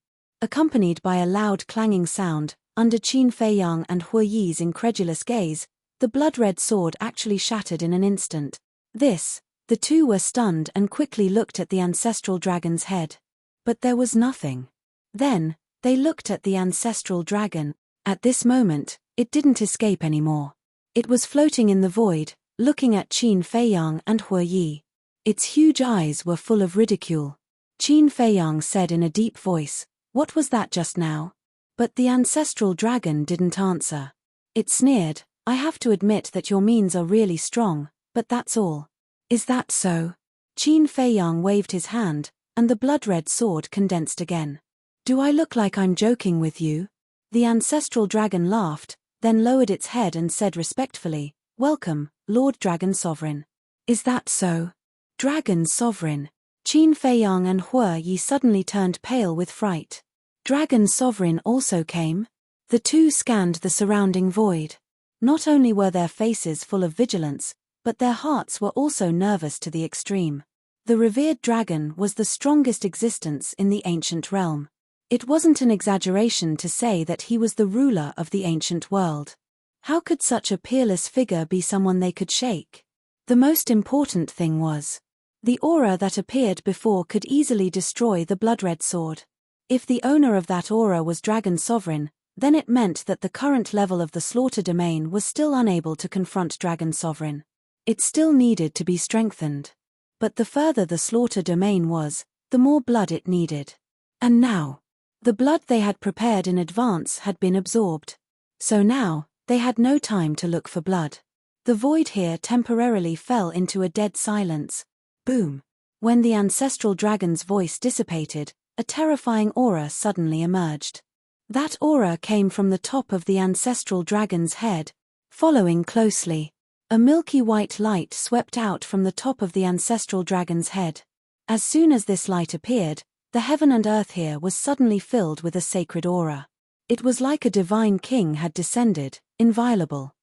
Accompanied by a loud clanging sound, under Qin Feiyang and Huoyi's incredulous gaze, the blood-red sword actually shattered in an instant. The 2 were stunned and quickly looked at the ancestral dragon's head. But there was nothing. Then, they looked at the ancestral dragon. At this moment, it didn't escape anymore. It was floating in the void, looking at Qin Feiyang and Huoyi. Its huge eyes were full of ridicule. Qin Feiyang said in a deep voice, "What was that just now?" But the ancestral dragon didn't answer. It sneered, "I have to admit that your means are really strong, but that's all." "Is that so?" Qin Feiyang waved his hand, and the blood-red sword condensed again. "Do I look like I'm joking with you?" The ancestral dragon laughed, then lowered its head and said respectfully, "Welcome, Lord Dragon Sovereign." "Is that so?" Dragon Sovereign. Qin Feiyang and Huoyi suddenly turned pale with fright. Dragon Sovereign also came? The 2 scanned the surrounding void. Not only were their faces full of vigilance, but their hearts were also nervous to the extreme. The revered dragon was the strongest existence in the ancient realm. It wasn't an exaggeration to say that he was the ruler of the ancient world. How could such a peerless figure be someone they could shake? The most important thing was, the aura that appeared before could easily destroy the blood-red sword. If the owner of that aura was Dragon Sovereign, then it meant that the current level of the slaughter domain was still unable to confront Dragon Sovereign. It still needed to be strengthened. But the further the slaughter domain was, the more blood it needed. And now, the blood they had prepared in advance had been absorbed. So now, they had no time to look for blood. The void here temporarily fell into a dead silence. Boom. When the ancestral dragon's voice dissipated, a terrifying aura suddenly emerged. That aura came from the top of the ancestral dragon's head. Following closely, a milky white light swept out from the top of the ancestral dragon's head. As soon as this light appeared, the heaven and earth here was suddenly filled with a sacred aura. It was like a divine king had descended, inviolable.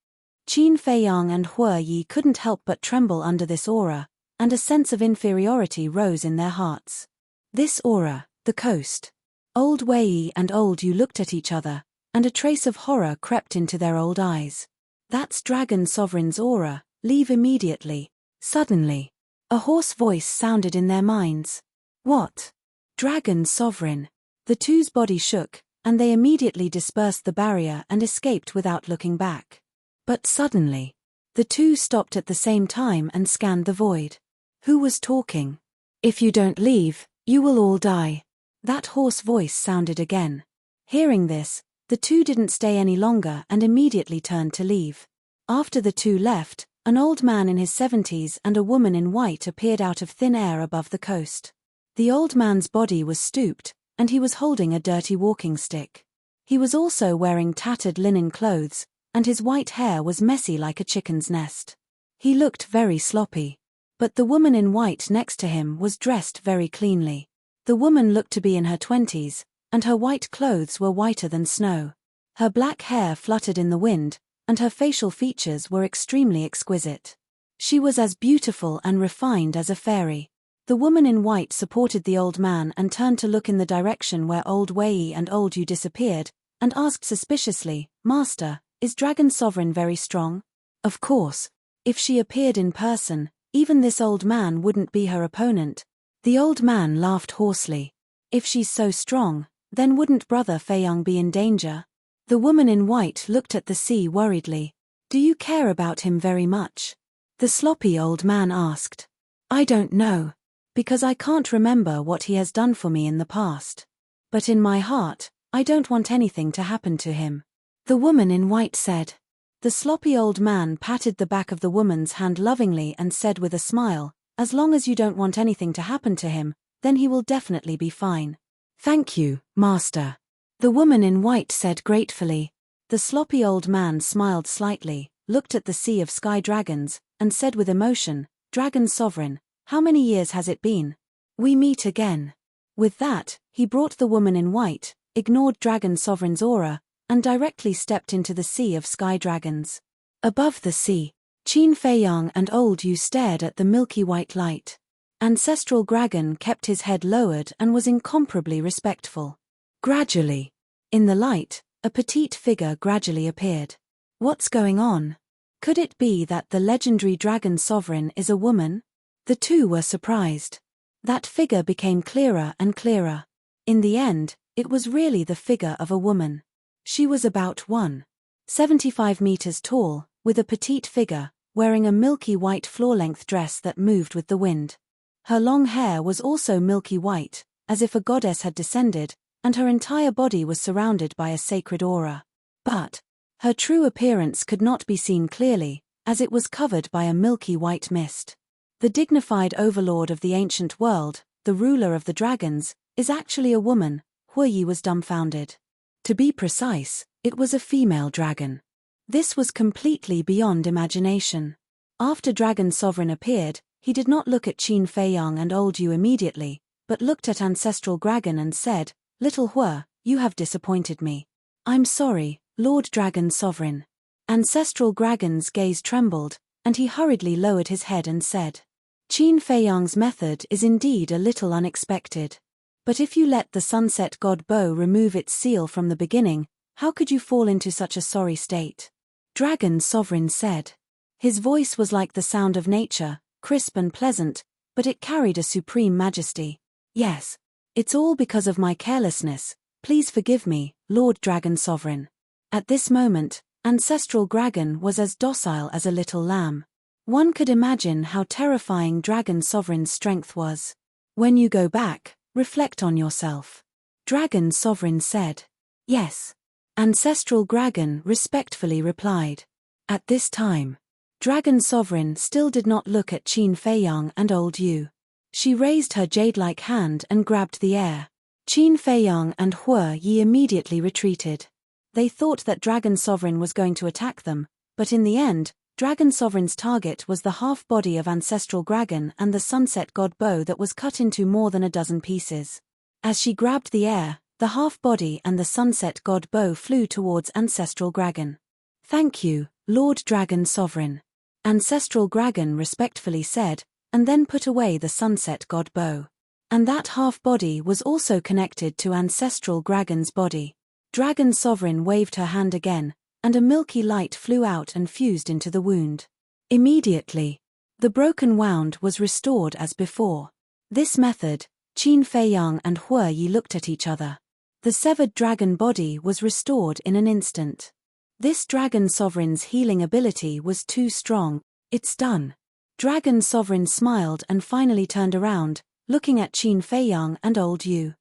Qin Feiyang and Hue Yi couldn't help but tremble under this aura, and a sense of inferiority rose in their hearts. This aura, the coast. Old Wei and Old Yu looked at each other, and a trace of horror crept into their old eyes. That's Dragon Sovereign's aura, leave immediately. Suddenly, a hoarse voice sounded in their minds. What? Dragon Sovereign. The two's body shook, and they immediately dispersed the barrier and escaped without looking back. But suddenly, the two stopped at the same time and scanned the void. Who was talking? If you don't leave, you will all die. That hoarse voice sounded again. Hearing this, the two didn't stay any longer and immediately turned to leave. After the two left, an old man in his 70s and a woman in white appeared out of thin air above the coast. The old man's body was stooped, and he was holding a dirty walking stick. He was also wearing tattered linen clothes, and his white hair was messy like a chicken's nest. He looked very sloppy. But the woman in white next to him was dressed very cleanly. The woman looked to be in her 20s, and her white clothes were whiter than snow. Her black hair fluttered in the wind, and her facial features were extremely exquisite. She was as beautiful and refined as a fairy. The woman in white supported the old man and turned to look in the direction where Old Wei and Old Yu disappeared, and asked suspiciously, "Master, is Dragon Sovereign very strong?" Of course, if she appeared in person, even this old man wouldn't be her opponent. The old man laughed hoarsely. If she's so strong, then wouldn't Brother Feiyang be in danger? The woman in white looked at the sea worriedly. Do you care about him very much? The sloppy old man asked. I don't know. Because I can't remember what he has done for me in the past. But in my heart, I don't want anything to happen to him. The woman in white said. The sloppy old man patted the back of the woman's hand lovingly and said with a smile, as long as you don't want anything to happen to him, then he will definitely be fine. Thank you, Master. The woman in white said gratefully. The sloppy old man smiled slightly, looked at the sea of sky dragons, and said with emotion, Dragon Sovereign, how many years has it been? We meet again. With that, he brought the woman in white, ignored Dragon Sovereign's aura, and directly stepped into the sea of sky dragons. Above the sea, Qin Feiyang and Old Yu stared at the milky white light. Ancestral Dragon kept his head lowered and was incomparably respectful. Gradually, in the light, a petite figure gradually appeared. What's going on? Could it be that the legendary Dragon Sovereign is a woman? The two were surprised. That figure became clearer and clearer. In the end, it was really the figure of a woman. She was about 1.75 meters tall, with a petite figure, wearing a milky white floor-length dress that moved with the wind. Her long hair was also milky white, as if a goddess had descended, and her entire body was surrounded by a sacred aura. But her true appearance could not be seen clearly, as it was covered by a milky white mist. The dignified overlord of the ancient world, the ruler of the dragons, is actually a woman. Hue Yi was dumbfounded. To be precise, it was a female dragon. This was completely beyond imagination. After Dragon Sovereign appeared, he did not look at Qin Feiyang and Old Yu immediately, but looked at Ancestral Dragon and said, Little Hue, you have disappointed me. I'm sorry, Lord Dragon Sovereign. Ancestral Dragon's gaze trembled, and he hurriedly lowered his head and said, Qin Feiyang's method is indeed a little unexpected. But if you let the sunset god Bo remove its seal from the beginning, how could you fall into such a sorry state? Dragon Sovereign said. His voice was like the sound of nature, crisp and pleasant, but it carried a supreme majesty. Yes. It's all because of my carelessness, please forgive me, Lord Dragon Sovereign." At this moment, Ancestral Dragon was as docile as a little lamb. One could imagine how terrifying Dragon Sovereign's strength was. "When you go back, reflect on yourself," Dragon Sovereign said. "Yes," Ancestral Dragon respectfully replied. At this time, Dragon Sovereign still did not look at Qin Feiyang and Old Yu. She raised her jade-like hand and grabbed the air. Qin Feiyang and Hue Yi immediately retreated. They thought that Dragon Sovereign was going to attack them, but in the end, Dragon Sovereign's target was the half-body of Ancestral Dragon and the Sunset God bow that was cut into more than a dozen pieces. As she grabbed the air, the half-body and the Sunset God bow flew towards Ancestral Dragon. "Thank you, Lord Dragon Sovereign," Ancestral Dragon respectfully said, and then put away the Sunset God bow. And that half-body was also connected to Ancestral Dragon's body. Dragon Sovereign waved her hand again, and a milky light flew out and fused into the wound. Immediately, the broken wound was restored as before. This method, Qin Feiyang and Hue Yi looked at each other. The severed dragon body was restored in an instant. This Dragon Sovereign's healing ability was too strong. "It's done." Dragon Sovereign smiled and finally turned around, looking at Qin Feiyang and Old Yu.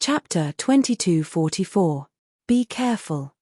Chapter 2244. Be careful,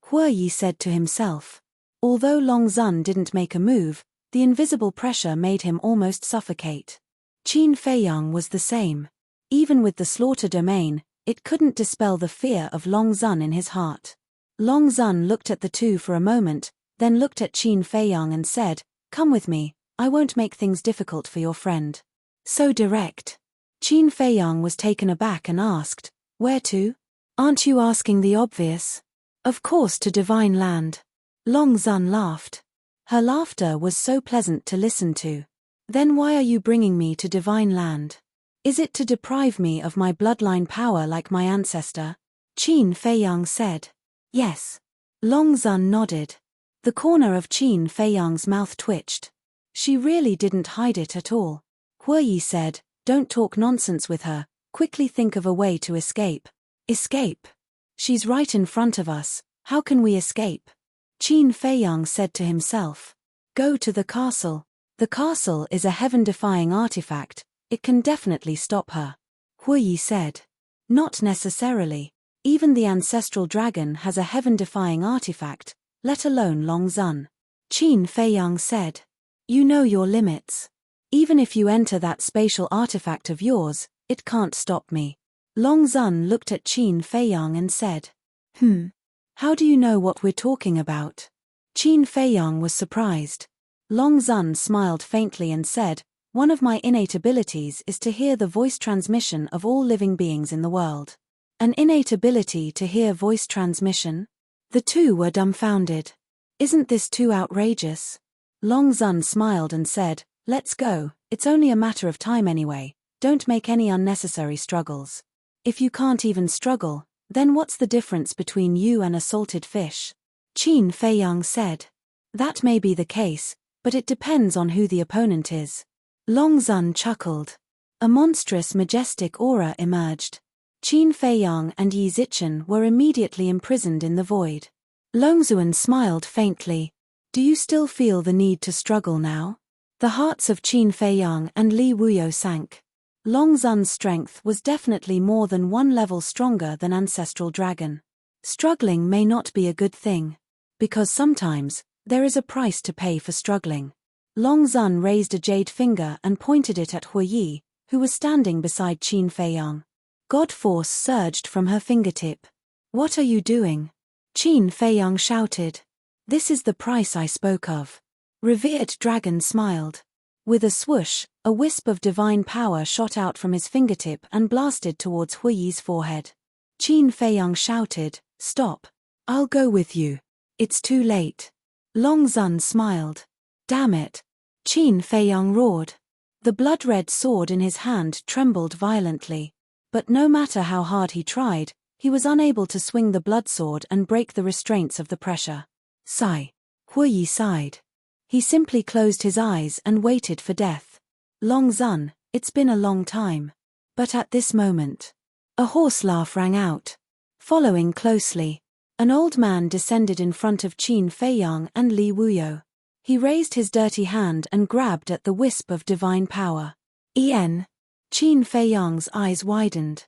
Hue Yi said to himself. Although Long Zun didn't make a move, the invisible pressure made him almost suffocate. Qin Feiyang was the same. Even with the slaughter domain, it couldn't dispel the fear of Long Zun in his heart. Long Zun looked at the two for a moment, then looked at Qin Feiyang and said, "Come with me, I won't make things difficult for your friend." So direct. Qin Feiyang was taken aback and asked, "Where to?" "Aren't you asking the obvious?" "Of course, to Divine Land." Long Zun laughed. Her laughter was so pleasant to listen to. "Then why are you bringing me to Divine Land? Is it to deprive me of my bloodline power like my ancestor?" Qin Feiyang said. "Yes." Long Zun nodded. The corner of Qin Feiyang's mouth twitched. She really didn't hide it at all. Hue Yi said, "Don't talk nonsense with her, quickly think of a way to escape." "Escape? She's right in front of us, how can we escape?" Qin Feiyang said to himself. "Go to the castle. The castle is a heaven-defying artifact, it can definitely stop her." Hue Yi said. "Not necessarily. Even the Ancestral Dragon has a heaven-defying artifact, let alone Long Zun." Qin Feiyang said. "You know your limits. Even if you enter that spatial artifact of yours, it can't stop me." Long Zun looked at Qin Feiyang and said, How do you know what we're talking about?" Qin Feiyang was surprised. Long Zun smiled faintly and said, "One of my innate abilities is to hear the voice transmission of all living beings in the world." "An innate ability to hear voice transmission?" The two were dumbfounded. "Isn't this too outrageous?" Long Zun smiled and said, "Let's go, it's only a matter of time anyway, don't make any unnecessary struggles. If you can't even struggle, then what's the difference between you and a salted fish?" Qin Feiyang said. "That may be the case, but it depends on who the opponent is." Long Zun chuckled. A monstrous majestic aura emerged. Qin Feiyang and Yi Zichen were immediately imprisoned in the void. Long Zun smiled faintly. "Do you still feel the need to struggle now?" The hearts of Qin Feiyang and Li Wuyo sank. Long Zun's strength was definitely more than one level stronger than Ancestral Dragon. Struggling may not be a good thing. Because sometimes, there is a price to pay for struggling. Long Zun raised a jade finger and pointed it at Hue Yi, who was standing beside Qin Feiyang. God force surged from her fingertip. "What are you doing?" Qin Feiyang shouted. "This is the price I spoke of." Revered Dragon smiled. With a swoosh, a wisp of divine power shot out from his fingertip and blasted towards Hue Yi's forehead. Qin Feiyang shouted, "Stop. I'll go with you." "It's too late." Long Zun smiled. "Damn it." Qin Feiyang roared. The blood-red sword in his hand trembled violently. But no matter how hard he tried, he was unable to swing the blood sword and break the restraints of the pressure. Sigh. Hue Yi sighed. He simply closed his eyes and waited for death. Long Zun, it's been a long time. But at this moment, a horse laugh rang out. Following closely, an old man descended in front of Qin Feiyang and Li Wuyo. He raised his dirty hand and grabbed at the wisp of divine power. Qin Feiyang's eyes widened.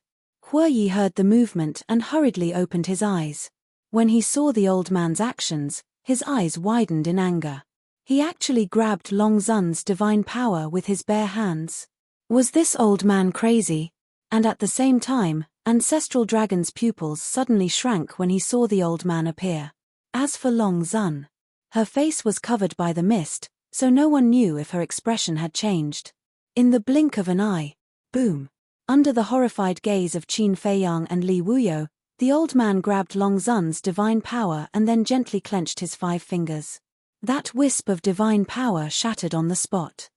Hue Yi heard the movement and hurriedly opened his eyes. When he saw the old man's actions, his eyes widened in anger. He actually grabbed Long Zun's divine power with his bare hands. Was this old man crazy? And at the same time, Ancestral Dragon's pupils suddenly shrank when he saw the old man appear. As for Long Zun, her face was covered by the mist, so no one knew if her expression had changed. In the blink of an eye, boom! Under the horrified gaze of Qin Feiyang and Li Wuyo, the old man grabbed Long Zun's divine power and then gently clenched his 5 fingers. That wisp of divine power shattered on the spot.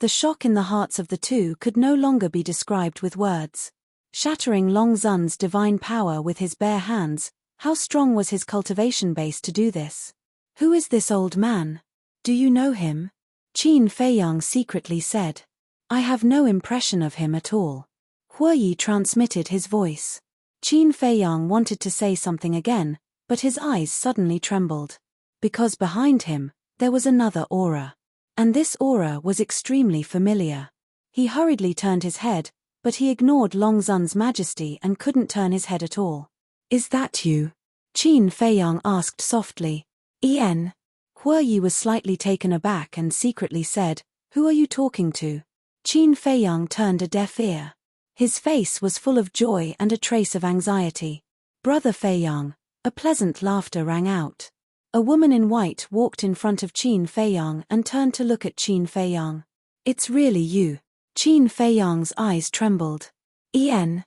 The shock in the hearts of the two could no longer be described with words. Shattering Long Zun's divine power with his bare hands, how strong was his cultivation base to do this? Who is this old man? Do you know him? Qin Feiyang secretly said. I have no impression of him at all. Hue Yi transmitted his voice. Qin Feiyang wanted to say something again, but his eyes suddenly trembled. Because behind him, there was another aura. And this aura was extremely familiar. He hurriedly turned his head, but he ignored Long Zun's majesty and couldn't turn his head at all. Is that you? Qin Feiyang asked softly. Hue Yi was slightly taken aback and secretly said, Who are you talking to? Qin Feiyang turned a deaf ear. His face was full of joy and a trace of anxiety. Brother Feiyang, a pleasant laughter rang out. A woman in white walked in front of Qin Feiyang and turned to look at Qin Feiyang. It's really you. Qin Feiyang's eyes trembled. Hue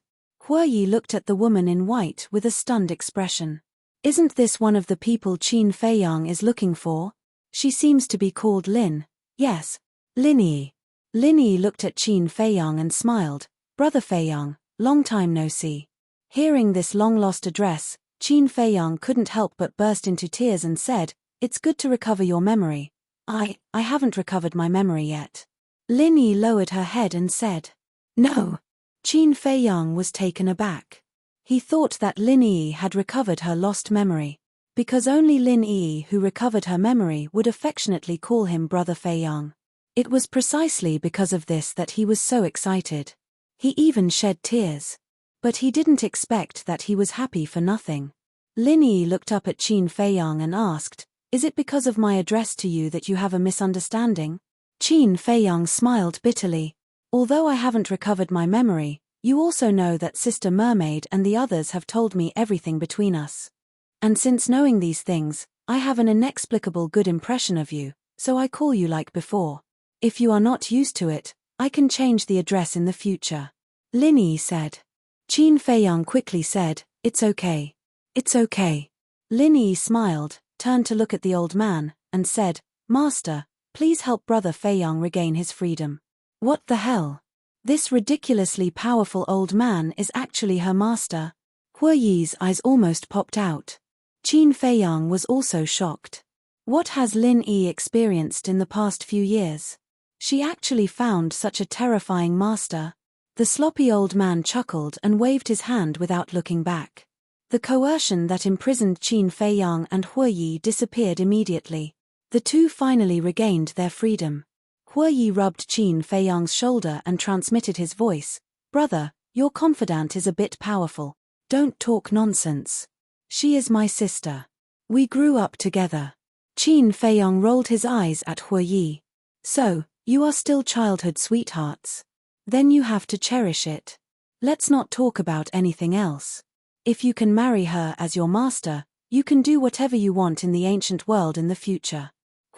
Yi looked at the woman in white with a stunned expression. Isn't this one of the people Qin Feiyang is looking for? She seems to be called Lin. Yes. Lin Yi. Lin Yi looked at Qin Feiyang and smiled. Brother Feiyang, long time no see. Hearing this long-lost address, Qin Feiyang couldn't help but burst into tears and said, It's good to recover your memory. I haven't recovered my memory yet. Lin Yi lowered her head and said, No. Qin Feiyang was taken aback. He thought that Lin Yi had recovered her lost memory. Because only Lin Yi who recovered her memory would affectionately call him Brother Feiyang. It was precisely because of this that he was so excited. He even shed tears. But he didn't expect that he was happy for nothing. Lin Yi looked up at Qin Feiyang and asked, Is it because of my address to you that you have a misunderstanding? Qin Feiyang smiled bitterly. Although I haven't recovered my memory, you also know that Sister Mermaid and the others have told me everything between us. And since knowing these things, I have an inexplicable good impression of you, so I call you like before. If you are not used to it, I can change the address in the future. Lin Yi said. Qin Feiyang quickly said, It's okay. It's okay. Lin Yi smiled, turned to look at the old man, and said, Master, please help Brother Feiyang regain his freedom. What the hell? This ridiculously powerful old man is actually her master. Hue Yi's eyes almost popped out. Qin Feiyang was also shocked. What has Lin Yi experienced in the past few years? She actually found such a terrifying master. The sloppy old man chuckled and waved his hand without looking back. The coercion that imprisoned Qin Feiyang and Hue Yi disappeared immediately. The two finally regained their freedom. Hue Yi rubbed Qin Feiyang's shoulder and transmitted his voice. Brother, your confidant is a bit powerful. Don't talk nonsense. She is my sister. We grew up together. Qin Feiyang rolled his eyes at Hue Yi. So, you are still childhood sweethearts. Then you have to cherish it. Let's not talk about anything else. If you can marry her as your master, you can do whatever you want in the ancient world in the future.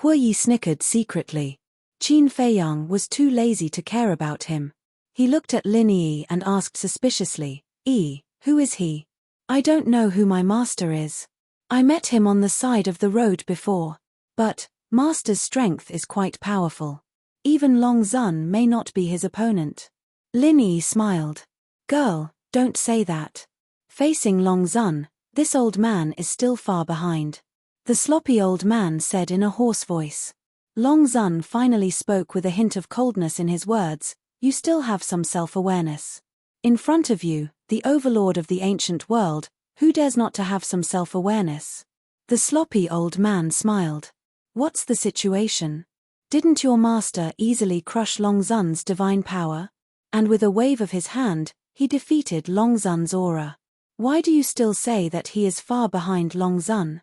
Hue Yi snickered secretly. Qin Feiyang was too lazy to care about him. He looked at Lin Yi and asked suspiciously, Who is he? I don't know who my master is. I met him on the side of the road before. But, master's strength is quite powerful. Even Long Zun may not be his opponent. Lin Yi smiled. Girl, don't say that. Facing Long Zun, this old man is still far behind. The sloppy old man said in a hoarse voice. Long Zun finally spoke with a hint of coldness in his words, You still have some self-awareness. In front of you, the overlord of the ancient world, who dares not to have some self-awareness? The sloppy old man smiled. What's the situation? Didn't your master easily crush Longzun's divine power? And with a wave of his hand, he defeated Longzun's aura. Why do you still say that he is far behind Longzun?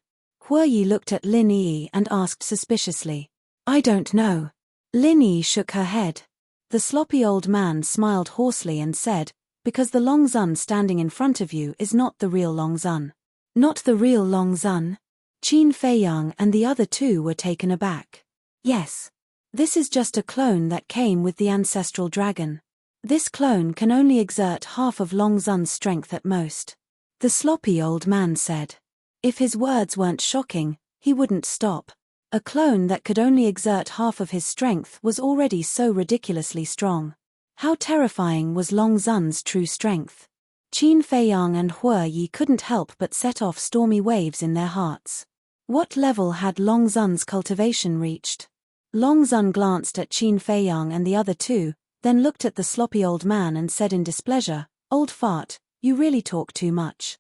Hue Yi looked at Lin Yi and asked suspiciously. I don't know. Lin Yi shook her head. The sloppy old man smiled hoarsely and said, because the Longzun standing in front of you is not the real Longzun. Not the real Longzun? Qin Feiyang and the other two were taken aback. Yes. This is just a clone that came with the ancestral dragon. This clone can only exert half of Longzun's strength at most. The sloppy old man said. If his words weren't shocking, he wouldn't stop. A clone that could only exert half of his strength was already so ridiculously strong. How terrifying was Longzun's true strength? Qin Feiyang and Hue Yi couldn't help but set off stormy waves in their hearts. What level had Longzun's cultivation reached? Longzun glanced at Qin Feiyang and the other two, then looked at the sloppy old man and said in displeasure, Old fart, you really talk too much.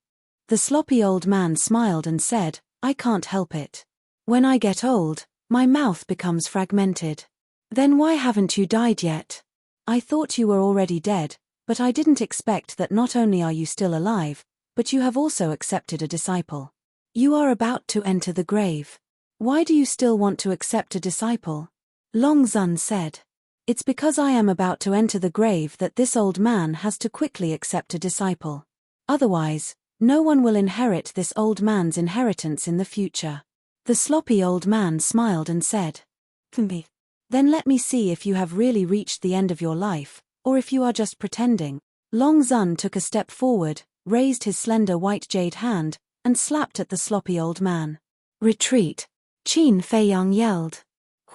The sloppy old man smiled and said, I can't help it. When I get old, my mouth becomes fragmented. Then why haven't you died yet? I thought you were already dead, but I didn't expect that not only are you still alive, but you have also accepted a disciple. You are about to enter the grave. Why do you still want to accept a disciple? Longzun said. It's because I am about to enter the grave that this old man has to quickly accept a disciple. Otherwise, no one will inherit this old man's inheritance in the future. The sloppy old man smiled and said, Then let me see if you have really reached the end of your life, or if you are just pretending. Longzun took a step forward, raised his slender white jade hand, and slapped at the sloppy old man. Retreat! Qin Feiyang yelled.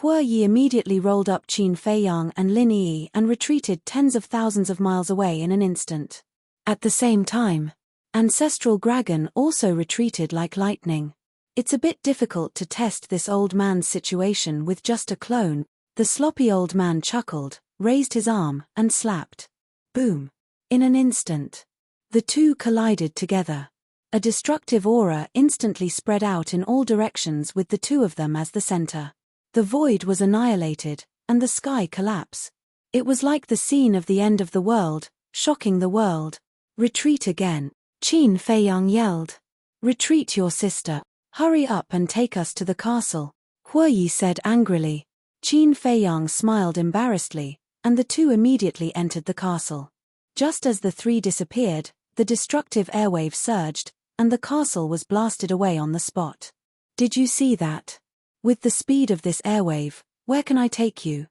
Hue Yi immediately rolled up Qin Feiyang and Lin Yi and retreated tens of thousands of miles away in an instant. At the same time, Ancestral Dragon also retreated like lightning. It's a bit difficult to test this old man's situation with just a clone. The sloppy old man chuckled, raised his arm, and slapped. Boom! In an instant, the two collided together. A destructive aura instantly spread out in all directions with the two of them as the center. The void was annihilated, and the sky collapsed. It was like the scene of the end of the world, shocking the world. Retreat again, Qin Feiyang yelled. Retreat, your sister. Hurry up and take us to the castle, Hue Yi said angrily. Qin Feiyang smiled embarrassedly, and the two immediately entered the castle. Just as the three disappeared, the destructive airwave surged, and the castle was blasted away on the spot. Did you see that? With the speed of this airwave, where can I take you?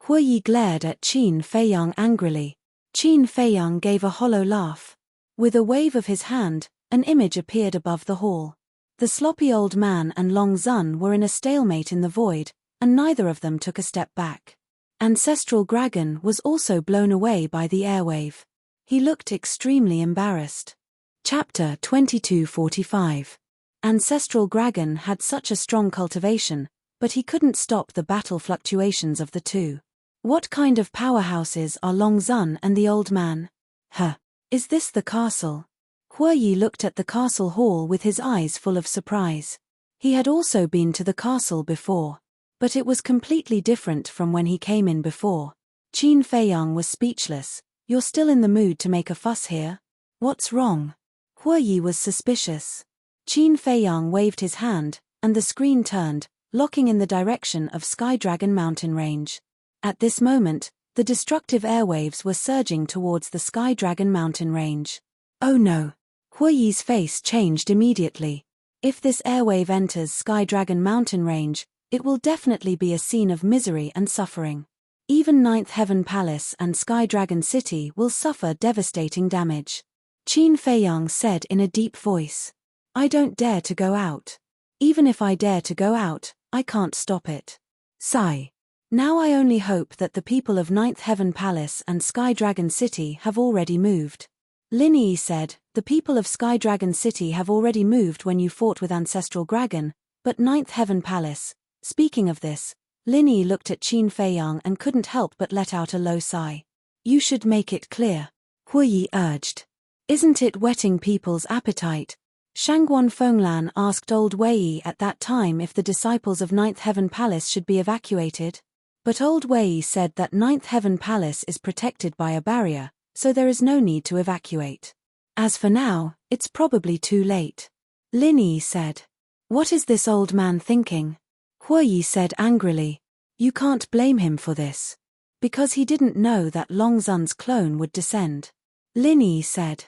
Hue Yi glared at Qin Feiyang angrily. Qin Feiyang gave a hollow laugh. With a wave of his hand, an image appeared above the hall. The sloppy old man and Longzun were in a stalemate in the void, and neither of them took a step back. Ancestral Dragon was also blown away by the airwave. He looked extremely embarrassed. Chapter 2245. Ancestral Dragon had such a strong cultivation, but he couldn't stop the battle fluctuations of the two. What kind of powerhouses are Longzun and the old man? Is this the castle? Hue Yi looked at the castle hall with his eyes full of surprise. He had also been to the castle before. But it was completely different from when he came in before. Qin Feiyang was speechless. You're still in the mood to make a fuss here? What's wrong? Hue Yi was suspicious. Qin Feiyang waved his hand, and the screen turned, locking in the direction of Sky Dragon mountain range. At this moment, the destructive airwaves were surging towards the Sky Dragon mountain range. Oh no! Hue Yi's face changed immediately. If this airwave enters Sky Dragon mountain range, it will definitely be a scene of misery and suffering. Even Ninth Heaven Palace and Sky Dragon City will suffer devastating damage. Qin Feiyang said in a deep voice. I don't dare to go out. Even if I dare to go out, I can't stop it. Sigh. Now I only hope that the people of Ninth Heaven Palace and Sky Dragon City have already moved. Lin Yi said, the people of Sky Dragon City have already moved when you fought with Ancestral Dragon, but Ninth Heaven Palace. Speaking of this, Lin Yi looked at Qin Feiyang and couldn't help but let out a low sigh. You should make it clear, Hue Yi urged. Isn't it whetting people's appetite? Shangguan Fenglan asked Old Wei at that time if the disciples of Ninth Heaven Palace should be evacuated. But Old Wei said that Ninth Heaven Palace is protected by a barrier, so there is no need to evacuate. As for now, it's probably too late. Lin Yi said. What is this old man thinking? Hu Yi said angrily. You can't blame him for this. Because he didn't know that Long Zun's clone would descend. Lin Yi said.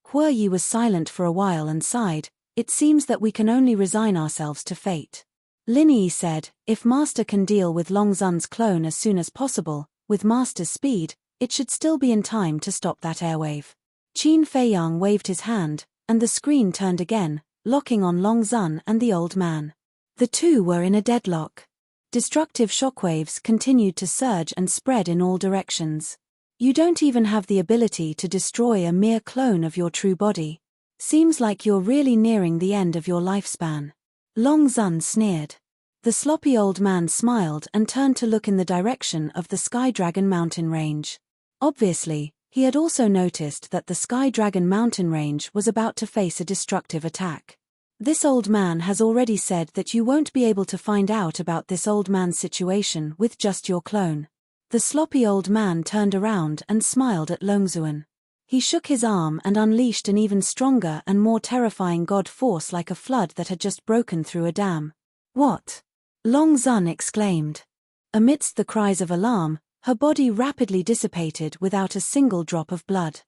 Hu Yi was silent for a while and sighed. It seems that we can only resign ourselves to fate. Lin Yi said, if Master can deal with Long Zun's clone as soon as possible, with Master's speed, it should still be in time to stop that airwave. Qin Feiyang waved his hand, and the screen turned again, locking on Long Zun and the old man. The two were in a deadlock. Destructive shockwaves continued to surge and spread in all directions. You don't even have the ability to destroy a mere clone of your true body. Seems like you're really nearing the end of your lifespan. Long Zun sneered. The sloppy old man smiled and turned to look in the direction of the Sky Dragon mountain range. Obviously, he had also noticed that the Sky Dragon mountain range was about to face a destructive attack. This old man has already said that you won't be able to find out about this old man's situation with just your clone. The sloppy old man turned around and smiled at Longzuan. He shook his arm and unleashed an even stronger and more terrifying god force like a flood that had just broken through a dam. What? Long Zun exclaimed. Amidst the cries of alarm, her body rapidly dissipated without a single drop of blood.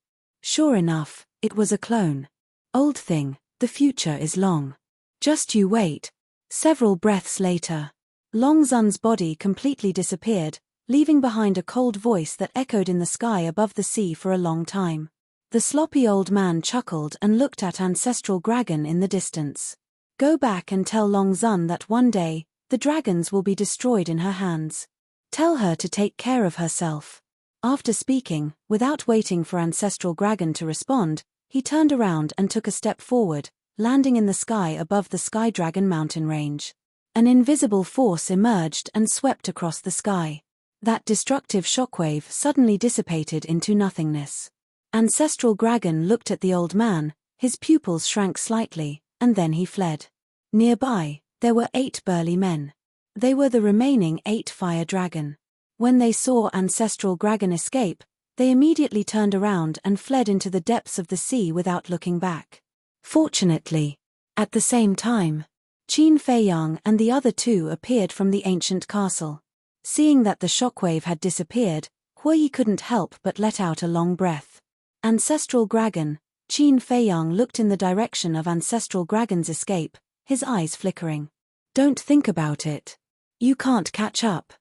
Sure enough, it was a clone. Old thing, the future is long. Just you wait. Several breaths later, Long Zun's body completely disappeared, leaving behind a cold voice that echoed in the sky above the sea for a long time. The sloppy old man chuckled and looked at Ancestral Dragon in the distance. Go back and tell Long Zun that one day, the dragons will be destroyed in her hands. Tell her to take care of herself. After speaking, without waiting for Ancestral Dragon to respond, he turned around and took a step forward, landing in the sky above the Sky Dragon mountain range. An invisible force emerged and swept across the sky. That destructive shockwave suddenly dissipated into nothingness. Ancestral Dragon looked at the old man, his pupils shrank slightly, and then he fled. Nearby, there were 8 burly men. They were the remaining 8 fire dragon. When they saw Ancestral Dragon escape, they immediately turned around and fled into the depths of the sea without looking back. Fortunately, at the same time, Qin Feiyang and the other 2 appeared from the ancient castle. Seeing that the shockwave had disappeared, Hu Yi couldn't help but let out a long breath. Ancestral Dragon, Qin Feiyang looked in the direction of Ancestral Dragon's escape, his eyes flickering. Don't think about it. You can't catch up.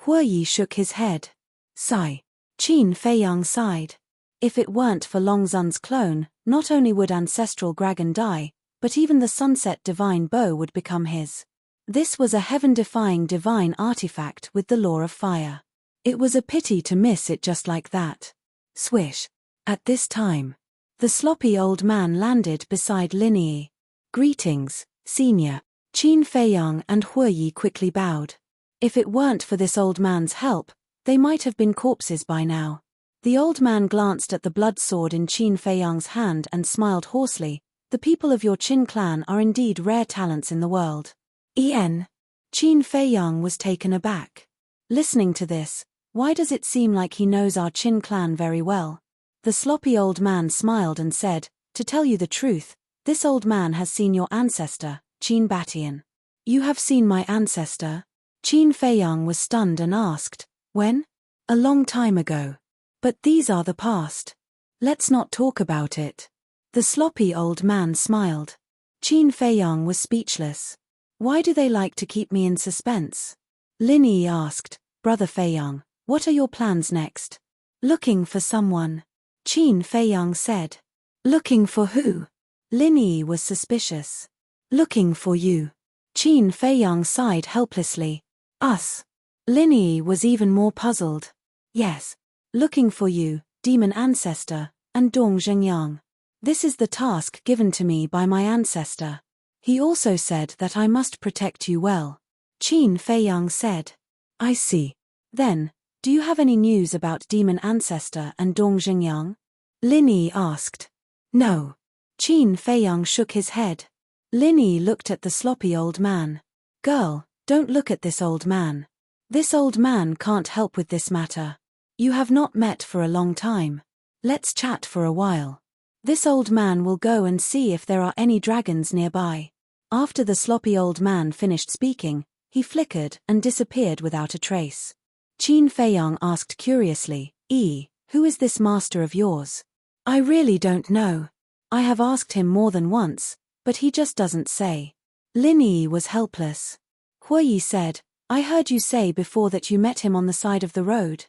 Hu Yi shook his head. Sigh. Qin Feiyang sighed. If it weren't for Long Zun's clone, not only would Ancestral Dragon die, but even the Sunset Divine Bow would become his. This was a heaven-defying divine artifact with the law of fire. It was a pity to miss it just like that. Swish. At this time, the sloppy old man landed beside Lin Yi. Greetings, senior. Qin Feiyang and Hu Yi quickly bowed. If it weren't for this old man's help, they might have been corpses by now. The old man glanced at the blood sword in Qin Feiyang's hand and smiled hoarsely. The people of your Qin clan are indeed rare talents in the world. Qin Feiyang was taken aback. Listening to this, why does it seem like he knows our Qin clan very well? The sloppy old man smiled and said, to tell you the truth, this old man has seen your ancestor, Qin Batian. You have seen my ancestor? Qin Feiyang was stunned and asked, when? A long time ago. But these are the past. Let's not talk about it. The sloppy old man smiled. Qin Feiyang was speechless. Why do they like to keep me in suspense? Lin Yi asked, Brother Feiyang, what are your plans next? Looking for someone. Qin Feiyang said. Looking for who? Lin Yi was suspicious. Looking for you. Qin Feiyang sighed helplessly. Us. Lin Yi was even more puzzled. Yes. Looking for you, demon ancestor, and Dong Zhengyang. This is the task given to me by my ancestor. He also said that I must protect you well. Qin Feiyang said. I see. Then, do you have any news about demon ancestor and Dong Zhengyang? Lin Yi asked. No. Qin Feiyang shook his head. Lin Yi looked at the sloppy old man. Girl, don't look at this old man. This old man can't help with this matter. You have not met for a long time. Let's chat for a while. This old man will go and see if there are any dragons nearby. After the sloppy old man finished speaking, he flickered and disappeared without a trace. Qin Feiyang asked curiously, who is this master of yours? I really don't know. I have asked him more than once, but he just doesn't say. Lin Yi was helpless. Hui Yi said, I heard you say before that you met him on the side of the road.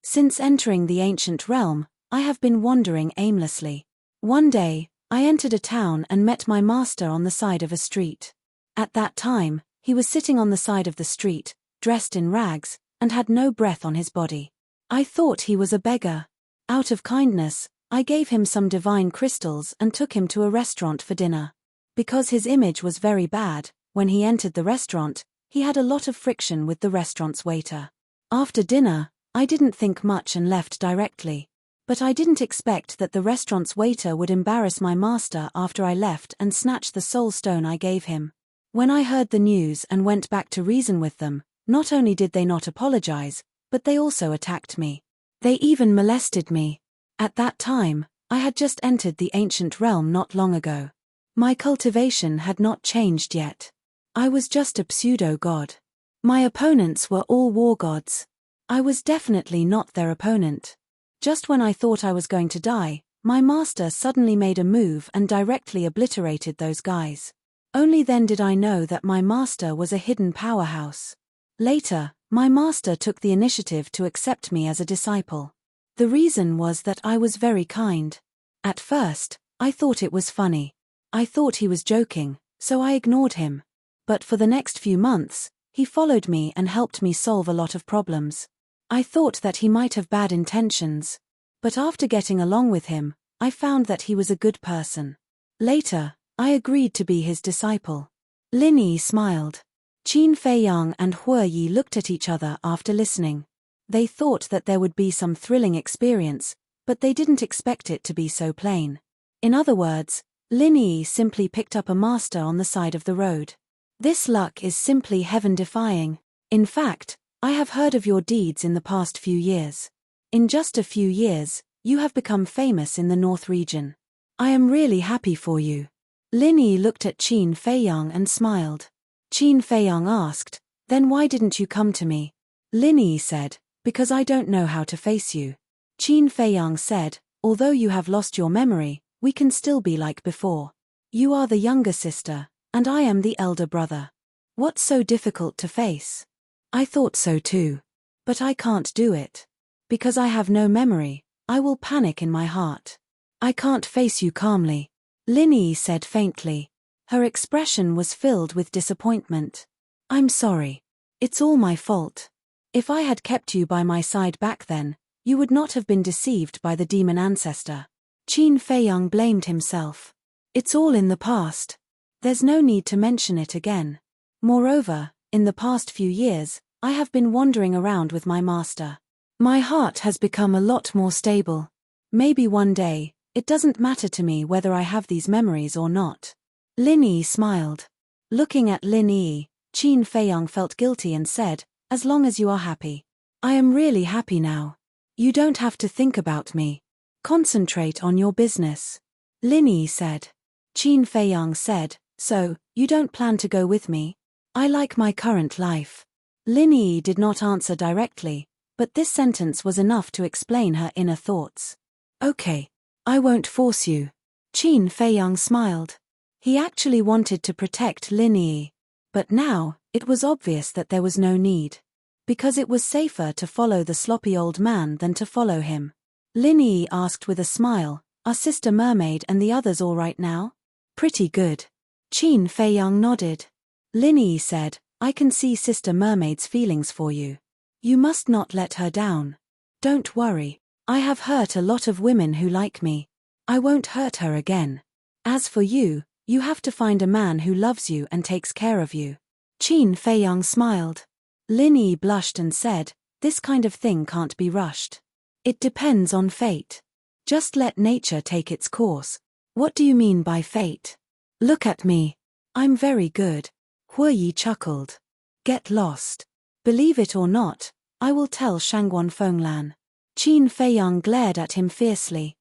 Since entering the ancient realm, I have been wandering aimlessly. One day, I entered a town and met my master on the side of a street. At that time, he was sitting on the side of the street, dressed in rags, and had no breath on his body. I thought he was a beggar. Out of kindness, I gave him some divine crystals and took him to a restaurant for dinner. Because his image was very bad, when he entered the restaurant, he had a lot of friction with the restaurant's waiter. After dinner, I didn't think much and left directly. But I didn't expect that the restaurant's waiter would embarrass my master after I left and snatch the soul stone I gave him. When I heard the news and went back to reason with them, not only did they not apologize, but they also attacked me. They even molested me. At that time, I had just entered the ancient realm not long ago. My cultivation had not changed yet. I was just a pseudo-god. My opponents were all war gods. I was definitely not their opponent. Just when I thought I was going to die, my master suddenly made a move and directly obliterated those guys. Only then did I know that my master was a hidden powerhouse. Later, my master took the initiative to accept me as a disciple. The reason was that I was very kind. At first, I thought it was funny. I thought he was joking, so I ignored him. But for the next few months, he followed me and helped me solve a lot of problems. I thought that he might have bad intentions. But after getting along with him, I found that he was a good person. Later, I agreed to be his disciple. Lin Yi smiled. Qin Feiyang and Hui Yi looked at each other after listening. They thought that there would be some thrilling experience, but they didn't expect it to be so plain. In other words, Lin Yi simply picked up a master on the side of the road. This luck is simply heaven-defying. In fact, I have heard of your deeds in the past few years. In just a few years, you have become famous in the North region. I am really happy for you. Lin Yi looked at Qin Feiyang and smiled. Qin Feiyang asked, then why didn't you come to me? Lin Yi said, because I don't know how to face you. Qin Feiyang said, although you have lost your memory, we can still be like before. You are the younger sister, and I am the elder brother. What's so difficult to face? I thought so too. But I can't do it. Because I have no memory, I will panic in my heart. I can't face you calmly. Lin Yi said faintly. Her expression was filled with disappointment. I'm sorry. It's all my fault. If I had kept you by my side back then, you would not have been deceived by the demon ancestor. Qin Feiyang blamed himself. It's all in the past. There's no need to mention it again. Moreover, in the past few years, I have been wandering around with my master. My heart has become a lot more stable. Maybe one day, it doesn't matter to me whether I have these memories or not. Lin Yi smiled. Looking at Lin Yi, Qin Feiyang felt guilty and said, as long as you are happy. I am really happy now. You don't have to think about me. Concentrate on your business. Lin Yi said. Qin Feiyang said, so, you don't plan to go with me? I like my current life. Lin Yi did not answer directly, but this sentence was enough to explain her inner thoughts. Okay. I won't force you. Qin Feiyang smiled. He actually wanted to protect Lin Yi. But now, it was obvious that there was no need. Because it was safer to follow the sloppy old man than to follow him. Lin Yi asked with a smile, are Sister Mermaid and the others all right now? Pretty good. Qin Feiyang nodded. Lin Yi said, I can see Sister Mermaid's feelings for you. You must not let her down. Don't worry. I have hurt a lot of women who like me. I won't hurt her again. As for you, you have to find a man who loves you and takes care of you. Qin Feiyang smiled. Lin Yi blushed and said, this kind of thing can't be rushed. It depends on fate. Just let nature take its course. What do you mean by fate? Look at me. I'm very good. Huoyi chuckled. Get lost. Believe it or not, I will tell Shangguan Fenglan. Qin Feiyang glared at him fiercely.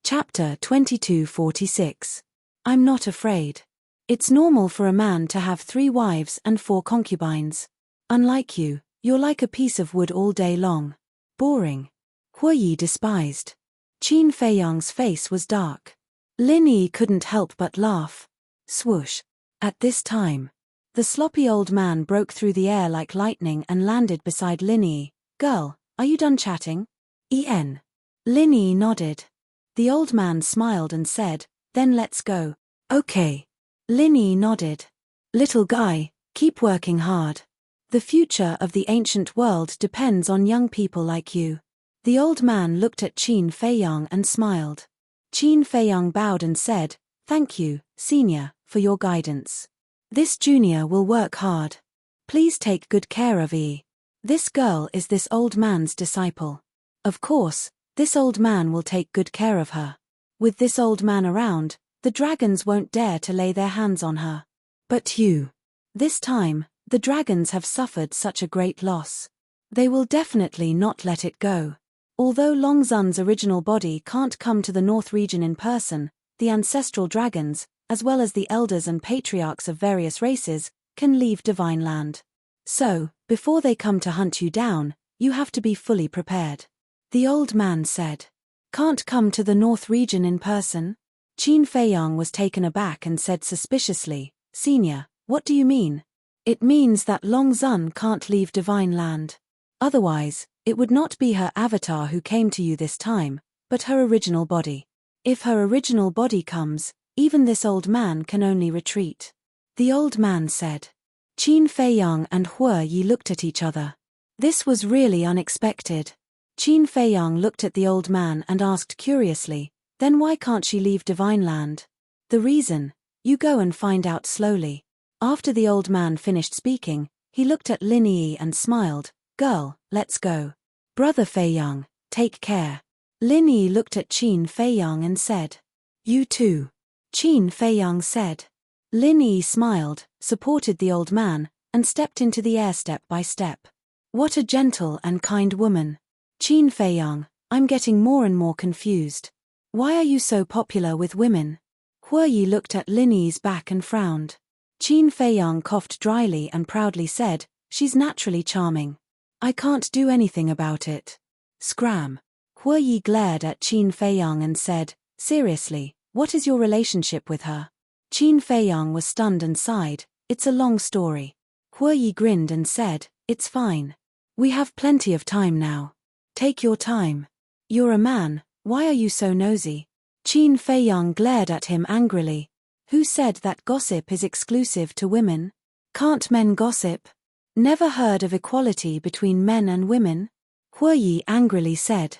Chapter 2246. I'm not afraid. It's normal for a man to have 3 wives and 4 concubines. Unlike you, you're like a piece of wood all day long. Boring. Huoyi despised. Qin Feiyang's face was dark. Lin Yi couldn't help but laugh. Swoosh. At this time, the sloppy old man broke through the air like lightning and landed beside Lin Yi. Girl, are you done chatting? En. Lin Yi nodded. The old man smiled and said, then let's go. Okay. Lin Yi nodded. Little guy, keep working hard. The future of the ancient world depends on young people like you. The old man looked at Qin Feiyang and smiled. Qin Feiyang bowed and said, thank you, senior, for your guidance. This junior will work hard. Please take good care of Yi. This girl is this old man's disciple. Of course, this old man will take good care of her. With this old man around, the dragons won't dare to lay their hands on her. But you. This time, the dragons have suffered such a great loss. They will definitely not let it go. Although Long Zun's original body can't come to the North region in person, the ancestral dragons, as well as the elders and patriarchs of various races, can leave Divine Land. So, before they come to hunt you down, you have to be fully prepared. The old man said. Can't come to the North region in person? Qin Feiyang was taken aback and said suspiciously, Senior, what do you mean? It means that Long Zun can't leave Divine Land. Otherwise, it would not be her avatar who came to you this time, but her original body. If her original body comes, even this old man can only retreat. The old man said. Qin Feiyang and Huoyi looked at each other. This was really unexpected. Qin Feiyang looked at the old man and asked curiously, then why can't she leave Divine Land? The reason? You go and find out slowly. After the old man finished speaking, he looked at Lin Yi and smiled. Girl, let's go. Brother Feiyang, take care. Lin Yi looked at Qin Feiyang and said. You too. Qin Feiyang said. Lin Yi smiled, supported the old man, and stepped into the air step by step. What a gentle and kind woman. Qin Feiyang, I'm getting more and more confused. Why are you so popular with women? Huoyi looked at Lin Yi's back and frowned. Qin Feiyang coughed dryly and proudly said, she's naturally charming. I can't do anything about it. Scram. Huoyi glared at Qin Feiyang and said, seriously, what is your relationship with her? Qin Feiyang was stunned and sighed, it's a long story. Huoyi grinned and said, it's fine. We have plenty of time now. Take your time. You're a man, why are you so nosy? Qin Feiyang glared at him angrily. Who said that gossip is exclusive to women? Can't men gossip? Never heard of equality between men and women? Huoyi angrily said.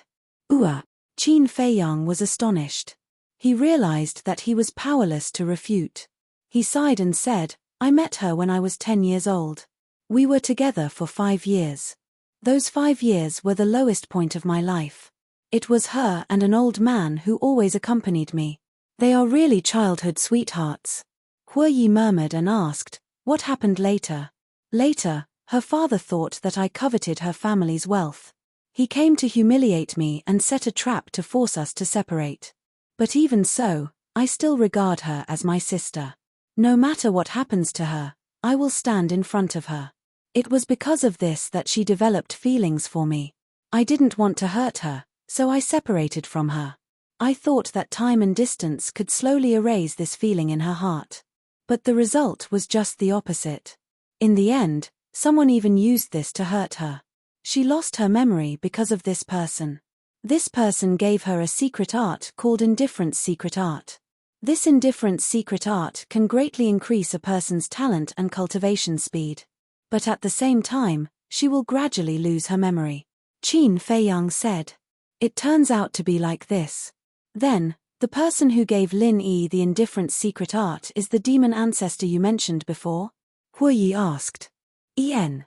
Qin Feiyang was astonished. He realized that he was powerless to refute. He sighed and said, I met her when I was 10 years old. We were together for 5 years. Those 5 years were the lowest point of my life. It was her and an old man who always accompanied me. They are really childhood sweethearts. Huoyi murmured and asked, what happened later? Later, her father thought that I coveted her family's wealth. He came to humiliate me and set a trap to force us to separate. But even so, I still regard her as my sister. No matter what happens to her, I will stand in front of her. It was because of this that she developed feelings for me. I didn't want to hurt her, so I separated from her. I thought that time and distance could slowly erase this feeling in her heart. But the result was just the opposite. In the end, someone even used this to hurt her. She lost her memory because of this person. This person gave her a secret art called indifference secret art. This indifference secret art can greatly increase a person's talent and cultivation speed. But at the same time, she will gradually lose her memory. Qin Feiyang said. It turns out to be like this. Then, the person who gave Lin Yi the indifference secret art is the demon ancestor you mentioned before? Huoyi asked. Qin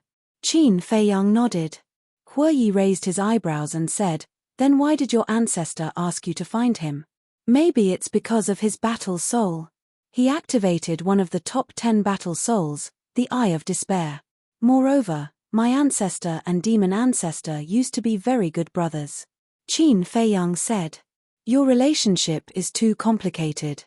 Feiyang nodded. Huoyi raised his eyebrows and said, Then why did your ancestor ask you to find him? Maybe it's because of his battle soul. He activated one of the top 10 battle souls, the Eye of Despair. Moreover, my ancestor and demon ancestor used to be very good brothers. Qin Feiyang said. Your relationship is too complicated.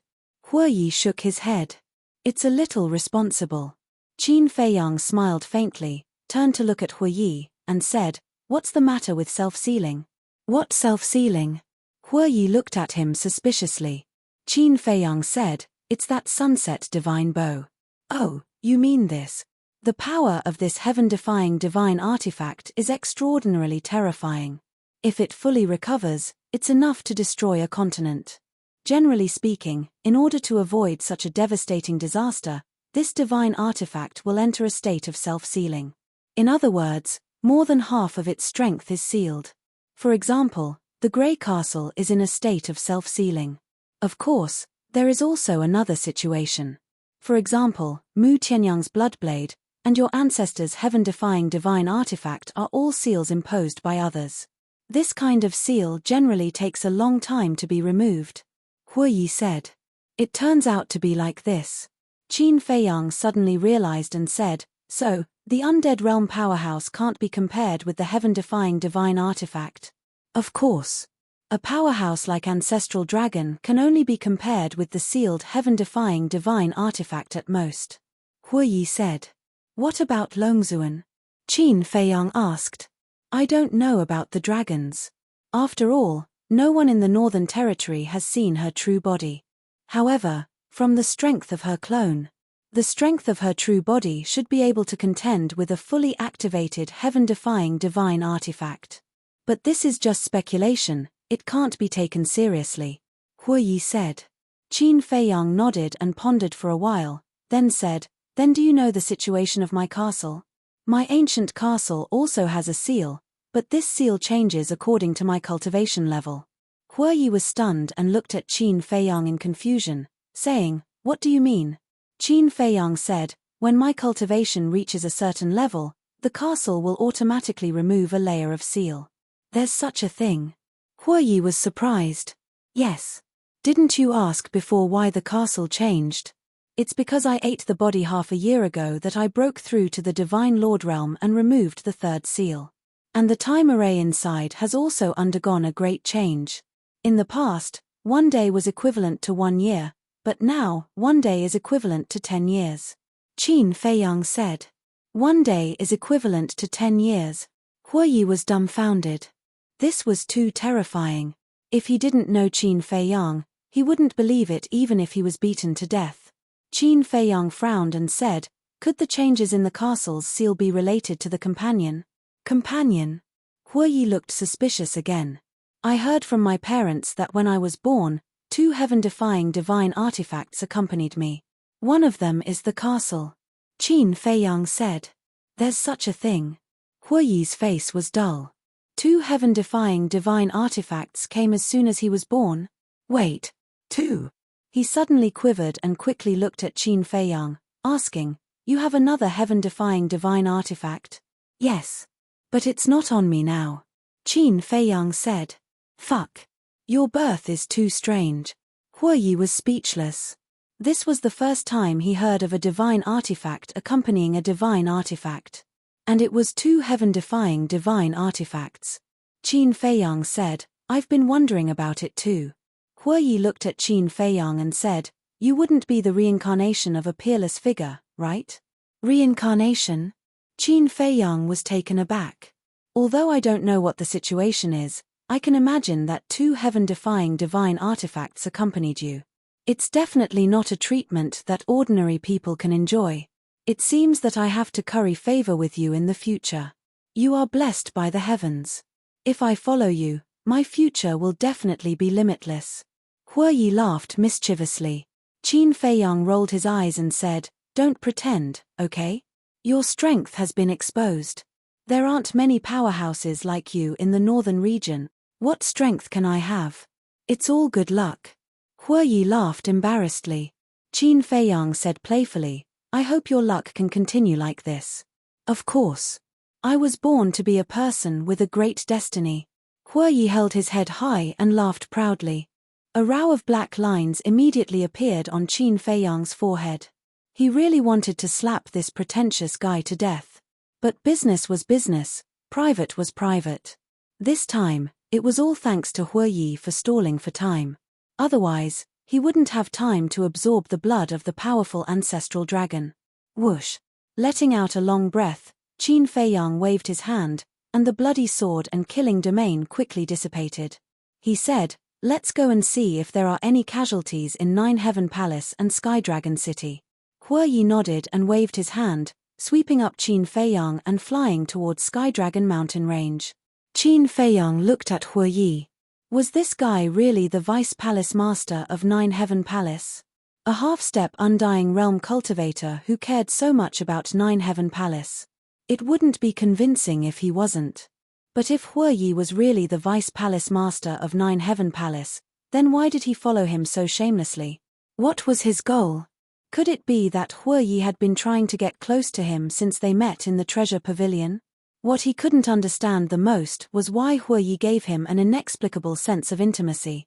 Huoyi shook his head. It's a little responsible. Qin Feiyang smiled faintly, turned to look at Huoyi, and said, What's the matter with self-sealing? What self-sealing? Huoyi looked at him suspiciously. Qin Feiyang said, It's that sunset divine bow. Oh, you mean this? The power of this heaven-defying divine artifact is extraordinarily terrifying. If it fully recovers, it's enough to destroy a continent. Generally speaking, in order to avoid such a devastating disaster, this divine artifact will enter a state of self-sealing. In other words, more than half of its strength is sealed. For example, the Grey Castle is in a state of self-sealing. Of course, there is also another situation. For example, Mu Tianyang's Bloodblade, and your ancestors' heaven-defying divine artifact are all seals imposed by others. This kind of seal generally takes a long time to be removed. Huoyi said. It turns out to be like this. Qin Feiyang suddenly realized and said, So, the undead realm powerhouse can't be compared with the heaven-defying divine artifact. Of course. A powerhouse like Ancestral Dragon can only be compared with the sealed heaven-defying divine artifact at most. Huoyi said. What about Longzuan? Qin Feiyang asked. I don't know about the dragons. After all, no one in the Northern Territory has seen her true body. However, from the strength of her clone, the strength of her true body should be able to contend with a fully activated heaven-defying divine artifact. But this is just speculation, it can't be taken seriously. Huoyi said. Qin Feiyang nodded and pondered for a while, then said, Then do you know the situation of my castle? My ancient castle also has a seal, but this seal changes according to my cultivation level. Huoyi was stunned and looked at Qin Feiyang in confusion, saying, What do you mean? Qin Feiyang said, When my cultivation reaches a certain level, the castle will automatically remove a layer of seal. There's such a thing. Huoyi was surprised. Yes. Didn't you ask before why the castle changed? It's because I ate the body half a year ago that I broke through to the Divine Lord realm and removed the third seal. And the time array inside has also undergone a great change. In the past, 1 day was equivalent to 1 year, but now, 1 day is equivalent to 10 years. Qin Feiyang said. 1 day is equivalent to 10 years. Huoyi was dumbfounded. This was too terrifying. If he didn't know Qin Feiyang, he wouldn't believe it even if he was beaten to death. Qin Feiyang frowned and said, Could the changes in the castle's seal be related to the companion? Companion? Huoyi looked suspicious again. I heard from my parents that when I was born, 2 heaven-defying divine artifacts accompanied me. One of them is the castle. Qin Feiyang said. There's such a thing. Huoyi's face was dull. 2 heaven-defying divine artifacts came as soon as he was born? Wait. 2? He suddenly quivered and quickly looked at Qin Feiyang, asking, You have another heaven-defying divine artifact? Yes. But it's not on me now. Qin Feiyang said. Fuck. Your birth is too strange. Huoyi was speechless. This was the first time he heard of a divine artifact accompanying a divine artifact. And it was 2 heaven-defying divine artifacts. Qin Feiyang said, I've been wondering about it too. Huoyi looked at Qin Feiyang and said, You wouldn't be the reincarnation of a peerless figure, right? Reincarnation? Qin Feiyang was taken aback. Although I don't know what the situation is, I can imagine that 2 heaven-defying divine artifacts accompanied you. It's definitely not a treatment that ordinary people can enjoy. It seems that I have to curry favor with you in the future. You are blessed by the heavens. If I follow you, my future will definitely be limitless. Huoyi laughed mischievously. Qin Feiyang rolled his eyes and said, Don't pretend, okay? Your strength has been exposed. There aren't many powerhouses like you in the northern region. What strength can I have? It's all good luck. Huoyi laughed embarrassedly. Qin Feiyang said playfully, I hope your luck can continue like this. Of course. I was born to be a person with a great destiny. Yi held his head high and laughed proudly. A row of black lines immediately appeared on Qin Feiyang's forehead. He really wanted to slap this pretentious guy to death. But business was business, private was private. This time, it was all thanks to Yi for stalling for time. Otherwise, he wouldn't have time to absorb the blood of the powerful ancestral dragon. Whoosh! Letting out a long breath, Qin Feiyang waved his hand, and the bloody sword and killing domain quickly dissipated. He said, "Let's go and see if there are any casualties in Nine Heaven Palace and Sky Dragon City." Yi nodded and waved his hand, sweeping up Qin Feiyang and flying towards Sky Dragon Mountain Range. Qin Feiyang looked at Yi. Was this guy really the Vice Palace Master of Nine Heaven Palace? A half-step Undying Realm cultivator who cared so much about Nine Heaven Palace. It wouldn't be convincing if he wasn't. But if Yi was really the Vice Palace Master of Nine Heaven Palace, then why did he follow him so shamelessly? What was his goal? Could it be that Yi had been trying to get close to him since they met in the treasure pavilion? What he couldn't understand the most was why Yi gave him an inexplicable sense of intimacy.